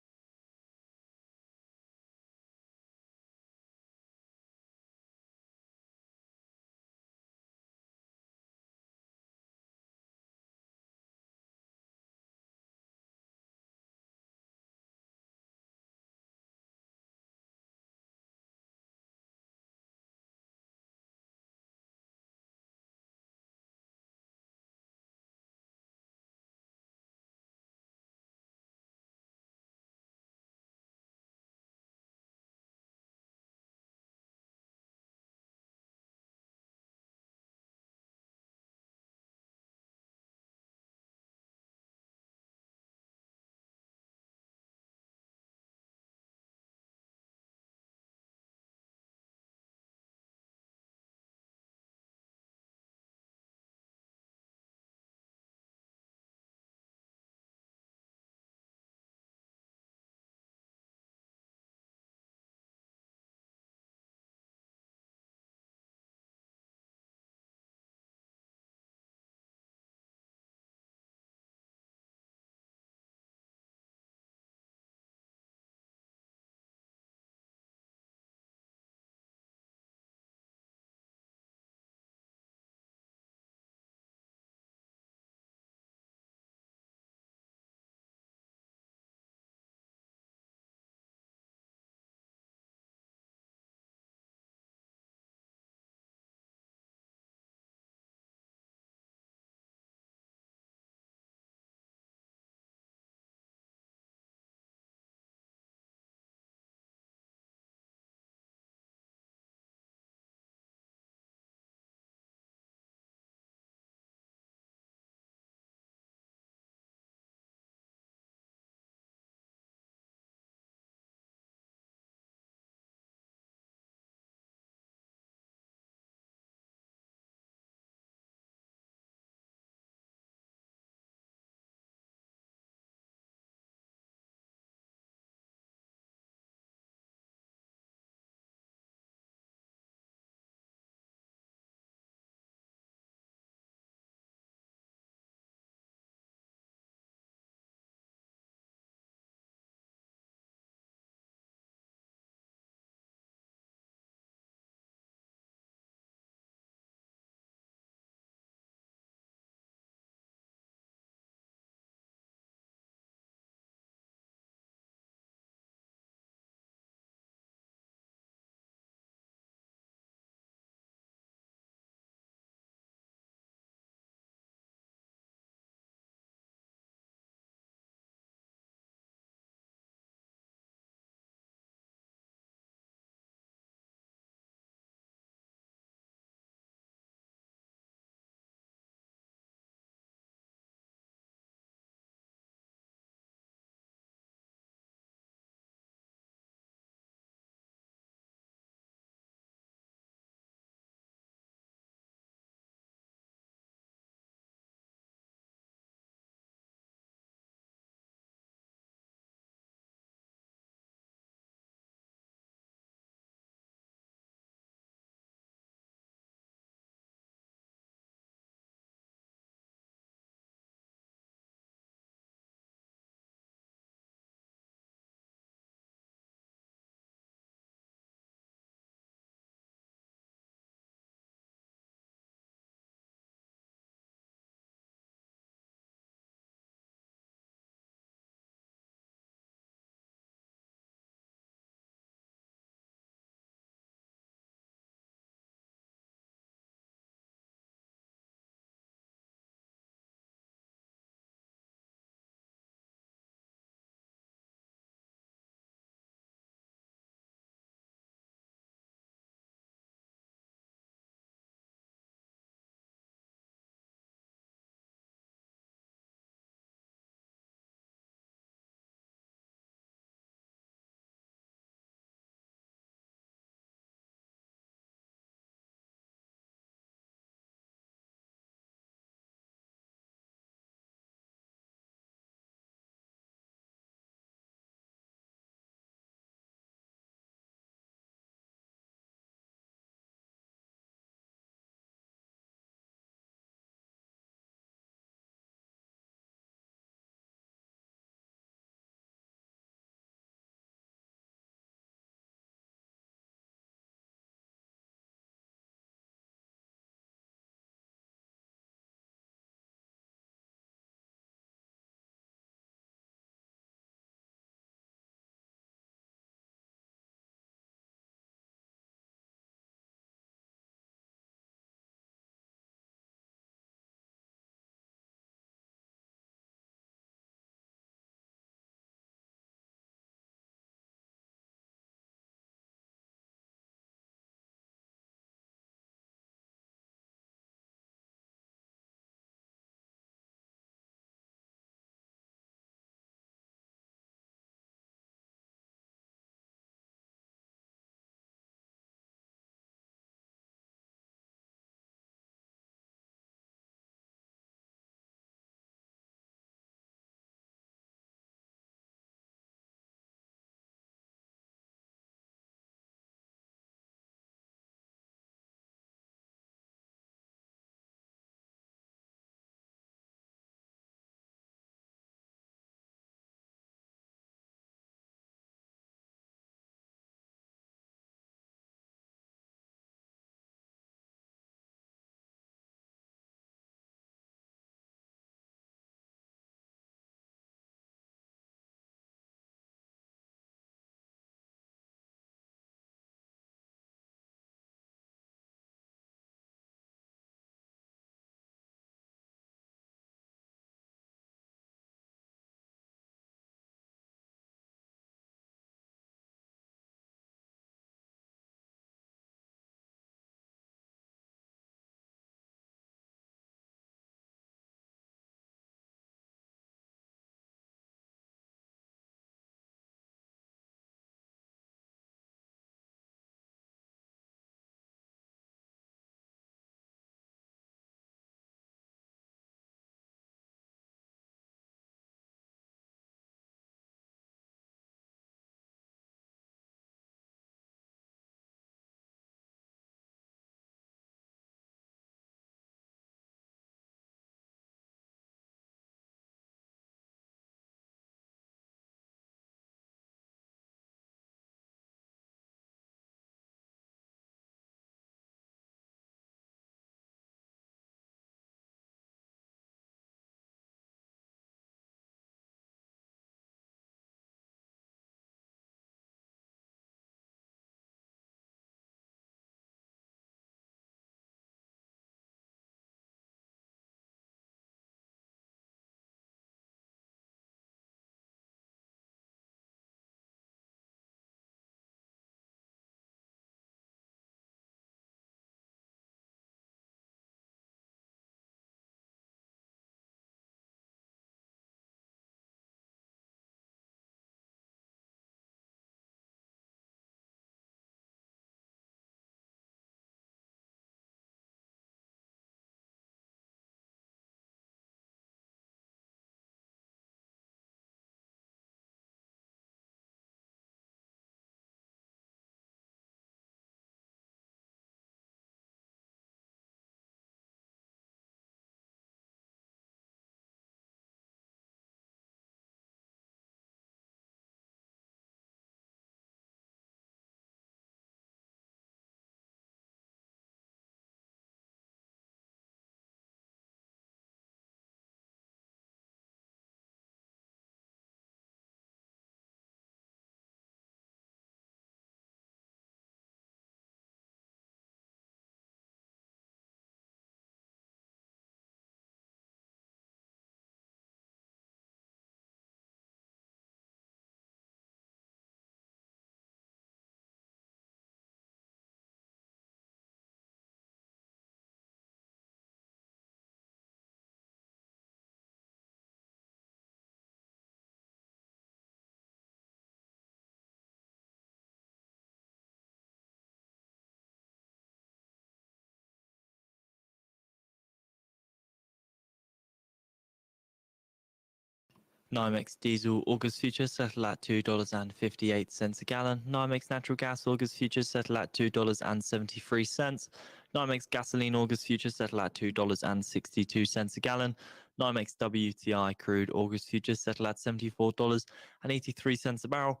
A: NYMEX diesel August futures settle at $2.58 a gallon. NYMEX natural gas August futures settle at $2.73. NYMEX gasoline August futures settle at $2.62 a gallon. NYMEX WTI crude August futures settle at $74.83 a barrel.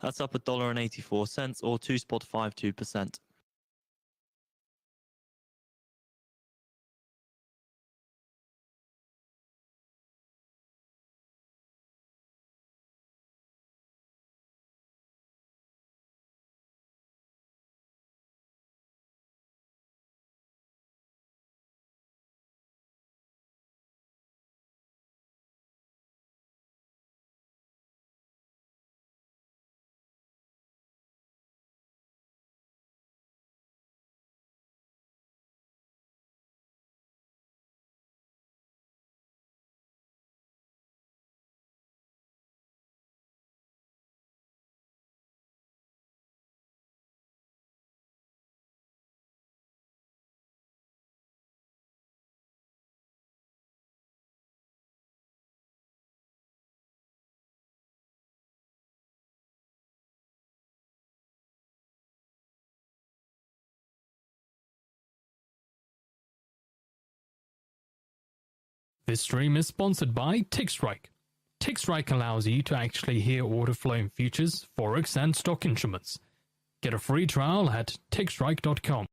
A: That's up $1.84 or 2.52%.
D: This stream is sponsored by TickStrike. TickStrike allows you to actually hear order flow in futures, forex, and stock instruments. Get a free trial at tickstrike.com.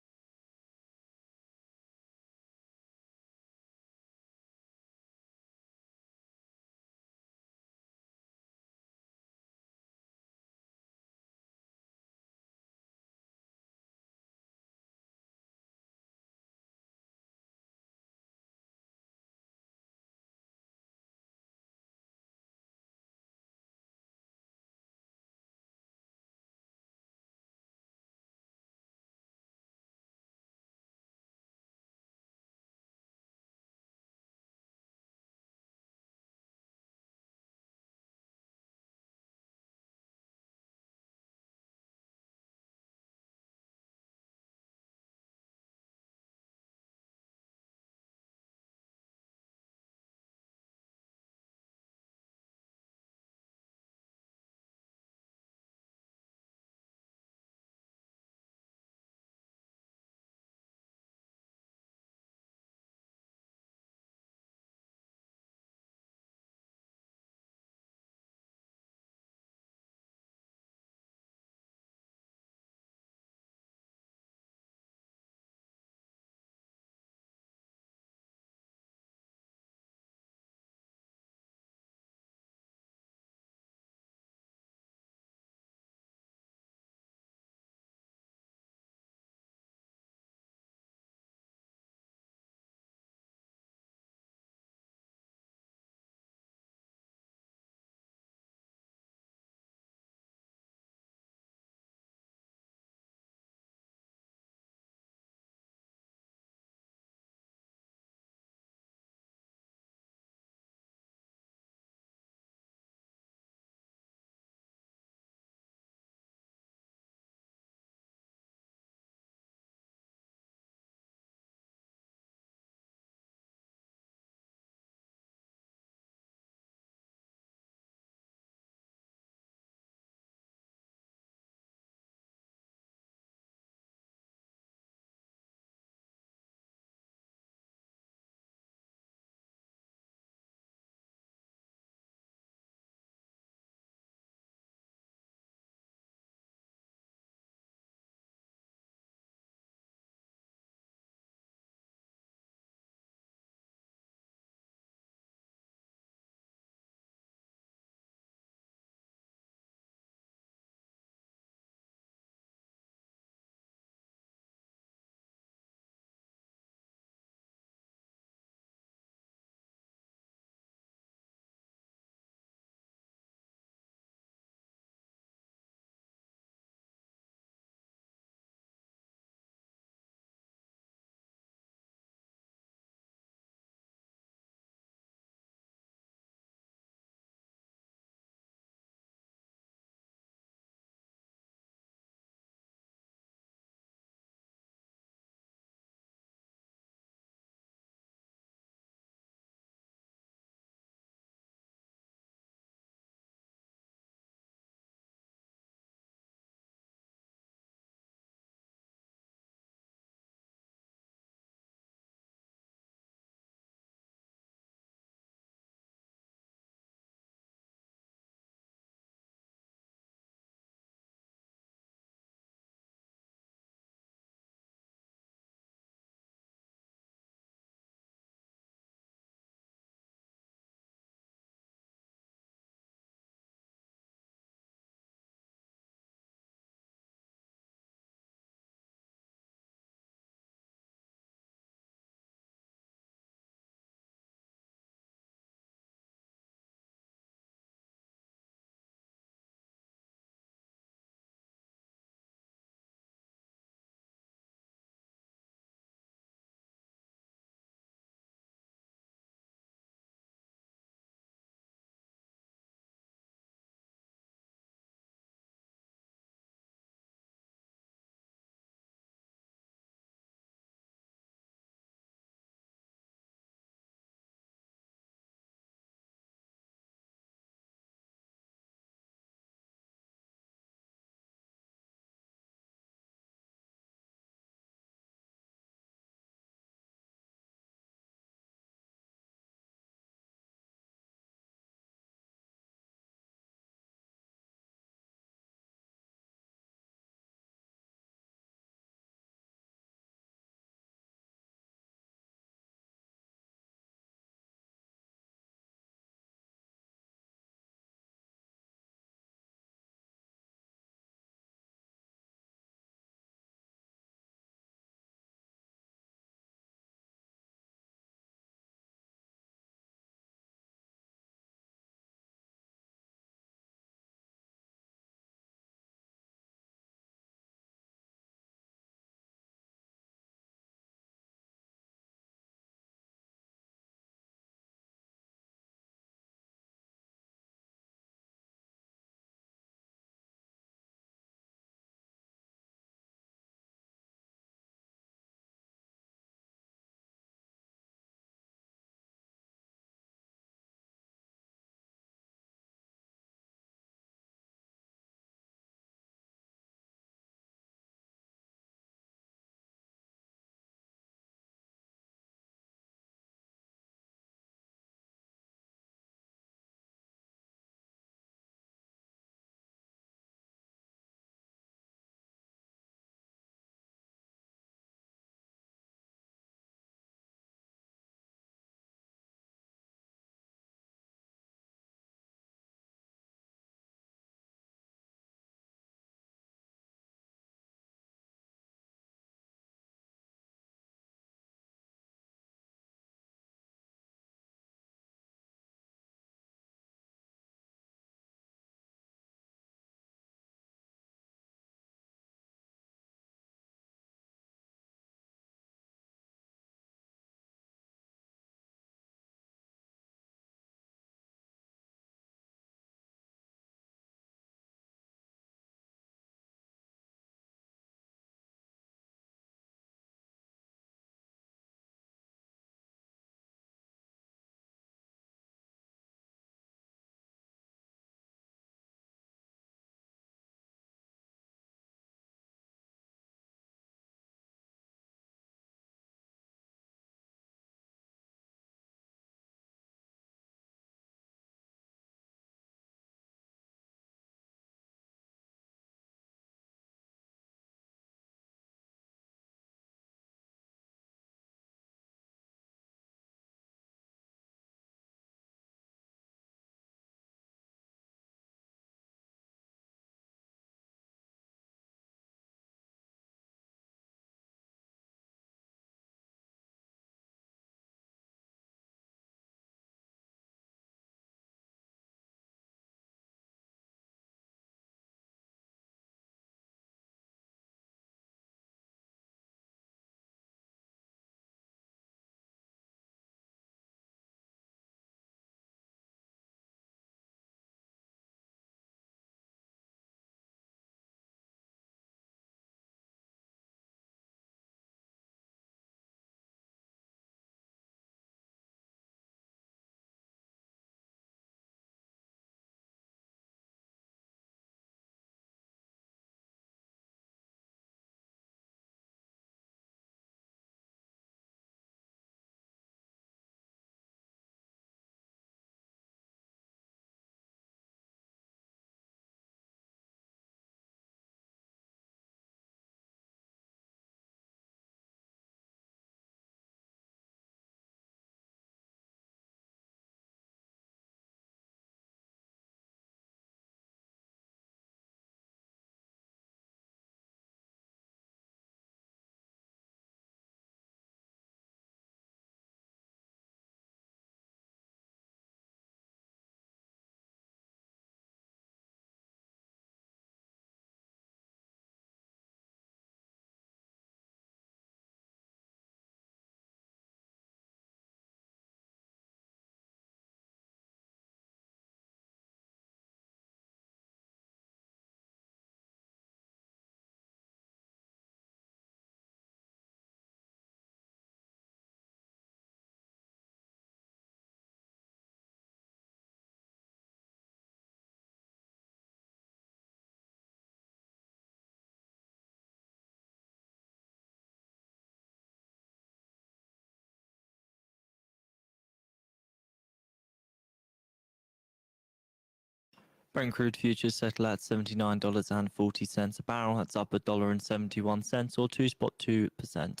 A: Brent crude futures settle at $79.40 a barrel. That's up $1.71 or 2.2%.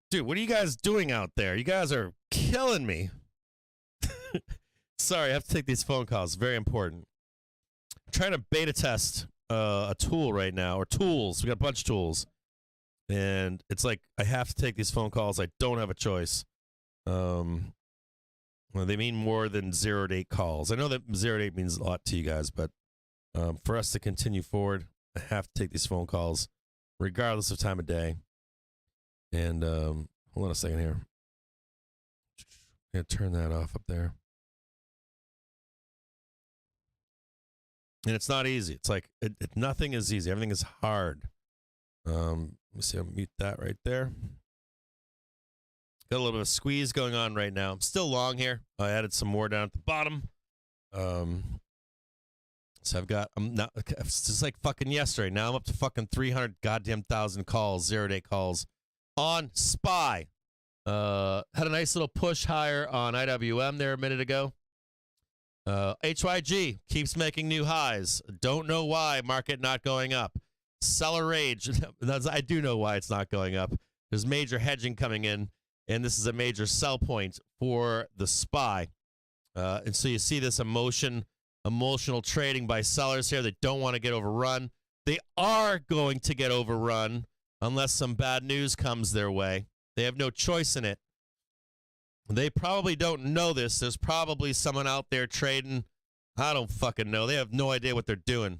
B: Dude, what are you guys doing out there? You guys are killing me. Sorry, I have to take these phone calls. Very important. I'm trying to beta test a tool right now, or tools. We got a bunch of tools. And it's like I have to take these phone calls. I don't have a choice. Well, they mean more than 0 to 8 calls. I know that 0 to 8 means a lot to you guys, but for us to continue forward, I have to take these phone calls, regardless of time of day. And hold on a second here. I'm going to turn that off up there. And it's not easy. It's like nothing is easy. Everything is hard. Let me see. I'll mute that right there. Got a little bit of squeeze going on right now. I'm still long here. I added some more down at the bottom. So I've got, it's just like fucking yesterday. Now I'm up to fucking 300 goddamn thousand calls, 0 to 8 calls on SPY. Had a nice little push higher on IWM there a minute ago. HYG keeps making new highs. Don't know why. Market not going up. Seller rage. I do know why it's not going up. There's major hedging coming in, and this is a major sell point for the SPY. And so you see this emotional trading by sellers here that don't want to get overrun. They are going to get overrun unless some bad news comes their way. They have no choice in it. They probably don't know this. There's probably someone out there trading. I don't fucking know. They have no idea what they're doing.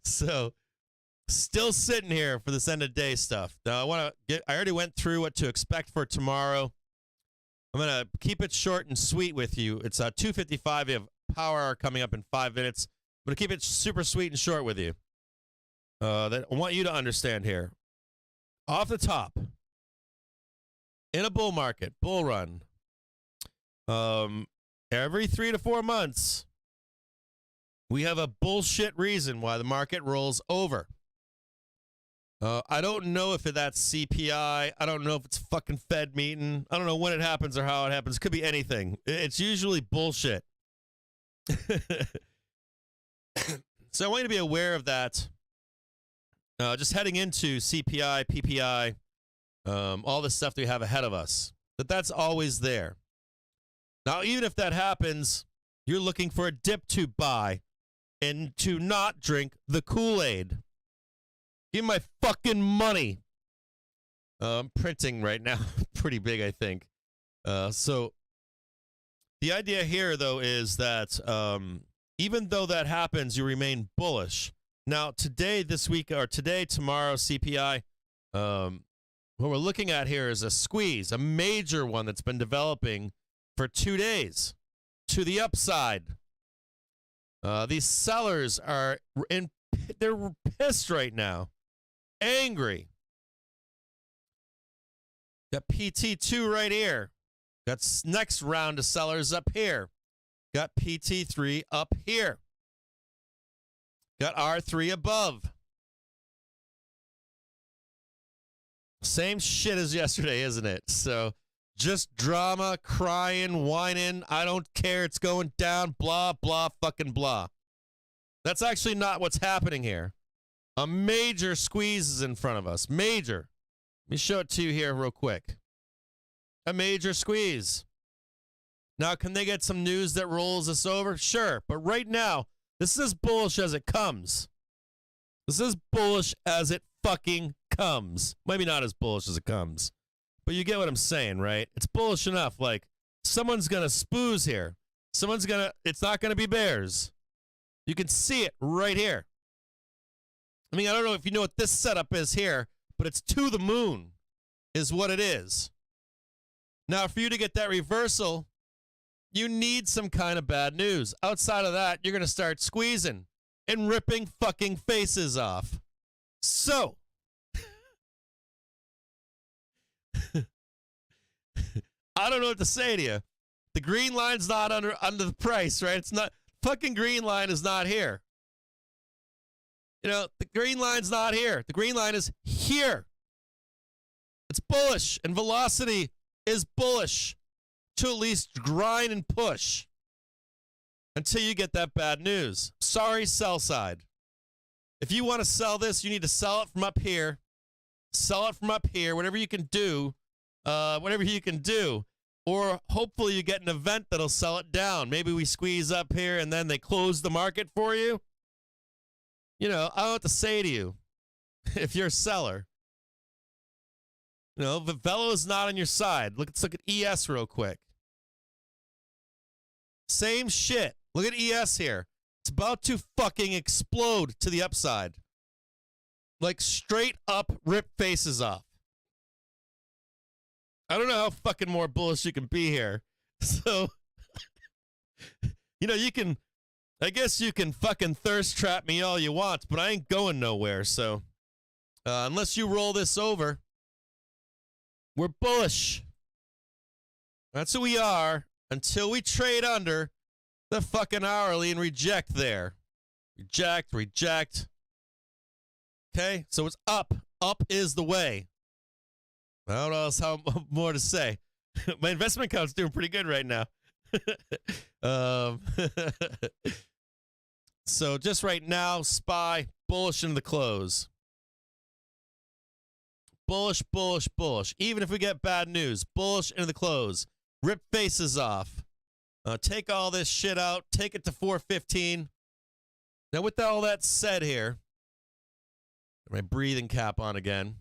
B: So, still sitting here for this end of day stuff. Now, I already went through what to expect for tomorrow. I'm going to keep it short and sweet with you. It's 2:55. We have power hour coming up in 5 minutes. I'm going to keep it super sweet and short with you. That I want you to understand here. Off the top, in a bull market, bull run, every 3 to 4 months, we have a bullshit reason why the market rolls over. I don't know if that's CPI. I don't know if it's fucking Fed meeting. I don't know when it happens or how it happens. It could be anything. It's usually bullshit. So I want you to be aware of that. Just heading into CPI, PPI, all the stuff that we have ahead of us. That's always there. Now, even if that happens, you're looking for a dip to buy and to not drink the Kool-Aid. Give me my fucking money. I'm printing right now. Pretty big, I think. So the idea here, though, is that even though that happens, you remain bullish. Now, today, this week, or today, tomorrow, CPI, what we're looking at here is a squeeze, a major one that's been developing for 2 days to the upside. These sellers are they're pissed right now, angry. Got PT2 right here. Got next round of sellers up here. Got PT3 up here. Got R3 above. Same shit as yesterday, isn't it? So just drama, crying, whining. I don't care. It's going down. Blah, blah, fucking blah. That's actually not what's happening here. A major squeeze is in front of us. Major. Let me show it to you here real quick. A major squeeze. Now, can they get some news that rolls us over? Sure. But right now, this is as bullish as it comes. This is bullish as it fucking comes. Maybe not as bullish as it comes. But you get what I'm saying, right? It's bullish enough. Like, someone's going to spooze here. It's not going to be bears. You can see it right here. I mean, I don't know if you know what this setup is here, but it's to the moon is what it is. Now, for you to get that reversal, you need some kind of bad news. Outside of that, you're going to start squeezing and ripping fucking faces off. So, I don't know what to say to you. The green line's not under the price, right? It's not, fucking green line is not here. You know, the green line's not here. The green line is here. It's bullish, and velocity is bullish. To at least grind and push until you get that bad news. Sorry, sell side. If you want to sell this, you need to sell it from up here Sell it from up here, whatever you can do. Whatever you can do. Or hopefully you get an event that'll sell it down. Maybe we squeeze up here and then they close the market for you. You know, I don't know what to say to you if you're a seller. You know, the Velo is not on your side. Let's look at ES real quick. Same shit. Look at ES here. It's about to fucking explode to the upside. Like straight up rip faces off. I don't know how fucking more bullish you can be here. So, you know, you can, I guess you can fucking thirst trap me all you want, but I ain't going nowhere. So, unless you roll this over, we're bullish. That's who we are until we trade under the fucking hourly and reject there. Reject, reject. Okay, so it's up. Up is the way. I don't know how more to say. My investment account's doing pretty good right now. So just right now, SPY, bullish into the close. Bullish, bullish, bullish. Even if we get bad news, bullish into the close. Rip faces off. Take all this shit out. Take it to 415. Now, with all that said here, my breathing cap on again.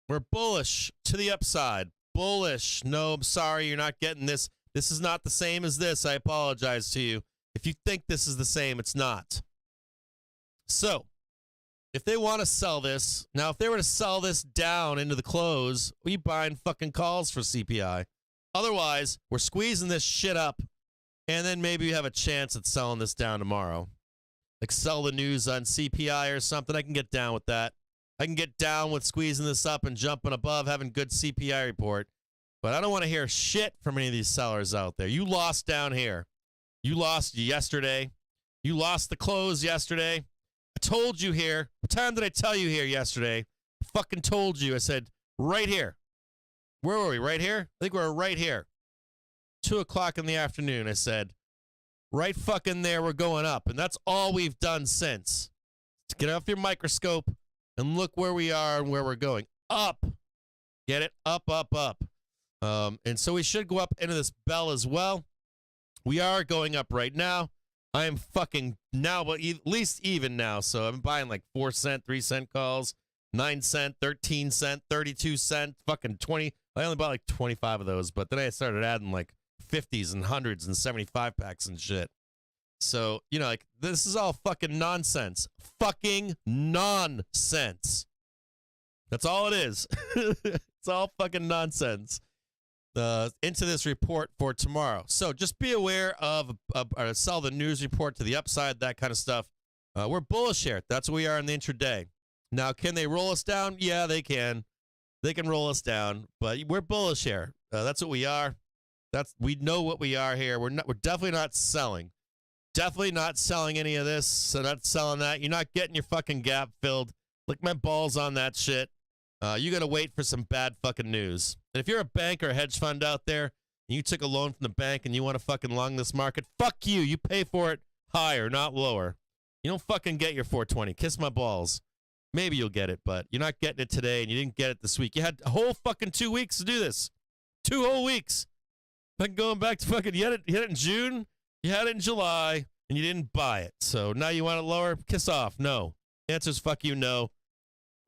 B: We're bullish to the upside. Bullish. No, I'm sorry, you're not getting this. This is not the same as this. I apologize to you. If you think this is the same, it's not. So, if they want to sell this, now if they were to sell this down into the close, we buying fucking calls for CPI. Otherwise, we're squeezing this shit up, and then maybe we have a chance at selling this down tomorrow. Like sell the news on CPI or something. I can get down with that. I can get down with squeezing this up and jumping above, having good CPI report. But I don't want to hear shit from any of these sellers out there. You lost down here. You lost yesterday. You lost the close yesterday. I told you here. What time did I tell you here yesterday? I fucking told you. I said, right here. Where were we? Right here? I think we were right here. 2 o'clock in the afternoon, I said. Right fucking there, we're going up. And that's all we've done since. To get off your microscope and look where we are and where we're going. Up. Get it? Up, up, up. And so we should go up into this bell as well. We are going up right now. I am fucking now, but at least even now. So I'm buying like 4 cent, 3 cent calls, 9 cent, 13 cent, 32 cent, fucking 20. I only bought like 25 of those, but then I started adding like 50s and 100s and 75 packs and shit. So, you know, like, this is all fucking nonsense. Fucking nonsense. That's all it is. It's all fucking nonsense. Into this report for tomorrow. So just be aware of sell the news report to the upside, that kind of stuff. We're bullish here. That's what we are in the intraday. Now, can they roll us down? Yeah, they can. They can roll us down, but we're bullish here. That's what we are. We know what we are here. We're definitely not selling. Definitely not selling any of this. So not selling that. You're not getting your fucking gap filled. Lick my balls on that shit. You got to wait for some bad fucking news. And if you're a bank or a hedge fund out there, and you took a loan from the bank and you want to fucking long this market, fuck you. You pay for it higher, not lower. You don't fucking get your 420. Kiss my balls. Maybe you'll get it, but you're not getting it today, and you didn't get it this week. You had a whole fucking 2 weeks to do this. 2 whole weeks. Fucking going back to fucking, you had it in June, you had it in July, and you didn't buy it. So now you want it lower? Kiss off. No. The answer is fuck you, no.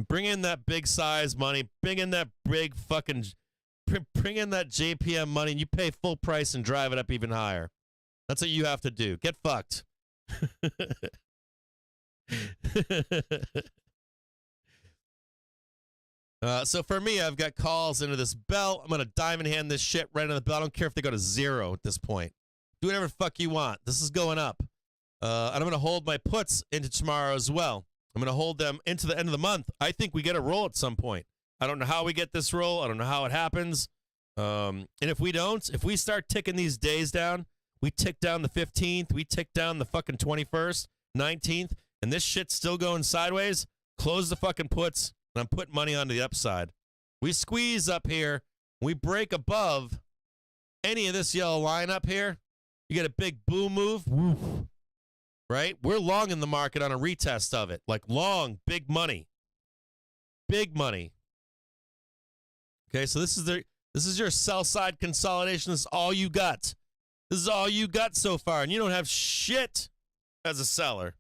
B: Bring in that big size money. Bring in that big fucking, bring in that JPM money, and you pay full price and drive it up even higher. That's what you have to do. Get fucked. So for me, I've got calls into this bell. I'm going to diamond hand this shit right on the bell. I don't care if they go to 0 at this point. Do whatever the fuck you want. This is going up. And I'm going to hold my puts into tomorrow as well. I'm going to hold them into the end of the month. I think we get a roll at some point. I don't know how we get this roll. I don't know how it happens. And if we don't, if we start ticking these days down, we tick down the 15th, we tick down the fucking 21st, 19th, and this shit's still going sideways, close the fucking puts, and I'm putting money onto the upside. We squeeze up here, we break above any of this yellow line up here, you get a big boom move, woof. right? We're long in the market on a retest of it. Like long, big money. Big money. Okay, so this is your sell side consolidation. This is all you got. This is all you got so far, and you don't have shit as a seller.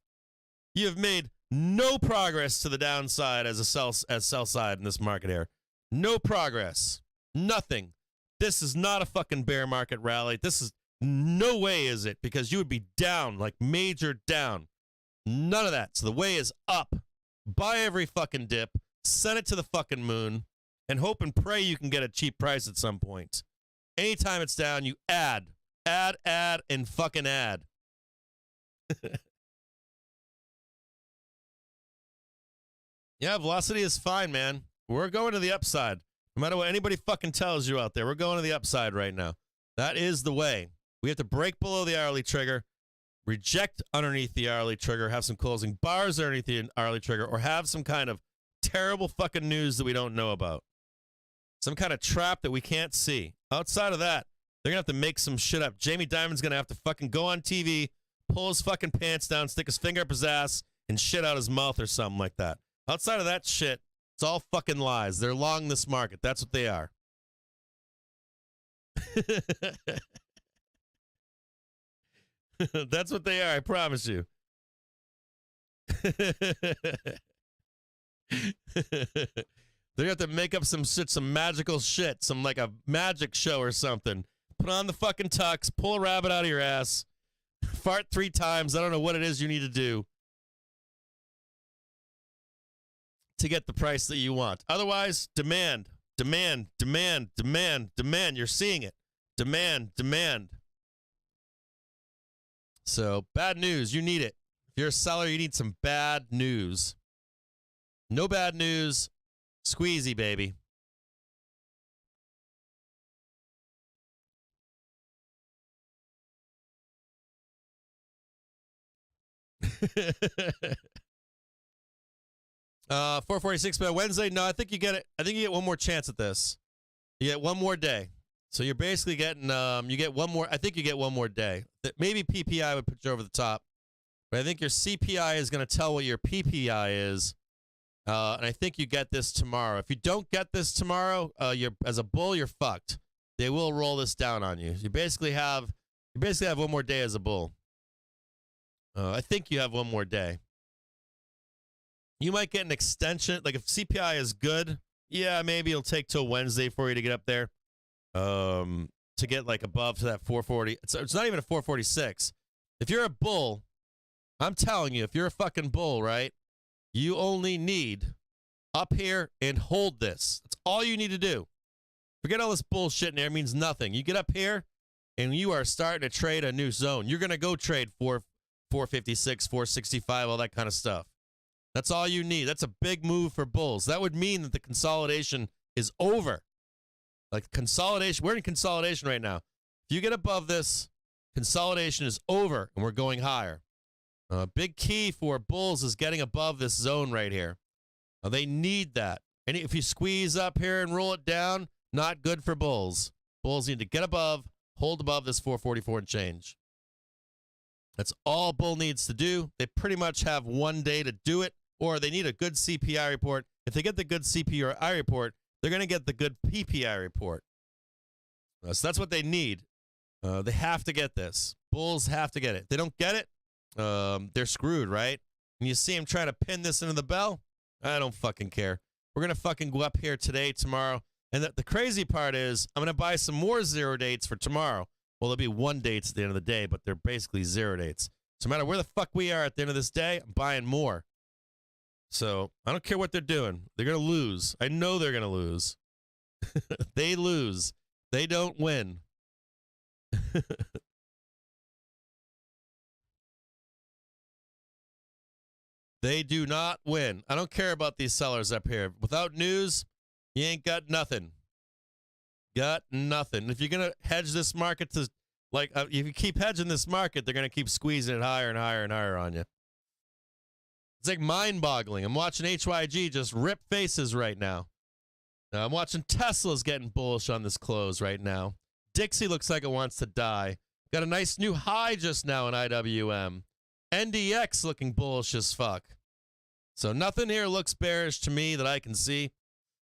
B: You have made no progress to the downside as sell side in this market here. No progress. Nothing. This is not a fucking bear market rally. This is no way is it, because you would be down, like major down. None of that. So the way is up. Buy every fucking dip, send it to the fucking moon, and hope and pray you can get a cheap price at some point. Anytime it's down, you add, and fucking add. Yeah, velocity is fine, man. We're going to the upside. No matter what anybody fucking tells you out there, we're going to the upside right now. That is the way. We have to break below the hourly trigger, reject underneath the hourly trigger, have some closing bars underneath the hourly trigger, or have some kind of terrible fucking news that we don't know about. Some kind of trap that we can't see. Outside of that, they're going to have to make some shit up. Jamie Dimon's going to have to fucking go on TV, pull his fucking pants down, stick his finger up his ass, and shit out his mouth or something like that. Outside of that shit, it's all fucking lies. They're long this market. That's what they are. That's what they are, I promise you. They have to make up some shit, some magical shit, some like a magic show or something. Put on the fucking tux, pull a rabbit out of your ass, fart 3 times. I don't know what it is you need to do to get the price that you want. Otherwise, demand, demand, demand, demand, demand. You're seeing it. Demand, demand. So, bad news. You need it. If you're a seller, you need some bad news. No bad news. Squeezy, baby. $4.46 by Wednesday. No, I think you get it. I think you get one more chance at this. You get one more day. So you're basically getting, you get one more. I think you get one more day. Maybe PPI would put you over the top, but I think your CPI is going to tell what your PPI is. And I think you get this tomorrow. If you don't get this tomorrow, you're as a bull, you're fucked. They will roll this down on you. You basically have one more day as a bull. I think you have one more day. You might get an extension. Like if CPI is good, yeah, maybe it'll take till Wednesday for you to get up there. To get like above to that 440. It's not even a 446. If you're a bull, I'm telling you, if you're a fucking bull, right? You only need up here and hold this. That's all you need to do. Forget all this bullshit in there. It means nothing. You get up here and you are starting to trade a new zone. You're going to go trade 456, 465, all that kind of stuff. That's all you need. That's a big move for bulls. That would mean that the consolidation is over. Like consolidation, we're in consolidation right now. If you get above this, consolidation is over and we're going higher. Big key for bulls is getting above this zone right here. They need that. And if you squeeze up here and roll it down, not good for bulls. Bulls need to get above, hold above this 444 and change. That's all bull needs to do. They pretty much have one day to do it, or they need a good CPI report. If they get the good CPI report, they're going to get the good PPI report. So that's what they need. They have to get this. Bulls have to get it. If they don't get it, they're screwed, right? And you see them trying to pin this into the bell? I don't fucking care. We're going to fucking go up here today, tomorrow. And the crazy part is I'm going to buy some more 0 dates for tomorrow. Well, there'll be 1 dates at the end of the day, but they're basically 0 dates. So no matter where the fuck we are at the end of this day, I'm buying more. So I don't care what they're doing. They're going to lose. I know they're going to lose. They lose. They don't win. They do not win. I don't care about these sellers up here. Without news, you ain't got nothing. Got nothing. If you're going to hedge this market to, like, if you keep hedging this market, they're going to keep squeezing it higher and higher and higher on you. It's like mind-boggling. I'm watching HYG just rip faces right now. I'm watching Tesla's getting bullish on this close right now. Dixie looks like it wants to die. Got a nice new high just now in IWM. NDX looking bullish as fuck. So nothing here looks bearish to me that I can see.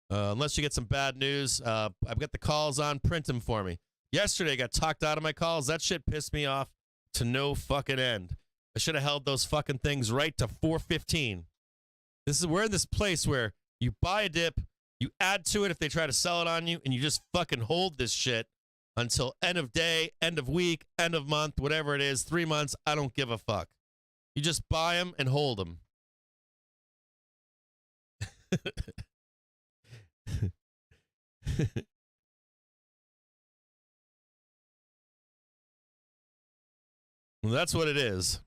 B: Unless you get some bad news. I've got the calls on. Print them for me. Yesterday I got talked out of my calls. That shit pissed me off to no fucking end. I should have held those fucking things right to 415. We're in this place where you buy a dip, you add to it if they try to sell it on you, and you just fucking hold this shit until end of day, end of week, end of month, whatever it is, 3 months. I don't give a fuck. You just buy them and hold them. Well, that's what it is.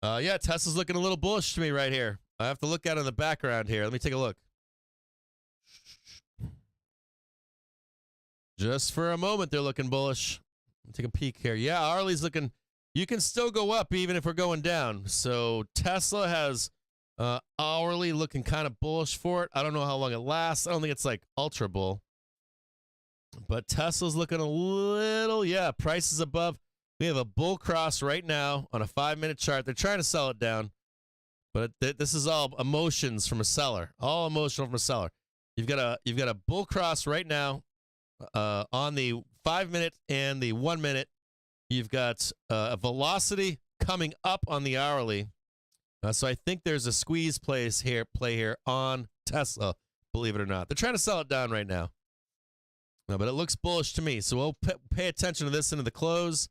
B: Yeah, Tesla's looking a little bullish to me right here. I have to look at it in the background here. Let me take a look. Just for a moment, they're looking bullish. Let me take a peek here. Yeah, Arley's looking. You can still go up even if we're going down. So Tesla has hourly looking kind of bullish for it. I don't know how long it lasts. I don't think it's like ultra bull. But Tesla's looking a little, yeah, price is above. We have a bull cross right now on a 5-minute chart. They're trying to sell it down. But this is all emotions from a seller. All emotional from a seller. You've got a bull cross right now on the 5-minute and the 1-minute. You've got a velocity coming up on the hourly. So I think there's a squeeze play here on Tesla, believe it or not. They're trying to sell it down right now. But it looks bullish to me. So we'll pay attention to this into the close.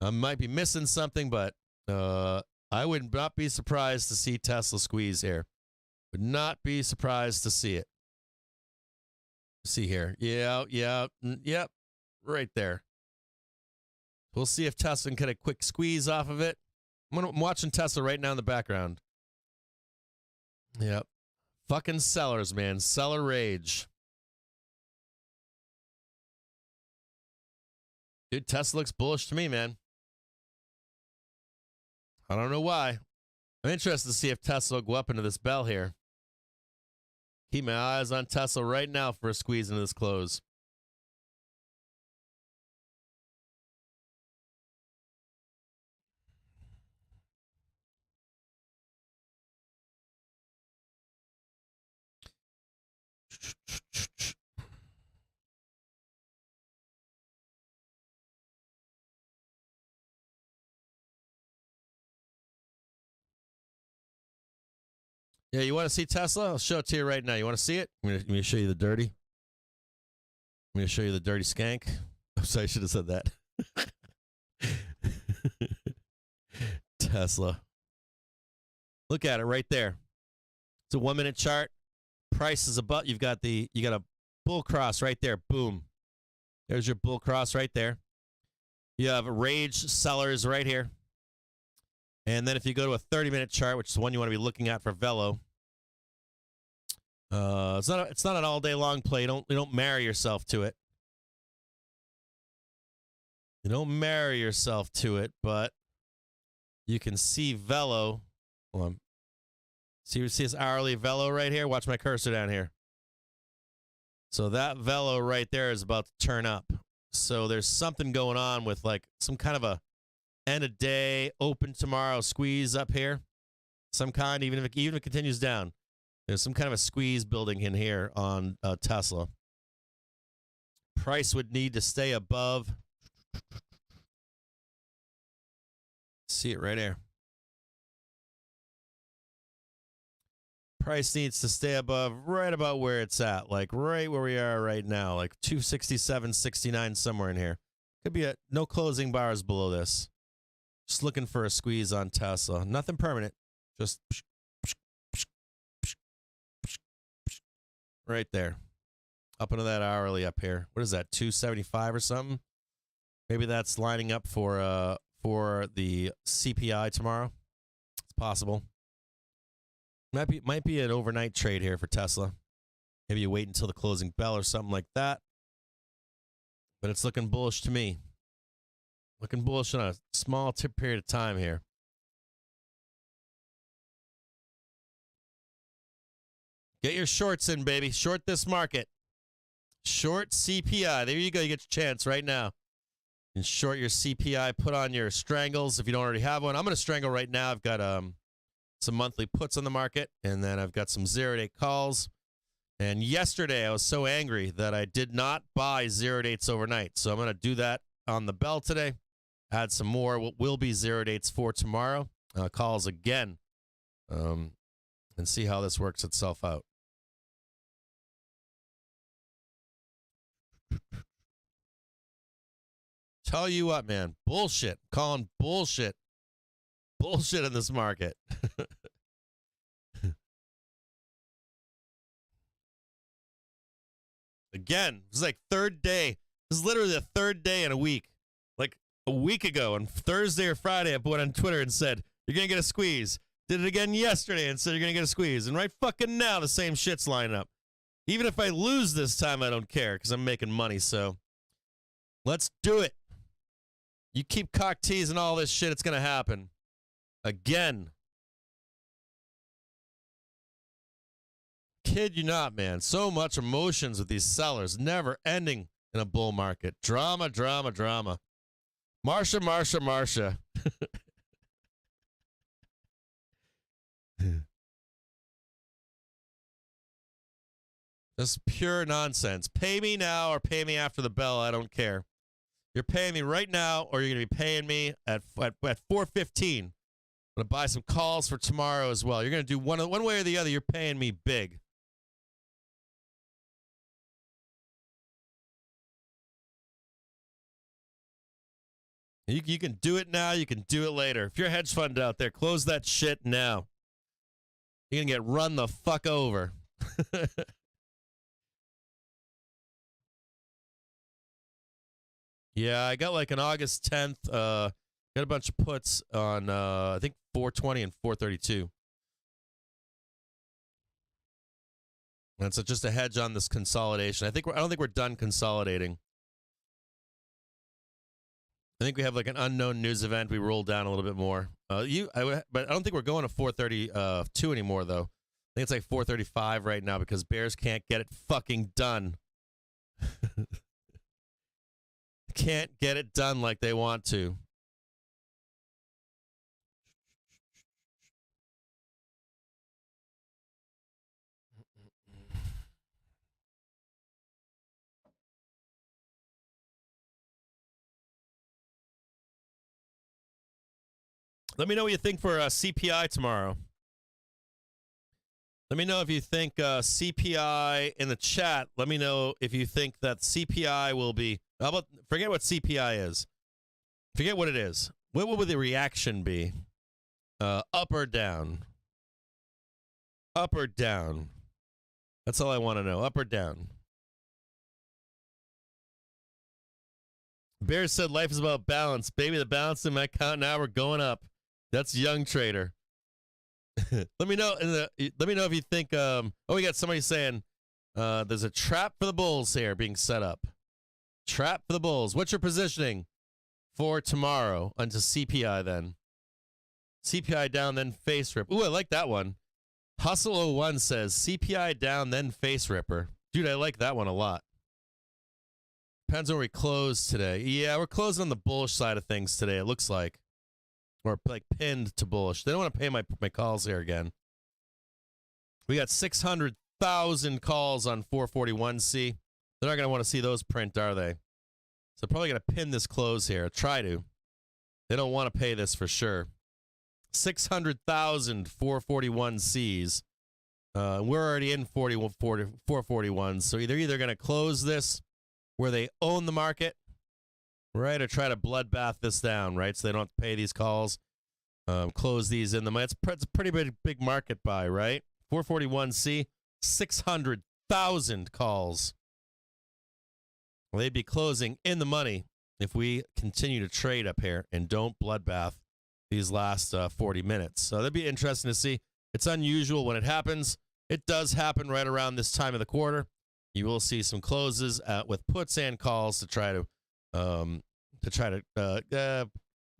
B: I might be missing something, but I would not be surprised to see Tesla squeeze here. Would not be surprised to see it. See here. Yep. Right there. We'll see if Tesla can get a quick squeeze off of it. I'm watching Tesla right now in the background. Yep. Fucking sellers, man. Seller rage. Dude, Tesla looks bullish to me, man. I don't know why. I'm interested to see if Tesla will go up into this bell here. Keep my eyes on Tesla right now for a squeeze into this close. Yeah, you want to see Tesla? I'll show it to you right now. You want to see it? I'm going to show you the dirty. I'm going to show you the dirty skank. I'm sorry, I should have said that. Tesla. Look at it right there. It's a 1-minute chart. Price is above. You got a bull cross right there. Boom. There's your bull cross right there. You have rage sellers right here. And then if you go to a 30-minute chart, which is the one you want to be looking at for Velo, it's not an all-day-long play. You don't marry yourself to it. You don't marry yourself to it, but you can see Velo. Hold on. See this hourly Velo right here? Watch my cursor down here. So that Velo right there is about to turn up. So there's something going on with like some kind of a end of day, open tomorrow squeeze up here. Some kind, even if it continues down. There's some kind of a squeeze building in here on Tesla. Price would need to stay above. See it right here. Price needs to stay above right about where it's at, like right where we are right now, like 267.69 somewhere in here. Could be no closing bars below this. Just looking for a squeeze on Tesla. Nothing permanent. Just right there. Up into that hourly up here. What is that, 275 or something? Maybe that's lining up for the CPI tomorrow. It's possible. Might be an overnight trade here for Tesla. Maybe you wait until the closing bell or something like that. But it's looking bullish to me. Looking bullish on a small period of time here. Get your shorts in, baby. Short this market. Short CPI. There you go. You get your chance right now. You can short your CPI, put on your strangles if you don't already have one. I'm going to strangle right now. I've got some monthly puts on the market, and then I've got some 0-day calls. And yesterday, I was so angry that I did not buy 0-dates overnight. So I'm going to do that on the bell today. Add some more. What will be 0-dates for tomorrow. Calls again. And see how this works itself out. Tell you what, man. Bullshit. Calling bullshit. Bullshit in this market. Again, this is like third day. This is literally the third day in a week. Like a week ago on Thursday or Friday, I put on Twitter and said, you're going to get a squeeze. Did it again yesterday and said you're going to get a squeeze. And right fucking now, the same shit's lining up. Even if I lose this time, I don't care because I'm making money. So let's do it. You keep cock teasing all this shit, it's going to happen. Again. Kid you not, man. So much emotions with these sellers. Never ending in a bull market. Drama, drama, drama. Marsha, Marsha, Marsha. Just pure nonsense. Pay me now or pay me after the bell. I don't care. You're paying me right now or you're going to be paying me at 4:15. I'm going to buy some calls for tomorrow as well. You're going to do one way or the other. You're paying me big. You can do it now. You can do it later. If you're a hedge fund out there, close that shit now. You're going to get run the fuck over. Yeah, I got like an August 10th. Got a bunch of puts on, I think, 420 and 432. And so just a hedge on this consolidation. I don't think we're done consolidating. I think we have like an unknown news event. We rolled down a little bit more. But I don't think we're going to 432 anymore, though. I think it's like 435 right now because bears can't get it fucking done. Can't get it done like they want to. Let me know what you think for CPI tomorrow. Let me know if you think CPI in the chat. Let me know if you think that CPI will be. How about forget what CPI is? Forget what it is. What would the reaction be? Up or down? Up or down? That's all I want to know. Up or down? Bear said life is about balance. Baby, the balance in my account now, we're going up. That's young trader. Let me know if you think we got somebody saying there's a trap for the bulls here being set up. Trap for the bulls. What's your positioning for tomorrow onto CPI then? CPI down, then face rip. Ooh, I like that one. Hustle 01 says CPI down, then face ripper. Dude, I like that one a lot. Depends where we close today. Yeah, we're closing on the bullish side of things today, it looks like. Or like pinned to bullish. They don't want to pay my calls here again. We got 600,000 calls on 441C. They're not going to want to see those print, are they? So probably going to pin this close here. Try to. They don't want to pay this for sure. 600,000 441Cs. We're already in 441s. So either going to close this where they own the market, right, or try to bloodbath this down, right, so they don't have to pay these calls, close these in the money. It's a pretty big market buy, right? 441C, 600,000 calls. Well, they'd be closing in the money if we continue to trade up here and don't bloodbath these last 40 minutes. So that'd be interesting to see. It's unusual when it happens. It does happen right around this time of the quarter. You will see some closes with puts and calls to try to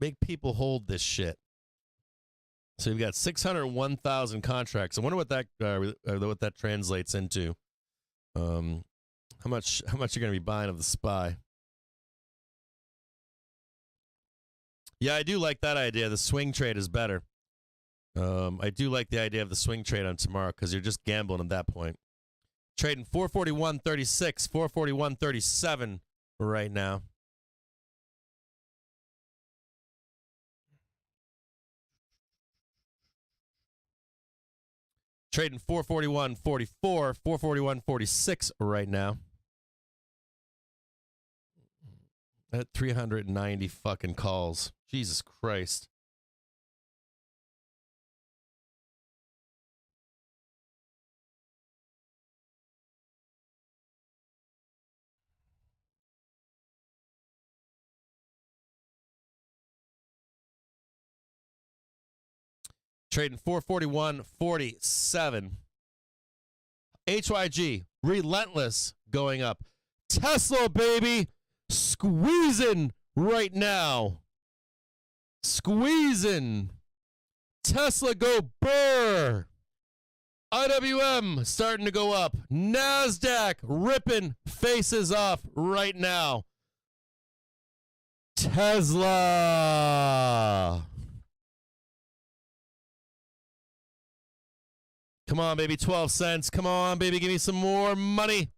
B: make people hold this shit. So you've got 601,000 contracts. I wonder what that translates into. How much you're going to be buying of the SPY? Yeah, I do like that idea. The swing trade is better. I do like the idea of the swing trade on tomorrow because you're just gambling at that point. Trading 441.36, 441.37 right now. Trading 441.44, 441.46 right now. At 390 fucking calls. Jesus Christ. Trading 441.47. HYG, relentless, going up. Tesla, baby, squeezing right now. Squeezing. Tesla go burr. IWM starting to go up. NASDAQ ripping faces off right now. Tesla. Come on, baby, 12 cents. Come on, baby, give me some more money.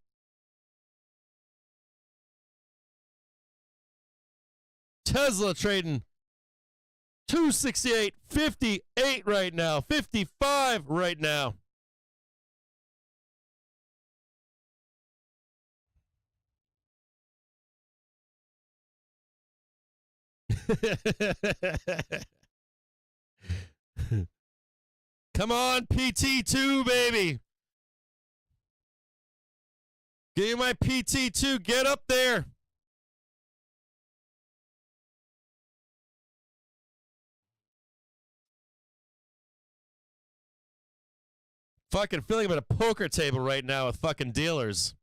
B: Tesla trading 268.58 right now. 55 right now. Come on, PT2, baby. Give me my PT2. Get up there. Fucking feeling I'm at a poker table right now with fucking dealers.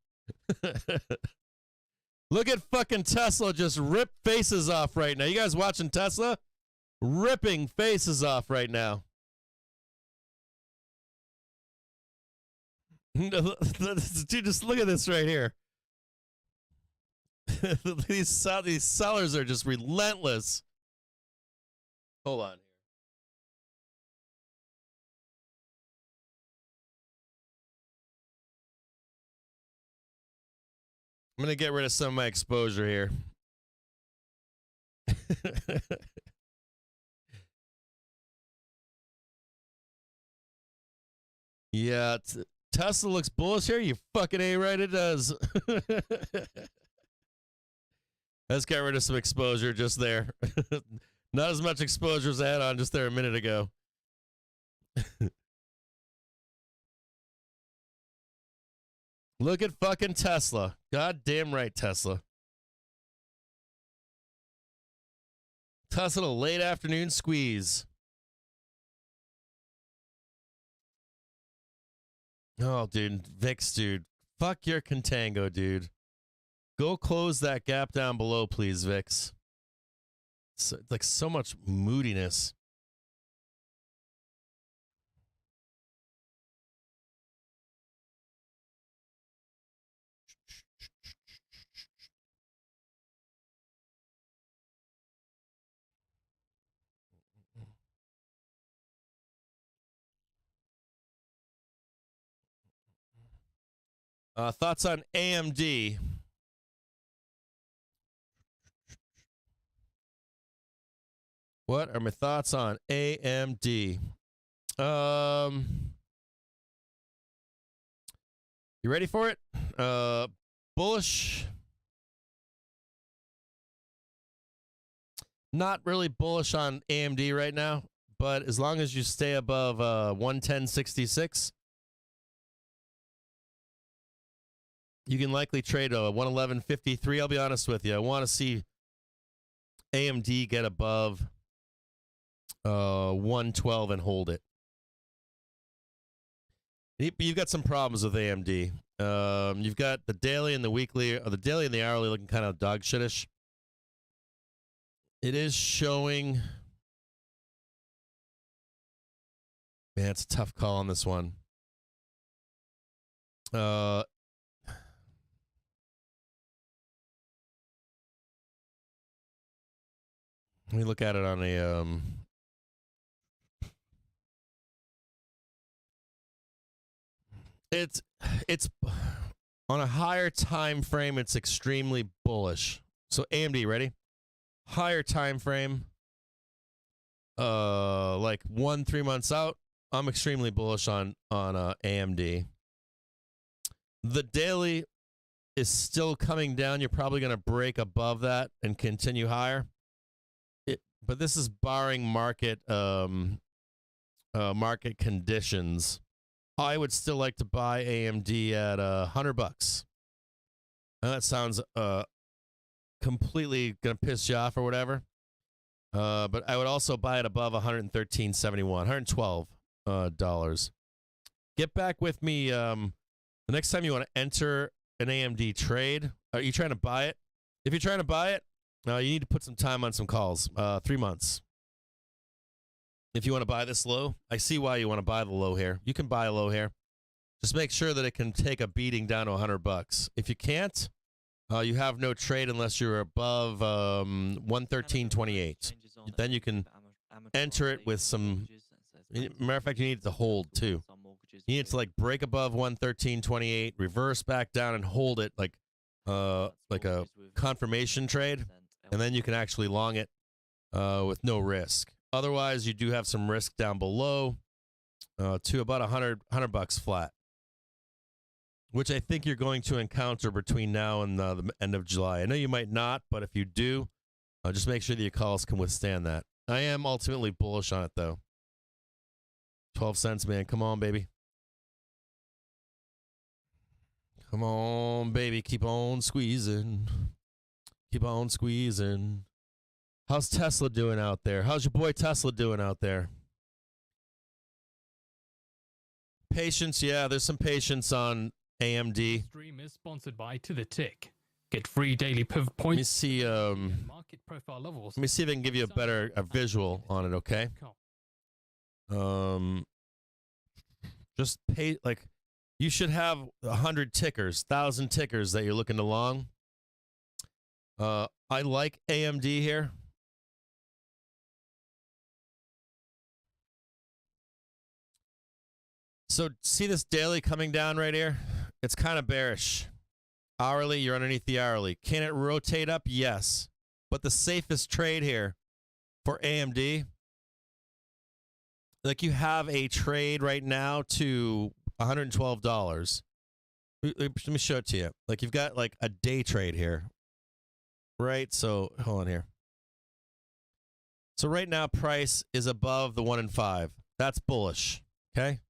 B: Look at fucking Tesla just rip faces off right now. You guys watching Tesla? Ripping faces off right now. Dude, just look at this right here. These sellers are just relentless. Hold on. I'm going to get rid of some of my exposure here. Yeah, Tesla looks bullish here. You fucking A right, it does. Let's get rid of some exposure just there. Not as much exposure as I had on just there a minute ago. Look at fucking Tesla. Goddamn right, Tesla. Tesla late afternoon squeeze. Oh, dude. VIX, dude. Fuck your contango, dude. Go close that gap down below, please, VIX. Like so much moodiness. Thoughts on AMD? What are my thoughts on AMD? You ready for it? Bullish. Not really bullish on AMD right now, but as long as you stay above 110.66, you can likely trade a 111.53. I'll be honest with you. I want to see AMD get above 112 and hold it. You've got some problems with AMD. You've got the daily and the weekly, or the daily and the hourly looking kind of dog shitish. It is showing. Man, it's a tough call on this one. Let me look at it on a it's on a higher time frame, it's extremely bullish. So AMD, ready? Higher time frame, like 3 months out, I'm extremely bullish on AMD. The daily is still coming down. You're probably going to break above that and continue higher. But this is barring market market conditions. I would still like to buy AMD at $100. Now that sounds completely gonna piss you off or whatever. But I would also buy it above $113.71, $112. Get back with me the next time you want to enter an AMD trade. Are you trying to buy it? If you're trying to buy it, you need to put some time on some calls. 3 months. If you want to buy this low, I see why you want to buy the low here. You can buy a low here. Just make sure that it can take a beating down to $100. If you can't, you have no trade unless you're above 113.28. Then you can enter it with some. Matter of fact, you need it to hold too. You need it to like break above 113.28, reverse back down, and hold it like a confirmation trade, and then you can actually long it with no risk. Otherwise, you do have some risk down below to about $100 flat, which I think you're going to encounter between now and the end of July. I know you might not, but if you do, just make sure that your calls can withstand that. I am ultimately bullish on it, though. 12 cents, man. Come on, baby. Come on, baby. Keep on squeezing. Keep on squeezing. How's Tesla doing out there? How's your boy Tesla doing out there? Patience, yeah, there's some patience on AMD.
D: Stream is sponsored by To The Tick. Get free daily pivot points.
B: Let me see.
D: Market profile levels.
B: Let me see if I can give you a visual on it. Okay. Just pay like you should have 100 tickers, 1,000 tickers that you're looking to long. I like AMD here. So see this daily coming down right here? It's kind of bearish. Hourly, you're underneath the hourly. Can it rotate up? Yes. But the safest trade here for AMD, like you have a trade right now to $112. Let me show it to you. Like you've got like a day trade here, right? So hold on here. So right now price is above the 1 and 5. That's bullish. Okay.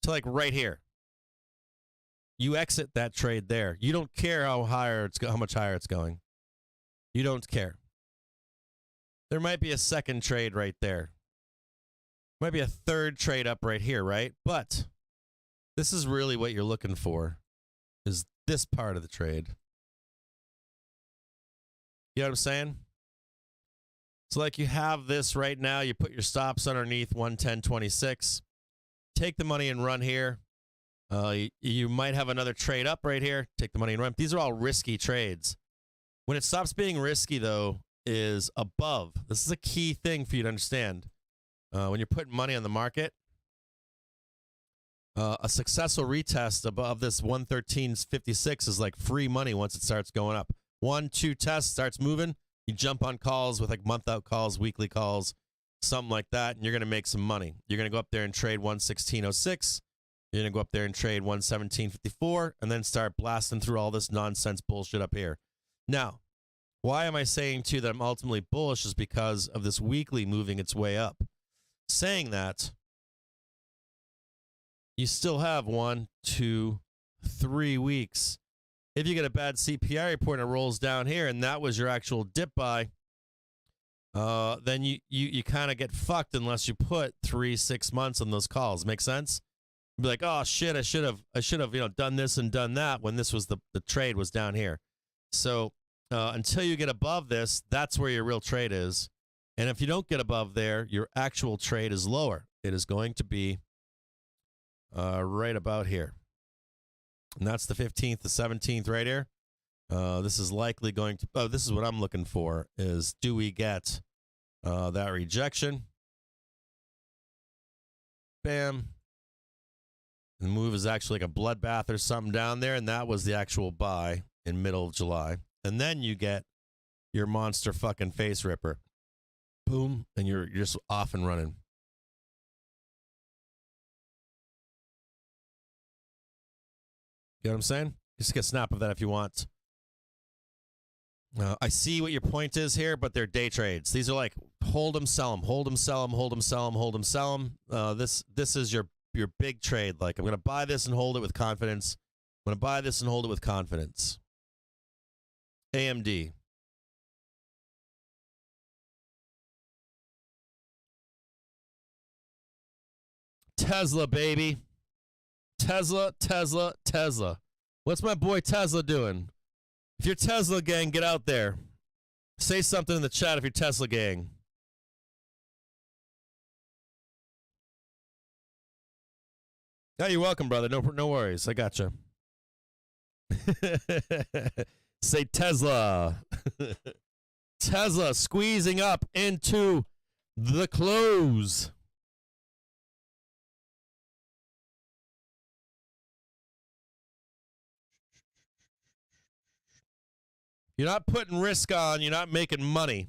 B: So like right here, you exit that trade there. You don't care how much higher it's going. You don't care. There might be a second trade right there. Might be a third trade up right here, right? But this is really what you're looking for, is this part of the trade. You know what I'm saying? So like you have this right now, you put your stops underneath 110.26. Take the money and run here. You might have another trade up right here. Take the money and run. These are all risky trades. When it stops being risky, though, is above. This is a key thing for you to understand. When you're putting money on the market, a successful retest above this 113.56 is like free money once it starts going up. 1, 2 tests starts moving. You jump on calls with like month out calls, weekly calls, something like that, and you're going to make some money. You're going to go up there and trade 116.06. You're going to go up there and trade 117.54 and then start blasting through all this nonsense bullshit up here. Now, why am I saying too that I'm ultimately bullish is because of this weekly moving its way up. Saying that, you still have 1, 2, 3 weeks. If you get a bad CPI report and it rolls down here and that was your actual dip buy, then you kind of get fucked unless you put 3-6 months on those calls. Make sense? Be like, oh shit, I should have done this and done that when this was the trade was down here. So until you get above this, that's where your real trade is. And if you don't get above there, your actual trade is lower. It is going to be right about here. And that's the 15th, the 17th right here. This is likely going to, this is what I'm looking for, is do we get That rejection. Bam. The move is actually like a bloodbath or something down there, and that was the actual buy in middle of July. And then you get your monster fucking face ripper. Boom, and you're just off and running. You know what I'm saying? Just get a snap of that if you want. I see what your point is here, but they're day trades. These are like hold them, sell them, hold them, sell them, hold them, sell them, hold them, sell them. This is your big trade. Like, I'm going to buy this and hold it with confidence. I'm going to buy this and hold it with confidence. AMD. Tesla, baby. Tesla, Tesla, Tesla. What's my boy Tesla doing? If you're Tesla gang, get out there. Say something in the chat if you're Tesla gang. Yeah, you're welcome, brother. No worries. I gotcha. Say Tesla. Tesla squeezing up into the close. You're not putting risk on. You're not making money.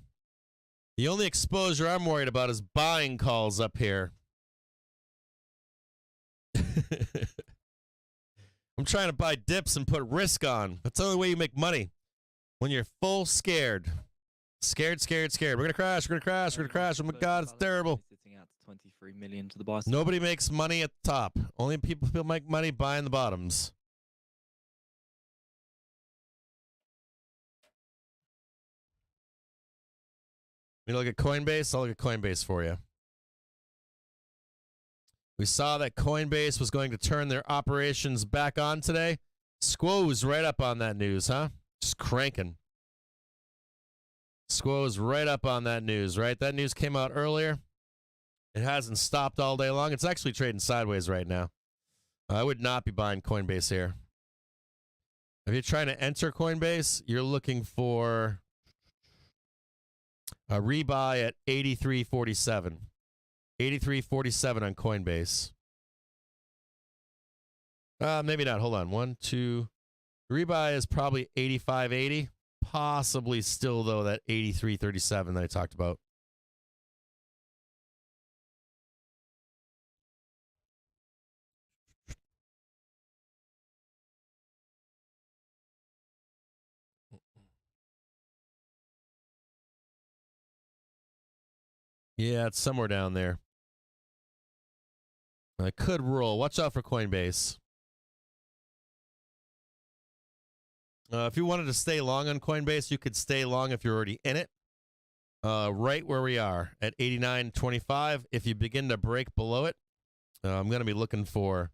B: The only exposure I'm worried about is buying calls up here. I'm trying to buy dips and put risk on. That's the only way you make money. When you're full scared. Scared. We're going to crash. We're going to crash. Oh my God, it's terrible.
A: Sitting at 23 million to the buy.
B: Nobody makes money at the top. Only people make money buying the bottoms. You look at Coinbase? I'll look at Coinbase for you. We saw that Coinbase was going to turn their operations back on today. Squoze right up on that news, huh? Just cranking. Squoze right up on that news, right? That news came out earlier. It hasn't stopped all day long. It's actually trading sideways right now. I would not be buying Coinbase here. If you're trying to enter Coinbase, you're looking for a rebuy at 83.47. 83.47 on Coinbase. Maybe not. Hold on. 1, 2. Rebuy is probably 85.80. Possibly still, though, that 83.37 that I talked about. Yeah, it's somewhere down there. I could roll. Watch out for Coinbase. If you wanted to stay long on Coinbase, you could stay long if you're already in it. Right where we are at 89.25. If you begin to break below it, I'm going to be looking for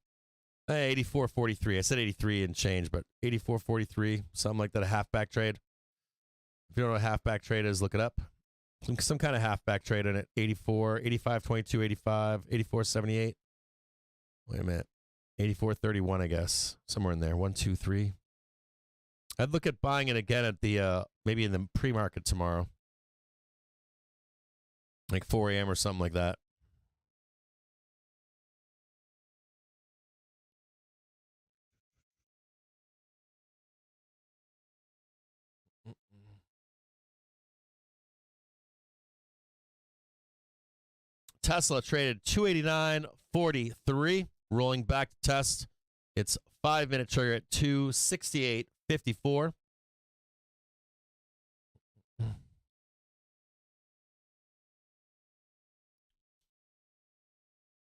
B: 84.43. I said 83 and change, but 84.43, something like that, a halfback trade. If you don't know what a halfback trade is, look it up. Some kind of halfback trade in it. 84, 85.22, 85, 84.78. Wait a minute. 84.31, I guess. Somewhere in there. 1, 2, 3. I'd look at buying it again at the, maybe in the pre-market tomorrow. Like 4 a.m. or something like that. Tesla traded 289.43, rolling back to test. It's 5-minute trigger at 268.54.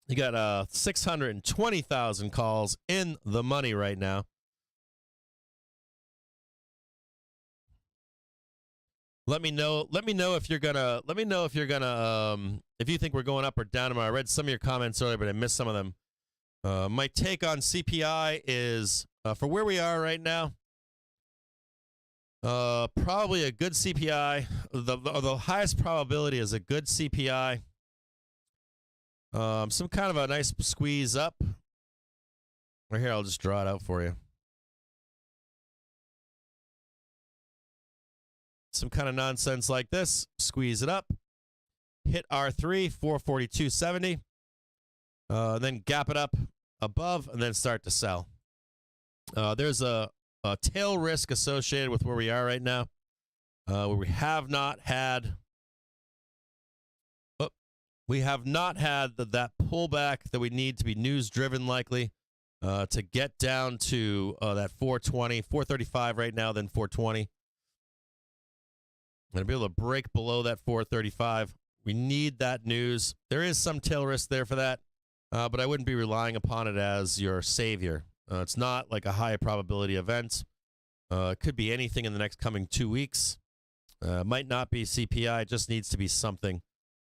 B: You got 620,000 calls in the money right now. Let me know if you're gonna. If you think we're going up or down tomorrow. I read some of your comments earlier, but I missed some of them. My take on CPI is for where we are right now. Probably a good CPI. The highest probability is a good CPI. Some kind of a nice squeeze up. Right here, I'll just draw it out for you. Some kind of nonsense like this, squeeze it up. hit R3, 442.70. Then gap it up above and then start to sell. There's a tail risk associated with where we are right now, where we have not had that pullback that we need to be news driven likely to get down to that 420, 435 right now, then 420. And to be able to break below that 435, we need that news. There is some tail risk there for that, but I wouldn't be relying upon it as your savior. It's not like a high probability event. It could be anything in the next coming 2 weeks. Might not be CPI. It just needs to be something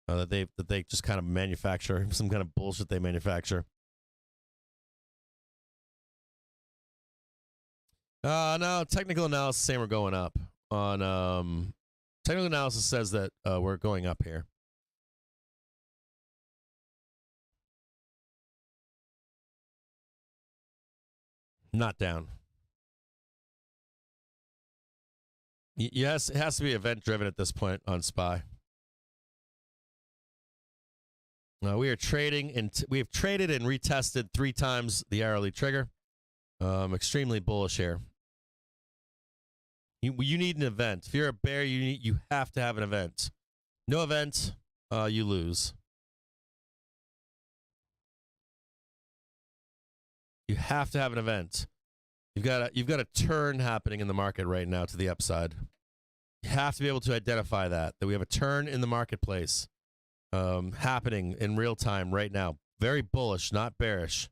B: that they just kind of manufacture, some kind of bullshit they manufacture. No, technical analysis saying we're going up. On technical analysis says that we're going up here. Not down. Yes, it has to be event driven at this point on SPY. We are trading and we have traded and retested 3 times the hourly trigger. Extremely bullish here. You need an event. If you're a bear, you have to have an event. No event, you lose. You have to have an event. You've got a turn happening in the market right now to the upside. You have to be able to identify that we have a turn in the marketplace happening in real time right now. Very bullish, not bearish.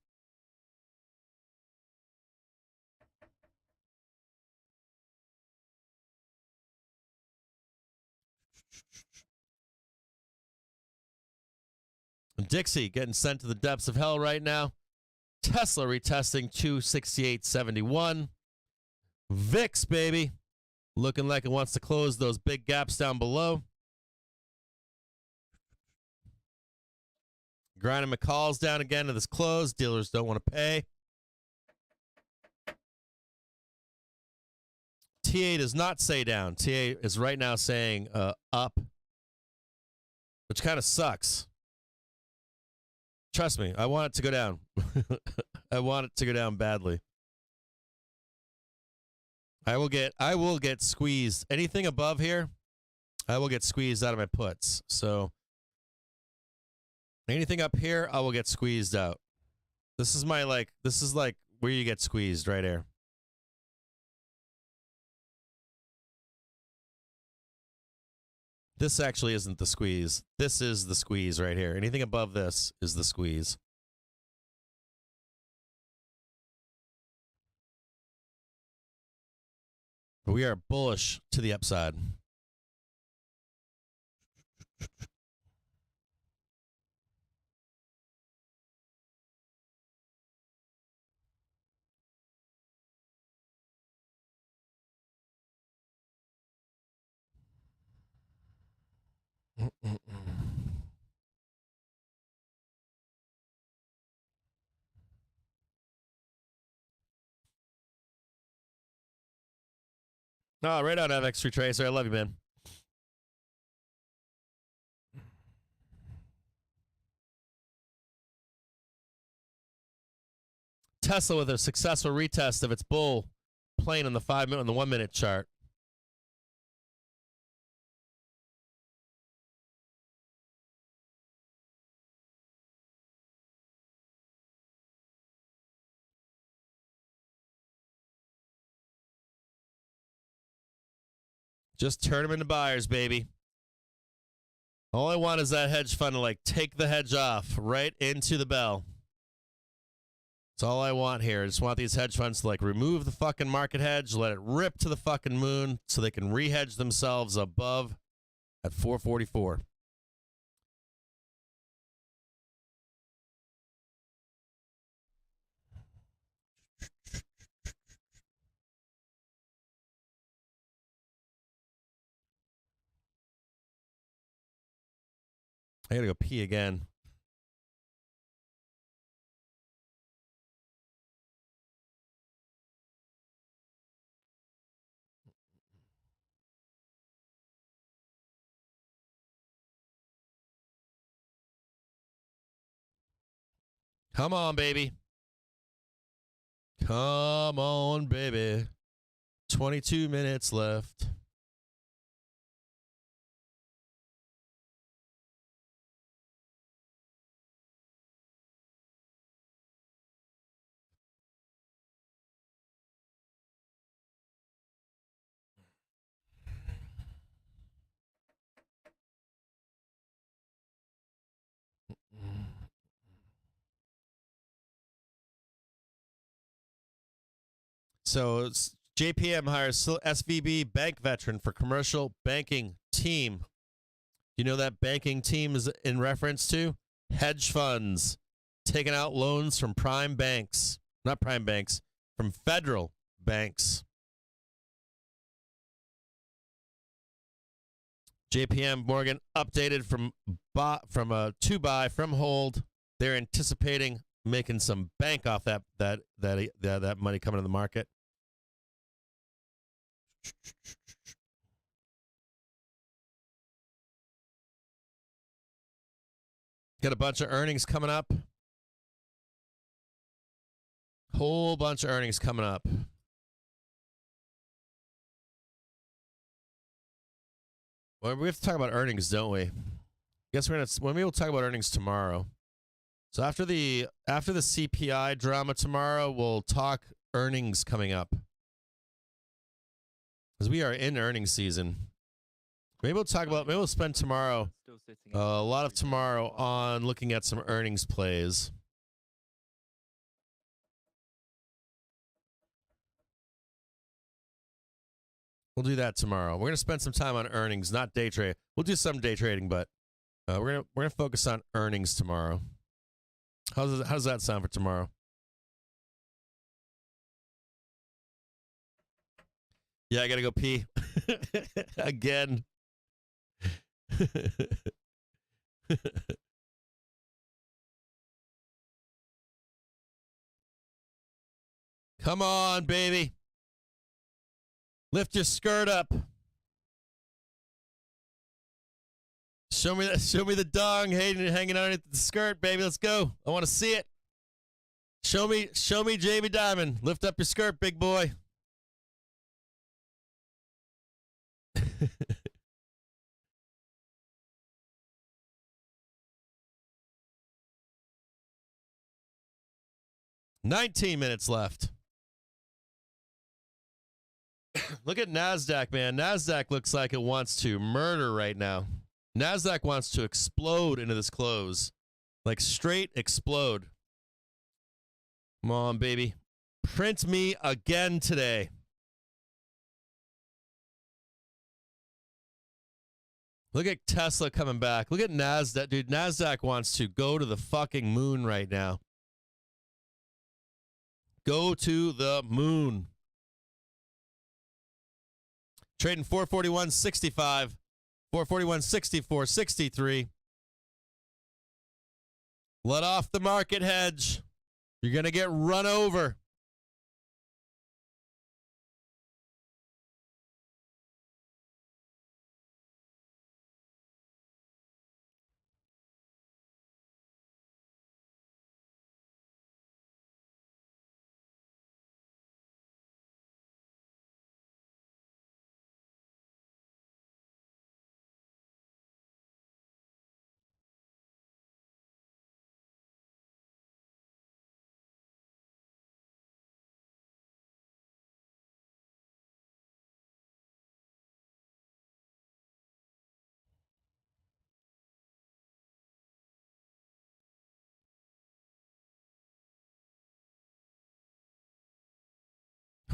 B: Dixie getting sent to the depths of hell right now. Tesla retesting 268.71. VIX, baby. Looking like it wants to close those big gaps down below. Grinding McCall's down again to this close. Dealers don't want to pay. TA does not say down. TA is right now saying up, which kind of sucks. Trust me, I want it to go down. I want it to go down badly. I will get squeezed. Anything above here, I will get squeezed out of my puts. So anything up here, I will get squeezed out. This is like where you get squeezed right here. This actually isn't the squeeze. This is the squeeze right here. Anything above this is the squeeze. We are bullish to the upside. No, right on FX Retracer. I love you, man. Tesla with a successful retest of its bull plane on the 5-minute on the 1-minute chart. Just turn them into buyers, baby. All I want is that hedge fund to take the hedge off right into the bell. That's all I want here. I just want these hedge funds to remove the fucking market hedge, let it rip to the fucking moon so they can re-hedge themselves above at 444. I gotta go pee again. Come on, baby. Come on, baby. 22 minutes left. So JPM hires SVB bank veteran for commercial banking team. You know that banking team is in reference to? Hedge funds taking out loans from prime banks. Not prime banks, from federal banks. JPM Morgan updated from to buy from hold. They're anticipating making some bank off that money coming to the market. Got a bunch of earnings coming up. Whole bunch of earnings coming up. Well, we have to talk about earnings, don't we? Guess we'll talk about earnings tomorrow. So after the CPI drama tomorrow, we'll talk earnings coming up. Because we are in earnings season. Maybe we'll spend tomorrow, a lot of tomorrow on looking at some earnings plays. We'll do that tomorrow. We're going to spend some time on earnings, not day trade. We'll do some day trading, but we're gonna focus on earnings tomorrow. How does that sound for tomorrow? Yeah, I gotta go pee again. Come on, baby. Lift your skirt up. Show me the dong hanging underneath the skirt, baby. Let's go. I want to see it. Show me Jamie Dimon. Lift up your skirt, big boy. 19 minutes left. Look at NASDAQ, man. NASDAQ looks like it wants to murder right now. NASDAQ wants to explode into this close. Like straight explode. Come on, baby. Print me again today. Look at Tesla coming back. Look at NASDAQ. Dude, NASDAQ wants to go to the fucking moon right now. Go to the moon. Trading 441.65. 441.64, 63. Let off the market hedge. You're going to get run over.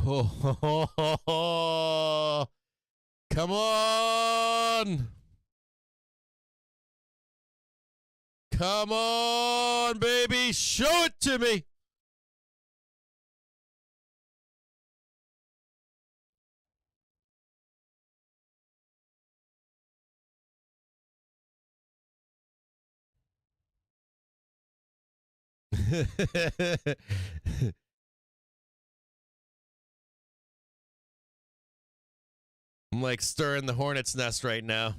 B: Oh, come on. Come on, baby. Show it to me. I'm like stirring the hornet's nest right now.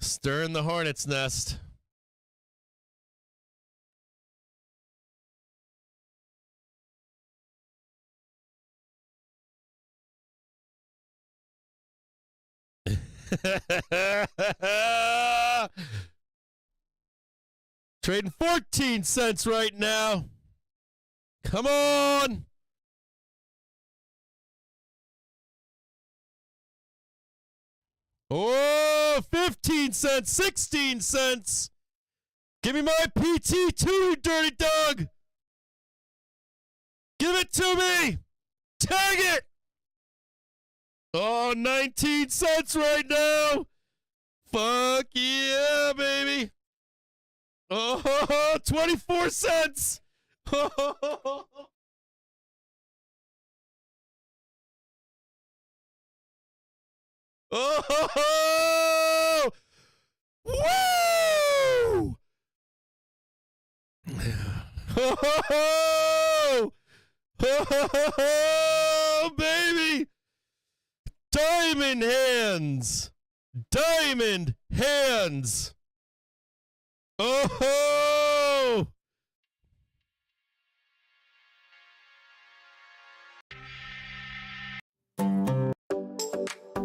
B: Stirring the hornet's nest. Trading 14 cents right now. Come on. Oh, 15 cents, 16 cents. Give me my PT too, you dirty dog. Give it to me. Tag it. Oh, 19 cents right now. Fuck yeah, baby. Oh, 24 cents. Oh, woo! Oh, baby. Diamond hands. Diamond hands. Oh!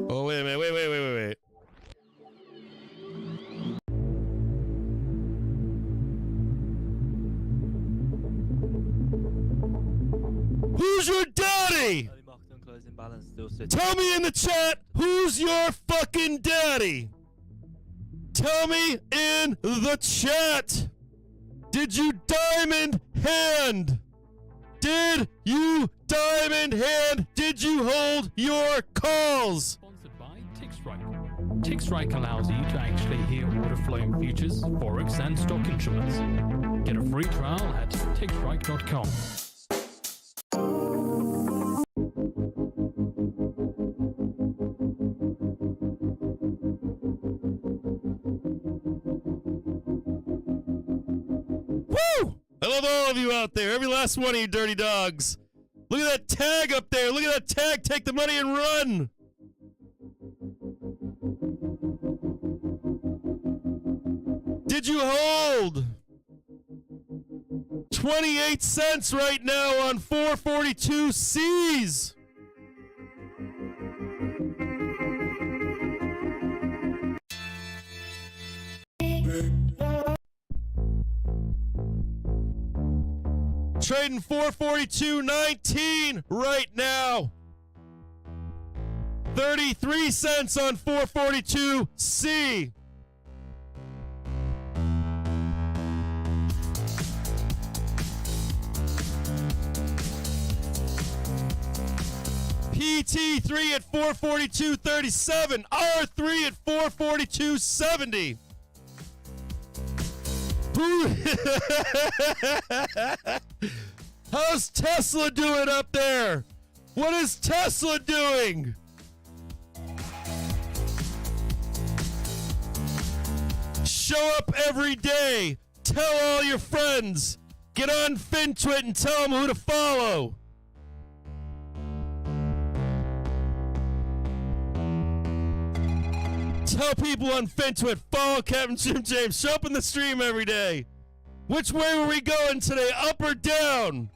B: Oh, wait a minute. Wait. Who's your daddy?
A: Early market and closing balance still sits.
B: Tell me in the chat, who's your fucking daddy? Tell me in the chat. Did you diamond hand? Did you diamond hand? Did you hold your calls?
D: Sponsored by TickStrike. TickStrike allows you to actually hear order flow in futures, forex, and stock instruments. Get a free trial at tickstrike.com.
B: Woo! I love all of you out there. Every last one of you dirty dogs. Look at that tag up there. Look at that tag. Take the money and run. Did you hold? 28 cents right now on 442 C's. Trading 442.19 right now. 33 cents on 442C. PT3 at 442.37. R3 at 442.70. How's Tesla doing up there? What is Tesla doing? Show up every day. Tell all your friends. Get on FinTwit and tell them who to follow. Tell people on FinTwit, follow CaptainJimJames. Show up in the stream every day. Which way were we going today? Up or down?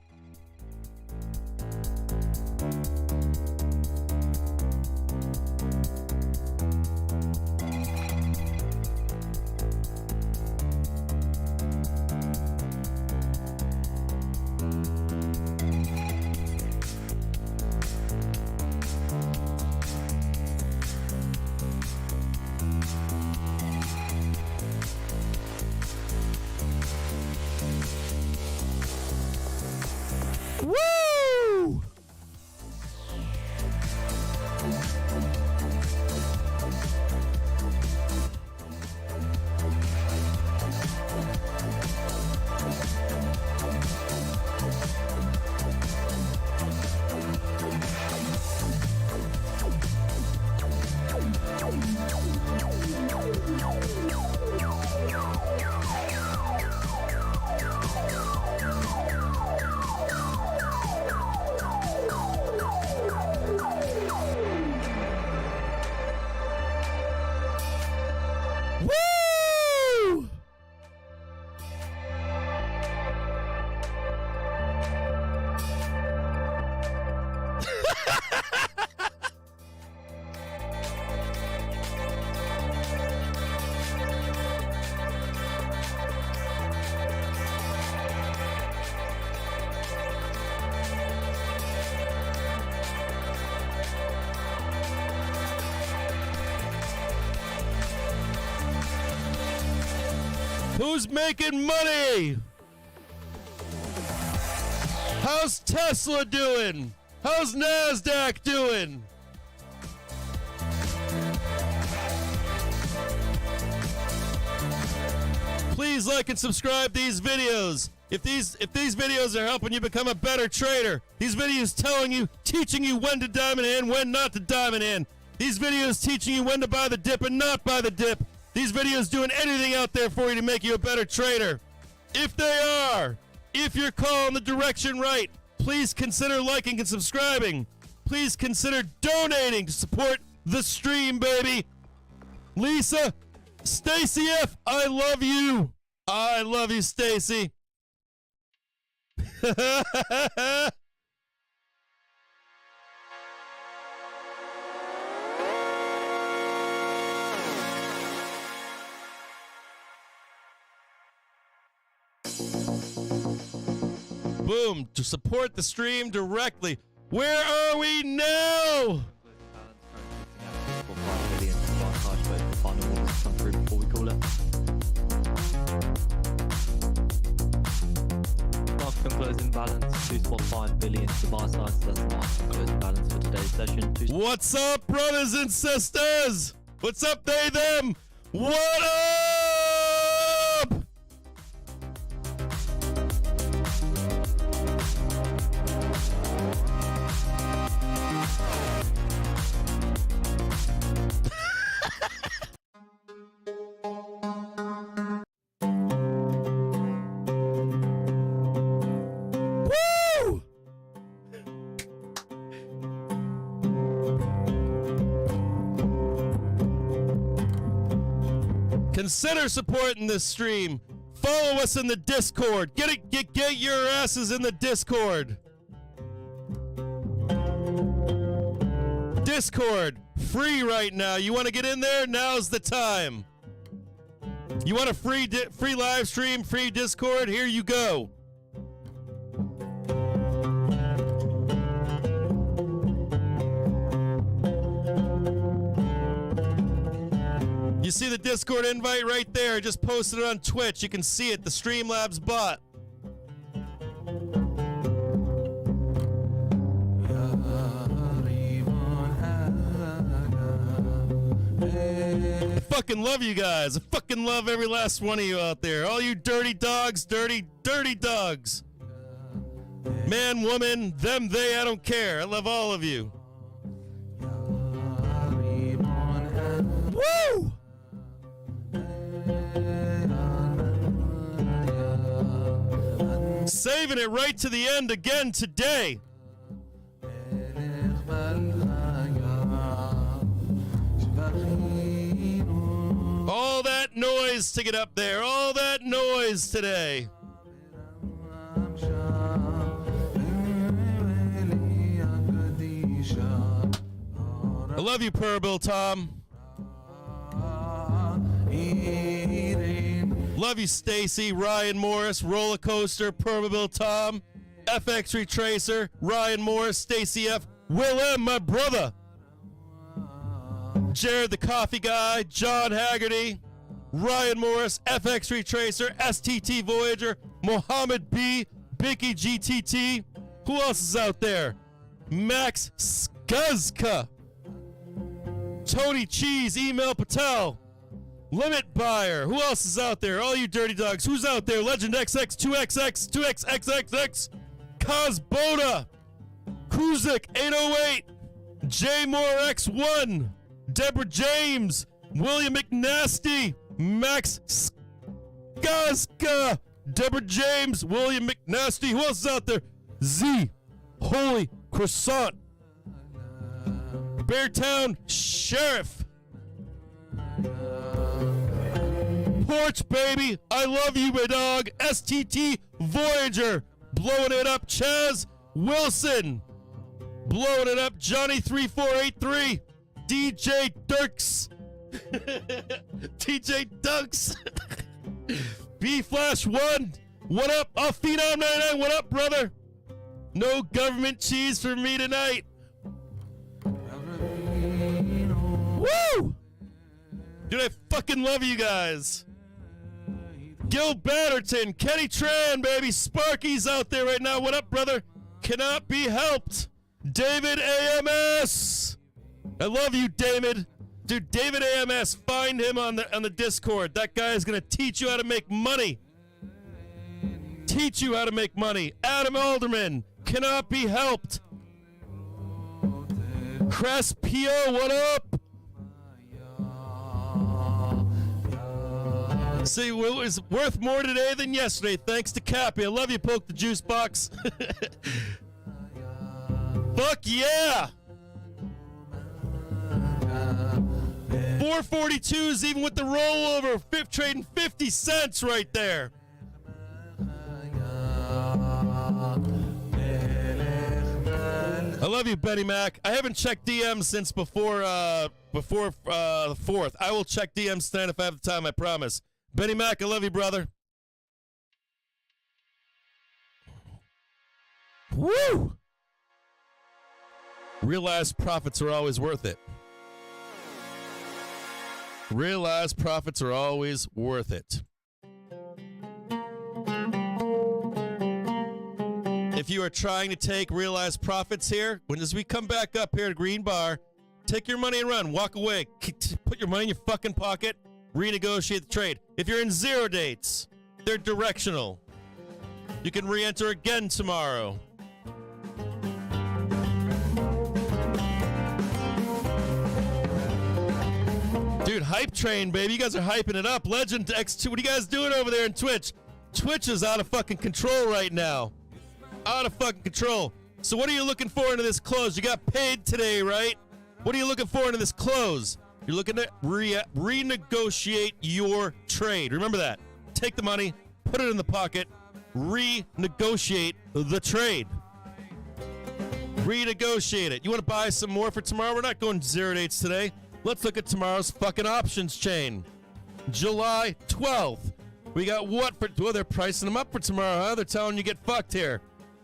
B: Who's making money? How's Tesla doing? How's NASDAQ doing? Please like and subscribe these videos. If these videos are helping you become a better trader, these videos teaching you when to diamond in, when not to diamond in. These videos teaching you when to buy the dip and not buy the dip. These videos doing anything out there for you to make you a better trader. If they are, if you're calling the direction right, please consider liking and subscribing. Please consider donating to support the stream, baby. Lisa, Stacy F, I love you. I love you, Stacy. Boom, to support the stream directly. Where are we now?
A: Closing balance 2.5 billion to buy side, so that's the market closing balance for today's session.
B: What's up, brothers and sisters? What's up, they, them? What up? Consider supporting this stream. Follow us in the Discord. Get your asses in the Discord. Discord, free right now. You want to get in there? Now's the time. You want a free live stream, free Discord? Here you go. You see the Discord invite right there. Just posted it on Twitch. You can see it, the Streamlabs bot. I fucking love you guys. I fucking love every last one of you out there. All you dirty dogs, dirty dogs. Man, woman, them, they, I don't care. I love all of you. Woo! Saving it right to the end again today. All that noise to get up there. All that noise today. I love you, Purbill Tom. Love you, Stacy, Ryan Morris, Roller Coaster, Permabil Tom, FX Retracer, Ryan Morris, Stacy F, Will M, my brother, Jared the Coffee Guy, John Haggerty, Ryan Morris, FX Retracer, STT Voyager, Mohammed B, Bicky GTT. Who else is out there? Max Skuzka, Tony Cheese, Email Patel, Limit Buyer. Who else is out there? All you dirty dogs. Who's out there? Legend XX, 2XX, 2XXXX, Cosboda, Kuzik, 808, J Moore X1, Deborah James, William McNasty, Max Skazka, Deborah James, William McNasty. Who else is out there? Z, Holy Croissant, Beartown Sheriff, Porch Baby, I love you, my dog. STT Voyager, blowing it up. Chaz Wilson, blowing it up. Johnny3483, DJ Dirks, DJ Dunks, B Flash 1, what up? Phenom 99, what up, brother? No government cheese for me tonight. Woo! Dude, I fucking love you guys. Gil Batterton, Kenny Tran, baby. Sparky's out there right now. What up, brother? Cannot be helped. David AMS. I love you, David. Dude, David AMS, find him on the Discord. That guy is going to teach you how to make money. Teach you how to make money. Adam Alderman, cannot be helped. Cress P.O., what up? See, it was worth more today than yesterday, thanks to Cappy. I love you, Poke the Juice Box. Fuck yeah! 442s even with the rollover. Fifth trading 50 cents right there. I love you, Benny Mac. I haven't checked DMs since before the 4th. I will check DMs tonight if I have the time, I promise. Benny Mac, I love you, brother. Woo! Realized profits are always worth it. Realized profits are always worth it. If you are trying to take realized profits here, as we come back up here to Green Bar, take your money and run. Walk away. Put your money in your fucking pocket. Renegotiate the trade. If you're in zero dates, they're directional. You can re-enter again tomorrow. Dude, hype train, baby. You guys are hyping it up. Legend X2. What are you guys doing over there in Twitch? Twitch is out of fucking control right now. Out of fucking control. So what are you looking for into this close? You got paid today, right? What are you looking for into this close? You're looking to renegotiate your trade. Remember that. Take the money, put it in the pocket, renegotiate the trade. Renegotiate it. You want to buy some more for tomorrow? We're not going zero dates today. Let's look at tomorrow's fucking options chain. July 12th. We got what for? Well, they're pricing them up for tomorrow, huh? They're telling you get fucked here.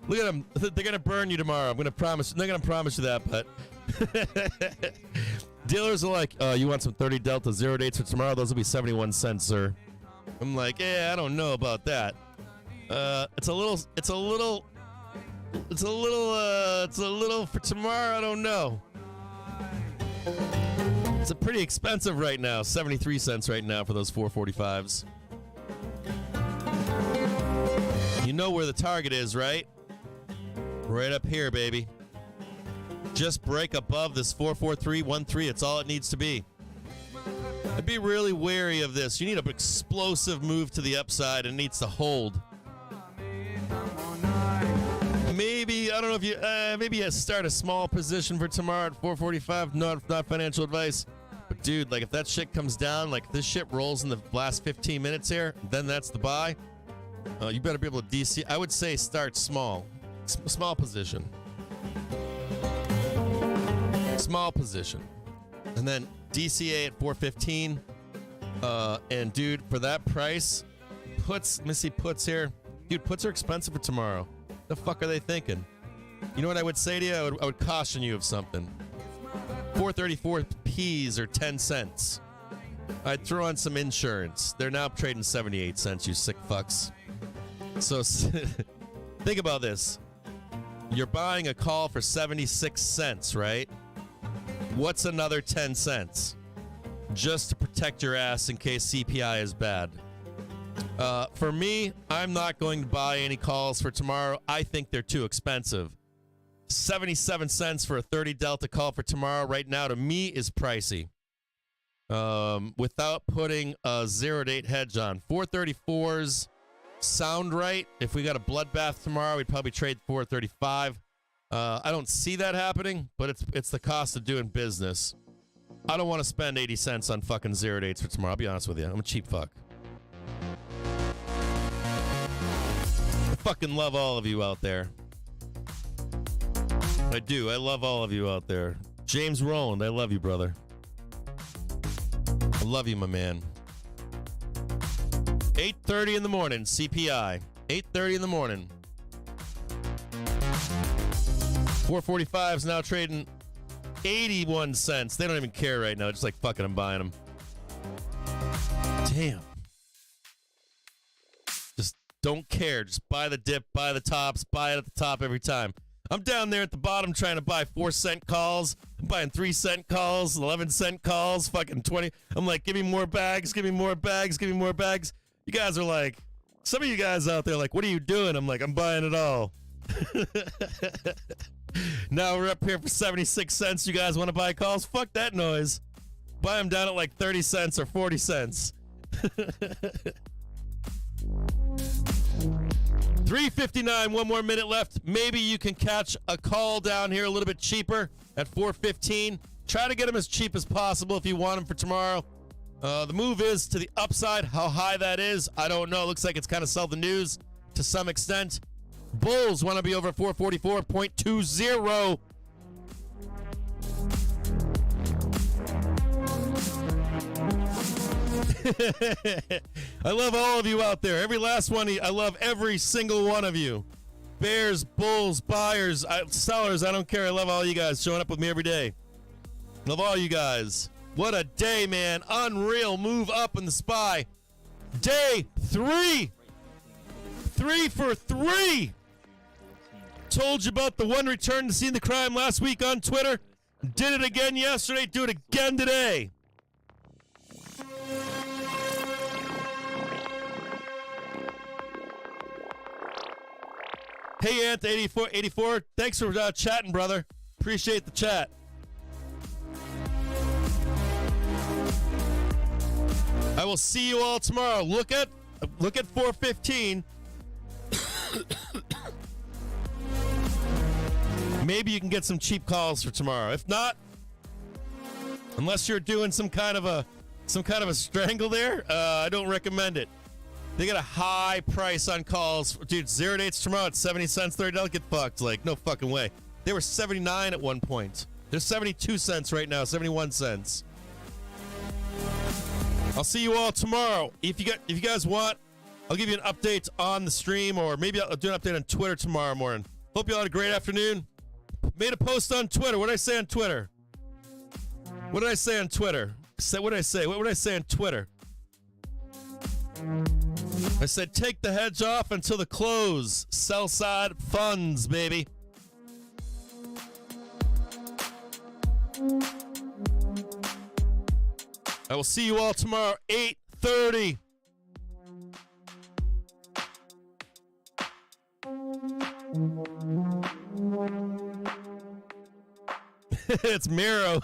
B: Look at them. They're going to burn you tomorrow. I'm going to promise. They're going to promise you that, but dealers are like, you want some 30 Delta zero dates for tomorrow? Those will be 71 cents, sir. I'm like, yeah, I don't know about that. It's a little for tomorrow. I don't know. It's a pretty expensive right now. 73 cents right now for those 445s. You know where the target is, right? Right up here, baby. Just break above this 44313. It's all it needs to be. I'd be really wary of this. You need an explosive move to the upside and it needs to hold. Maybe, I don't know if you, maybe you start a small position for tomorrow at 445. Not financial advice. But dude, like if that shit comes down, like if this shit rolls in the last 15 minutes here, then that's the buy. You better be able to DC. I would say start small. Small position. Small position. And then DCA at 415. And dude, for that price, puts, let me see puts here. Dude, puts are expensive for tomorrow. The fuck are they thinking? You know what I would say to you? I would caution you of something. 434 P's are 10 cents. I'd throw on some insurance. They're now trading 78 cents, you sick fucks. So think about this. You're buying a call for 76 cents, right? What's another 10 cents? Just to protect your ass in case CPI is bad. For me, I'm not going to buy any calls for tomorrow. I think they're too expensive. 77 cents for a 30 Delta call for tomorrow right now to me is pricey. Without putting a zero date hedge on. 434s sound right. If we got a bloodbath tomorrow, we'd probably trade 435. I don't see that happening, but it's the cost of doing business. I don't want to spend 80 cents on fucking zero dates for tomorrow. I'll be honest with you. I'm a cheap fuck. I fucking love all of you out there. I do. I love all of you out there. James Rowland, I love you, brother. I love you, my man. 8:30 in the morning, CPI. 8:30 in the morning. 445 is now trading 81 cents. They don't even care right now. Just like, fucking, I'm buying them. Damn. Don't care. Just buy the dip, buy the tops, buy it at the top every time. I'm down there at the bottom trying to buy 4-cent calls. I'm buying 3-cent calls, 11-cent calls, fucking 20. I'm like, give me more bags, give me more bags, give me more bags. You guys are like, some of you guys out there are like, what are you doing? I'm like, I'm buying it all. Now we're up here for 76 cents. You guys want to buy calls? Fuck that noise. Buy them down at like 30 cents or 40 cents. 3:59, one more minute left. Maybe you can catch a call down here a little bit cheaper at 4:15. Try to get them as cheap as possible if you want them for tomorrow. The move is to the upside. How high that is, I don't know. Looks like it's kind of sell the news to some extent. Bulls want to be over 444.20. I love all of you out there. Every last one. I love every single one of you. Bears, bulls, buyers, sellers. I don't care. I love all you guys showing up with me every day. Love all you guys. What a day, man. Unreal move up in the SPY. Day 3. 3 for 3. Told you about the one return to see the crime last week on Twitter. Did it again yesterday. Do it again today. Hey, Ant84, thanks for chatting, brother. Appreciate the chat. I will see you all tomorrow. Look at 4:15. Maybe you can get some cheap calls for tomorrow. If not, unless you're doing some kind of a strangle there, I don't recommend it. They got a high price on calls. Dude, 0 dates tomorrow at 70 cents, $30. Get fucked. Like, no fucking way. They were 79 at one point. They're 72 cents right now, 71 cents. I'll see you all tomorrow. If you guys want, I'll give you an update on the stream, or maybe I'll do an update on Twitter tomorrow morning. Hope you all had a great afternoon. Made a post on Twitter. What did I say on Twitter? What did I say on Twitter? What did I say? What would I say on Twitter? I said, take the hedge off until the close. Sell side funds, baby. I will see you all tomorrow, 8:30. It's Miro.